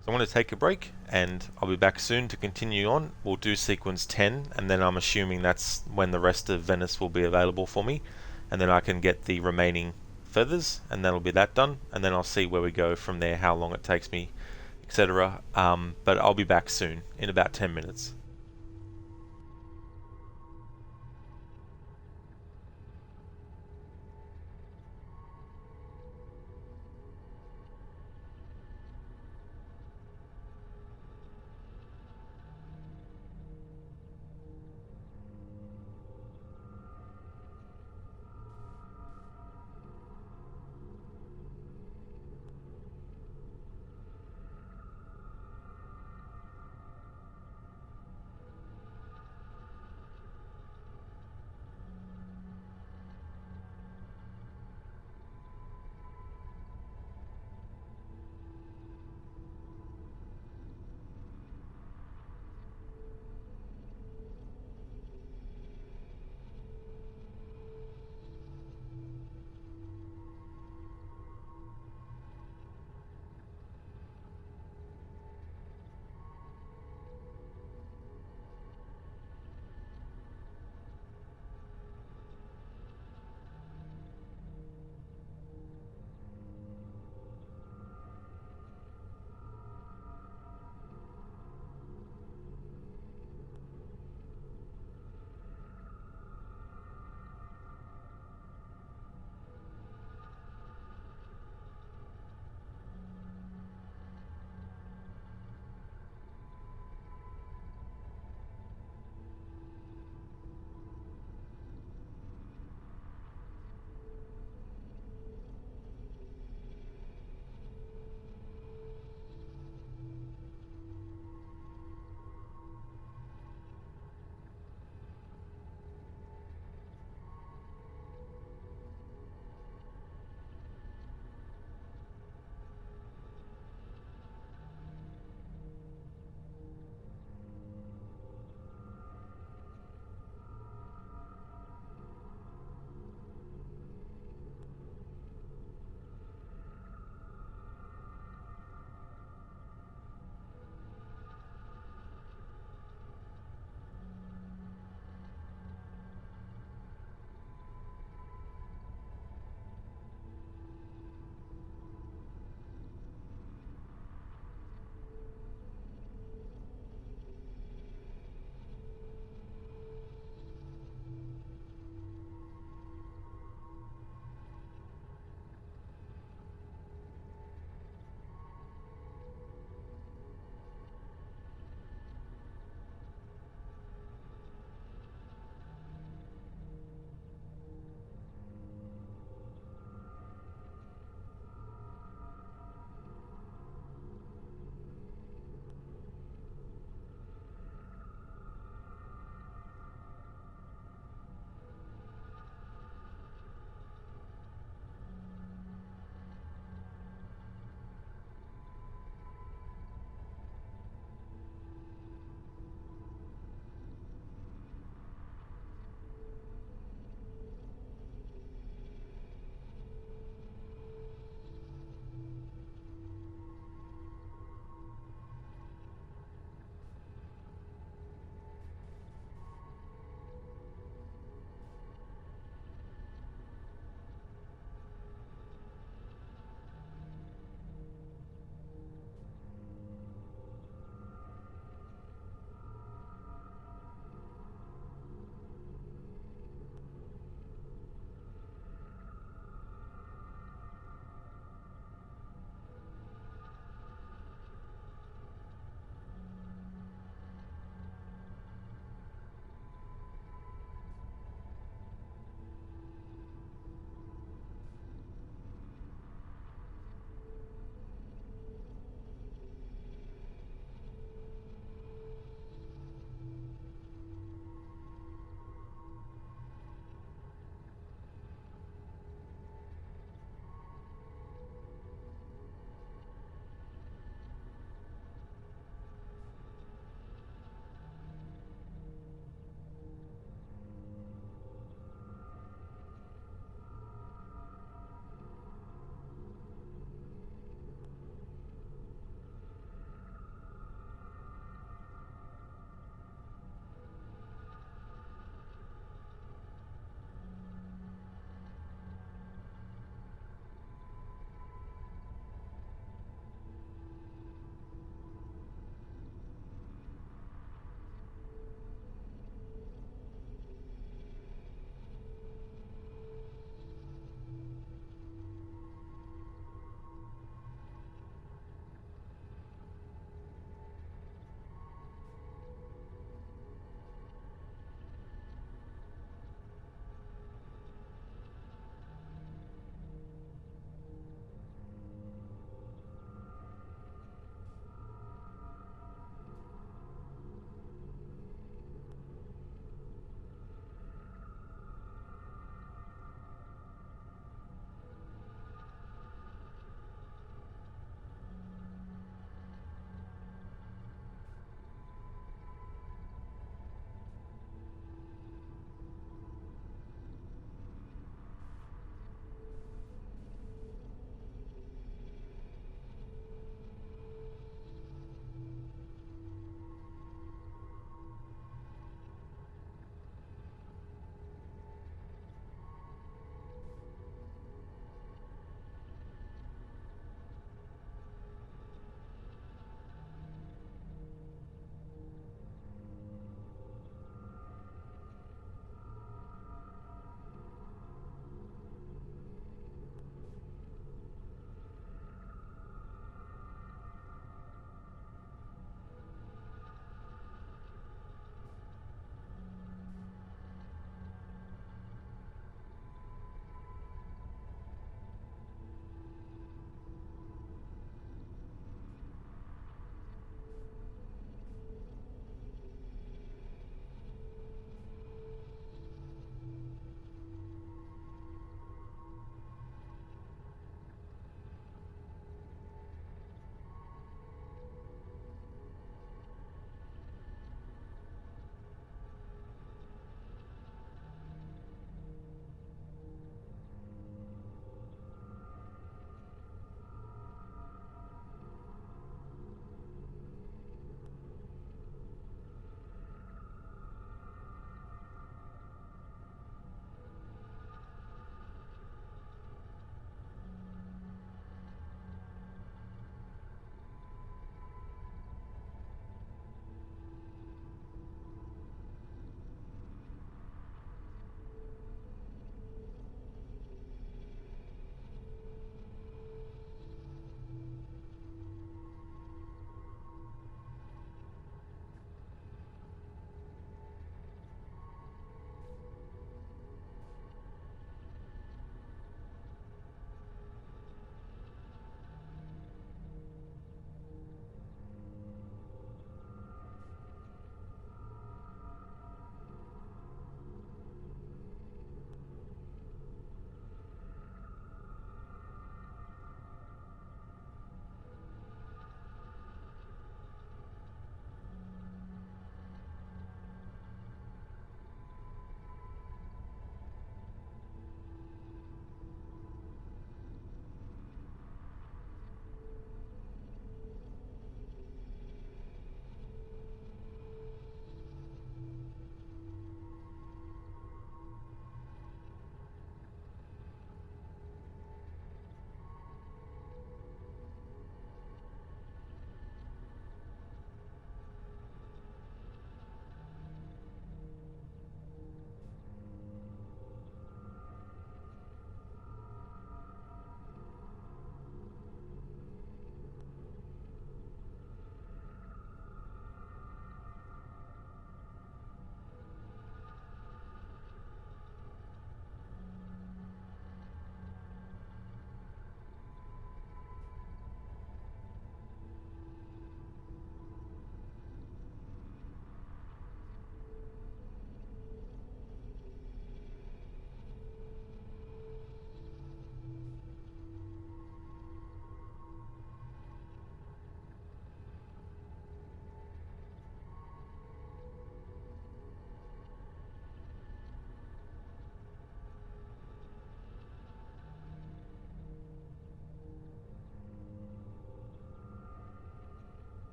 So I'm going to take a break and I'll be back soon to continue on. We'll do sequence 10 and then I'm assuming that's when the rest of Venice will be available for me, and then I can get the remaining feathers and that'll be that done, and then I'll see where we go from there, how long it takes me, etc. But I'll be back soon in about 10 minutes.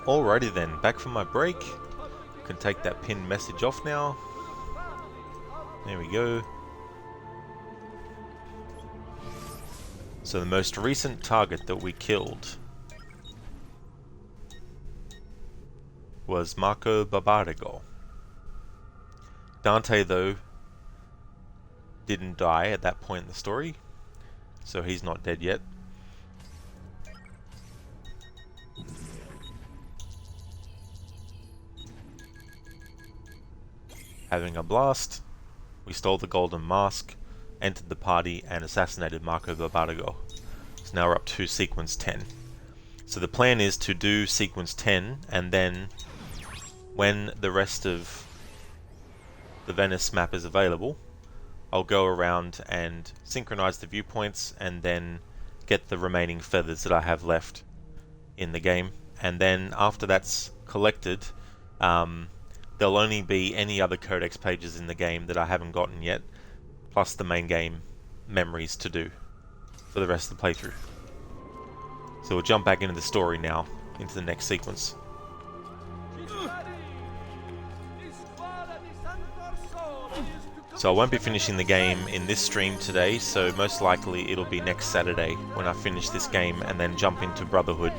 Alrighty then, back from my break. Can take that pinned message off now. There we go. So the most recent target that we killed was Marco Barbarigo. Dante, though, didn't die at that point in the story, so he's not dead yet. Having a blast, we stole the golden mask, entered the party, and assassinated Marco Barbarigo. So now we're up to sequence 10. So the plan is to do sequence 10, and then when the rest of the Venice map is available, I'll go around and synchronize the viewpoints and then get the remaining feathers that I have left in the game. And then after that's collected, there'll only be any other codex pages in the game that I haven't gotten yet, plus the main game memories to do for the rest of the playthrough. So we'll jump back into the story now, into the next sequence. So I won't be finishing the game in this stream today, so most likely it'll be next Saturday when I finish this game and then jump into Brotherhood.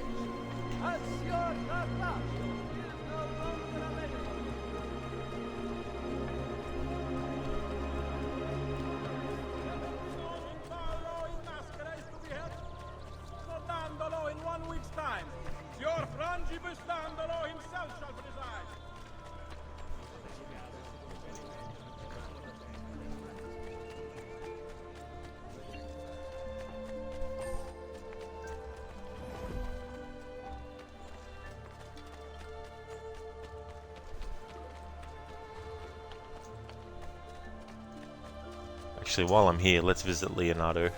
Actually, while I'm here, let's visit Leonardo.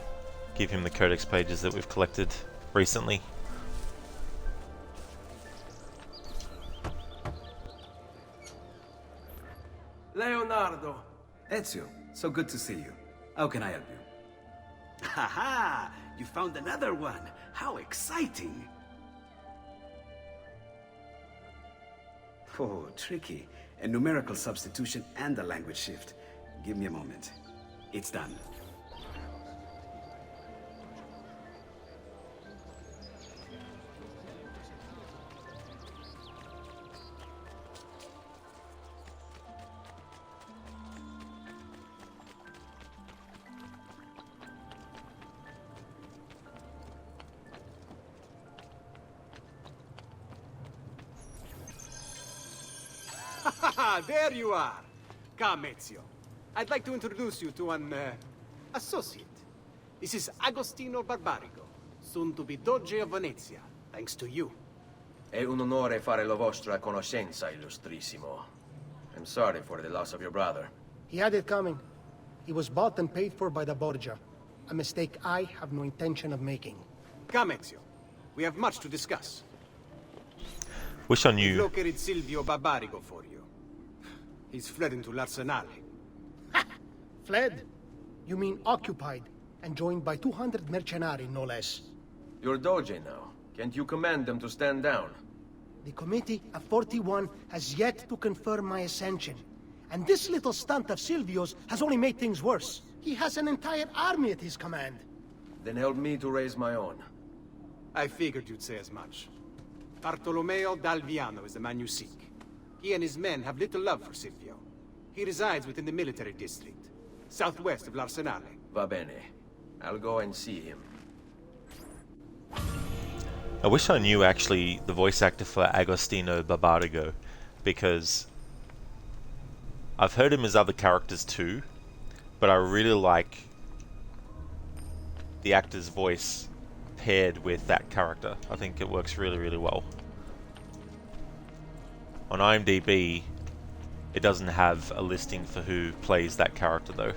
Give him the codex pages that we've collected recently. Leonardo! Ezio, so good to see you. How can I help you? Haha! You found another one! How exciting! Oh, tricky. A numerical substitution and a language shift. Give me a moment. It's done. There you are! Come, Ezio. I'd like to introduce you to an, associate. This is Agostino Barbarigo, soon to be Doge of Venezia, thanks to you. È un onore fare la vostra conoscenza, illustrissimo. I'm sorry for the loss of your brother. He had it coming. He was bought and paid for by the Borgia. A mistake I have no intention of making. Come, Ezio. We have much to discuss. Wish I knew. We've located Silvio Barbarigo for you. He's fled into l'Arsenale. Fled? You mean occupied, and joined by 200 mercenari, no less. You're Doge now. Can't you command them to stand down? The Committee of 41 has yet to confirm my ascension. And this little stunt of Silvio's has only made things worse. He has an entire army at his command. Then help me to raise my own. I figured you'd say as much. Bartolomeo d'Alviano is the man you seek. He and his men have little love for Silvio. He resides within the military district, southwest of l'Arsenale. Va bene. I'll go and see him. I wish I knew actually the voice actor for Agostino Barbarigo, because I've heard him as other characters too, but I really like the actor's voice paired with that character. I think it works really, really well. On IMDb, it doesn't have a listing for who plays that character though.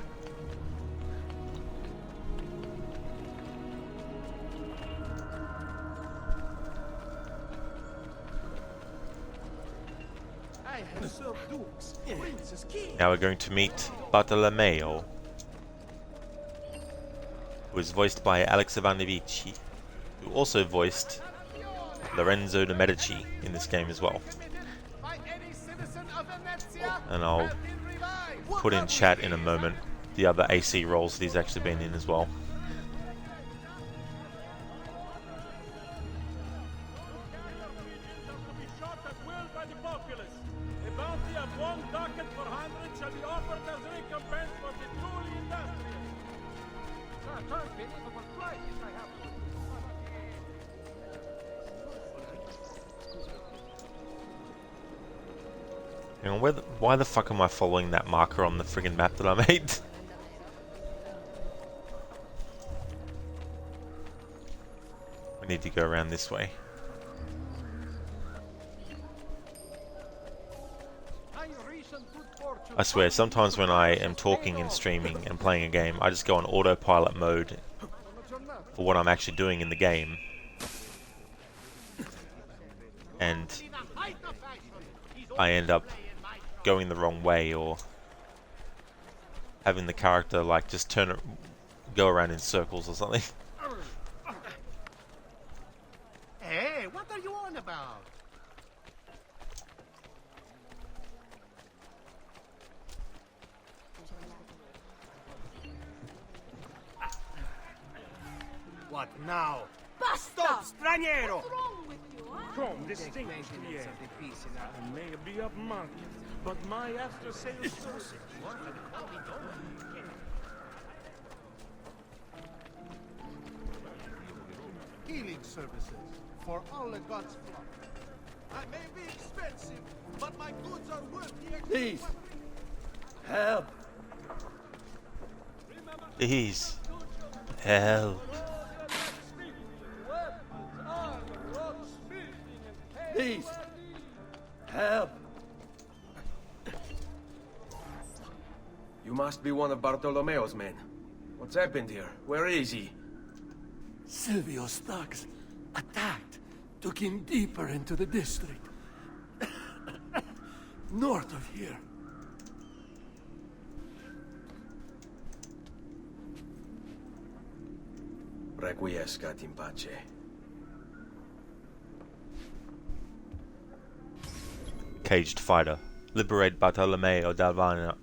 Now we're going to meet Bartolomeo, who is voiced by Alex Ivanovici, who also voiced Lorenzo de Medici in this game as well. And I'll put in chat in a moment the other AC roles that he's actually been in as well. Hang on, why the fuck am I following that marker on the friggin' map that I made? We need to go around this way. I swear, sometimes when I am talking and streaming and playing a game, I just go on autopilot mode for what I'm actually doing in the game. And I end up going the wrong way, or having the character like just go around in circles or something. Hey, what are you on about? What now? Stop, straniero! Come, this thing is clear. I may be upmarket, but my after-sales sausage. Healing services for all the gods' flock. I may be expensive, but my goods are worth the extra. Please, help. Please, help. Please, help. You must be one of Bartolomeo's men. What's happened here? Where is he? Silvio's thugs attacked, took him deeper into the district. North of here. Requiescat in pace. Caged fighter. Liberate Bartolomeo Dalvano.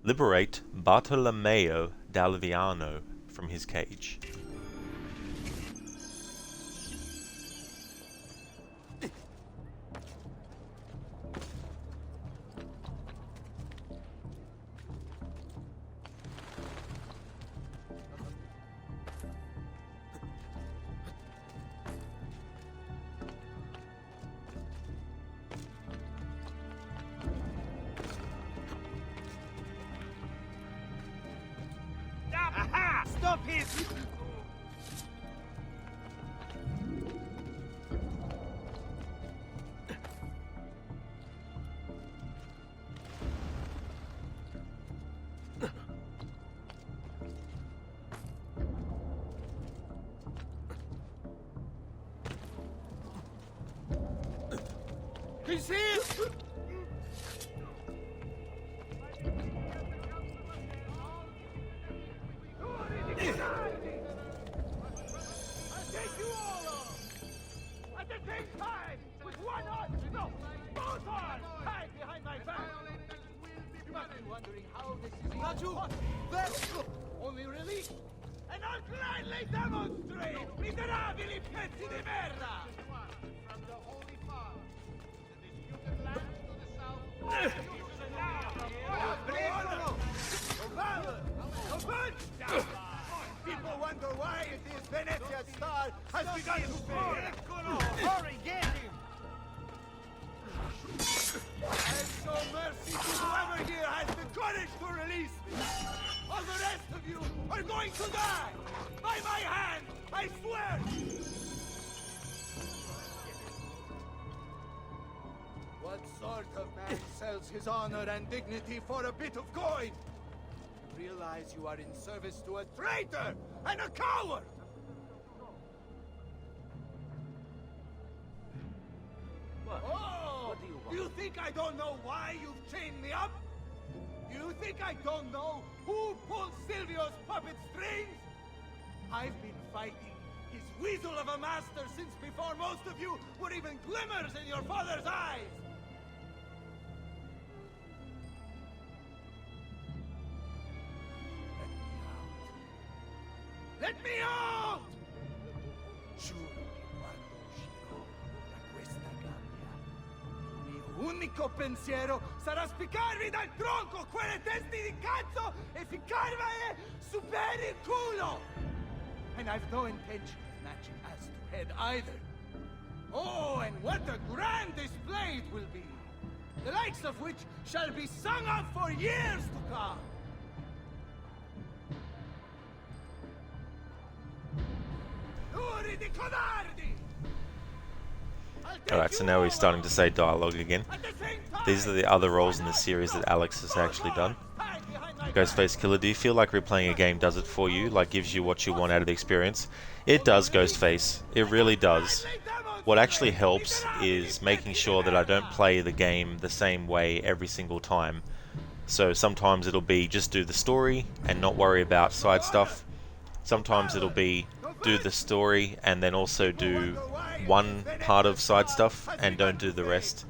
Liberate Bartolomeo Dalviano from his cage. Stop him! He's here! Only release, and I'll gladly demonstrate, miserabili pezzi di merda! From the Holy Father, the disputed lands to the south. People wonder why it is Venezia's star has begun to fade. Hurry, get him! And show mercy to whoever here has the courage to release me! All the rest of you are going to die! By my hand, I swear! What sort of man sells his honor and dignity for a bit of coin? Realize you are in service to a traitor and a coward! What? Oh! What do you want? Do you think I don't know why you've chained me up? Do you think I don't know who pulls Silvio's puppet strings? I've been fighting his weasel of a master since before most of you were even glimmers in your father's eyes! Let me out! Giuro che quando uscirò da questa gabbia, il mio unico pensiero sarà spiccarvi dal tronco quelle testi di cazzo e ficcarvele su per il culo! And I've no intention of matching ass to head either. Oh, and what a grand display it will be! The likes of which shall be sung of for years to come! Alright, so now we're starting to say dialogue again. These are the other roles in the series that Alex has actually done. Ghostface Killer, do you feel like replaying a game does it for you? Like gives you what you want out of the experience? It does, Ghostface. It really does. What actually helps is making sure that I don't play the game the same way every single time. So sometimes it'll be just do the story and not worry about side stuff. Sometimes it'll be do the story and then also do one part of side stuff and don't do the rest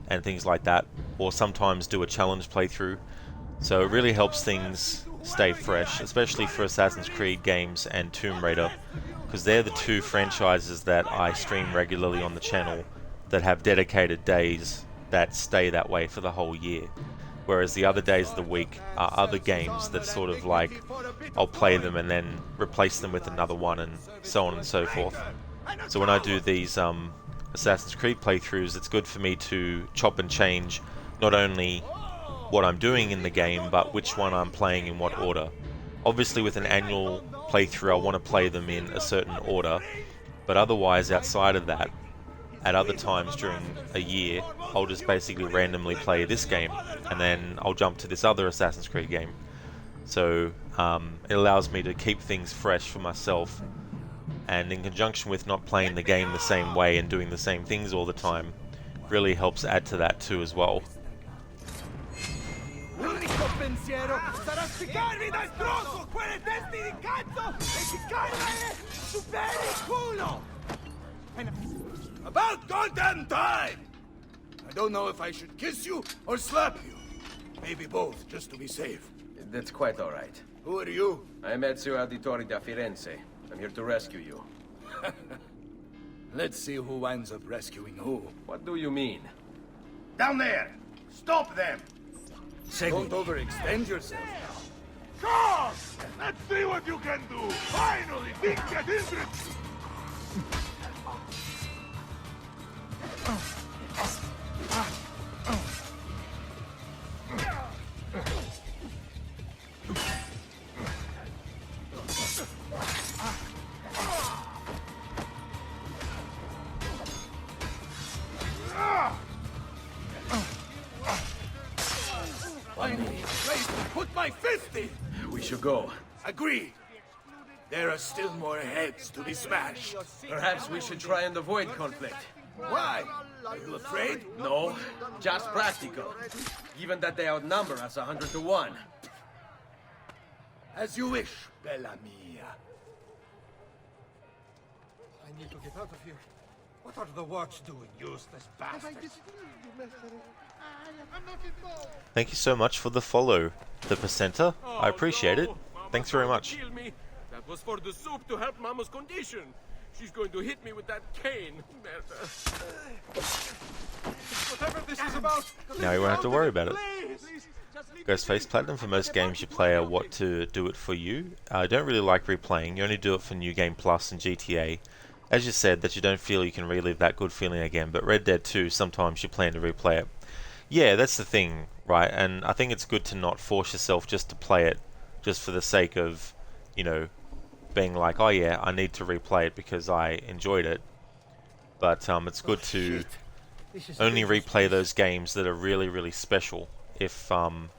and things like that, or sometimes do a challenge playthrough. So it really helps things stay fresh, especially for Assassin's Creed games and Tomb Raider, because they're the two franchises that I stream regularly on the channel that have dedicated days that stay that way for the whole year. Whereas the other days of the week are other games that sort of like, I'll play them and then replace them with another one and so on and so forth. So when I do these Assassin's Creed playthroughs, it's good for me to chop and change not only what I'm doing in the game, but which one I'm playing in what order. Obviously with an annual playthrough I want to play them in a certain order, but otherwise outside of that, at other times during a year, I'll just basically randomly play this game, and then I'll jump to this other Assassin's Creed game. So it allows me to keep things fresh for myself, and in conjunction with not playing the game the same way and doing the same things all the time, really helps add to that too as well. L'unico pensiero sarà spiccarvi dal tronco quelle testi di cazzo e ficcarvele su per il culo! About goddamn time! I don't know if I should kiss you or slap you. Maybe both, just to be safe. That's quite all right. Who are you? I'm Ezio Auditore da Firenze. I'm here to rescue you. Let's see who winds up rescuing who. What do you mean? Down there! Stop them! Don't overextend yourself now. Come! Let's see what you can do! Finally, things get interesting! Finally, place to put my fist in! We should go. Agreed. There are still more heads to be smashed. Perhaps we should try and avoid conflict. Why? Are you afraid? No, just practical. Given that they outnumber us 100 to 1. As you wish, Bella mia. I need to get out of here. What are the watch doing, useless bastards? Thank you so much for the follow, the Percenter. I appreciate it. Thanks very much. Kill me. That was for the soup to help Mama's condition. She's going to hit me with that cane. Whatever this is about. Now you won't have to worry about it. Ghostface, Platinum for most games you play are what to do it for you. I don't really like replaying. You only do it for New Game Plus and GTA. As you said, that you don't feel you can relive that good feeling again, but Red Dead 2, sometimes you plan to replay it. Yeah, that's the thing, right? And I think it's good to not force yourself just to play it just for the sake of, you know, being like, oh yeah, I need to replay it because I enjoyed it. But it's good to only replay those games that are really, really special if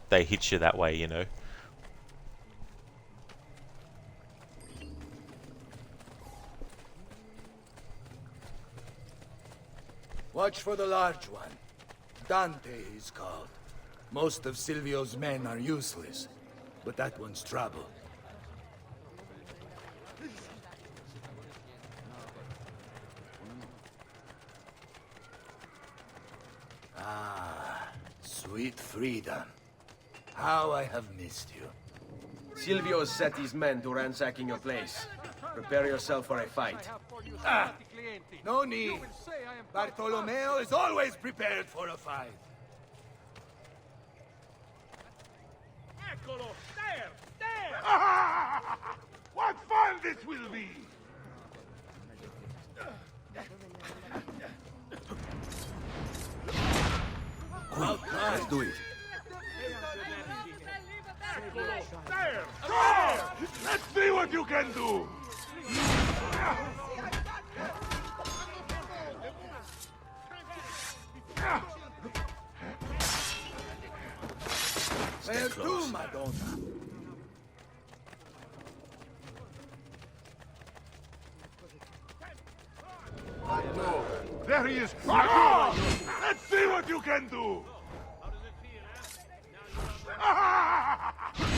they hit you that way, you know. Watch for the large one. Dante is called. Most of Silvio's men are useless, but that one's trouble. Ah, sweet freedom. How I have missed you. Silvio's set his men to ransacking your place. Prepare yourself for a fight. Ah, no need. Bartolomeo is always prepared for a fight. Eccolo! There! There! Ah! What fun this will be! Quick, let's do it. There! There! Let's see what you can do! Where to, Madonna? No, there he is! Ah! Let's see what you can do!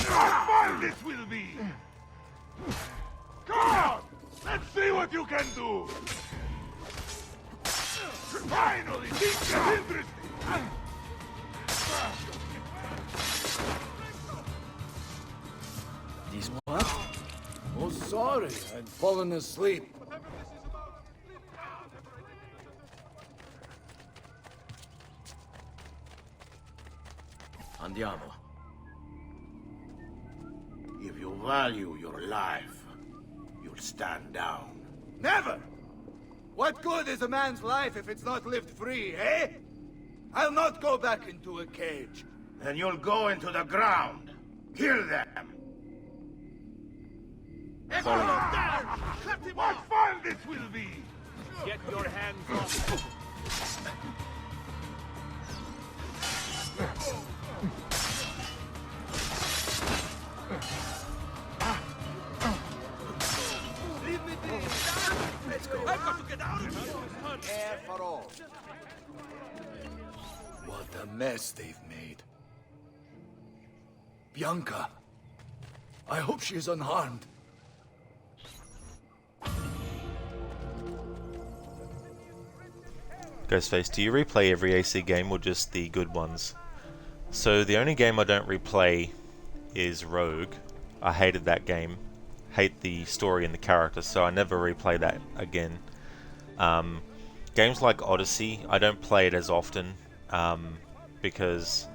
What fun this will be! Come on! Let's see what you can do! Finally, things get interesting! This what? Oh, sorry, I'd fallen asleep. Andiamo. If you value your life, you'll stand down. Never! What good is a man's life if it's not lived free, eh? I'll not go back into a cage. Then you'll go into the ground. Kill them! What fun this will be! Get your hands off. Leave me be! Let's go! I've got to get out of here! Air for all. What a mess they've made. Bianca! I hope she is unharmed. Ghostface, do you replay every AC game or just the good ones? So the only game I don't replay is Rogue. I hated that game. Hate the story and the characters, so I never replay that again. Games like Odyssey, I don't play it as often, because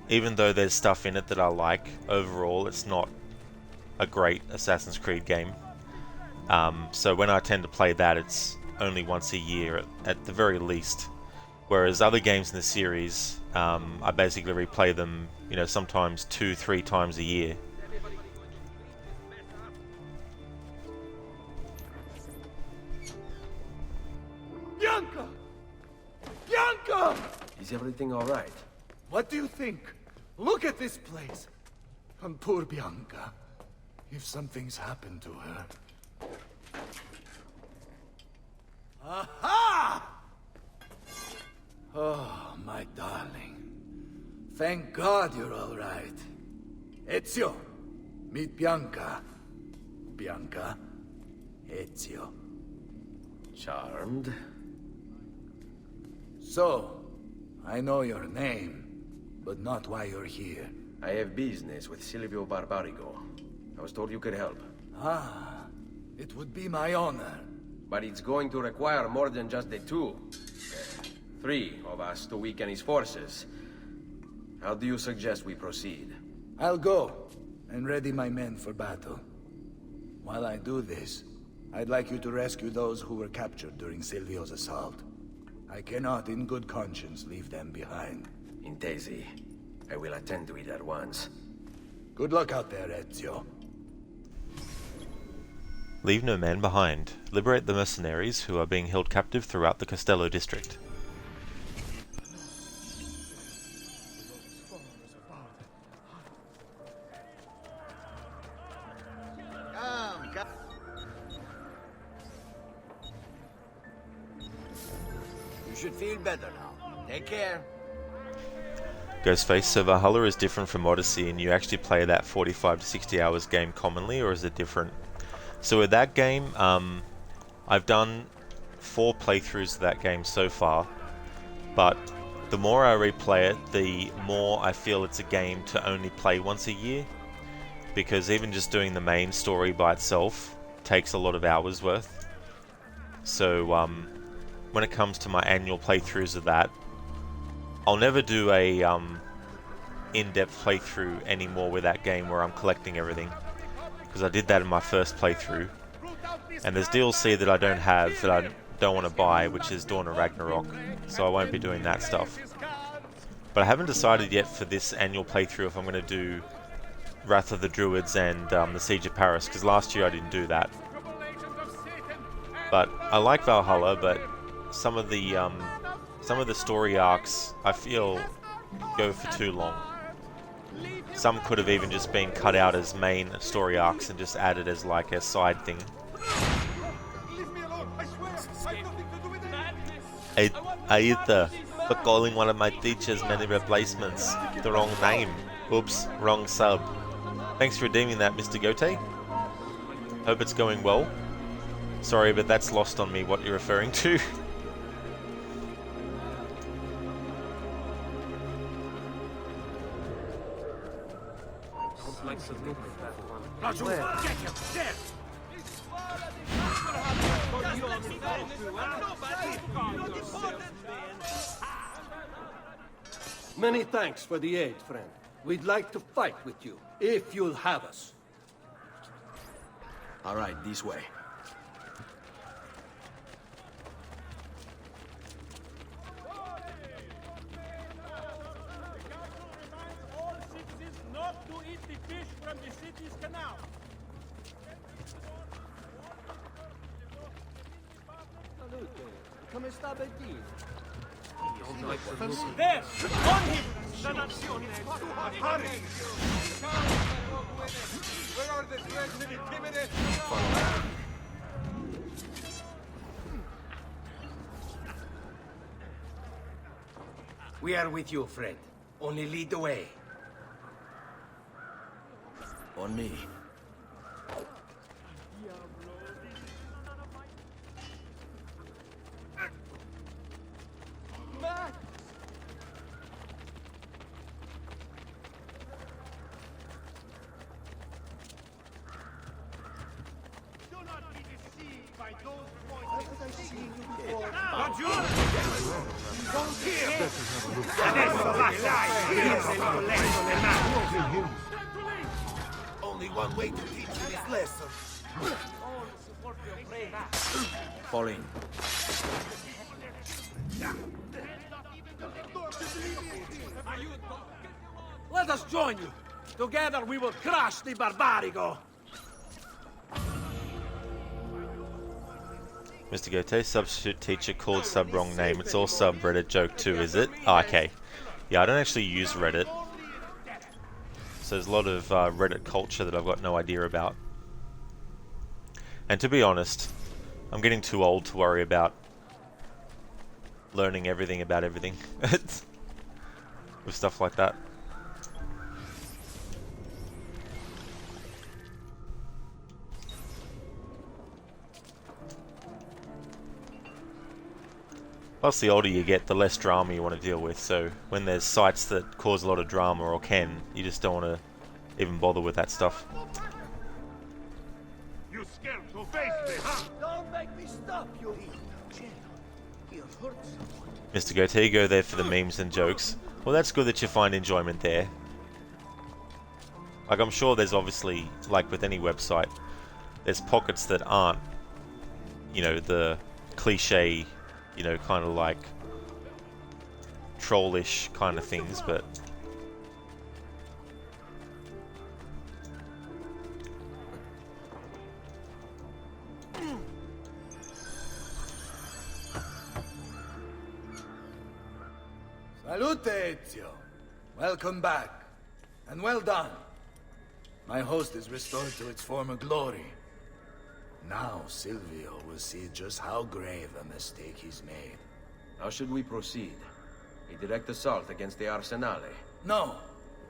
even though there's stuff in it that I like, overall it's not a great Assassin's Creed game. So when I tend to play that, it's only once a year at the very least. Whereas other games in the series, I basically replay them, you know, sometimes 2-3 times a year. Bianca! Bianca! Is everything alright? What do you think? Look at this place. And poor Bianca. If something's happened to her... Aha! Oh, my darling. Thank God you're all right. Ezio, meet Bianca. Bianca, Ezio. Charmed. So, I know your name, but not why you're here. I have business with Silvio Barbarigo. I was told you could help. Ah, it would be my honor. But it's going to require more than just the two. 3 of us to weaken his forces. How do you suggest we proceed? I'll go and ready my men for battle. While I do this, I'd like you to rescue those who were captured during Silvio's assault. I cannot in good conscience leave them behind. Intesi. I will attend to it at once. Good luck out there, Ezio. Leave no man behind. Liberate the mercenaries who are being held captive throughout the Castello district. You should feel better now. Take care. Ghostface, so Valhalla is different from Odyssey, and you actually play that 45 to 60 hours game commonly, or is it different? So with that game, I've done 4 playthroughs of that game so far, but the more I replay it, the more I feel it's a game to only play once a year, because even just doing the main story by itself takes a lot of hours worth. So when it comes to my annual playthroughs of that, I'll never do a in-depth playthrough anymore with that game where I'm collecting everything, because I did that in my first playthrough, and there's DLC that I don't have that I don't want to buy, which is Dawn of Ragnarok, so I won't be doing that stuff. But I haven't decided yet for this annual playthrough if I'm going to do Wrath of the Druids and the Siege of Paris, because last year I didn't do that. But I like Valhalla, but some of the story arcs I feel go for too long. Some could have even just been cut out as main story arcs and just added as like a side thing. Aita, for calling one of my teachers many replacements. The wrong name. Oops, wrong sub. Thanks for redeeming that, Mr. Gote. Hope it's going well. Sorry, but that's lost on me what you're referring to. Many thanks for the aid, friend. We'd like to fight with you, if you'll have us. All right, this way. All citizens not to eat the fish from the city's canal. Come sta Bedì? There! On him! Where are the threats and intimidated? We are with you, friend. Only lead the way. On me. Only one way to teach you this lesson. Fall in. Let us join you. Together we will crush the Barbarigo. Mr. Gote, substitute teacher called sub wrong name. It's all subreddit joke too, is it? Oh, okay. Yeah, I don't actually use Reddit. So there's a lot of Reddit culture that I've got no idea about. And to be honest, I'm getting too old to worry about learning everything about everything. With stuff like that. Plus, the older you get, the less drama you want to deal with, so when there's sites that cause a lot of drama, or can, you just don't want to even bother with that stuff. You scared to face me, huh? Don't make me stop you. He'll hurt someone. Mr. Gote, you go there for the memes and jokes. Well, that's good that you find enjoyment there. Like, I'm sure there's obviously, like with any website, there's pockets that aren't, you know, the cliche, you know, kind of like trollish kind of things, but Salute, Ezio. Welcome back. And well done. My host is restored to its former glory. Now Silvio will see just how grave a mistake he's made. How should we proceed? A direct assault against the Arsenale? No.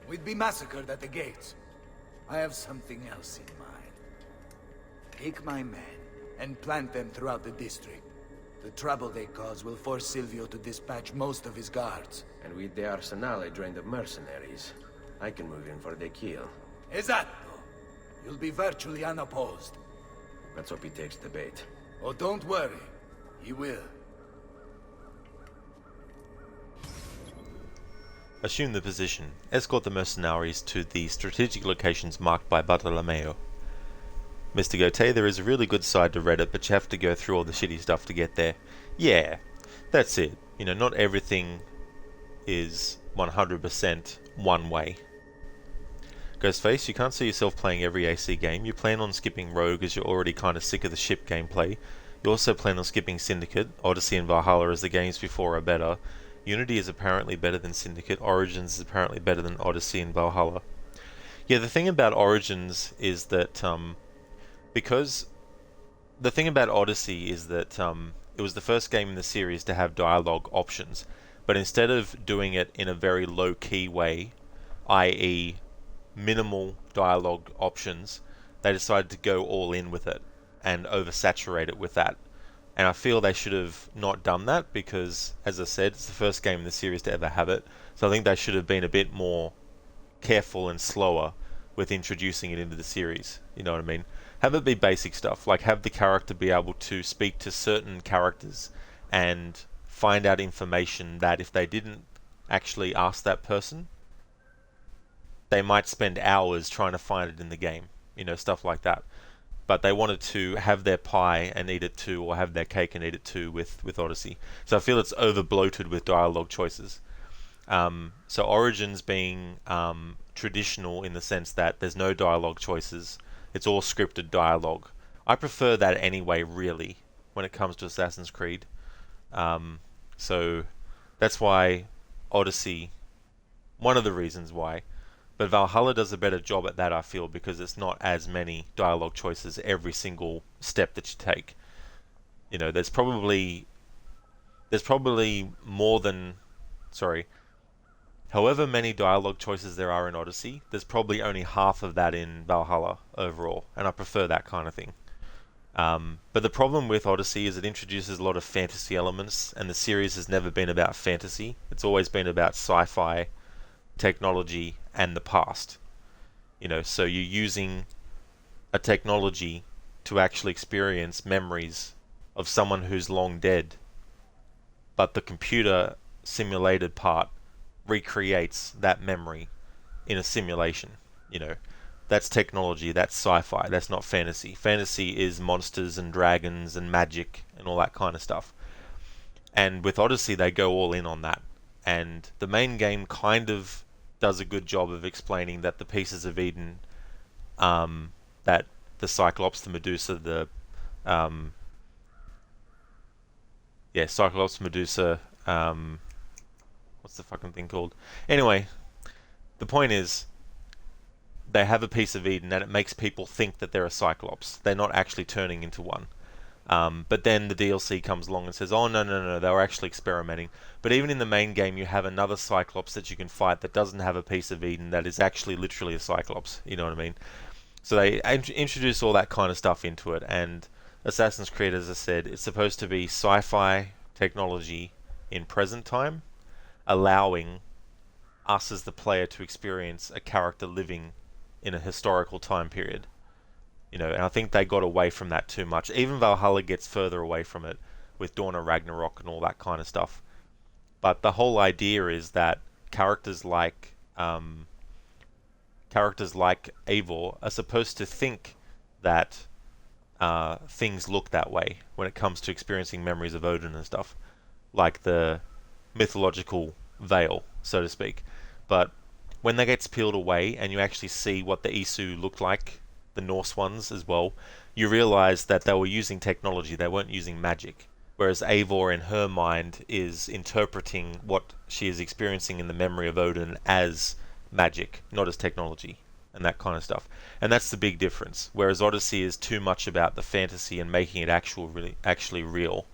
We'd be massacred at the gates. I have something else in mind. Take my men and plant them throughout the district. The trouble they cause will force Silvio to dispatch most of his guards. And with the arsenale drained of mercenaries, I can move in for the kill. Esatto. You'll be virtually unopposed. Let's hope he takes the bait. Oh, don't worry. He will. Assume the position. Escort the mercenaries to the strategic locations marked by Bartolomeo. Mr. Gautier, there is a really good side to Reddit, but you have to go through all the shitty stuff to get there. Yeah, that's it. You know, not everything is 100% one way. Ghostface, you can't see yourself playing every AC game. You plan on skipping Rogue as you're already kind of sick of the ship gameplay. You also plan on skipping Syndicate. Odyssey and Valhalla as the games before are better. Unity is apparently better than Syndicate. Origins is apparently better than Odyssey and Valhalla. Yeah, the thing about Origins is that, because the thing about Odyssey is that it was the first game in the series to have dialogue options, but instead of doing it in a very low-key way, i.e. minimal dialogue options, they decided to go all in with it and oversaturate it with that. And I feel they should have not done that because, as I said, it's the first game in the series to ever have it. So I think they should have been a bit more careful and slower with introducing it into the series. You know what I mean? Have it be basic stuff, like have the character be able to speak to certain characters and find out information that if they didn't actually ask that person, they might spend hours trying to find it in the game, you know, stuff like that. But they wanted to have their pie and eat it too, or have their cake and eat it too with Odyssey. So I feel it's over bloated with dialogue choices. So Origins being traditional in the sense that there's no dialogue choices, it's all scripted dialogue. I prefer that anyway, really, when it comes to Assassin's Creed. So that's why Odyssey, one of the reasons why. But Valhalla does a better job at that, I feel, because it's not as many dialogue choices every single step that you take. You know, there's probably more than, however many dialogue choices there are in Odyssey, there's probably only half of that in Valhalla overall, and I prefer that kind of thing. But the problem with Odyssey is it introduces a lot of fantasy elements, and the series has never been about fantasy. It's always been about sci-fi, technology, and the past. You know, so you're using a technology to actually experience memories of someone who's long dead, but the computer simulated part recreates that memory in a simulation. You know, that's technology, that's sci-fi, that's not fantasy. Fantasy is monsters and dragons and magic and all that kind of stuff. And with Odyssey they go all in on that. And the main game kind of does a good job of explaining that the pieces of Eden, that the Cyclops, the Medusa, the Cyclops, Medusa, what's the fucking thing called? Anyway, the point is, they have a piece of Eden and it makes people think that they're a Cyclops. They're not actually turning into one. But then the DLC comes along and says, oh no, they were actually experimenting. But even in the main game you have another Cyclops that you can fight that doesn't have a piece of Eden, that is actually literally a Cyclops, you know what I mean? So they introduce all that kind of stuff into it, and Assassin's Creed, as I said, it's supposed to be sci-fi technology in present time, allowing us as the player to experience a character living in a historical time period. You know, and I think they got away from that too much. Even Valhalla gets further away from it with Dawn of Ragnarok and all that kind of stuff. But the whole idea is that characters like Eivor are supposed to think that things look that way when it comes to experiencing memories of Odin and stuff, like the mythological veil, so to speak. But when that gets peeled away and you actually see what the Isu looked like, the Norse ones as well, you realize that they were using technology, they weren't using magic. Whereas Eivor, in her mind, is interpreting what she is experiencing in the memory of Odin as magic, not as technology, and that kind of stuff. And that's the big difference. Whereas Odyssey is too much about the fantasy and making it actually real.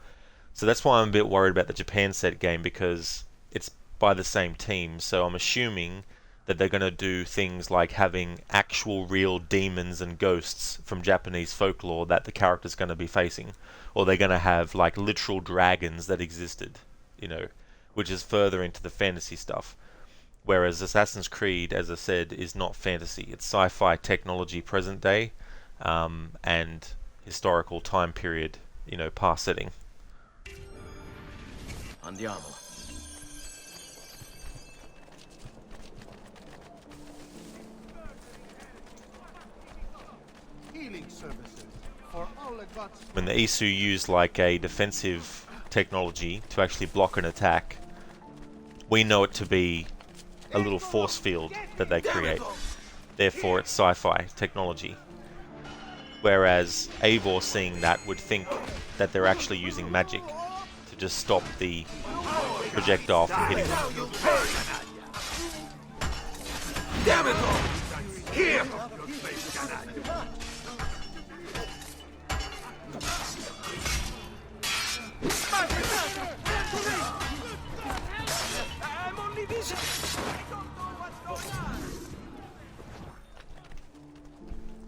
So that's why I'm a bit worried about the Japan set game, because it's by the same team, so I'm assuming that they're going to do things like having actual real demons and ghosts from Japanese folklore that the character's going to be facing, or they're going to have like literal dragons that existed, you know, which is further into the fantasy stuff. Whereas Assassin's Creed, as I said, is not fantasy. It's sci-fi technology present day, and historical time period, you know, past setting. Andiamo. Healing services for all the gods. When the Isu use like a defensive technology to actually block an attack, we know it to be a little force field that they create. Therefore it's sci-fi technology. Whereas Eivor seeing that would think that they're actually using magic to just stop the projectile from hitting them. Damn it all! Here! I'm only busy. I don't know what's going on.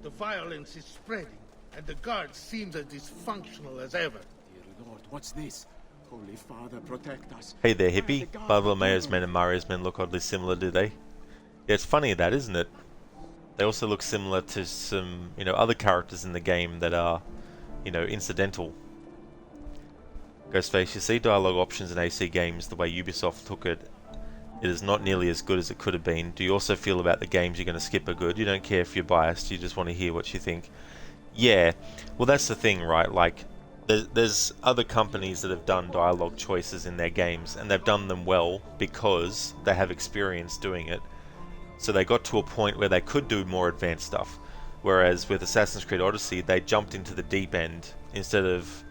The violence is spreading, and the guards seem as dysfunctional as ever. Dear Lord, what's this? Holy Father, protect us. Hey there, hippie. Bartolomeo's men and Mario's men look oddly similar, do they? Yeah, it's funny that, isn't it? They also look similar to some, you know, other characters in the game that are, you know, incidental. Ghostface, you see dialogue options in AC games the way Ubisoft took it. It is not nearly as good as it could have been. Do you also feel about the games you're going to skip are good? You don't care if you're biased, you just want to hear what you think. Yeah, well that's the thing, right? Like, there's other companies that have done dialogue choices in their games, and they've done them well because they have experience doing it. So they got to a point where they could do more advanced stuff. Whereas with Assassin's Creed Odyssey, they jumped into the deep end instead of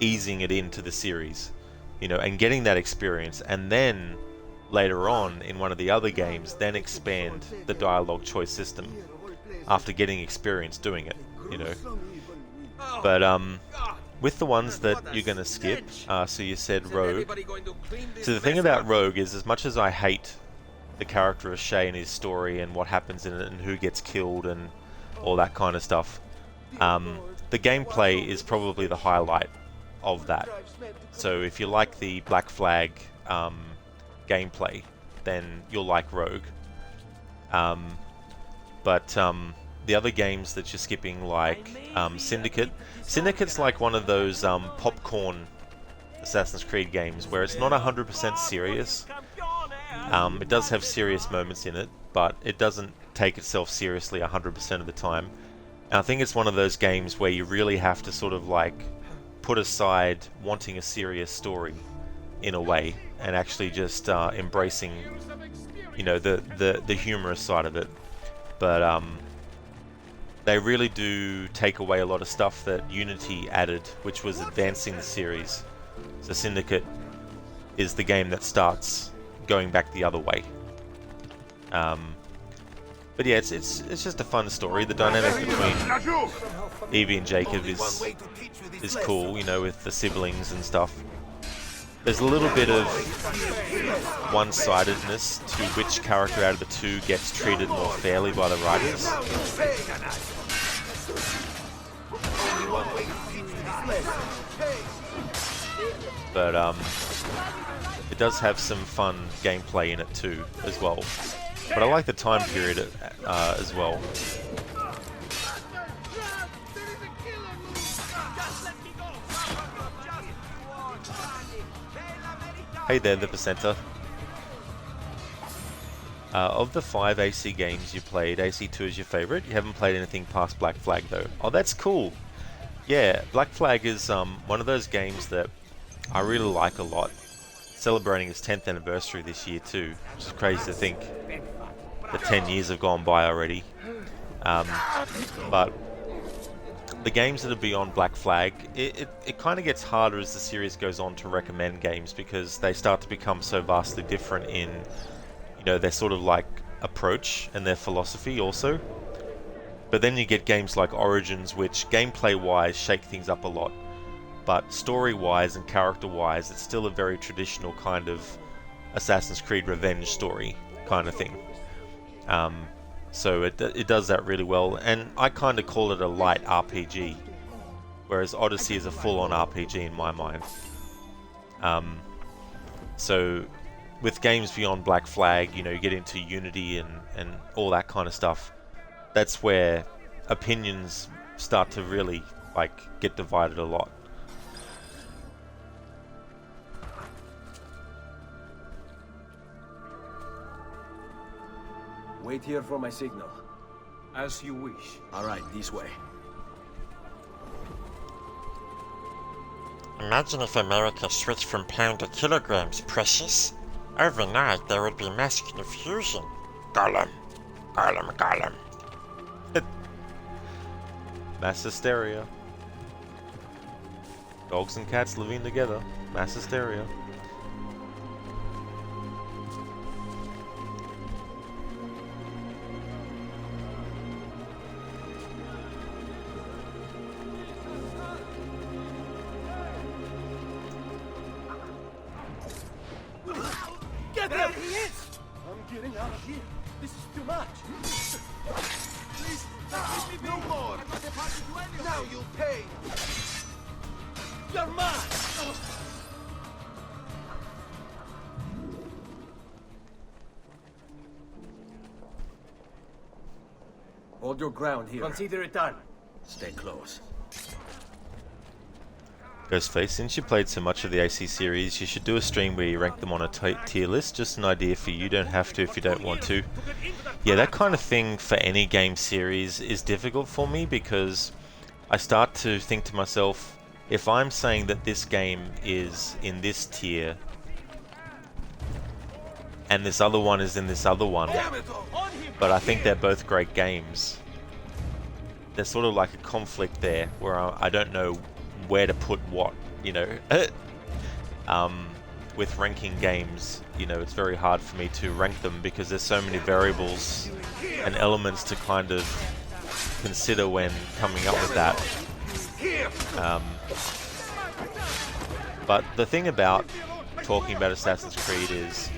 easing it into the series, you know, and getting that experience, and then later on in one of the other games then expand the dialogue choice system after getting experience doing it, you know. But with the ones that you're going to skip, so you said Rogue. So the thing about Rogue is, as much as I hate the character of Shay and his story and what happens in it and who gets killed and all that kind of stuff, the gameplay is probably the highlight of that. So if you like the Black Flag gameplay, then you'll like Rogue. But the other games that you're skipping, like Syndicate's like one of those popcorn Assassin's Creed games where it's not 100% serious. It does have serious moments in it, but it doesn't take itself seriously 100% of the time. And I think it's one of those games where you really have to sort of like put aside wanting a serious story in a way and actually just embracing, you know, the humorous side of it. But they really do take away a lot of stuff that Unity added, which was advancing the series. So Syndicate is the game that starts going back the other way. But yeah, it's just a fun story. The dynamic between Evie and Jacob is cool, you know, with the siblings and stuff. There's a little bit of one-sidedness to which character out of the two gets treated more fairly by the writers. But it does have some fun gameplay in it too, as well. But I like the time period as well. Hey there, the Percenter. Of the 5 AC games you played, AC2 is your favourite. You haven't played anything past Black Flag though. Oh, that's cool. Yeah, Black Flag is one of those games that I really like a lot. Celebrating its 10th anniversary this year too, which is crazy to think that 10 years have gone by already. But the games that are beyond Black Flag, it kind of gets harder as the series goes on to recommend games because they start to become so vastly different in, you know, their sort of like approach and their philosophy also. But then you get games like Origins, which gameplay-wise shake things up a lot. But story-wise and character-wise, it's still a very traditional kind of Assassin's Creed revenge story. kind of thing. So it does that really well, and I kind of call it a light RPG, whereas Odyssey is a full-on RPG in my mind. So with games beyond Black Flag, you know, you get into Unity and all that kind of stuff. That's where opinions start to really get divided a lot. Wait here for my signal. As you wish. Alright, this way. Imagine if America switched from pound to kilograms, precious. Overnight, there would be mass confusion. Gollum. Gollum, Gollum. Mass hysteria. Dogs and cats living together. Mass hysteria. Get him! There he is! I'm getting out of here. This is too much. Please, let me be. No more. Now you'll pay. You're mine. Hold your ground here. Consider it done. Stay close. Ghostface, since you played so much of the AC series, you should do a stream where you rank them on a tier list. Just an idea for you, don't have to if you don't want to. Yeah, that kind of thing for any game series is difficult for me because I start to think to myself, if I'm saying that this game is in this tier and this other one is in this other one, but I think they're both great games, there's sort of like a conflict there where I don't know where to put what, you know. With ranking games, you know, it's very hard for me to rank them because there's so many variables and elements to kind of consider when coming up with that. But the thing about talking about Assassin's Creed is,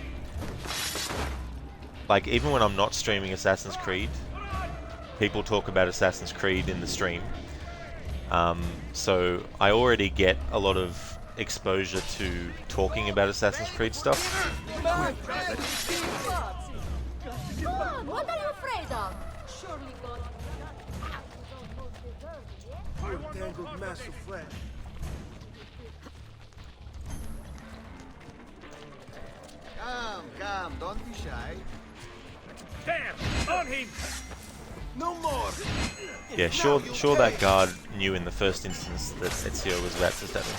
like, even when I'm not streaming Assassin's Creed, people talk about Assassin's Creed in the stream. So I already get a lot of exposure to talking about Assassin's Creed stuff. What are you afraid of? Surely God. You tangled mass of flesh. Come, don't be shy. Damn! On him! No more! Yeah, sure that guard knew in the first instance that Ezio was about to stab him.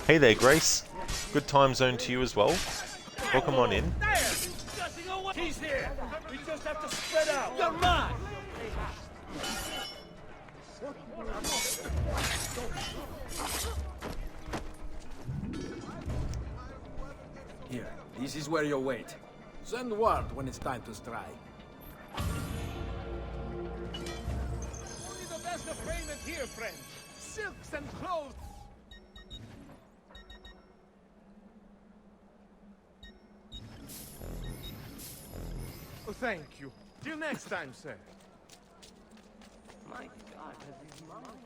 Hey there, Grace. Good time zone to you as well. Welcome on in. He's here! We just have to spread out! You're mine! Here, this is where you'll wait. Send word when it's time to strike. Only the best of raiment here, friend. Silks and clothes. Oh, thank you. Till next time, sir. My God, has his mind.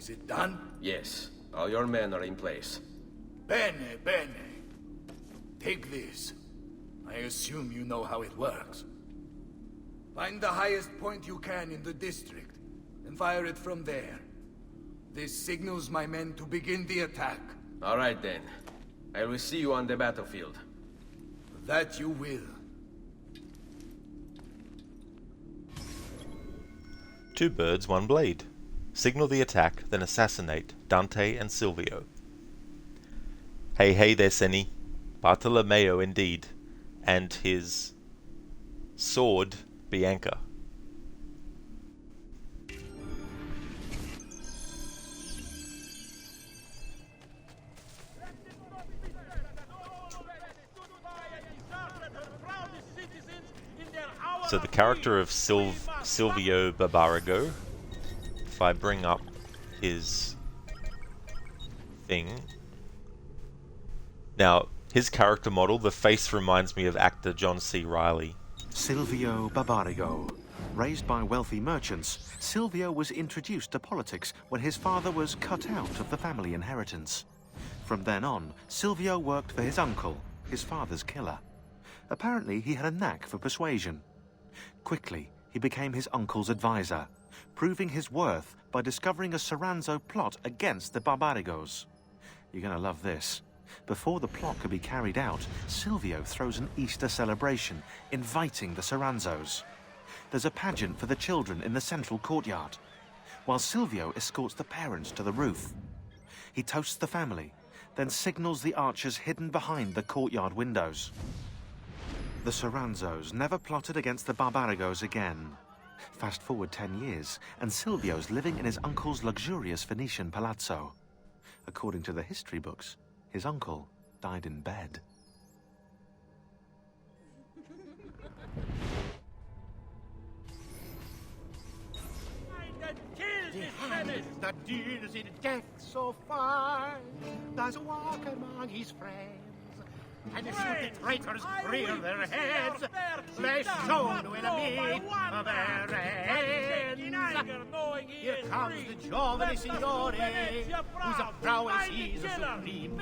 Is it done? Yes. All your men are in place. Bene, bene. Take this. I assume you know how it works. Find the highest point you can in the district, and fire it from there. This signals my men to begin the attack. All right, then. I will see you on the battlefield. That you will. Two birds, one blade. Signal the attack, then assassinate Dante and Silvio. Hey, hey there, Senni. Bartolomeo indeed. And his sword, Bianca. So the character of Silvio Barbarigo, if I bring up his thing. Now, his character model, the face reminds me of actor John C. Reilly. Silvio Barbarigo. Raised by wealthy merchants, Silvio was introduced to politics when his father was cut out of the family inheritance. From then on, Silvio worked for his uncle, his father's killer. Apparently, he had a knack for persuasion. Quickly, he became his uncle's advisor, proving his worth by discovering a Soranzo plot against the Barbarigos. You're gonna love this. Before the plot could be carried out, Silvio throws an Easter celebration, inviting the Soranzos. There's a pageant for the children in the central courtyard, while Silvio escorts the parents to the roof. He toasts the family, then signals the archers hidden behind the courtyard windows. The Soranzos never plotted against the Barbarigos again. Fast forward 10 years, and Silvio's living in his uncle's luxurious Venetian palazzo. According to the history books, his uncle died in bed. The hand that deals in death so far does walk among his friends. And should the traitors rear their heads, flesh shown will meet their ends. Here comes the giovane signore, whose prowess is supreme.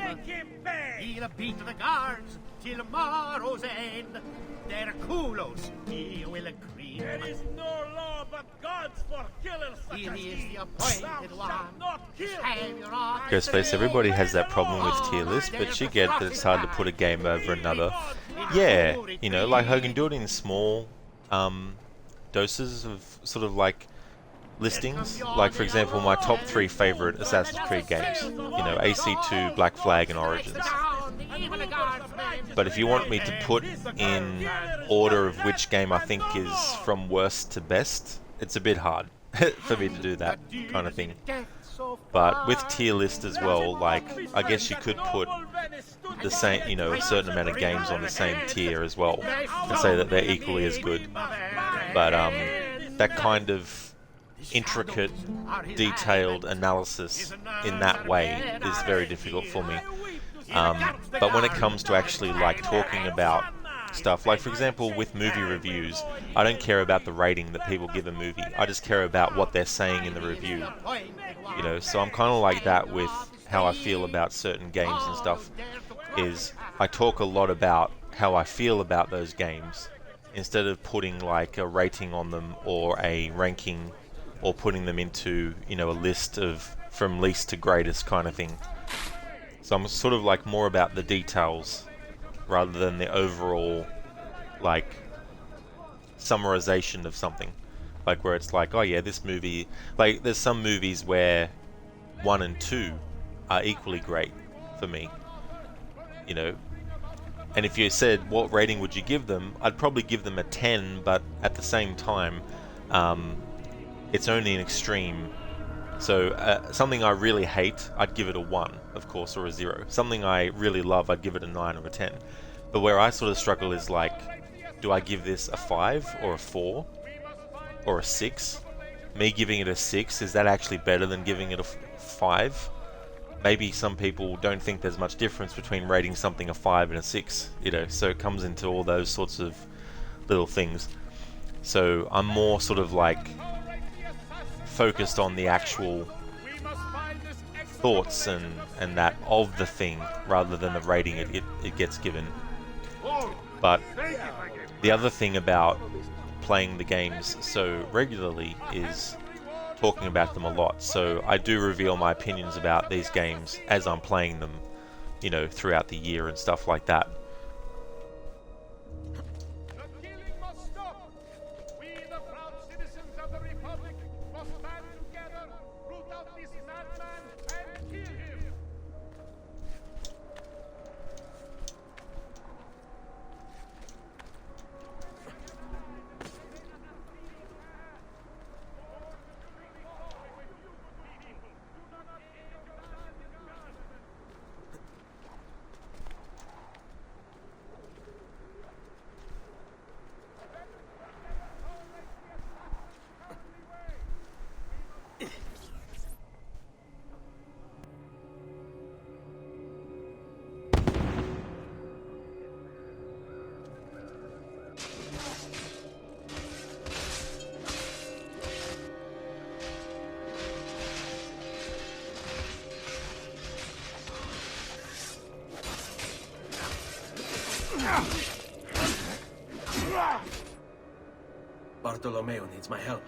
He'll beat the guards till tomorrow's end. Their culos he will cream. There is no law but God's for killers such as He is the appointed one. Ghostface, everybody has that problem with tier list, but you get that it's hard to put a game over another. Yeah, you know, like I can do it in small doses of sort of like listings. Like for example, my top 3 favorite Assassin's Creed games. You know, AC2, Black Flag, and Origins. But if you want me to put in order of which game I think is from worst to best, it's a bit hard for me to do that kind of thing. But with tier list as well, like, I guess you could put the same, you know, a certain amount of games on the same tier as well, and say that they're equally as good. But that kind of intricate, detailed analysis in that way is very difficult for me. But when it comes to actually like talking about stuff, like for example with movie reviews, I don't care about the rating that people give a movie. I just care about what they're saying in the review. You know, so I'm kind of like that with how I feel about certain games and stuff, is I talk a lot about how I feel about those games instead of putting like a rating on them or a ranking or putting them into, you know, a list of from least to greatest kind of thing. So I'm sort of like more about the details rather than the overall like summarization of something. Like where it's like, oh yeah, this movie, like there's some movies where 1 and 2 are equally great for me, you know. And if you said what rating would you give them, I'd probably give them a 10, but at the same time, it's only an extreme. So something I really hate, I'd give it a 1, of course, or a 0. Something I really love, I'd give it a 9 or a 10. But where I sort of struggle is like, do I give this a 5 or a 4 or a 6? Me giving it a 6, is that actually better than giving it a 5? Maybe some people don't think there's much difference between rating something a 5 and a 6, you know, so it comes into all those sorts of little things. So I'm more sort of like focused on the actual thoughts and that of the thing rather than the rating it gets given. But the other thing about playing the games so regularly is talking about them a lot. So I do reveal my opinions about these games as I'm playing them, you know, throughout the year and stuff like that. Bartolomeo needs my help.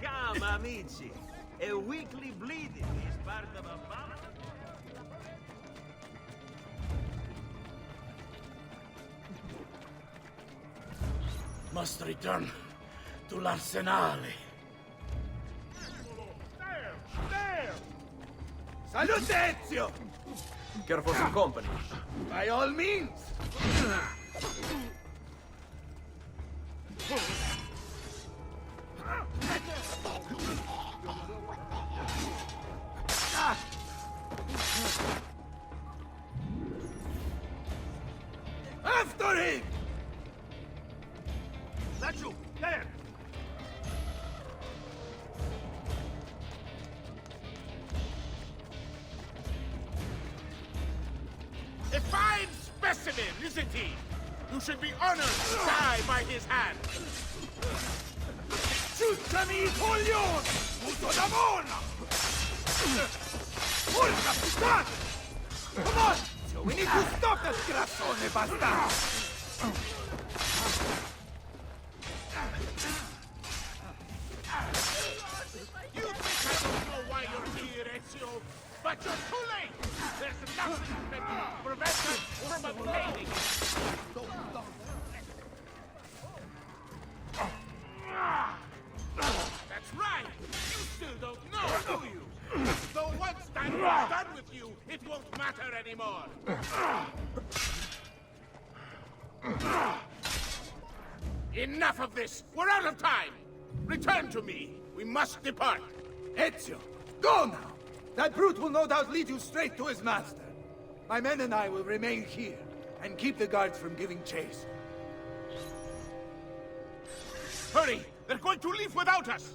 Come, amici. A weekly bleeding is part of a battle. Must return to l'Arsenale. There! Salute, Ezio! Care for some company? By all means! After him! Laggiù, there! A fine specimen, isn't he? You should be honored to die by his hand. Ciucciami coglione! Muso da mona! Porca puttana! Come on! So we need to stop that grassone bastardo! You think I don't know why you're here, Ezio? But you're too late! There's nothing that can prevent us from obtaining it! That's right! You still don't know, do you? Though once that is done with you, it won't matter anymore! Enough of this! We're out of time! Return to me! We must depart! Ezio, go now! That brute will no doubt lead you straight to his master. My men and I will remain here, and keep the guards from giving chase. Hurry! They're going to leave without us!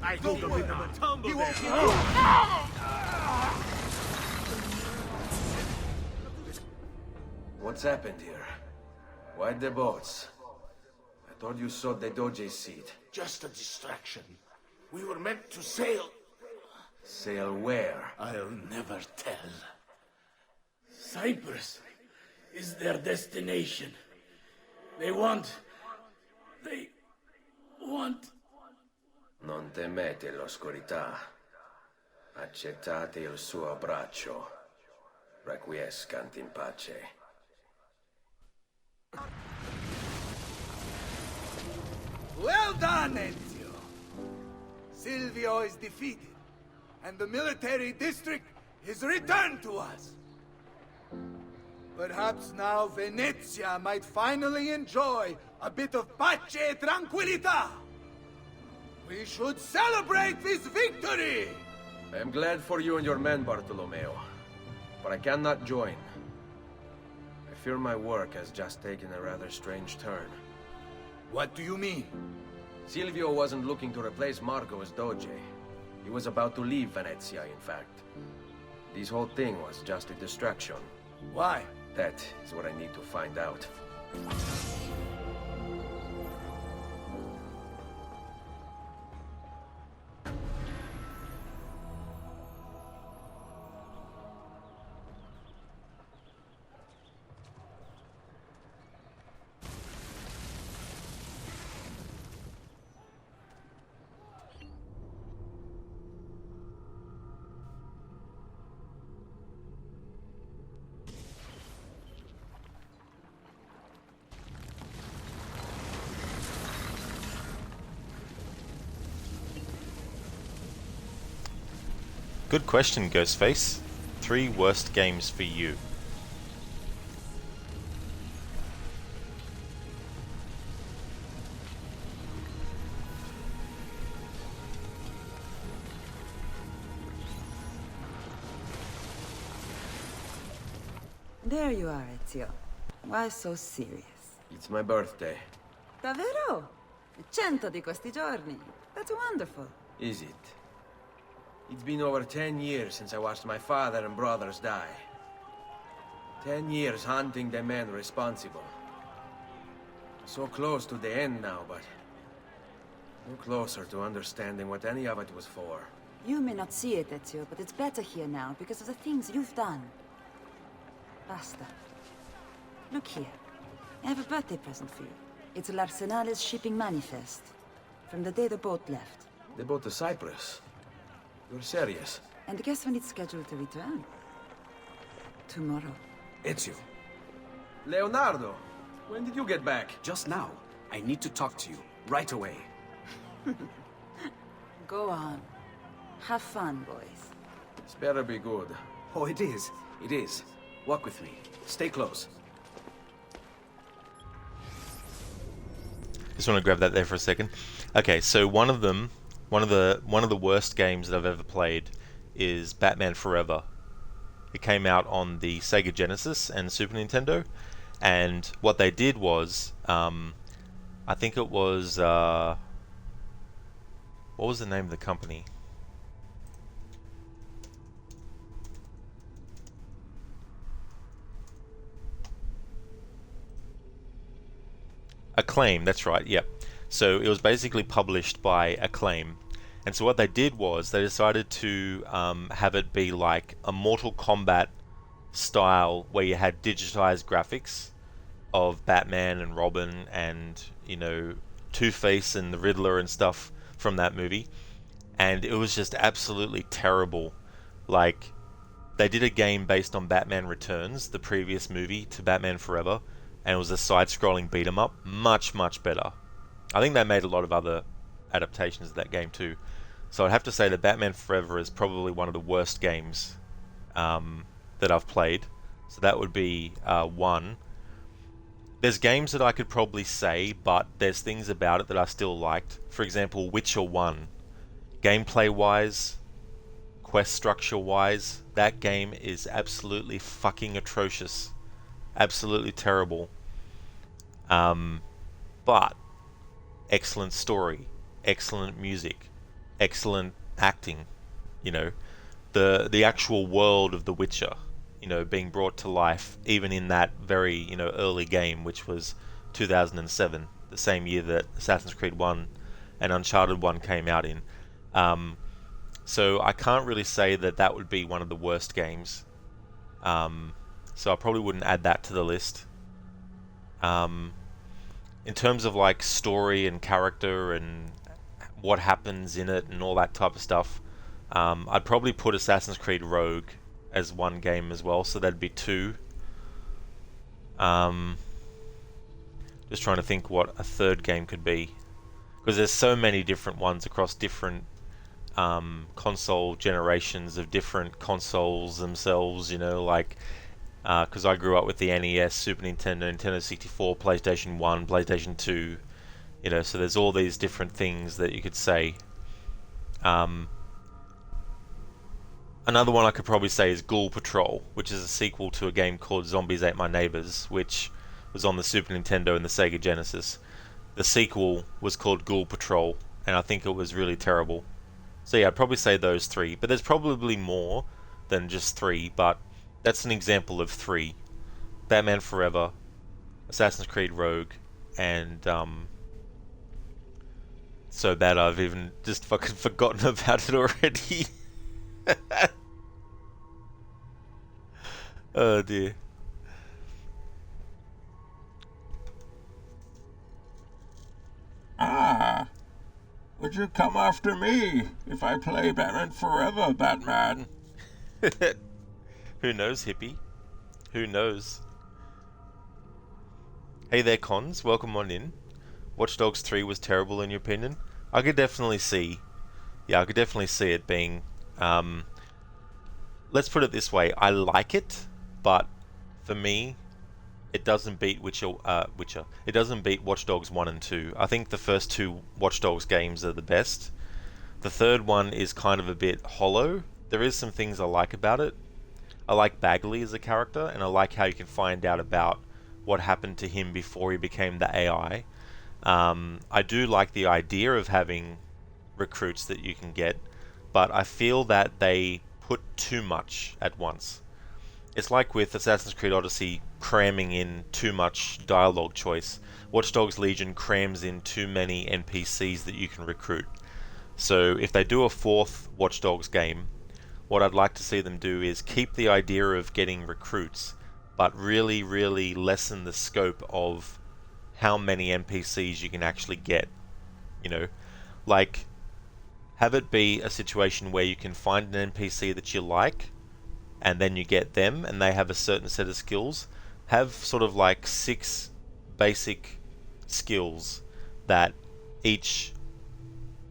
I Don't do worry, believe a tumble he won't there. What's happened here? Why the boats? I thought you saw the Doge's seat. Just a distraction. We were meant to sail. Sail where? I'll never tell. Cyprus is their destination. They want... Non temete l'oscurità. Accettate il suo abbraccio. Requiescant in pace. Well done, Ezio. Silvio is defeated, and the military district is returned to us. Perhaps now Venezia might finally enjoy a bit of pace e tranquillità. We should celebrate this victory! I am glad for you and your men, Bartolomeo, but I cannot join. I fear my work has just taken a rather strange turn. What do you mean? Silvio wasn't looking to replace Marco as Doge. He was about to leave Venezia, in fact. This whole thing was just a distraction. Why? That is what I need to find out. Good question, Ghostface. 3 worst games for you. There you are, Ezio. Why so serious? It's my birthday. Davvero? 100 di questi giorni. That's wonderful. Is it? It's been over 10 years since I watched my father and brothers die. 10 years hunting the men responsible. So close to the end now, but no closer to understanding what any of it was for. You may not see it, Ezio, but it's better here now because of the things you've done. Basta. Look here. I have a birthday present for you. It's l'Arsenale's shipping manifest. From the day the boat left. The boat to Cyprus? You're serious? And guess when it's scheduled to return? Tomorrow. Ezio. Leonardo! When did you get back? Just now. I need to talk to you. Right away. Go on. Have fun, boys. This better be good. Oh, it is. It is. Walk with me. Stay close. Just want to grab that there for a second. Okay, so one of the worst games that I've ever played is Batman Forever. It came out on the Sega Genesis and Super Nintendo, and what they did was, I think it was, what was the name of the company? Acclaim, that's right, yep. So it was basically published by Acclaim. And so what they did was they decided to have it be like a Mortal Kombat style where you had digitized graphics of Batman and Robin and, you know, Two-Face and the Riddler and stuff from that movie. And it was just absolutely terrible. Like, they did a game based on Batman Returns, the previous movie to Batman Forever, and it was a side-scrolling beat-em-up. Much, much better. I think they made a lot of other adaptations of that game too. So I'd have to say that Batman Forever is probably one of the worst games that I've played. So that would be one. There's games that I could probably say, but there's things about it that I still liked. For example, Witcher 1. Gameplay-wise, quest structure-wise, that game is absolutely fucking atrocious. Absolutely terrible. But excellent story, excellent music, excellent acting, you know, the actual world of The Witcher, you know, being brought to life even in that very, you know, early game, which was 2007, the same year that Assassin's Creed 1 and Uncharted 1 came out in. So I can't really say that that would be one of the worst games. So I probably wouldn't add that to the list. In terms of like story and character and what happens in it and all that type of stuff, I'd probably put Assassin's Creed Rogue as one game as well, so that'd be 2. Just trying to think what a third game could be, because there's so many different ones across different console generations of different consoles themselves, you know, like because I grew up with the NES, Super Nintendo, Nintendo 64, PlayStation 1, PlayStation 2, you know, so there's all these different things that you could say. Another one I could probably say is Ghoul Patrol, which is a sequel to a game called Zombies Ate My Neighbors, which was on the Super Nintendo and the Sega Genesis. The sequel was called Ghoul Patrol, and I think it was really terrible. So yeah, I'd probably say those 3, but there's probably more than just 3, but that's an example of 3. Batman Forever, Assassin's Creed Rogue, and so bad I've even just fucking forgotten about it already. Oh dear. Ah, would you come after me if I play Batman Forever, Batman? Who knows, hippie? Who knows? Hey there, Cons. Welcome on in. Watch Dogs 3 was terrible in your opinion? I could definitely see... Yeah, I could definitely see it being... let's put it this way. I like it, but for me, it doesn't beat Witcher. It doesn't beat Watch Dogs 1 and 2. I think the first 2 Watch Dogs games are the best. The third one is kind of a bit hollow. There is some things I like about it. I like Bagley as a character, and I like how you can find out about what happened to him before he became the AI. I do like the idea of having recruits that you can get, but I feel that they put too much at once. It's like with Assassin's Creed Odyssey cramming in too much dialogue choice. Watch Dogs Legion crams in too many NPCs that you can recruit. So if they do a 4th Watch Dogs game, what I'd like to see them do is keep the idea of getting recruits, but really, really lessen the scope of how many NPCs you can actually get. You know, like, have it be a situation where you can find an NPC that you like, and then you get them, and they have a certain set of skills. Have sort of like 6 basic skills that each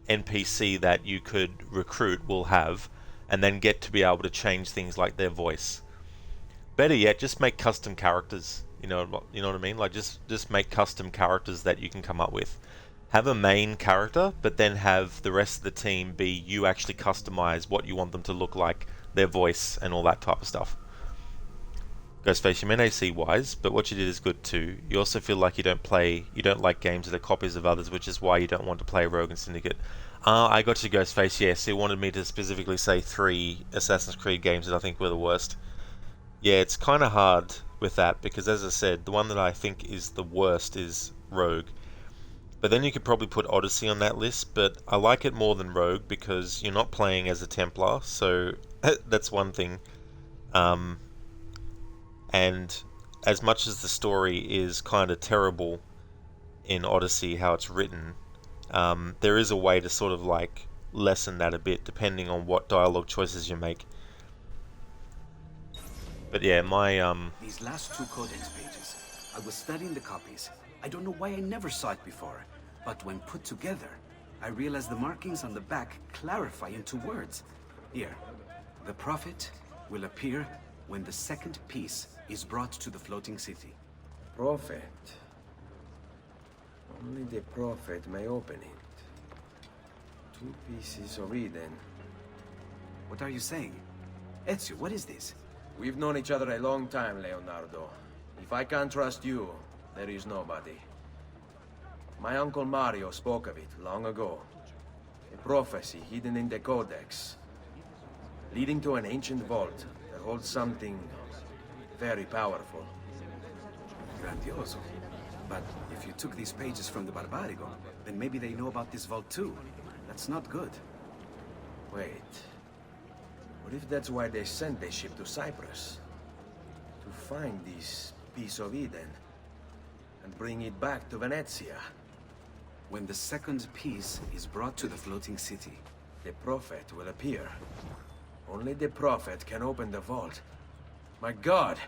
NPC that you could recruit will have, and then get to be able to change things like their voice. Better yet, just make custom characters. You know what I mean? Like just make custom characters that you can come up with. Have a main character, but then have the rest of the team be you actually customize what you want them to look like, their voice, and all that type of stuff. Ghostface, you mean AC wise, but what you did is good too. You also feel like you don't like games that are copies of others, which is why you don't want to play Rogue and Syndicate. I got you, Ghostface, yes. You wanted me to specifically say 3 Assassin's Creed games that I think were the worst. Yeah, it's kind of hard with that, because as I said, the one that I think is the worst is Rogue. But then you could probably put Odyssey on that list, but I like it more than Rogue because you're not playing as a Templar, so that's one thing. And as much as the story is kind of terrible in Odyssey, how it's written, there is a way to sort of like lessen that a bit depending on what dialogue choices you make. But yeah, These last 2 codex pages, I was studying the copies. I don't know why I never saw it before, but when put together, I realized the markings on the back clarify into words. Here, the Prophet will appear when the second piece is brought to the floating city. Prophet? Only the Prophet may open it. 2 pieces of Eden. What are you saying? Ezio, what is this? We've known each other a long time, Leonardo. If I can't trust you, there is nobody. My uncle Mario spoke of it long ago. A prophecy hidden in the Codex, leading to an ancient vault that holds something very powerful. Grandioso. But if you took these pages from the Barbarigo, then maybe they know about this vault too. That's not good. Wait. What if that's why they sent the ship to Cyprus? To find this piece of Eden and bring it back to Venezia. When the second piece is brought to the floating city, the Prophet will appear. Only the Prophet can open the vault. My God!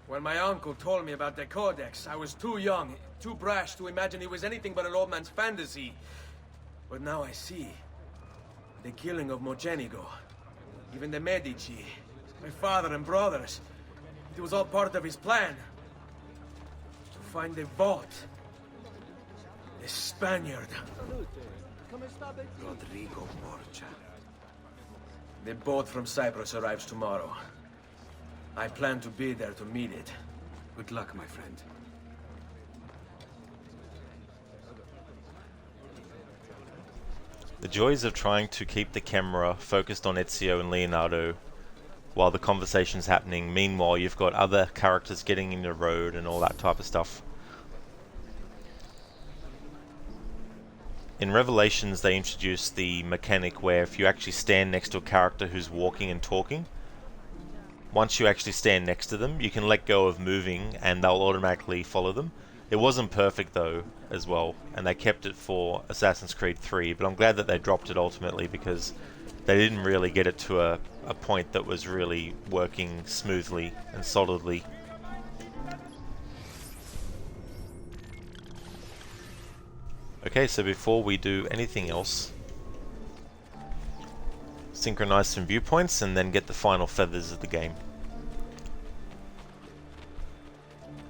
When my uncle told me about the Codex, I was too young, too brash to imagine it was anything but an old man's fantasy. But now I see. The killing of Mocenigo, even the Medici, my father and brothers. It was all part of his plan. To find the vault. The Spaniard. Rodrigo Borgia. The boat from Cyprus arrives tomorrow. I plan to be there to meet it. Good luck, my friend. The joys of trying to keep the camera focused on Ezio and Leonardo while the conversation's happening. Meanwhile, you've got other characters getting in the road and all that type of stuff. In Revelations, they introduced the mechanic where if you actually stand next to a character who's walking and talking, once you actually stand next to them, you can let go of moving and they'll automatically follow them. It wasn't perfect though, as well, and they kept it for Assassin's Creed 3, but I'm glad that they dropped it ultimately because they didn't really get it to a point that was really working smoothly and solidly. Okay, so before we do anything else, synchronize some viewpoints and then get the final feathers of the game.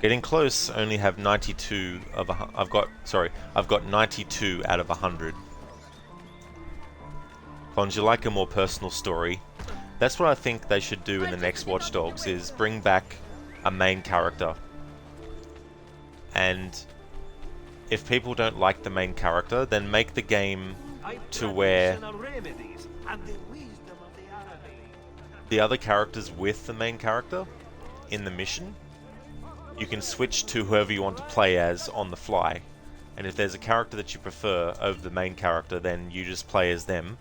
Getting close, only have 92 of I've got 92 out of 100. Cons, you like a more personal story. That's what I think they should do in the next Watch Dogs, is bring back a main character. And if people don't like the main character, then make the game to where the other characters with the main character in the mission, you can switch to whoever you want to play as on the fly. And if there's a character that you prefer over the main character, then you just play as them.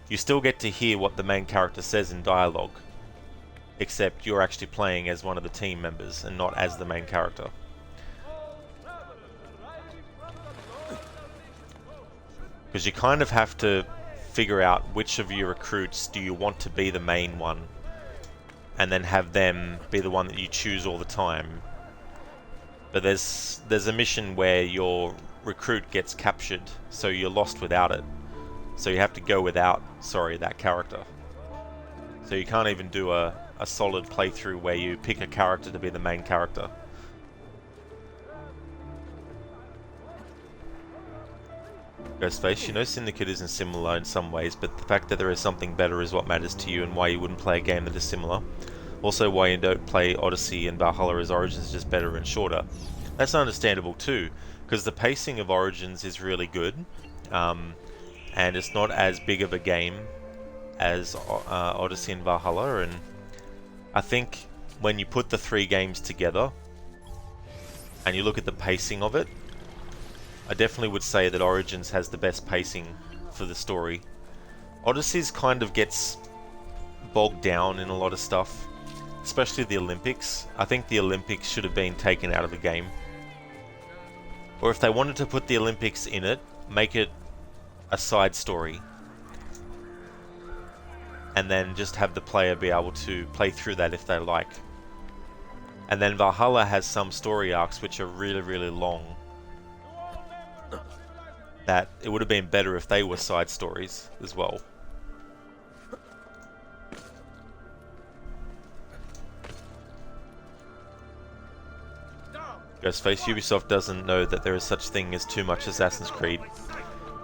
You still get to hear what the main character says in dialogue, except you're actually playing as one of the team members and not as the main character. Because you kind of have to figure out which of your recruits do you want to be the main one, and then have them be the one that you choose all the time. But there's a mission where your recruit gets captured, so you're lost without it. So you have to go without, that character. So you can't even do a solid playthrough where you pick a character to be the main character. Ghostface, you know Syndicate isn't similar in some ways, but the fact that there is something better is what matters to you and why you wouldn't play a game that is similar. Also why you don't play Odyssey and Valhalla as Origins is just better and shorter. That's understandable too, because the pacing of Origins is really good, and it's not as big of a game as Odyssey and Valhalla, and I think when you put the three games together and you look at the pacing of it, I definitely would say that Origins has the best pacing for the story. Odyssey's kind of gets bogged down in a lot of stuff, especially the Olympics. I think the Olympics should have been taken out of the game. Or if they wanted to put the Olympics in it, make it a side story. And then just have the player be able to play through that if they like. And then Valhalla has some story arcs which are really, really long. That it would have been better if they were side stories as well. Ghostface, Ubisoft doesn't know that there is such thing as too much Assassin's Creed.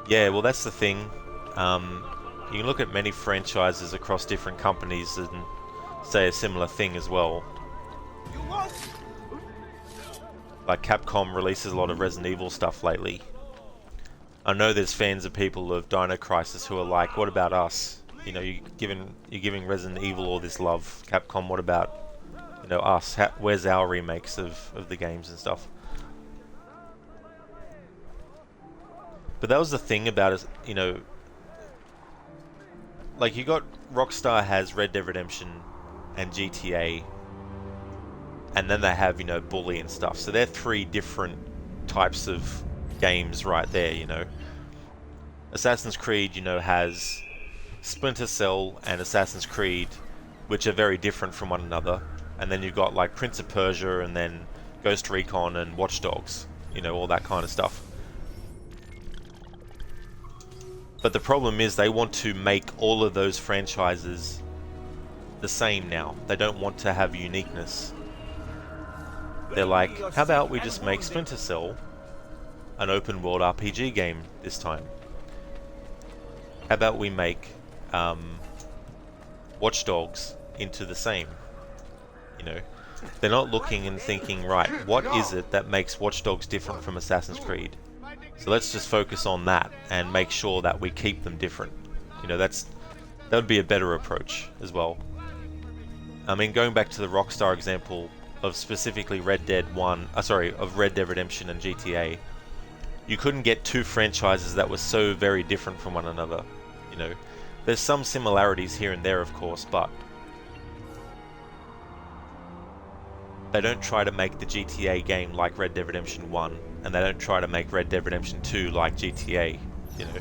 Yeah, well that's the thing. You can look at many franchises across different companies and say a similar thing as well. Like Capcom releases a lot of Resident Evil stuff lately. I know there's fans of people of Dino Crisis who are like, what about us? You know, you're giving Resident Evil all this love. Capcom, what about, you know, us? Where's our remakes of the games and stuff? But that was the thing about it, you know, like you got Rockstar has Red Dead Redemption and GTA, and then they have, you know, Bully and stuff. So they're three different types of games right there, you know. Assassin's Creed, you know, has Splinter Cell and Assassin's Creed, which are very different from one another, and then you've got like Prince of Persia and then Ghost Recon and Watch Dogs, you know, all that kind of stuff. But the problem is they want to make all of those franchises the same now. They don't want to have uniqueness. They're like, how about we just make Splinter Cell an open world RPG game this time? How about we make Watch Dogs into the same? You know, they're not looking and thinking, right, what is it that makes Watch Dogs different from Assassin's Creed? So let's just focus on that and make sure that we keep them different. You know, that would be a better approach as well. I mean, going back to the Rockstar example of specifically Red Dead Redemption and GTA, you couldn't get two franchises that were so very different from one another. You know, there's some similarities here and there, of course, but they don't try to make the GTA game like Red Dead Redemption 1, and they don't try to make Red Dead Redemption 2 like GTA. You know,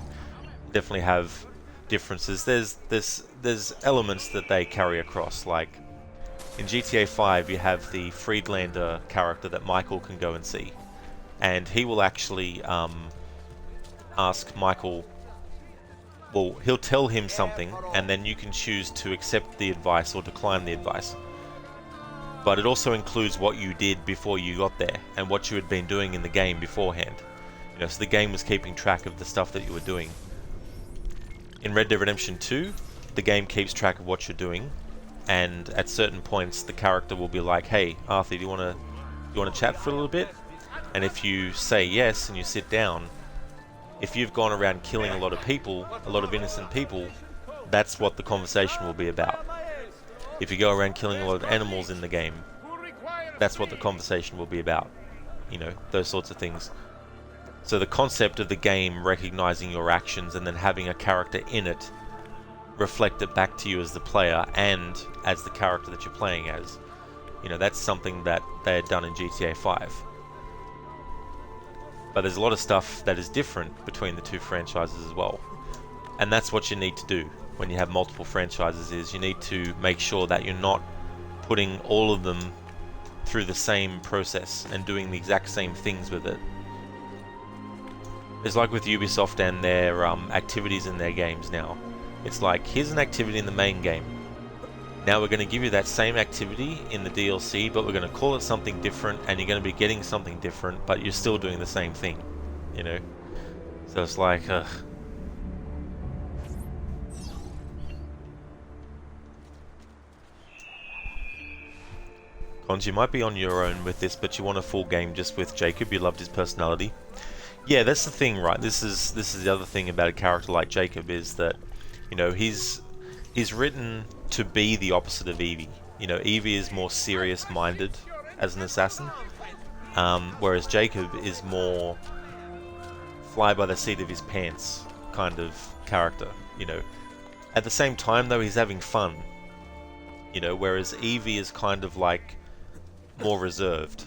definitely have differences. There's elements that they carry across, like in GTA 5 you have the Friedlander character that Michael can go and see, and he will actually ask Michael, well, he'll tell him something and then you can choose to accept the advice or decline the advice. But it also includes what you did before you got there and what you had been doing in the game beforehand. You know, so the game was keeping track of the stuff that you were doing. In Red Dead Redemption 2, the game keeps track of what you're doing, and at certain points the character will be like, hey Arthur, do you want to chat for a little bit? And if you say yes and you sit down, if you've gone around killing a lot of people, a lot of innocent people, that's what the conversation will be about. If you go around killing a lot of animals in the game, that's what the conversation will be about. You know, those sorts of things. So the concept of the game recognizing your actions and then having a character in it reflect it back to you as the player and as the character that you're playing as. You know, that's something that they had done in GTA 5. But there's a lot of stuff that is different between the two franchises as well. And that's what you need to do when you have multiple franchises, is you need to make sure that you're not putting all of them through the same process and doing the exact same things with it. It's like with Ubisoft and their activities in their games now. It's like, here's an activity in the main game. Now we're going to give you that same activity in the DLC, but we're going to call it something different, and you're going to be getting something different, but you're still doing the same thing. You know? So it's like, ugh. Cons, you might be on your own with this, but you want a full game just with Jacob. You loved his personality. Yeah, that's the thing, right? This is the other thing about a character like Jacob, is that, you know, he's written to be the opposite of Evie. You know, Evie is more serious-minded as an assassin, whereas Jacob is more fly by the seat of his pants kind of character. You know, at the same time though, he's having fun. You know, whereas Evie is kind of like more reserved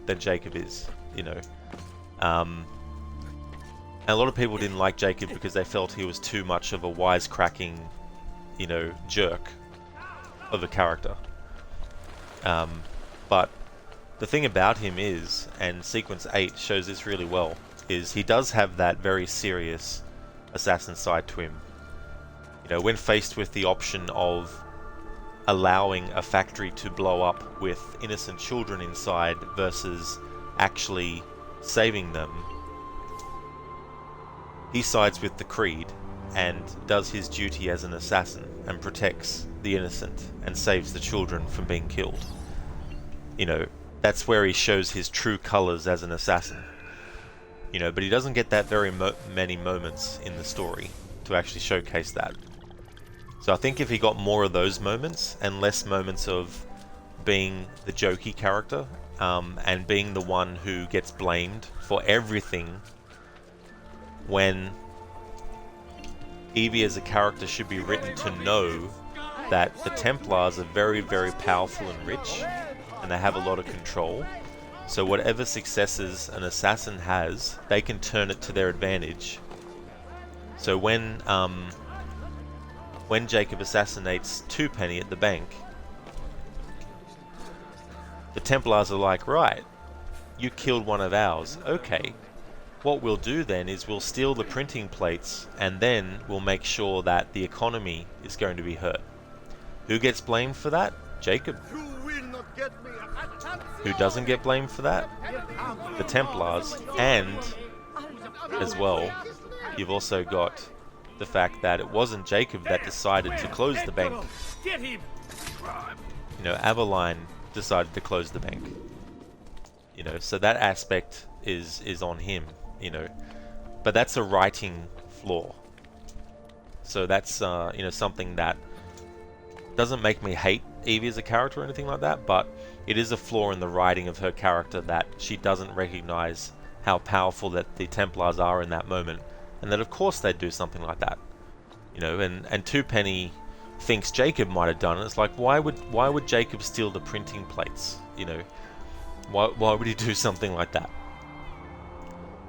than Jacob is. You know, and a lot of people didn't like Jacob because they felt he was too much of a wisecracking, you know, jerk of a character. But the thing about him is, and Sequence 8 shows this really well, is he does have that very serious assassin side to him. You know, when faced with the option of allowing a factory to blow up with innocent children inside versus actually saving them, he sides with the Creed and does his duty as an assassin and protects the innocent and saves the children from being killed. You know, that's where he shows his true colors as an assassin. You know, but he doesn't get that very many moments in the story to actually showcase that. So I think if he got more of those moments and less moments of being the jokey character, and being the one who gets blamed for everything, when Evie as a character should be written to know that the Templars are very, very powerful and rich, and they have a lot of control. So whatever successes an assassin has, they can turn it to their advantage. So when when Jacob assassinates Twopenny at the bank, the Templars are like, right, you killed one of ours. Okay, what we'll do then is we'll steal the printing plates, and then we'll make sure that the economy is going to be hurt. Who gets blamed for that? Jacob. Who doesn't get blamed for that? The Templars. And, as well, you've also got the fact that it wasn't Jacob that decided to close the bank. Get him! You know, Aveline decided to close the bank. You know, so that aspect is on him, you know. But that's a writing flaw. So that's, you know, something that doesn't make me hate Evie as a character or anything like that, but it is a flaw in the writing of her character that she doesn't recognize how powerful that the Templars are in that moment, and that of course they'd do something like that, you know. And Twopenny thinks Jacob might have done it. It's like, why would Jacob steal the printing plates? You know, why would he do something like that?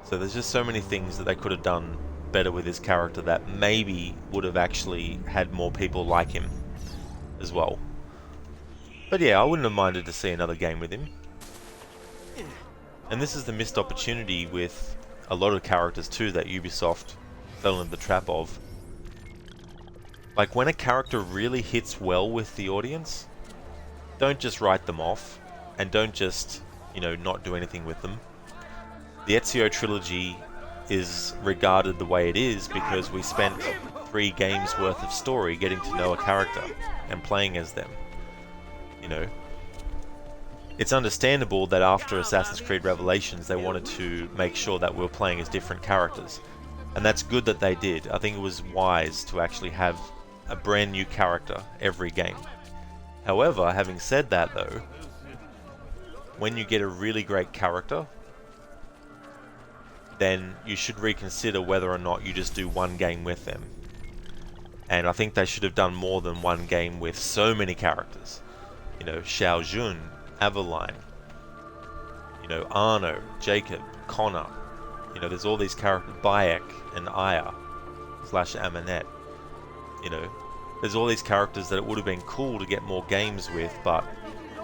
So there's just so many things that they could have done better with his character that maybe would have actually had more people like him as well. But yeah, I wouldn't have minded to see another game with him. And this is the missed opportunity with a lot of characters too that Ubisoft fell into the trap of. Like, when a character really hits well with the audience, don't just write them off, and don't just, you know, not do anything with them. The Ezio trilogy is regarded the way it is because we spent 3 games worth of story getting to know a character and playing as them. You know, it's understandable that after Assassin's Creed Revelations they wanted to make sure that we were playing as different characters, and that's good that they did. I think it was wise to actually have a brand new character every game. However, having said that though, when you get a really great character, then you should reconsider whether or not you just do one game with them. And I think they should have done more than one game with so many characters. You know, Xiao Jun, Aveline, you know, Arno, Jacob, Connor. You know, there's all these characters, Bayek and Aya / Amanette. You know, there's all these characters that it would have been cool to get more games with, but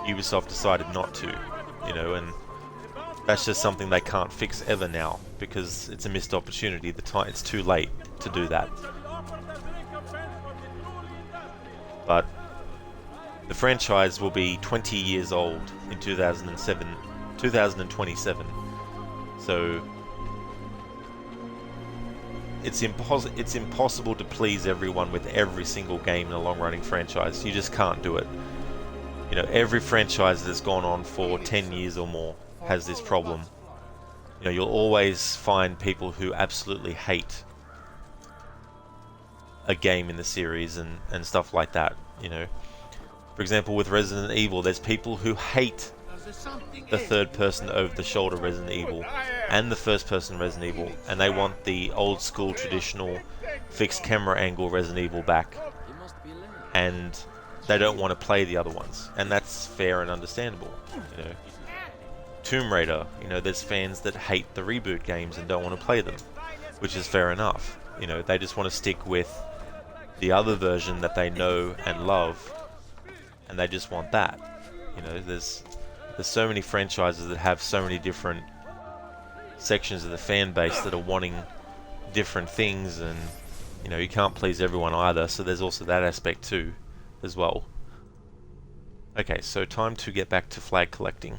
Ubisoft decided not to. You know, and that's just something they can't fix ever now because it's a missed opportunity. It's too late to do that. But the franchise will be 20 years old in 2027. So it's impossible to please everyone with every single game in a long-running franchise. You just can't do it. You know, every franchise that's gone on for 10 years or more has this problem. You know, you'll always find people who absolutely hate a game in the series and stuff like that, you know. For example, with Resident Evil, there's people who hate the third-person over-the-shoulder Resident Evil and the first-person Resident Evil, and they want the old-school, traditional, fixed camera angle Resident Evil back, and they don't want to play the other ones, and that's fair and understandable, you know. Tomb Raider, you know, there's fans that hate the reboot games and don't want to play them, which is fair enough. You know, they just want to stick with the other version that they know and love, and they just want that. You know, there's so many franchises that have so many different sections of the fan base that are wanting different things, and you know, you can't please everyone either, so there's also that aspect too as well. Okay, so time to get back to flag collecting.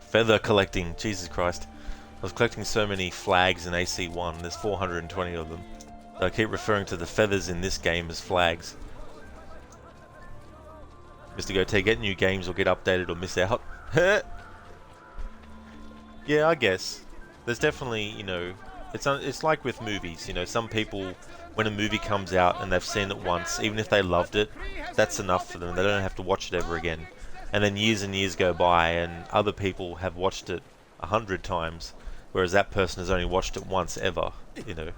Feather collecting, Jesus Christ. I was collecting so many flags in AC1, there's 420 of them. So I keep referring to the feathers in this game as flags. Mr. Gote, get new games or get updated or miss out. Yeah, I guess. There's definitely, you know, it's like with movies, you know, some people, when a movie comes out and they've seen it once, even if they loved it, that's enough for them, they don't have to watch it ever again. And then years and years go by and other people have watched it 100 times, whereas that person has only watched it once ever, you know.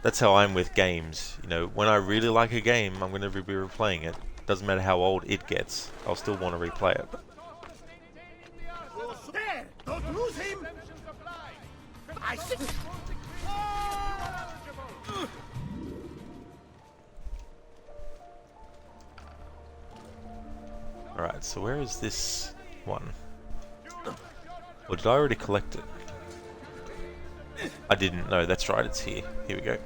That's how I'm with games, you know. When I really like a game, I'm going to be replaying it. Doesn't matter how old it gets, I'll still want to replay it. Alright, so where is this one? Or did I already collect it? I didn't. No, that's right, it's here. Here we go.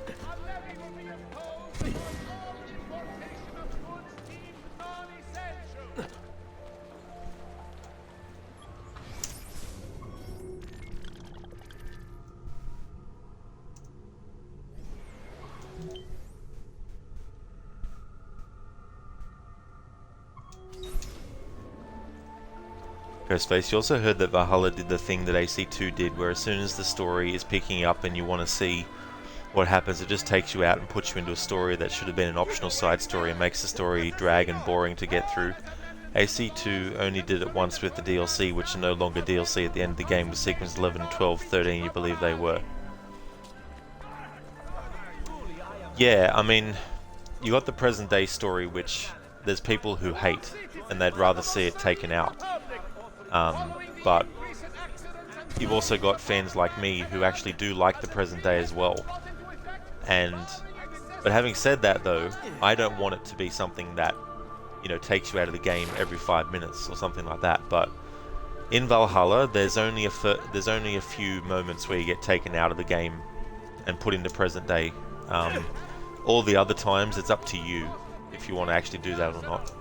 Ghostface, you also heard that Valhalla did the thing that AC2 did, where as soon as the story is picking up and you want to see what happens, it just takes you out and puts you into a story that should have been an optional side story and makes the story drag and boring to get through. AC2 only did it once with the DLC, which are no longer DLC at the end of the game, with sequence 11, 12, 13, you believe they were. Yeah, I mean, you got the present day story, which there's people who hate, and they'd rather see it taken out. But you've also got fans like me who actually do like the present day as well. But having said that though, I don't want it to be something that, you know, takes you out of the game every 5 minutes or something like that. But in Valhalla, there's only a few moments where you get taken out of the game and put into present day. All the other times, it's up to you if you want to actually do that or not.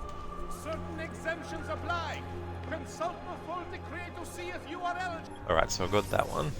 Certain exemptions apply. Consult the full decree to see if you are eligible. Alright, so I got that one.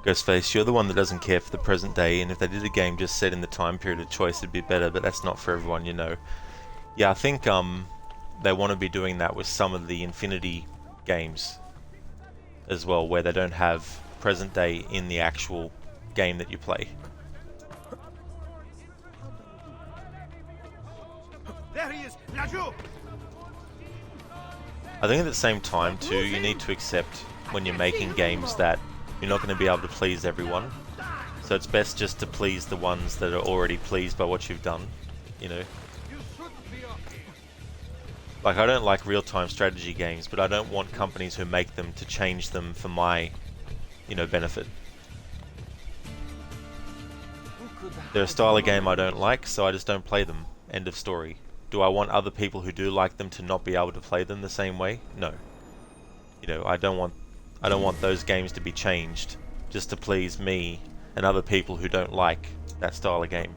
Ghostface, you're the one that doesn't care for the present day, and if they did a game just set in the time period of choice, it'd be better, but that's not for everyone, you know. Yeah, I think they want to be doing that with some of the Infinity games as well, where they don't have present day in the actual game that you play. There he is! Laju! I think at the same time too, you need to accept when you're making games that you're not going to be able to please everyone. So it's best just to please the ones that are already pleased by what you've done, you know. Like, I don't like real-time strategy games, but I don't want companies who make them to change them for my, you know, benefit. They're a style of game I don't like, so I just don't play them. End of story. Do I want other people who do like them to not be able to play them the same way? No. You know, I don't want those games to be changed just to please me and other people who don't like that style of game.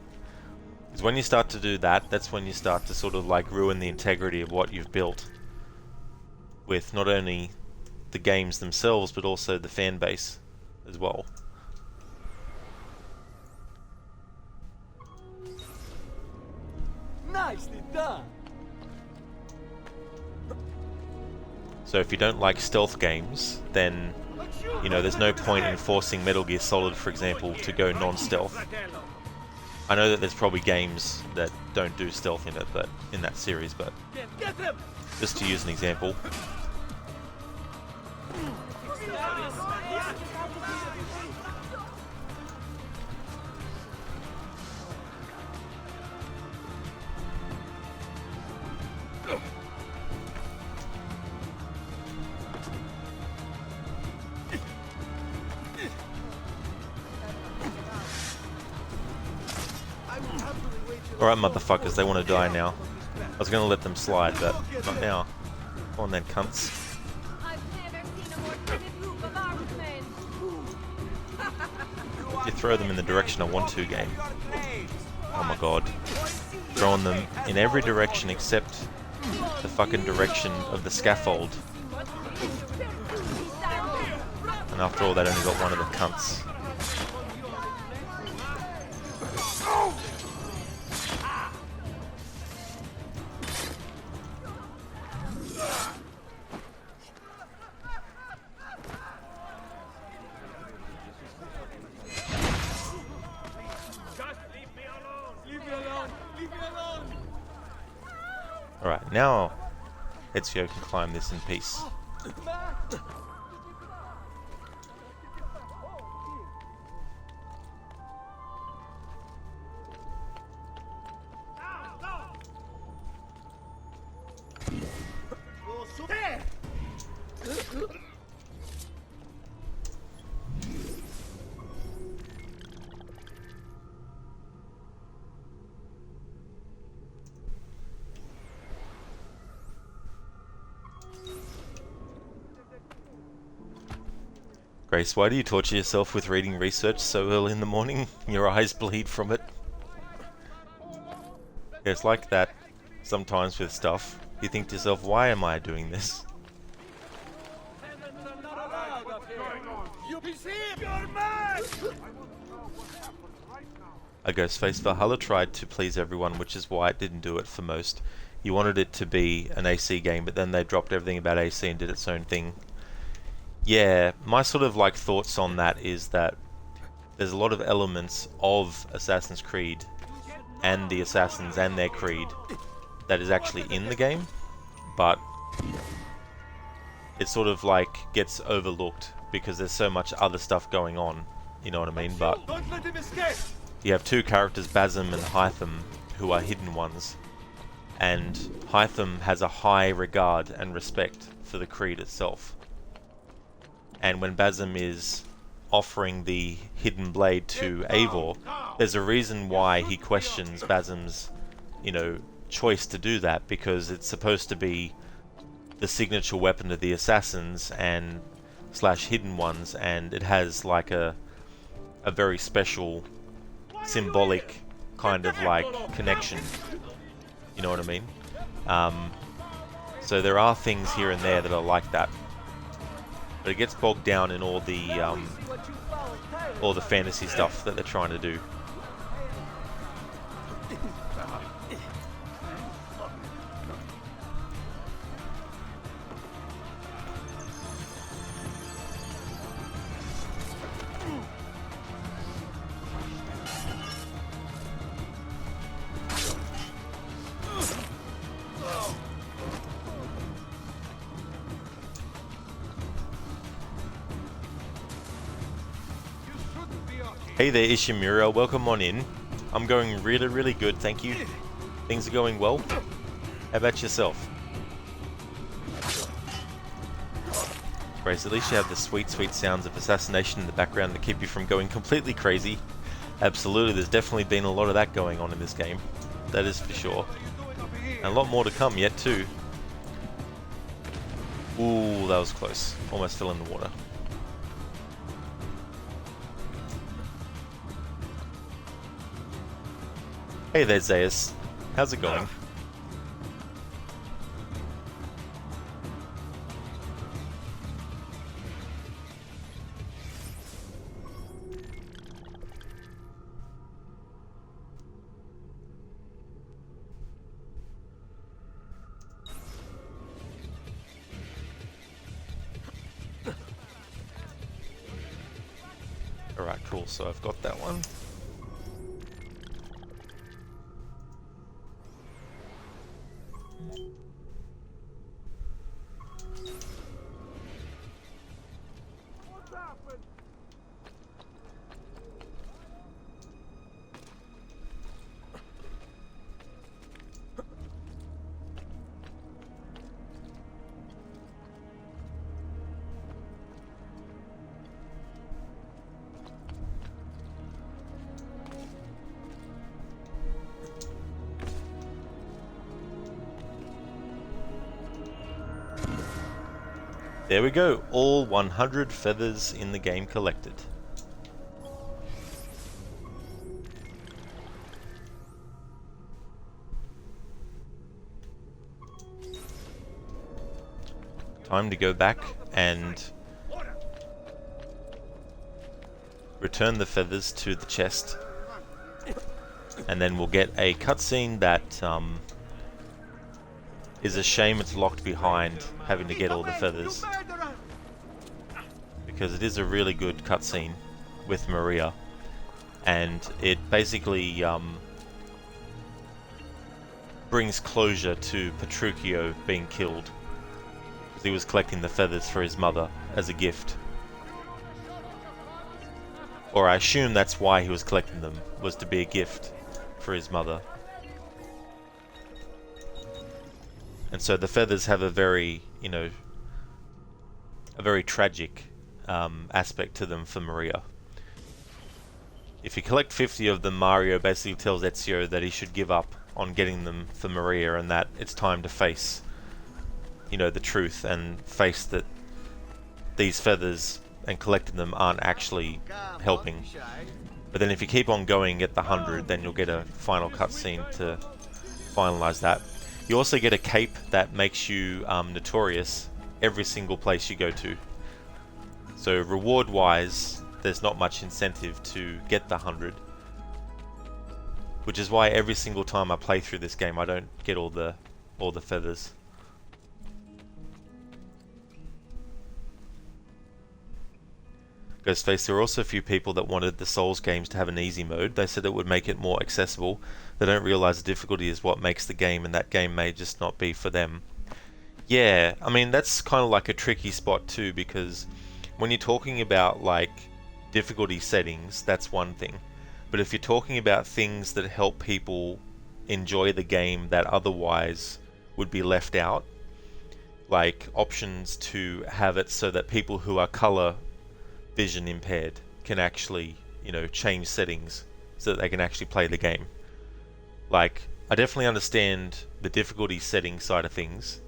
Because when you start to do that, that's when you start to sort of like ruin the integrity of what you've built with not only the games themselves but also the fan base as well. Nicely done. So if you don't like stealth games, then, you know, there's no point in forcing Metal Gear Solid, for example, to go non-stealth. I know that there's probably games that don't do stealth in it, but in that series, but just to use an example. Alright, motherfuckers, they want to die now. I was going to let them slide, but not now. Come on then, cunts. You throw them in the direction I want to, game. Oh my god. Throwing them in every direction except the fucking direction of the scaffold. And after all, that only got one of the cunts. Alright, now Ezio can climb this in peace. Grace, why do you torture yourself with reading research so early in the morning? Your eyes bleed from it. Yeah, it's like that sometimes with stuff. You think to yourself, why am I doing this? A Ghostface Valhalla tried to please everyone, which is why it didn't do it for most. You wanted it to be an AC game, but then they dropped everything about AC and did its own thing. Yeah, my sort of like thoughts on that is that there's a lot of elements of Assassin's Creed and the Assassins and their creed that is actually in the game, but it sort of like gets overlooked because there's so much other stuff going on, you know what I mean? But you have two characters, Basim and Hytham, who are hidden ones, and Hytham has a high regard and respect for the creed itself. And when Basim is offering the hidden blade to Eivor, there's a reason why he questions Basim's, you know, choice to do that, because it's supposed to be the signature weapon of the assassins and slash hidden ones, and it has like a very special symbolic kind of like connection, you know what I mean? So there are things here and there that are like that. But it gets bogged down in all the fantasy stuff that they're trying to do. Hey there, Ishimura, welcome on in. I'm going really, really good, thank you. Things are going well. How about yourself? Grace, at least you have the sweet, sweet sounds of assassination in the background that keep you from going completely crazy. Absolutely, there's definitely been a lot of that going on in this game. That is for sure. And a lot more to come yet too. Ooh, that was close. Almost fell in the water. Hey there, Zaius. How's it going? Alright, cool. So I've got that one. There we go, all 100 feathers in the game collected. Time to go back and return the feathers to the chest. And then we'll get a cutscene that is a shame it's locked behind having to get all the feathers. Because it is a really good cutscene with Maria. And it basically brings closure to Petruchio being killed. Because he was collecting the feathers for his mother as a gift. Or I assume that's why he was collecting them, was to be a gift for his mother. And so the feathers have a very, you know, a very tragic aspect to them for Maria. If you collect 50 of them, Mario basically tells Ezio that he should give up on getting them for Maria and that it's time to face, you know, the truth and face that these feathers and collecting them aren't actually helping. But then if you keep on going and get the 100, then you'll get a final cutscene to finalize that. You also get a cape that makes you notorious every single place you go to. So reward wise, there's not much incentive to get the 100. Which is why every single time I play through this game I don't get all the feathers. Ghostface, there were also a few people that wanted the Souls games to have an easy mode. They said it would make it more accessible. They don't realise the difficulty is what makes the game, and that game may just not be for them. Yeah, I mean, that's kind of like a tricky spot too, because when you're talking about like difficulty settings, that's one thing. But if you're talking about things that help people enjoy the game that otherwise would be left out, like options to have it so that people who are colour vision impaired can actually, you know, change settings so that they can actually play the game. Like, I definitely understand the difficulty setting side of things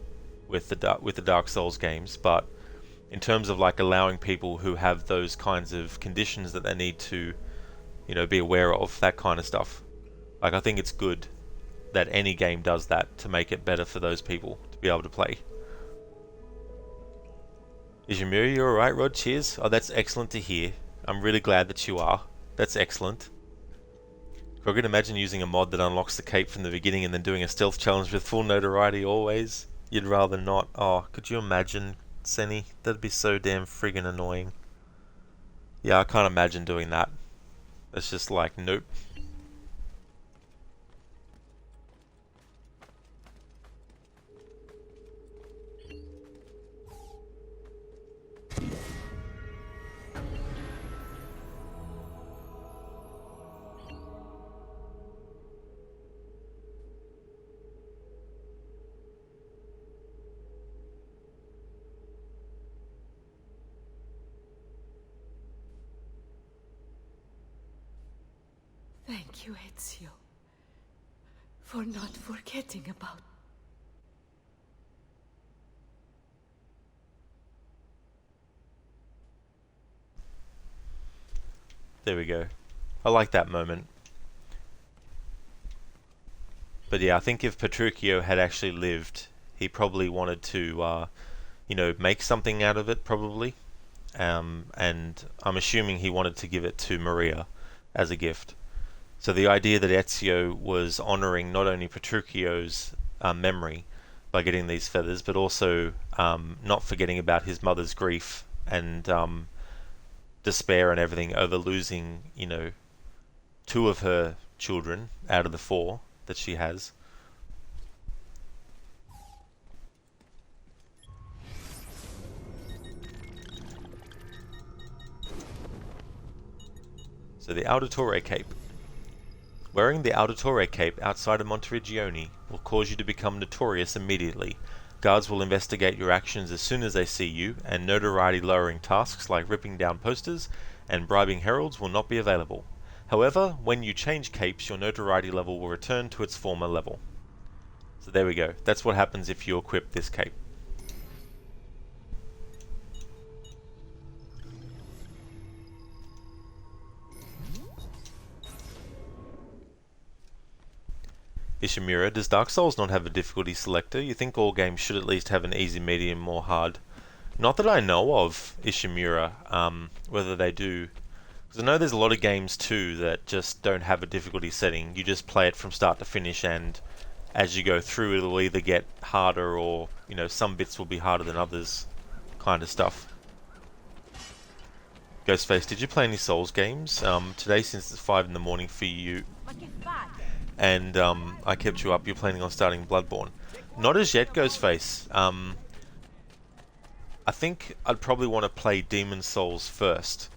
with the Dark Souls games, but in terms of like allowing people who have those kinds of conditions that they need to, you know, be aware of, that kind of stuff, like I think it's good that any game does that to make it better for those people to be able to play. Is your mirror, you alright, Rod? Cheers. Oh, that's excellent to hear. I'm really glad that you are. That's excellent. I can imagine using a mod that unlocks the cape from the beginning and then doing a stealth challenge with full notoriety always. You'd rather not. Oh, could you imagine, Senny? That'd be so damn friggin' annoying. Yeah, I can't imagine doing that. It's just like, nope. Thank you, Ezio, for not forgetting about... There we go. I like that moment. But yeah, I think if Petruchio had actually lived, he probably wanted to, you know, make something out of it, probably. And I'm assuming he wanted to give it to Maria as a gift. So the idea that Ezio was honouring not only Petruchio's memory by getting these feathers, but also not forgetting about his mother's grief and despair and everything over losing, you know, 2 of her children out of the 4 that she has. So the Auditore Cape. Wearing the Auditore Cape outside of Monteriggioni will cause you to become notorious immediately. Guards will investigate your actions as soon as they see you, and notoriety-lowering tasks like ripping down posters and bribing heralds will not be available. However, when you change capes, your notoriety level will return to its former level. So there we go. That's what happens if you equip this cape. Ishimura, does Dark Souls not have a difficulty selector? You think all games should at least have an easy, medium, or hard? Not that I know of, Ishimura, whether they do. Because I know there's a lot of games too that just don't have a difficulty setting. You just play it from start to finish, and as you go through it'll either get harder or, you know, some bits will be harder than others, kind of stuff. Ghostface, did you play any Souls games today, since it's 5 in the morning for you? And I kept you up. You're planning on starting Bloodborne. Not as yet, Ghostface. I think I'd probably want to play Demon Souls first.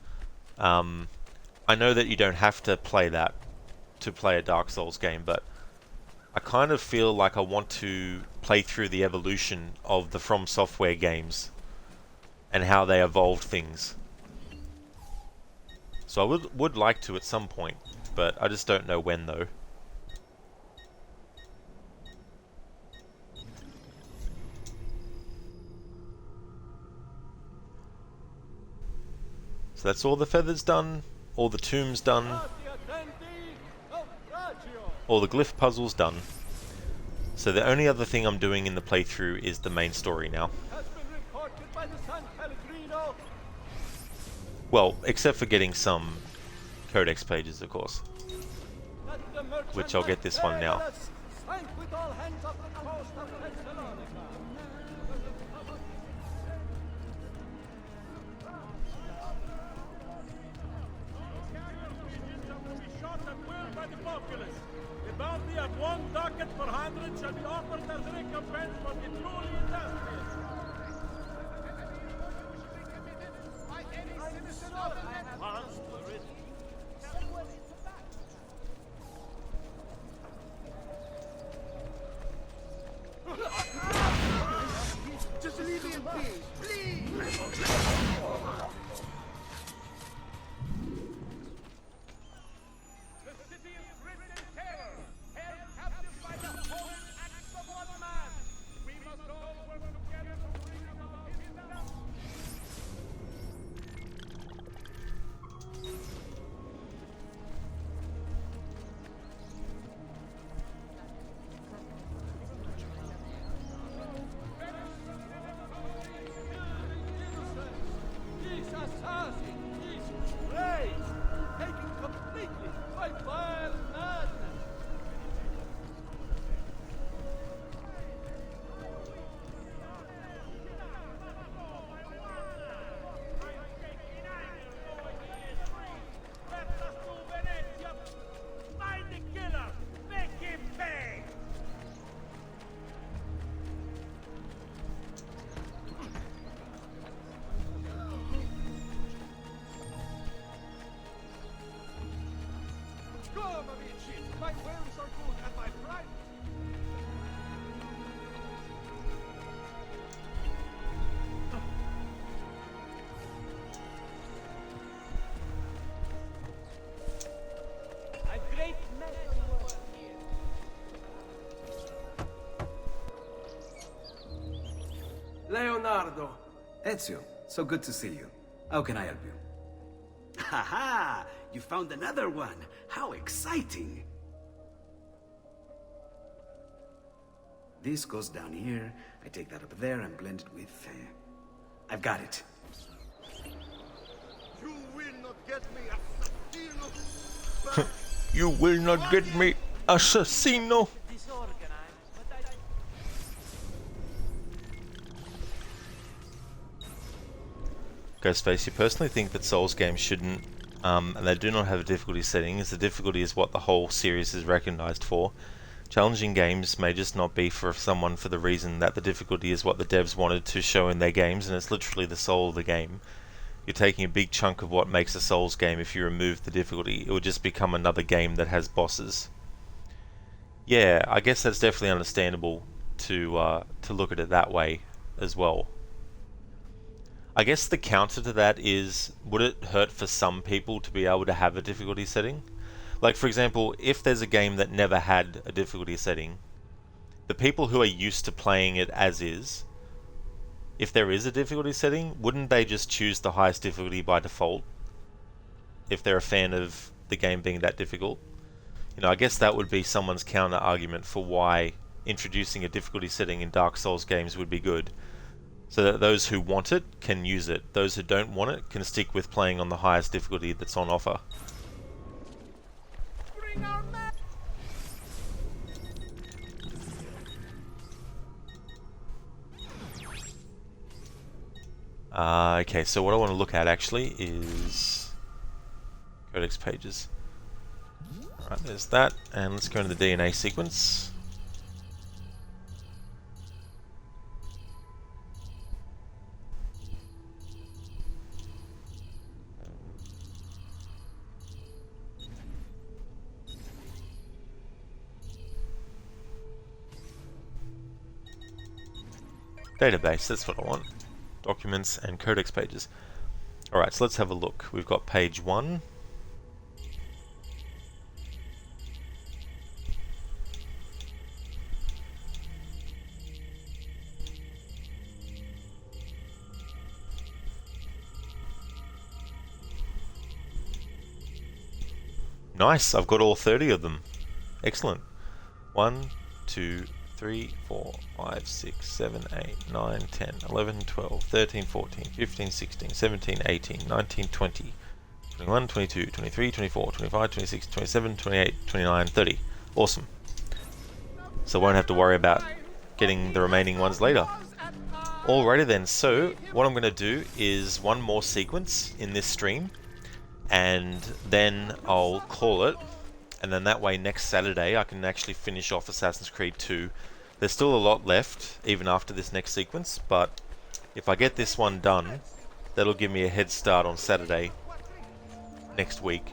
I know that you don't have to play that to play a Dark Souls game, but I kind of feel like I want to play through the evolution of the From Software games and how they evolved things. So I would like to at some point, but I just don't know when though. So that's all the feathers done, all the tombs done, all the glyph puzzles done. So the only other thing I'm doing in the playthrough is the main story now. Well, except for getting some codex pages, of course. Which I'll get this one now. The bounty of 1 ducat per 100 shall be offered as recompense for the truly industrious. Just leave me in peace, please! My wares are good and my price. A great metal work here. Leonardo! Ezio, so good to see you. How can I help you? Ha! You found another one! How exciting! This goes down here, I take that up there and blend it with... I've got it. You will not get me, assassino! You will not get me, assassino! Ghostface, you personally think that Souls games shouldn't, and they do not have a difficulty setting, as the difficulty is what the whole series is recognized for. Challenging games may just not be for someone for the reason that the difficulty is what the devs wanted to show in their games, and it's literally the soul of the game. You're taking a big chunk of what makes a Souls game. If you remove the difficulty, it would just become another game that has bosses. Yeah, I guess that's definitely understandable to look at it that way as well. I guess the counter to that is, would it hurt for some people to be able to have a difficulty setting? Like, for example, if there's a game that never had a difficulty setting, the people who are used to playing it as is, if there is a difficulty setting, wouldn't they just choose the highest difficulty by default? If they're a fan of the game being that difficult? You know, I guess that would be someone's counter argument for why introducing a difficulty setting in Dark Souls games would be good. So that those who want it can use it. Those who don't want it can stick with playing on the highest difficulty that's on offer. Okay, so what I want to look at actually is codex pages. Alright, there's that, and let's go into the DNA sequence. Database, that's what I want. Documents and codex pages. Alright, so let's have a look. We've got page 1. Nice, I've got all 30 of them. Excellent. 1, 2, 3, 4, 5, 6, 7, 8, 9, 10, 11, 12, 13, 14, 15, 16, 17, 18, 19, 20, 21, 22, 23, 24, 25, 26, 27, 28, 29, 30. Awesome. So I won't have to worry about getting the remaining ones later. Alrighty then, so what I'm going to do is one more sequence in this stream, and then I'll call it. And then that way next Saturday I can actually finish off Assassin's Creed 2. There's still a lot left even after this next sequence, but if I get this one done, that'll give me a head start on Saturday next week.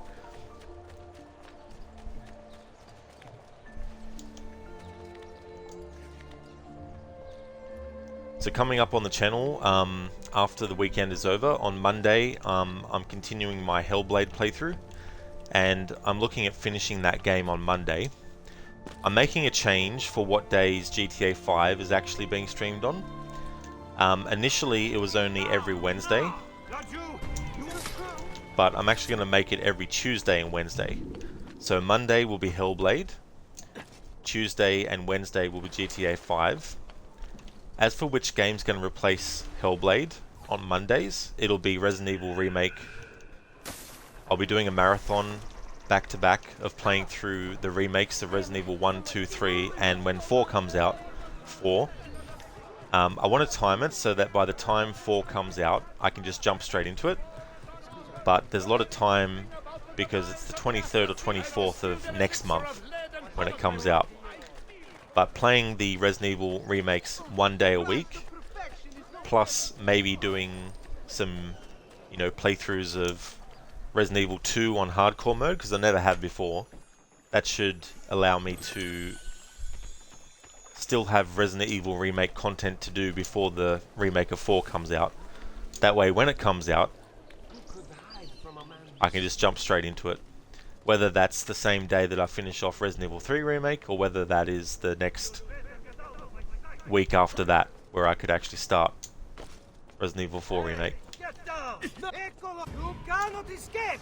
So coming up on the channel after the weekend is over, on Monday I'm continuing my Hellblade playthrough. And I'm looking at finishing that game on Monday. I'm making a change for what days GTA 5 is actually being streamed on. Initially it was only every Wednesday, but I'm actually going to make it every Tuesday and Wednesday. So Monday will be Hellblade, Tuesday and Wednesday will be GTA 5. As for which game's going to replace Hellblade on Mondays, it'll be Resident Evil Remake. I'll be doing a marathon back-to-back of playing through the remakes of Resident Evil 1, 2, 3, and when 4 comes out, 4. I want to time it so that by the time 4 comes out, I can just jump straight into it. But there's a lot of time because it's the 23rd or 24th of next month when it comes out. But playing the Resident Evil remakes one day a week, plus maybe doing some, you know, playthroughs of Resident Evil 2 on hardcore mode, because I never have before. That should allow me to still have Resident Evil Remake content to do before the remake of 4 comes out. That way when it comes out, I can just jump straight into it. Whether that's the same day that I finish off Resident Evil 3 Remake, or whether that is the next week after that, where I could actually start Resident Evil 4 Remake. You cannot escape!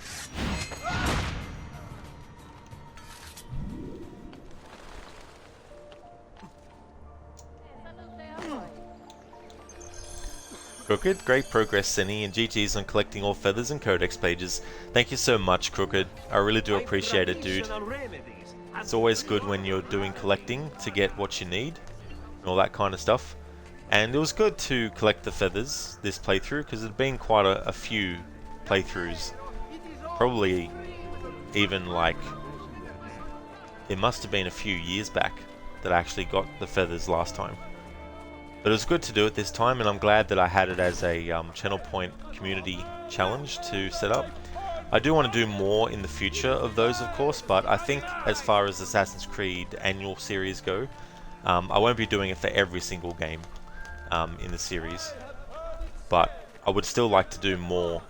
Crooked, great progress, Senny, and GG's on collecting all feathers and codex pages. Thank you so much, Crooked. I really do appreciate it, dude. It's always good when you're doing collecting to get what you need and all that kind of stuff. And it was good to collect the feathers this playthrough, because it had been quite a few playthroughs. Probably even like, it must have been a few years back that I actually got the feathers last time. But it was good to do it this time, and I'm glad that I had it as a Channel Point community challenge to set up. I do want to do more in the future of those, of course, but I think as far as Assassin's Creed annual series go, I won't be doing it for every single game in the series. But I would still like to do more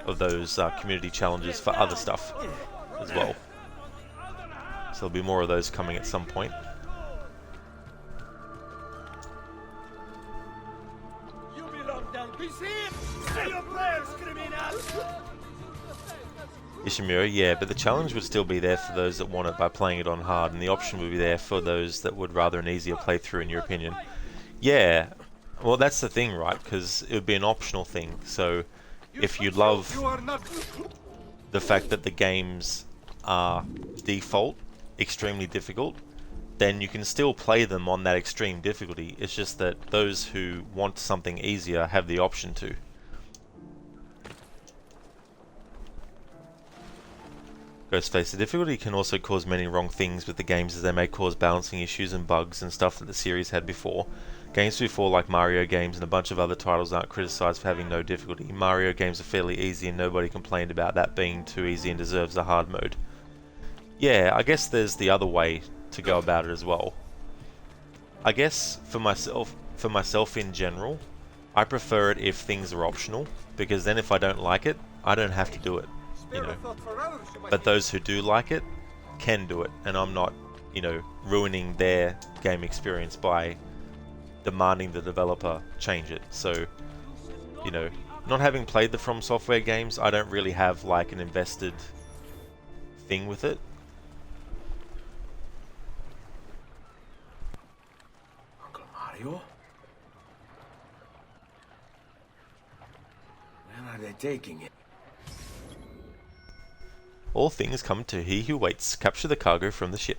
of those community challenges for other stuff as well. So there'll be more of those coming at some point. You belong down. Be seen! Say your prayers, criminal! Ishimura, yeah, but the challenge would still be there for those that want it by playing it on hard, and the option would be there for those that would rather an easier playthrough, in your opinion. Yeah, well, that's the thing, right? Because it would be an optional thing. So if you love the fact that the games are default extremely difficult, then you can still play them on that extreme difficulty. It's just that those who want something easier have the option to. Ghostface, the difficulty can also cause many wrong things with the games, as they may cause balancing issues and bugs and stuff that the series had before. Games before, like Mario games and a bunch of other titles, aren't criticised for having no difficulty. Mario games are fairly easy and nobody complained about that being too easy and deserves a hard mode. Yeah, I guess there's the other way to go about it as well. I guess for myself in general, I prefer it if things are optional, because then if I don't like it, I don't have to do it, you know. But those who do like it can do it, and I'm not, you know, ruining their game experience by demanding the developer change it. So, you know, not having played the From Software games, I don't really have like an invested thing with it. Uncle Mario? Where are they taking it? All things come to he who waits. Capture the cargo from the ship.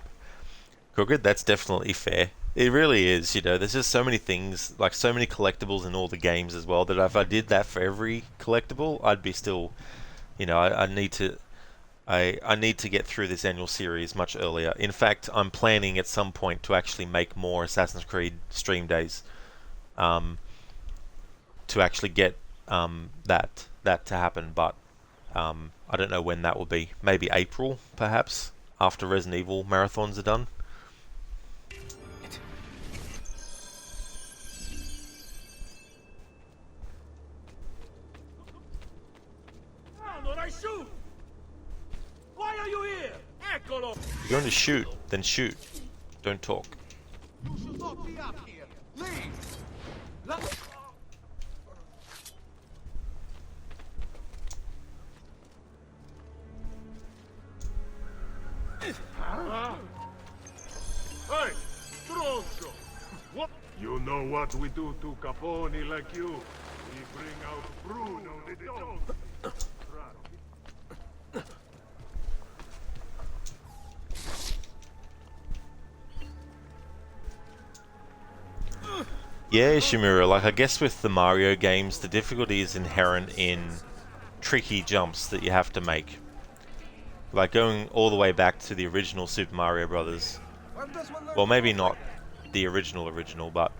Crooked, that's definitely fair. It really is, you know, there's just so many things, like so many collectibles in all the games as well, that if I did that for every collectible, I'd be still, you know, I need to get through this annual series much earlier. In fact, I'm planning at some point to actually make more Assassin's Creed stream days, to actually get that to happen, but I don't know when that will be. Maybe April, perhaps, after Resident Evil marathons are done. Why are you here? Eccolo! If you're going to shoot, then shoot. Don't talk. You should not be up here. Leave! Hey, Troncho! What? You know what we do to Caponi like you? We bring out Bruno the donkey. Yeah, Ishimura, like I guess with the Mario games, the difficulty is inherent in tricky jumps that you have to make. Like going all the way back to the original Super Mario Brothers. Well, maybe not the original, but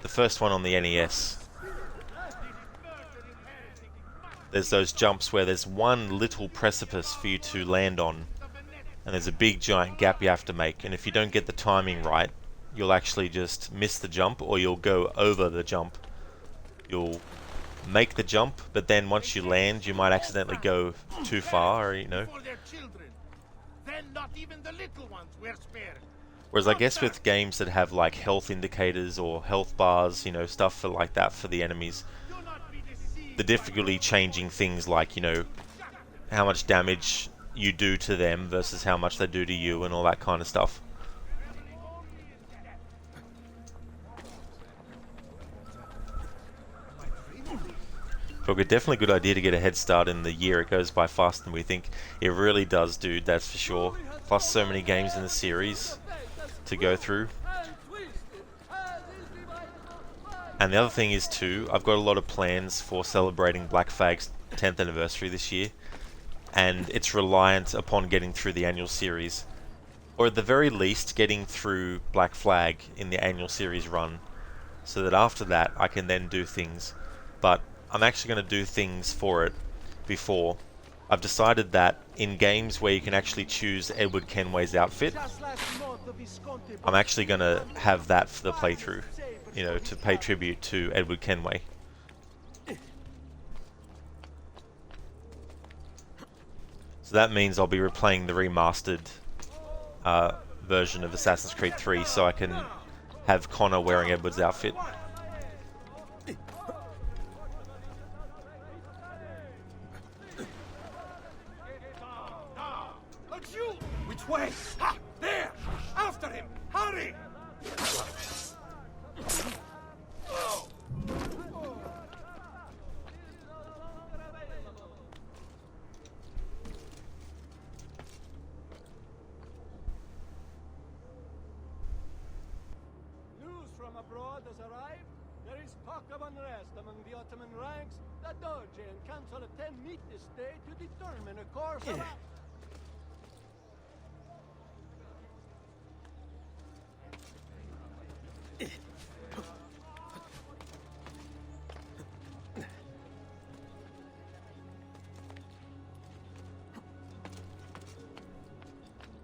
the first one on the NES. There's those jumps where there's one little precipice for you to land on, and there's a big giant gap you have to make, and if you don't get the timing right, you'll actually just miss the jump, or you'll go over the jump. You'll make the jump, but then once you land, you might accidentally go too far, you know. Whereas I guess with games that have like health indicators or health bars, you know, stuff for like that for the enemies, the difficulty changing things like, you know, how much damage you do to them versus how much they do to you and all that kind of stuff. Look, a definitely good idea to get a head start in the year. It goes by faster than we think. It really does, dude, that's for sure. Plus so many games in the series to go through. And the other thing is too, I've got a lot of plans for celebrating Black Flag's 10th anniversary this year, and it's reliant upon getting through the annual series, or at the very least getting through Black Flag in the annual series run, so that after that I can then do things. But I'm actually going to do things for it before. I've decided that in games where you can actually choose Edward Kenway's outfit, I'm actually going to have that for the playthrough, you know, to pay tribute to Edward Kenway. So that means I'll be replaying the remastered version of Assassin's Creed 3 so I can have Connor wearing Edward's outfit. way? Ha! There! After him! Hurry! News from abroad has arrived. There is talk of unrest among the Ottoman ranks. The Doge and Council of Ten meet this day to determine a course of action.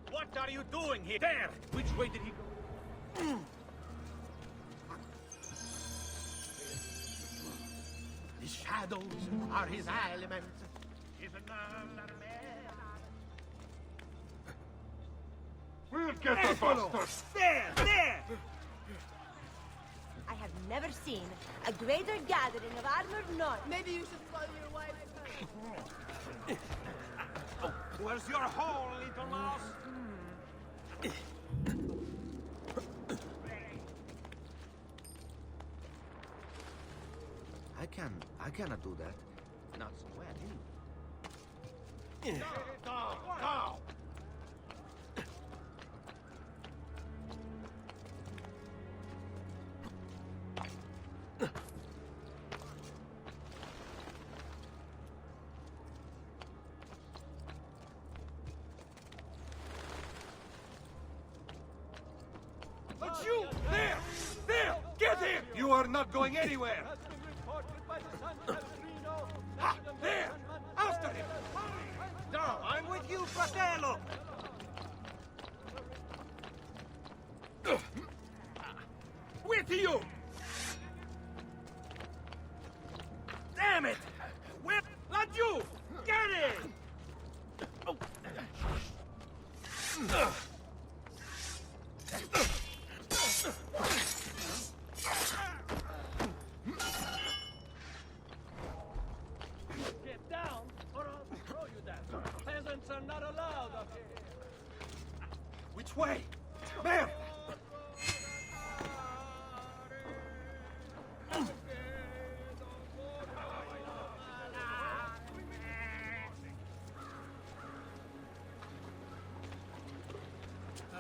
What are you doing here? There! Which way did he go? The shadows are his element. We'll get the bastards! There! I have never seen a greater gathering of armored knights. Maybe you should follow your wife. Where's your hole, little mouse? I cannot do that. Not so well, anyway. Now! But you! There! There! Get him! You are not going anywhere! Ha! There! After him! No, I'm with you, fratello! With you! Damn it! Where? Not you! Get it! Get down, or I'll throw you down. Peasants are not allowed up here. Which way? Where?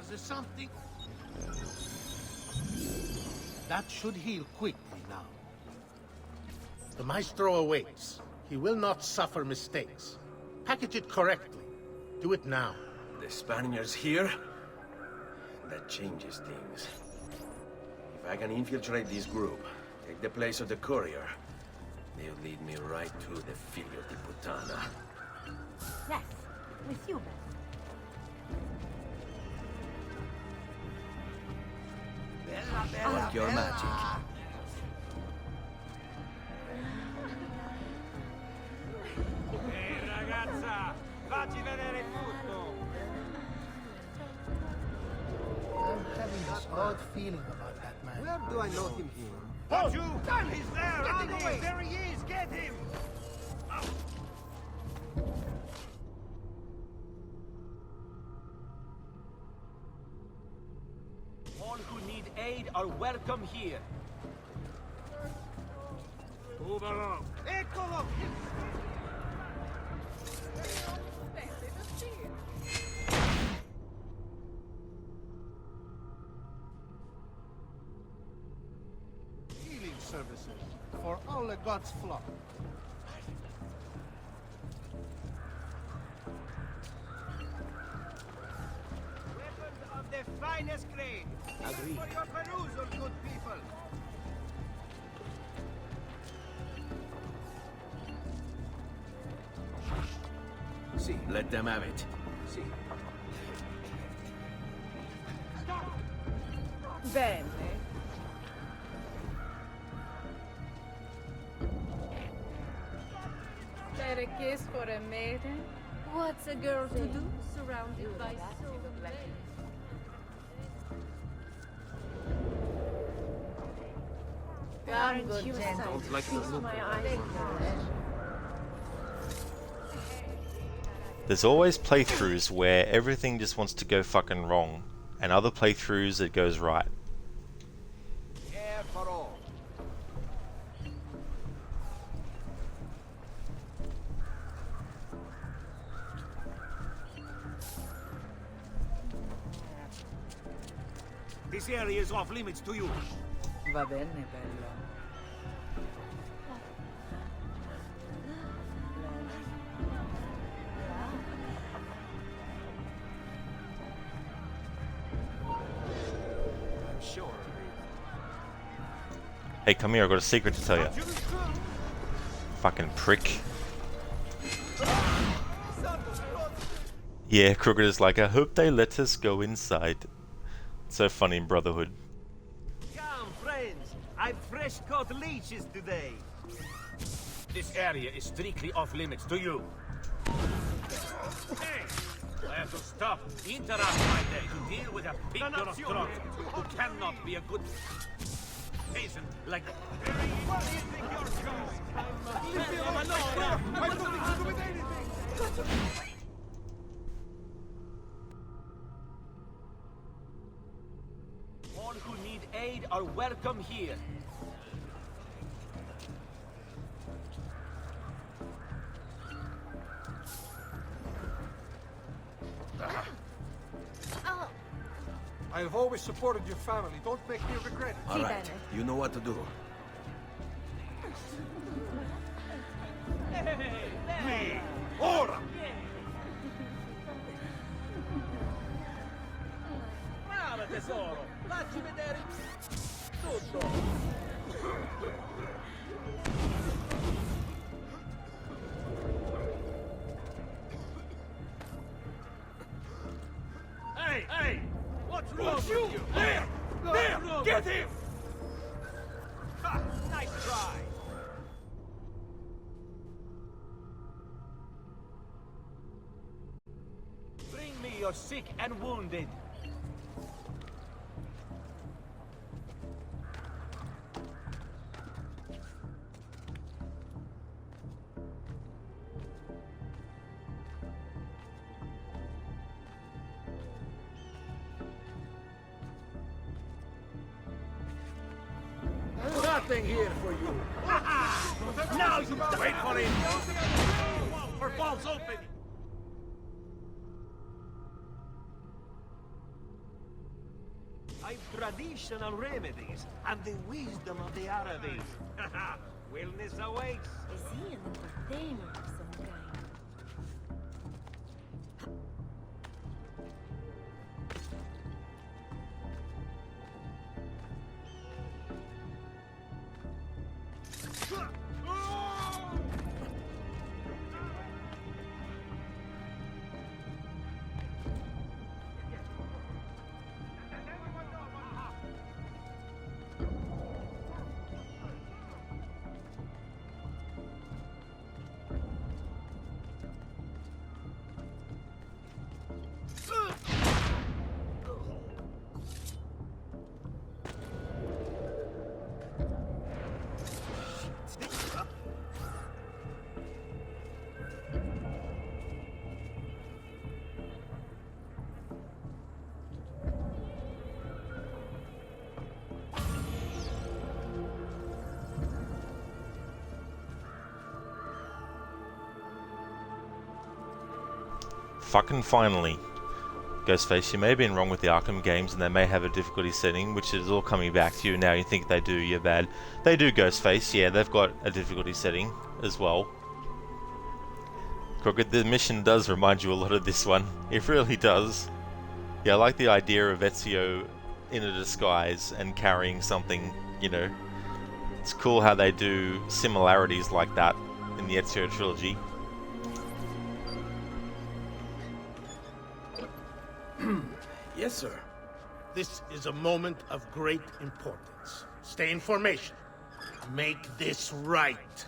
There's something... That should heal quickly now. The Maestro awaits. He will not suffer mistakes. Package it correctly. Do it now. The Spaniards here? That changes things. If I can infiltrate this group, take the place of the courier, they'll lead me right to the Figlio di Puttana. Yes, with you, Ben. Like your magic. Ehi, ragazza! Facci vedere tutto! I'm having this odd feeling about that man. Where do I know him from? Oh, you! He's there! Getting on away. him! There he is! Get him! All who need aid are welcome here. Move along. Eccolo! Healing services for all the gods' flock. Weapons of the finest grade. Agreed. For your perusal, good people. See, let them have it. See. Bene. There a kiss for a maiden? What's a girl to do, surrounded by so many? Come, good gentleman. Don't like the look. My eyes. There's always playthroughs where everything just wants to go fucking wrong, and other playthroughs it goes right. Air for all. This area is off limits to you. Va bene, bello. I'm sure. Hey, come here, I've got a secret to tell you. Fucking prick. Yeah, Crooked is like, I hope they let us go inside. It's so funny in Brotherhood. Come, friends. I've fresh caught leeches today. This area is strictly off limits to you. Hey! I have to stop, interrupt my day to deal with a big Nostromo who cannot be a good patient like... Where do you think you're going? Leave me alone! I don't need to do with anything! All who need aid are welcome here. I have always supported your family. Don't make me regret it. All right, you know what to do. Me, ora! Brava tesoro! Facci vedere tutto! Hey, hey! What's wrong with you? There! There! Get him! Ha! Nice try! Bring me your sick and wounded. Nothing here for you. Now you wait for it. For falls open. I've traditional remedies and the wisdom of the Arabies. Wellness awaits. Is he an entertainer of some kind? Fucking finally. Ghostface, you may have been wrong with the Arkham games and they may have a difficulty setting, which is all coming back to you now. You think they do, you're bad. They do, Ghostface, yeah, they've got a difficulty setting as well. Crooked, the mission does remind you a lot of this one. It really does. Yeah, I like the idea of Ezio in a disguise and carrying something, you know. It's cool how they do similarities like that in the Ezio trilogy. Yes, sir. This is a moment of great importance. Stay in formation. Make this right.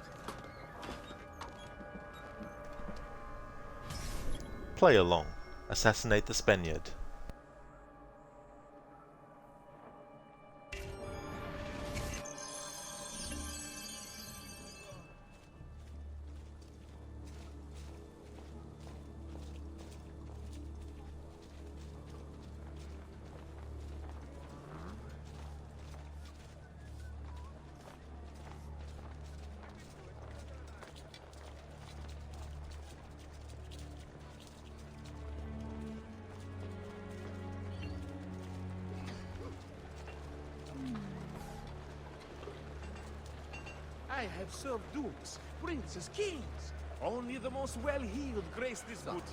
Play along. Assassinate the Spaniard. I have served dukes, princes, kings. Only the most well-heeled grace this boutique.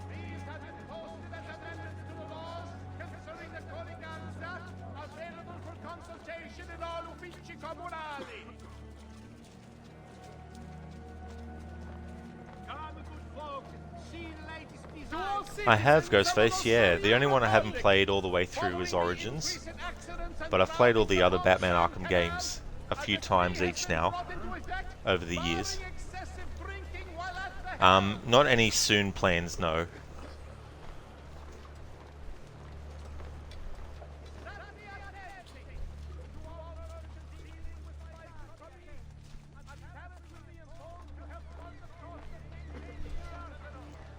These have been posted as amendments to the laws concerning the Colleganza, available for consultation in all uffici comunali. Come, good folk, see the latest design. I have Ghostface, yeah. The only one I haven't played all the way through is Origins, but I've played all the other Batman Arkham games a few times each now, over the years. Not any soon plans, no.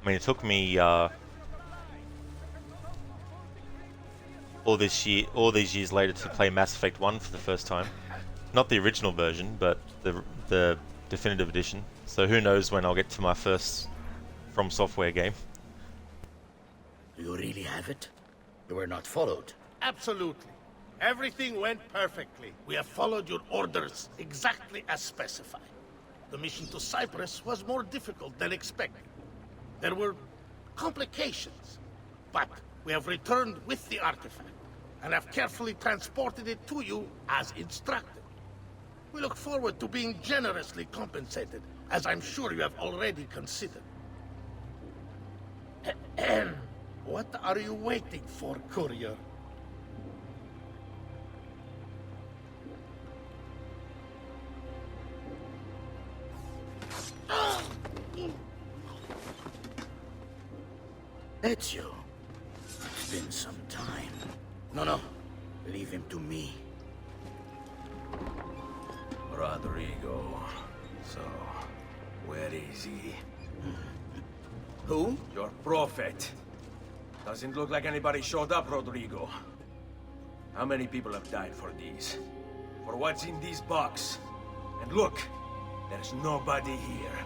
I mean, it took me all these years later to play Mass Effect 1 for the first time. Not the original version, but the definitive edition. So who knows when I'll get to my first From Software game. Do you really have it? You were not followed. Absolutely. Everything went perfectly. We have followed your orders exactly as specified. The mission to Cyprus was more difficult than expected. There were complications, but we have returned with the artifact and have carefully transported it to you as instructed. We look forward to being generously compensated, as I'm sure you have already considered. What are you waiting for, courier? Ezio, it's been some time. No, leave him to me. Rodrigo. So, where is he? Who? Your prophet. Doesn't look like anybody showed up, Rodrigo. How many people have died for these? For what's in this box? And look, there's nobody here.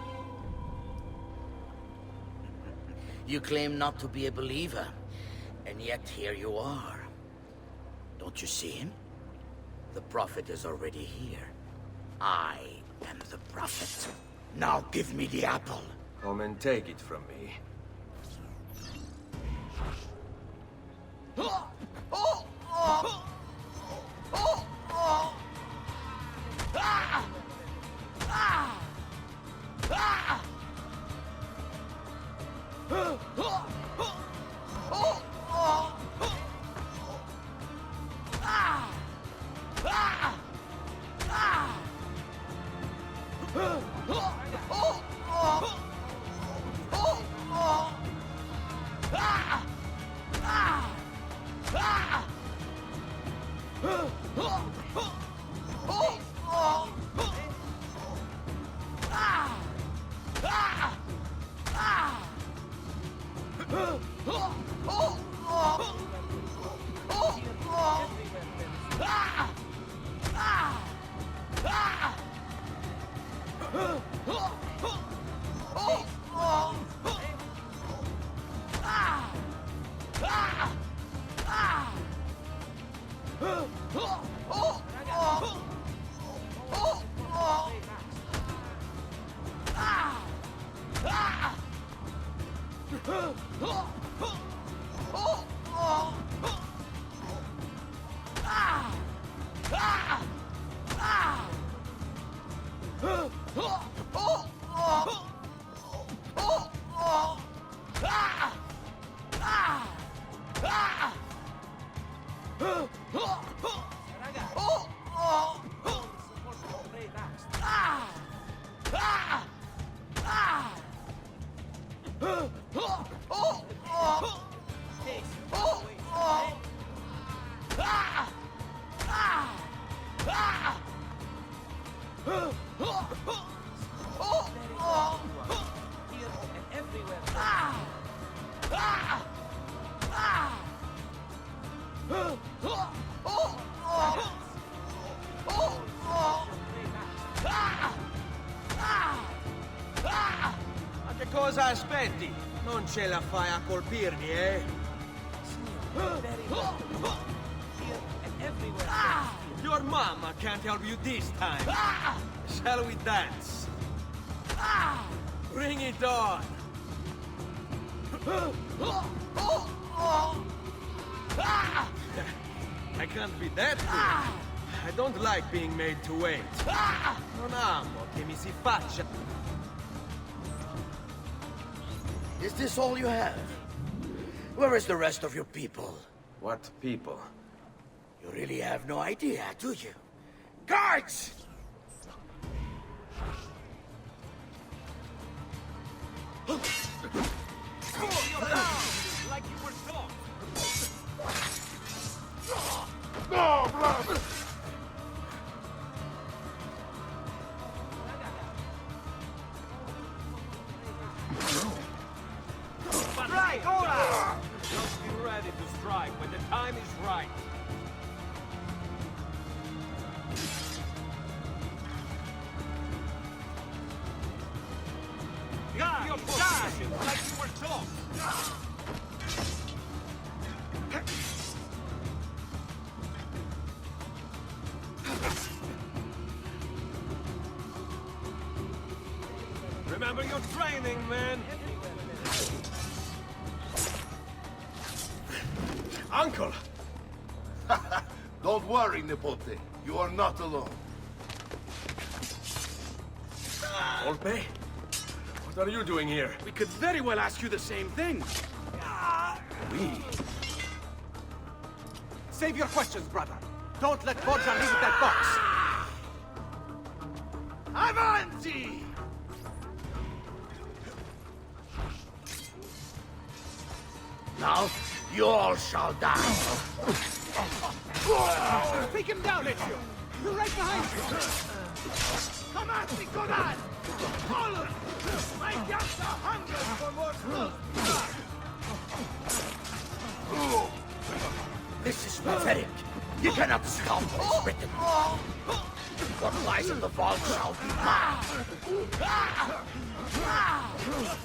You claim not to be a believer, and yet here you are. Don't you see him? The prophet is already here. I am the prophet. Now give me the apple. Come and take it from me. Ma che cosa aspetti? Non ce la fai a colpirmi, eh? Very welcome. Here and everywhere. Your mama can't help you this time. Shall we dance? Bring it on. I can't be that good. I don't like being made to wait. Non amo che mi si faccia. Is this all you have? Where is the rest of your people? What people? You really have no idea, do you? Guards! Like you were taught. No, brother! Strike! Hola! Just be ready to strike when the time is right. Guard! Your position like you were taught. Remember your training, man. Uncle! Don't worry, Nipote. You are not alone. Volpe? What are you doing here? We could very well ask you the same thing. We? Save your questions, brother. Don't let Bodja leave that box. Avanti! Now, you all shall die. Take him down, Ezio. We're right behind you. Come at me, Conan! All of you! My guts are hungry for more blood! This is pathetic. You cannot stop what is written. What lies in the vault shall be mine.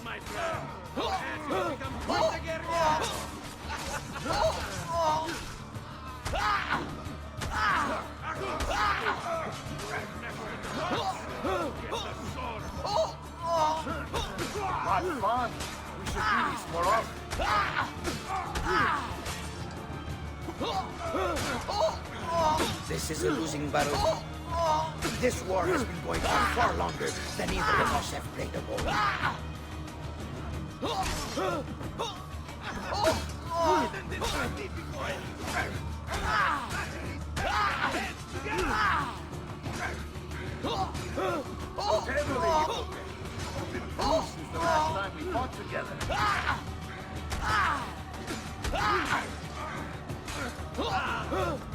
My friend. Has you become quite a guerrilla? What fun! We should do this more often. This is a losing battle. This war has been going on far longer than either of us have played a role. Isn't this magnificent? You've been bruised since the last time we fought together.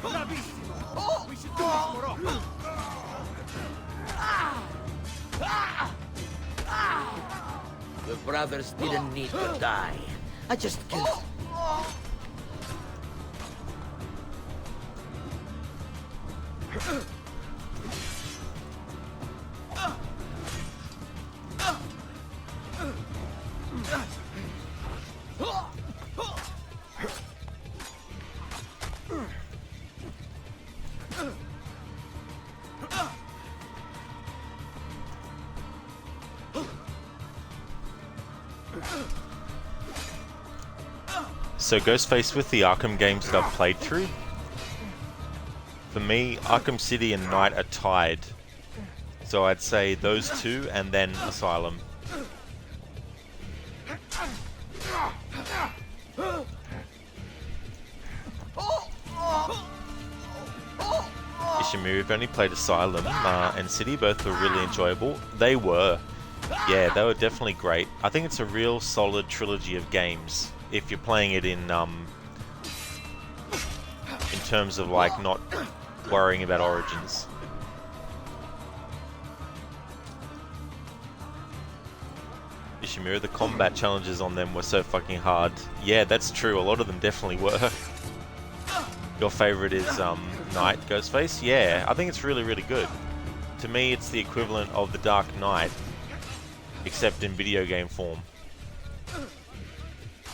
Bravissimo. We should do this more often. The brothers didn't need to die. I just killed them. So Ghostface, with the Arkham games that I've played through, for me, Arkham City and Knight are tied. So I'd say those two and then Asylum. Ishimura, you've only played Asylum and City, both were really enjoyable. They were. Yeah, they were definitely great. I think it's a real solid trilogy of games if you're playing it in terms of like not worrying about Origins. Ishimura, the combat challenges on them were so fucking hard. Yeah, that's true. A lot of them definitely were. Your favorite is Knight, Ghostface? Yeah, I think it's really, really good. To me, it's the equivalent of the Dark Knight, except in video game form.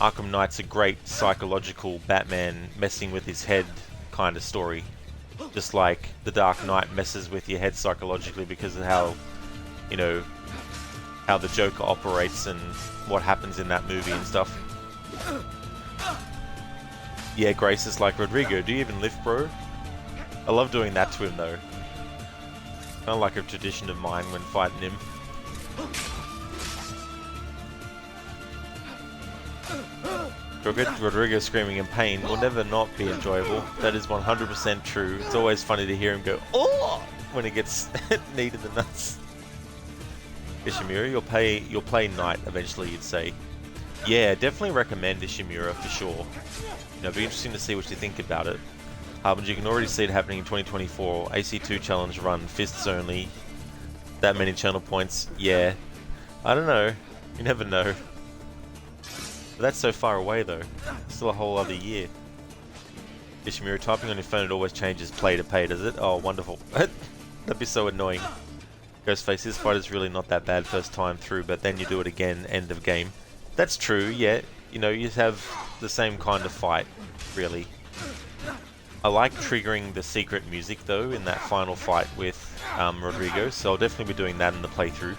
Arkham Knight's a great psychological Batman messing with his head kind of story. Just like The Dark Knight messes with your head psychologically because of how, you know, how the Joker operates and what happens in that movie and stuff. Yeah, Grace is like, Rodrigo, do you even lift, bro? I love doing that to him though. Kind of like a tradition of mine when fighting him. Rodrigo screaming in pain will never not be enjoyable. That is 100% true. It's always funny to hear him go, "Oh!" when he gets kneed in the nuts. Ishimura, you'll play Knight eventually, you'd say. Yeah, definitely recommend Ishimura for sure. You know, it'd be interesting to see what you think about it. But you can already see it happening in 2024. AC2 challenge run, fists only. That many channel points, yeah. I don't know. You never know. But that's so far away though. Still a whole other year. Ishimura, typing on your phone, it always changes play to pay, does it? Oh, wonderful. That'd be so annoying. Ghostface, this fight is really not that bad first time through, but then you do it again, end of game. That's true, yeah. You know, you have the same kind of fight, really. I like triggering the secret music though in that final fight with Rodrigo, so I'll definitely be doing that in the playthrough.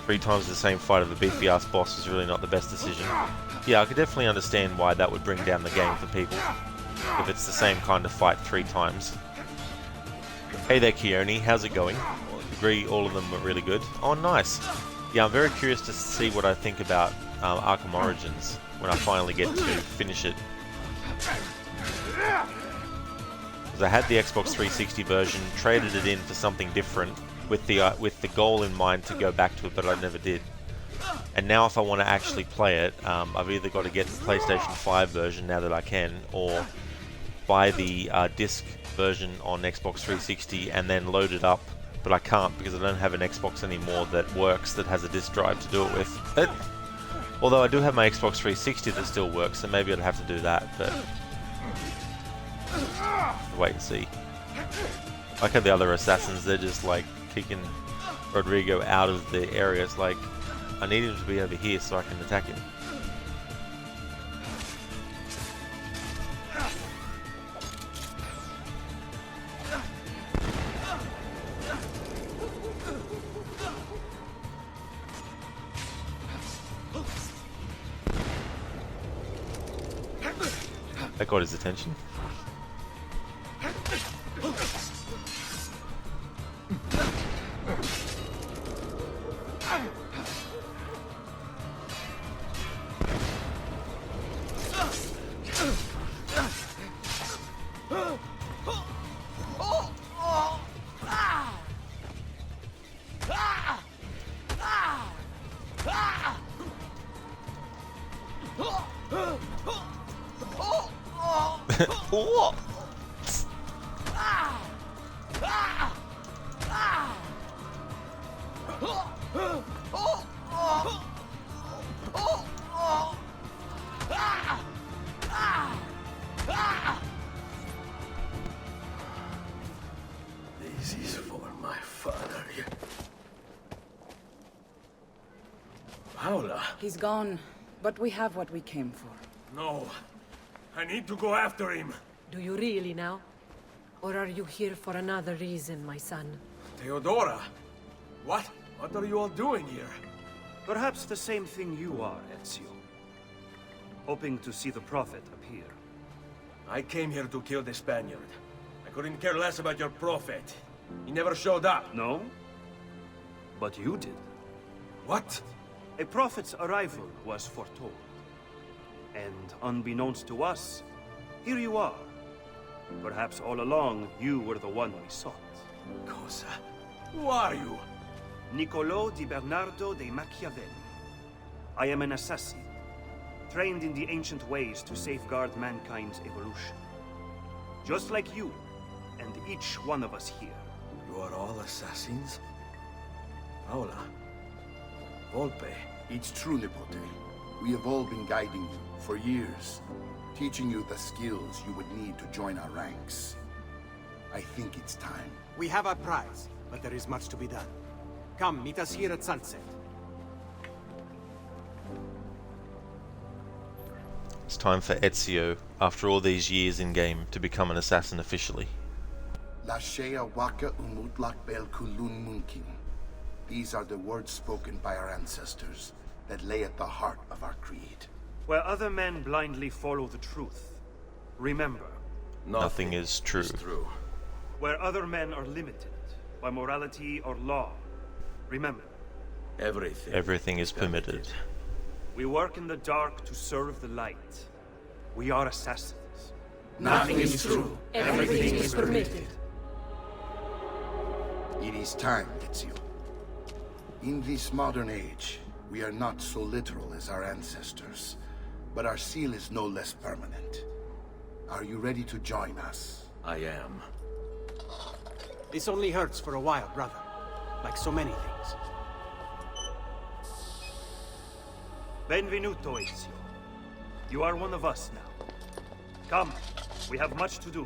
3 times the same fight of a beefy ass boss is really not the best decision. Yeah, I could definitely understand why that would bring down the game for people, if it's the same kind of fight 3 times. Hey there Keone, how's it going? Agree all of them were really good. Oh nice! Yeah, I'm very curious to see what I think about Arkham Origins when I finally get to finish it. Because I had the Xbox 360 version, traded it in for something different with the goal in mind to go back to it, but I never did. And now if I want to actually play it, I've either got to get the PlayStation 5 version now that I can, or buy the disc version on Xbox 360 and then load it up. But I can't because I don't have an Xbox anymore that works, that has a disc drive to do it with. Although I do have my Xbox 360 that still works, so maybe I'd have to do that, but wait and see. Like how the other assassins, they're just like kicking Rodrigo out of the area. It's like, I need him to be over here so I can attack him. That got his attention. What? This is for my father. Paula. He's gone, but we have what we came for. No. I need to go after him. Do you really now? Or are you here for another reason, my son? Theodora! What? What are you all doing here? Perhaps the same thing you are, Ezio. Hoping to see the Prophet appear. I came here to kill the Spaniard. I couldn't care less about your Prophet. He never showed up. No? But you did. What? A Prophet's arrival was foretold. And unbeknownst to us, here you are. Perhaps all along, you were the one we sought. Cosa? Who are you? Niccolò di Bernardo de Machiavelli. I am an assassin, trained in the ancient ways to safeguard mankind's evolution. Just like you, and each one of us here. You are all assassins? Paola. Volpe. It's true, Nipote. We have all been guiding you for years, teaching you the skills you would need to join our ranks. I think it's time. We have our prize, but there is much to be done. Come, meet us here at sunset. It's time for Ezio, after all these years in game, to become an assassin officially. Lashea waka umutlak bel kulun munkin. These are the words spoken by our ancestors that lay at the heart of our creed. Where other men blindly follow the truth, remember, Nothing is true. where other men are limited by morality or law, remember, Everything is permitted. we work in the dark to serve the light. We are assassins. Nothing is true. Everything is permitted. It is time, Ezio. In this modern age, we are not so literal as our ancestors, but our seal is no less permanent. Are you ready to join us? I am. This only hurts for a while, brother. Like so many things. Benvenuto, Ezio. You are one of us now. Come, we have much to do.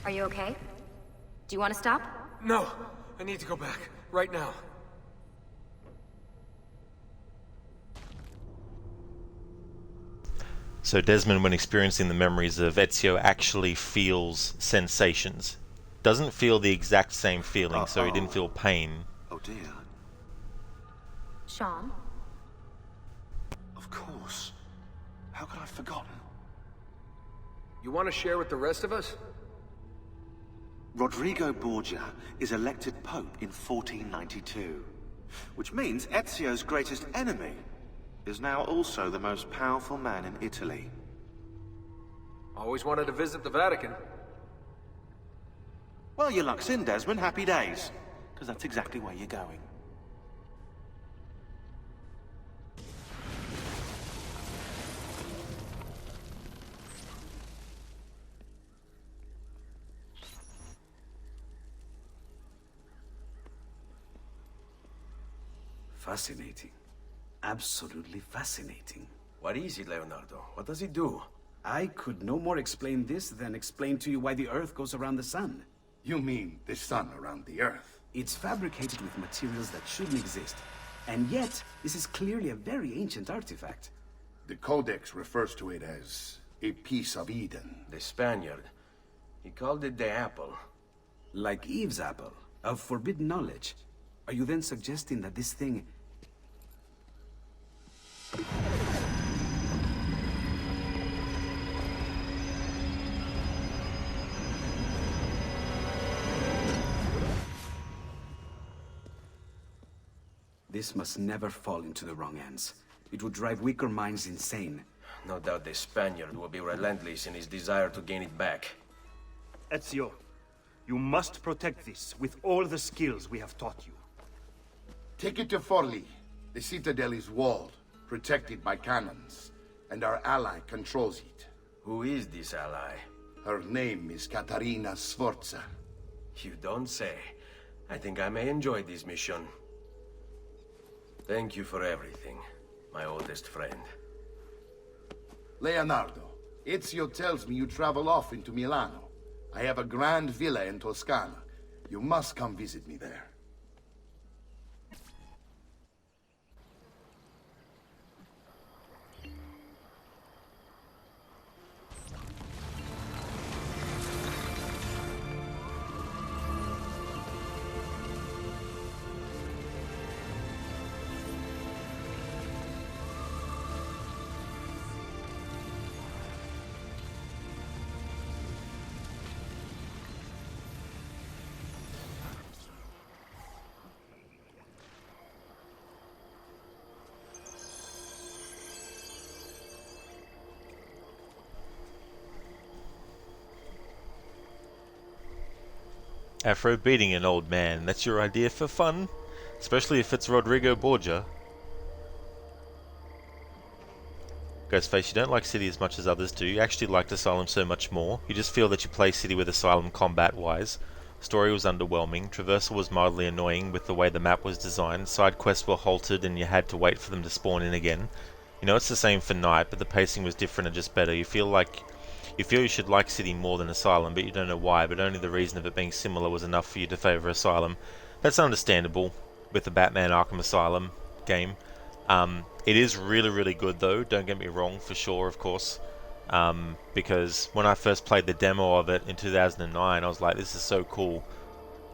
Are you okay? Do you want to stop? No, I need to go back. Right now. So Desmond, when experiencing the memories of Ezio, actually feels sensations. Doesn't feel the exact same feeling, so he didn't feel pain. Oh dear. Sean? Of course. How could I have forgotten? You want to share with the rest of us? Rodrigo Borgia is elected Pope in 1492, which means Ezio's greatest enemy is now also the most powerful man in Italy. Always wanted to visit the Vatican. Well, your luck's in, Desmond. Happy days. Because that's exactly where you're going. Fascinating. Absolutely fascinating. What is it, Leonardo? What does it do? I could no more explain this than explain to you why the Earth goes around the Sun. You mean the sun around the Earth? It's fabricated with materials that shouldn't exist. And yet, this is clearly a very ancient artifact. The Codex refers to it as a piece of Eden. The Spaniard. He called it the apple. Like Eve's apple, of forbidden knowledge. Are you then suggesting that this thing... This must never fall into the wrong hands. It would drive weaker minds insane. No doubt the Spaniard will be relentless in his desire to gain it back. Ezio, you must protect this with all the skills we have taught you. Take it to Forli. The citadel is walled, protected by cannons, and our ally controls it. Who is this ally? Her name is Caterina Sforza. You don't say. I think I may enjoy this mission. Thank you for everything, my oldest friend. Leonardo, Ezio tells me you travel off into Milano. I have a grand villa in Toscana. You must come visit me there. Afro beating an old man, that's your idea for fun? Especially if it's Rodrigo Borgia. Ghostface, you don't like City as much as others do. You actually liked Asylum so much more. You just feel that you play City with Asylum combat-wise. Story was underwhelming. Traversal was mildly annoying with the way the map was designed. Side quests were halted and you had to wait for them to spawn in again. You know it's the same for Night, but the pacing was different and just better. You feel you should like City more than Asylum, but you don't know why, but only the reason of it being similar was enough for you to favour Asylum. That's understandable with the Batman Arkham Asylum game. It is really, really good though, don't get me wrong, for sure, of course. Because when I first played the demo of it in 2009, I was like, this is so cool.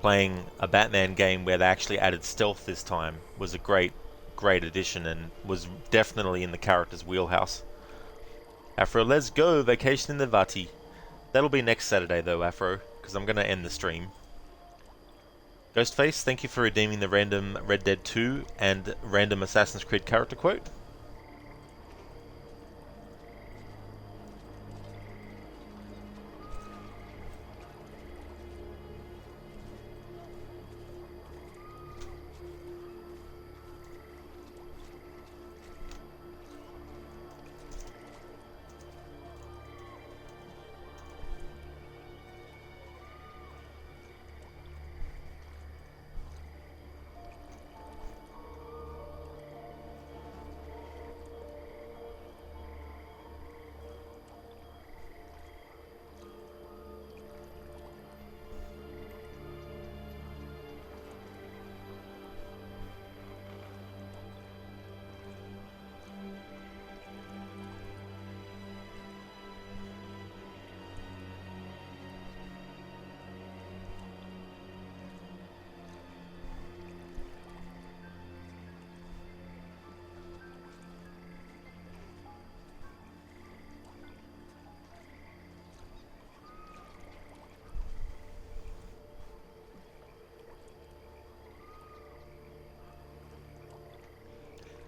Playing a Batman game where they actually added stealth this time was a great addition and was definitely in the character's wheelhouse. Afro, let's go! Vacation in the Vati. That'll be next Saturday though, Afro, because I'm going to end the stream. Ghostface, thank you for redeeming the random Red Dead 2 and random Assassin's Creed character quote.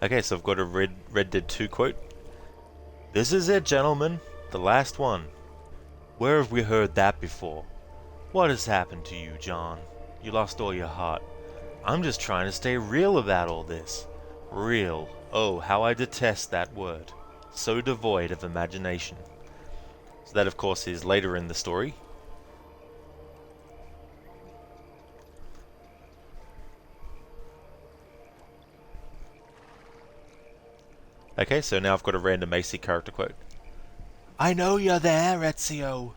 Okay, so I've got a Red Dead 2 quote. This is it, gentlemen. The last one. Where have we heard that before? What has happened to you, John? You lost all your heart. I'm just trying to stay real about all this. Real. Oh, how I detest that word. So devoid of imagination. So that, of course, is later in the story. Okay, so now I've got a random AC character quote. I know you're there, Ezio.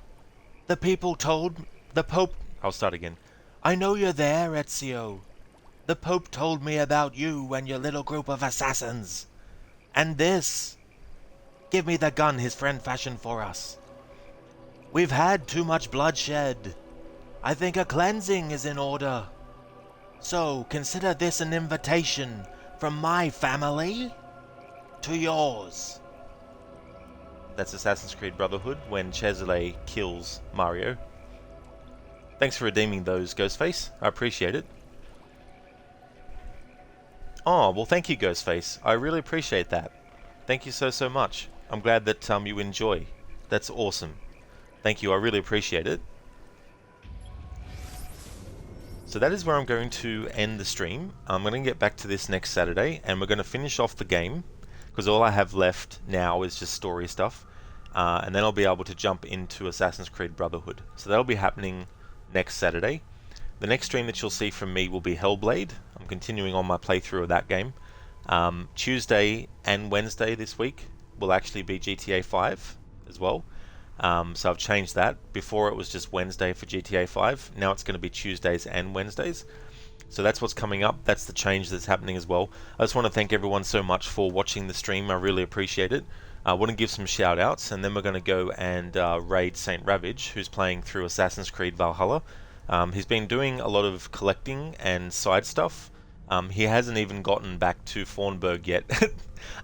The Pope... I'll start again. I know you're there, Ezio. The Pope told me about you and your little group of assassins. And this. Give me the gun his friend fashioned for us. We've had too much bloodshed. I think a cleansing is in order. So, consider this an invitation from my family to yours. That's Assassin's Creed Brotherhood when Cesare kills Mario. Thanks for redeeming those, Ghostface. I appreciate it. Oh, well thank you, Ghostface. I really appreciate that. Thank you so much. I'm glad that you enjoy. That's awesome. Thank you, I really appreciate it. So that is where I'm going to end the stream. I'm going to get back to this next Saturday, and we're going to finish off the game, because all I have left now is just story stuff, and then I'll be able to jump into Assassin's Creed Brotherhood. So that'll be happening next Saturday. The next stream that you'll see from me will be Hellblade. I'm continuing on my playthrough of that game. Tuesday and Wednesday this week will actually be GTA 5 as well. So I've changed that. Before it was just Wednesday for GTA 5. Now it's going to be Tuesdays and Wednesdays. So that's what's coming up. That's the change that's happening as well. I just want to thank everyone so much for watching the stream. I really appreciate it. I want to give some shout outs, and then we're going to go and raid Saint Ravage, who's playing through Assassin's Creed Valhalla. He's been doing a lot of collecting and side stuff. He hasn't even gotten back to Fornburg yet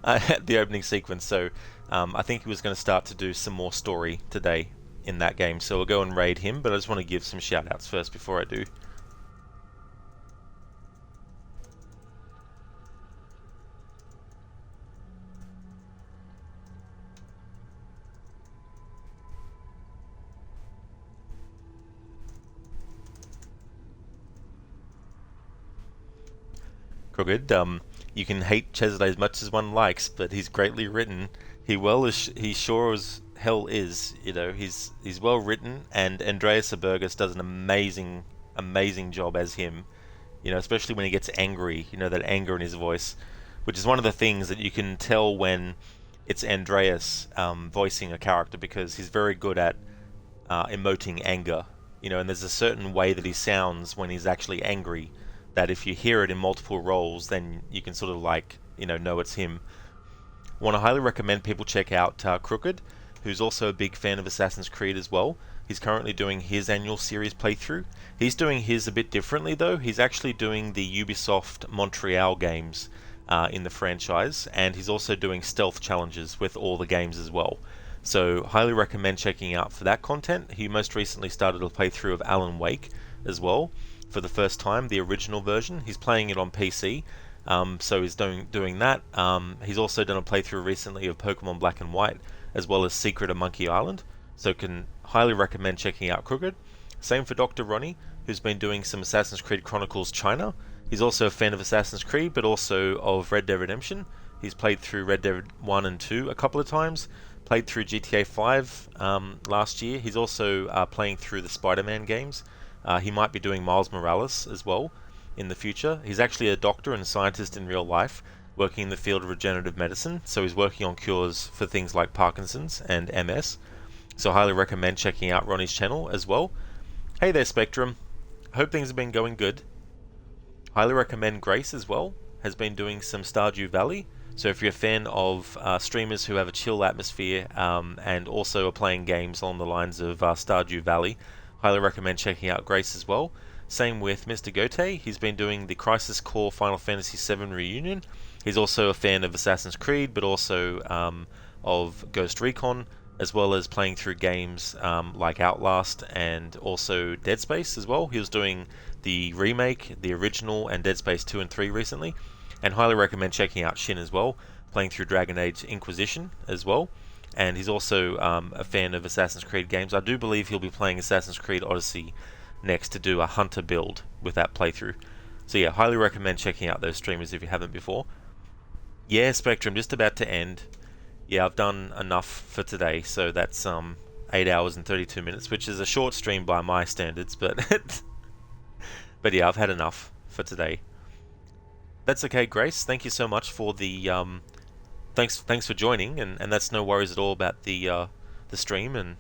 at the opening sequence, so I think he was going to start to do some more story today in that game. So we'll go and raid him, but I just want to give some shout outs first before I do. Crooked. You can hate Chesney as much as one likes, but he's greatly written. He sure as hell is. You know, he's well written, and Andreas Abergus does an amazing job as him. You know, especially when he gets angry. You know, that anger in his voice, which is one of the things that you can tell when it's Andreas voicing a character, because he's very good at emoting anger. You know, and there's a certain way that he sounds when he's actually angry, that if you hear it in multiple roles, then you can sort of like, you know it's him. Want to highly recommend people check out Crooked, who's also a big fan of Assassin's Creed as well. He's currently doing his annual series playthrough. He's doing his a bit differently though. He's actually doing the Ubisoft Montreal games in the franchise, and he's also doing stealth challenges with all the games as well. So highly recommend checking out for that content. He most recently started a playthrough of Alan Wake as well for the first time, the original version. He's playing it on PC, so he's doing that. He's also done a playthrough recently of Pokemon Black and White, as well as Secret of Monkey Island, so can highly recommend checking out Crooked. Same for Dr. Ronnie, who's been doing some Assassin's Creed Chronicles China. He's also a fan of Assassin's Creed, but also of Red Dead Redemption. He's played through Red Dead 1 and 2 a couple of times, played through GTA 5 last year. He's also playing through the Spider-Man games. He might be doing Miles Morales as well in the future. He's actually a doctor and scientist in real life, working in the field of regenerative medicine, so he's working on cures for things like Parkinson's and MS. So highly recommend checking out Ronnie's channel as well. Hey there, Spectrum. Hope things have been going good. Highly recommend Grace as well. Has been doing some Stardew Valley. So if you're a fan of streamers who have a chill atmosphere and also are playing games along the lines of Stardew Valley, highly recommend checking out Grace as well. Same with Mr. Gote. He's been doing the Crisis Core Final Fantasy VII Reunion. He's also a fan of Assassin's Creed, but also of Ghost Recon, as well as playing through games like Outlast and also Dead Space as well. He was doing the remake, the original, and Dead Space 2 and 3 recently. And highly recommend checking out Shin as well, playing through Dragon Age Inquisition as well. And he's also a fan of Assassin's Creed games. I do believe he'll be playing Assassin's Creed Odyssey next to do a hunter build with that playthrough. So yeah, highly recommend checking out those streamers if you haven't before. Yeah, Spectrum, just about to end. Yeah, I've done enough for today, so that's 8 hours and 32 minutes, which is a short stream by my standards, but but yeah, I've had enough for today. That's okay, Grace. Thank you so much for the thanks for joining, and that's no worries at all about the stream, and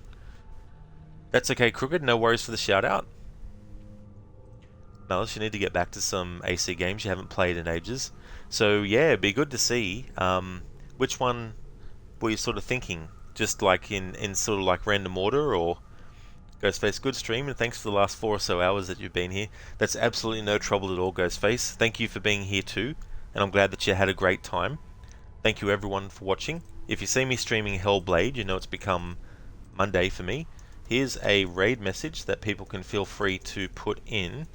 that's okay, Crooked. No worries for the shout out. Malice, you need to get back to some AC games you haven't played in ages. So yeah, it'd be good to see which one were you sort of thinking, just like in sort of like random order, or Ghostface, good stream, and thanks for the last 4 or so hours that you've been here. That's absolutely no trouble at all, Ghostface. Thank you for being here too, and I'm glad that you had a great time. Thank you everyone for watching. If you see me streaming Hellblade, you know it's become Monday for me. Here's a raid message that people can feel free to put in.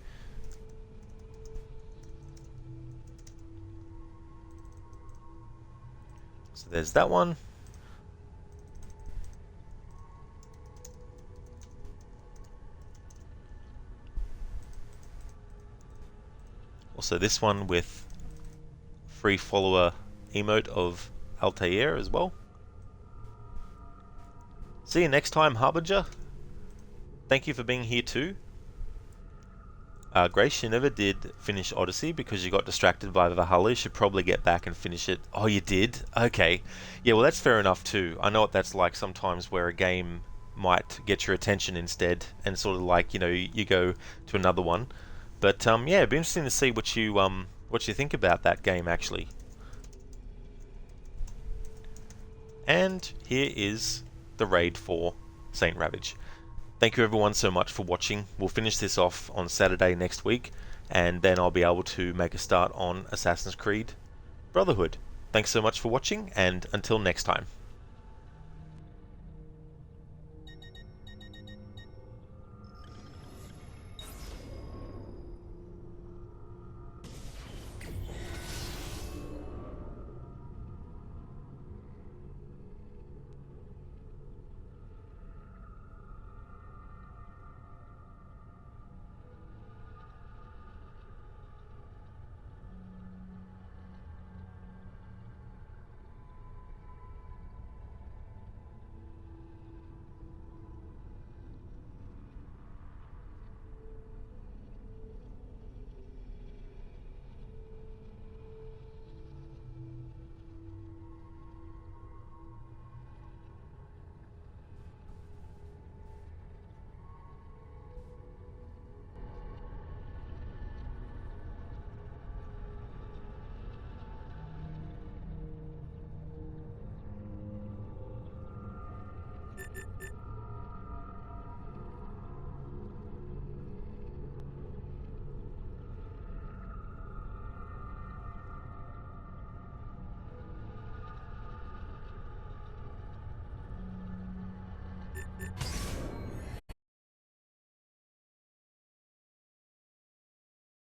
So there's that one. Also this one with free follower emote of Altair as well. See you next time, Harbinger. Thank you for being here too. Grace, you never did finish Odyssey because you got distracted by Valhalla. You should probably get back and finish it. Oh, you did? Okay. Yeah, well that's fair enough too. I know what that's like sometimes, where a game might get your attention instead and sort of like, you know, you go to another one. But yeah, it'd be interesting to see what you think about that game actually. And here is the raid for Saint Ravage. Thank you everyone so much for watching. We'll finish this off on Saturday next week, and then I'll be able to make a start on Assassin's Creed Brotherhood. Thanks so much for watching, and until next time.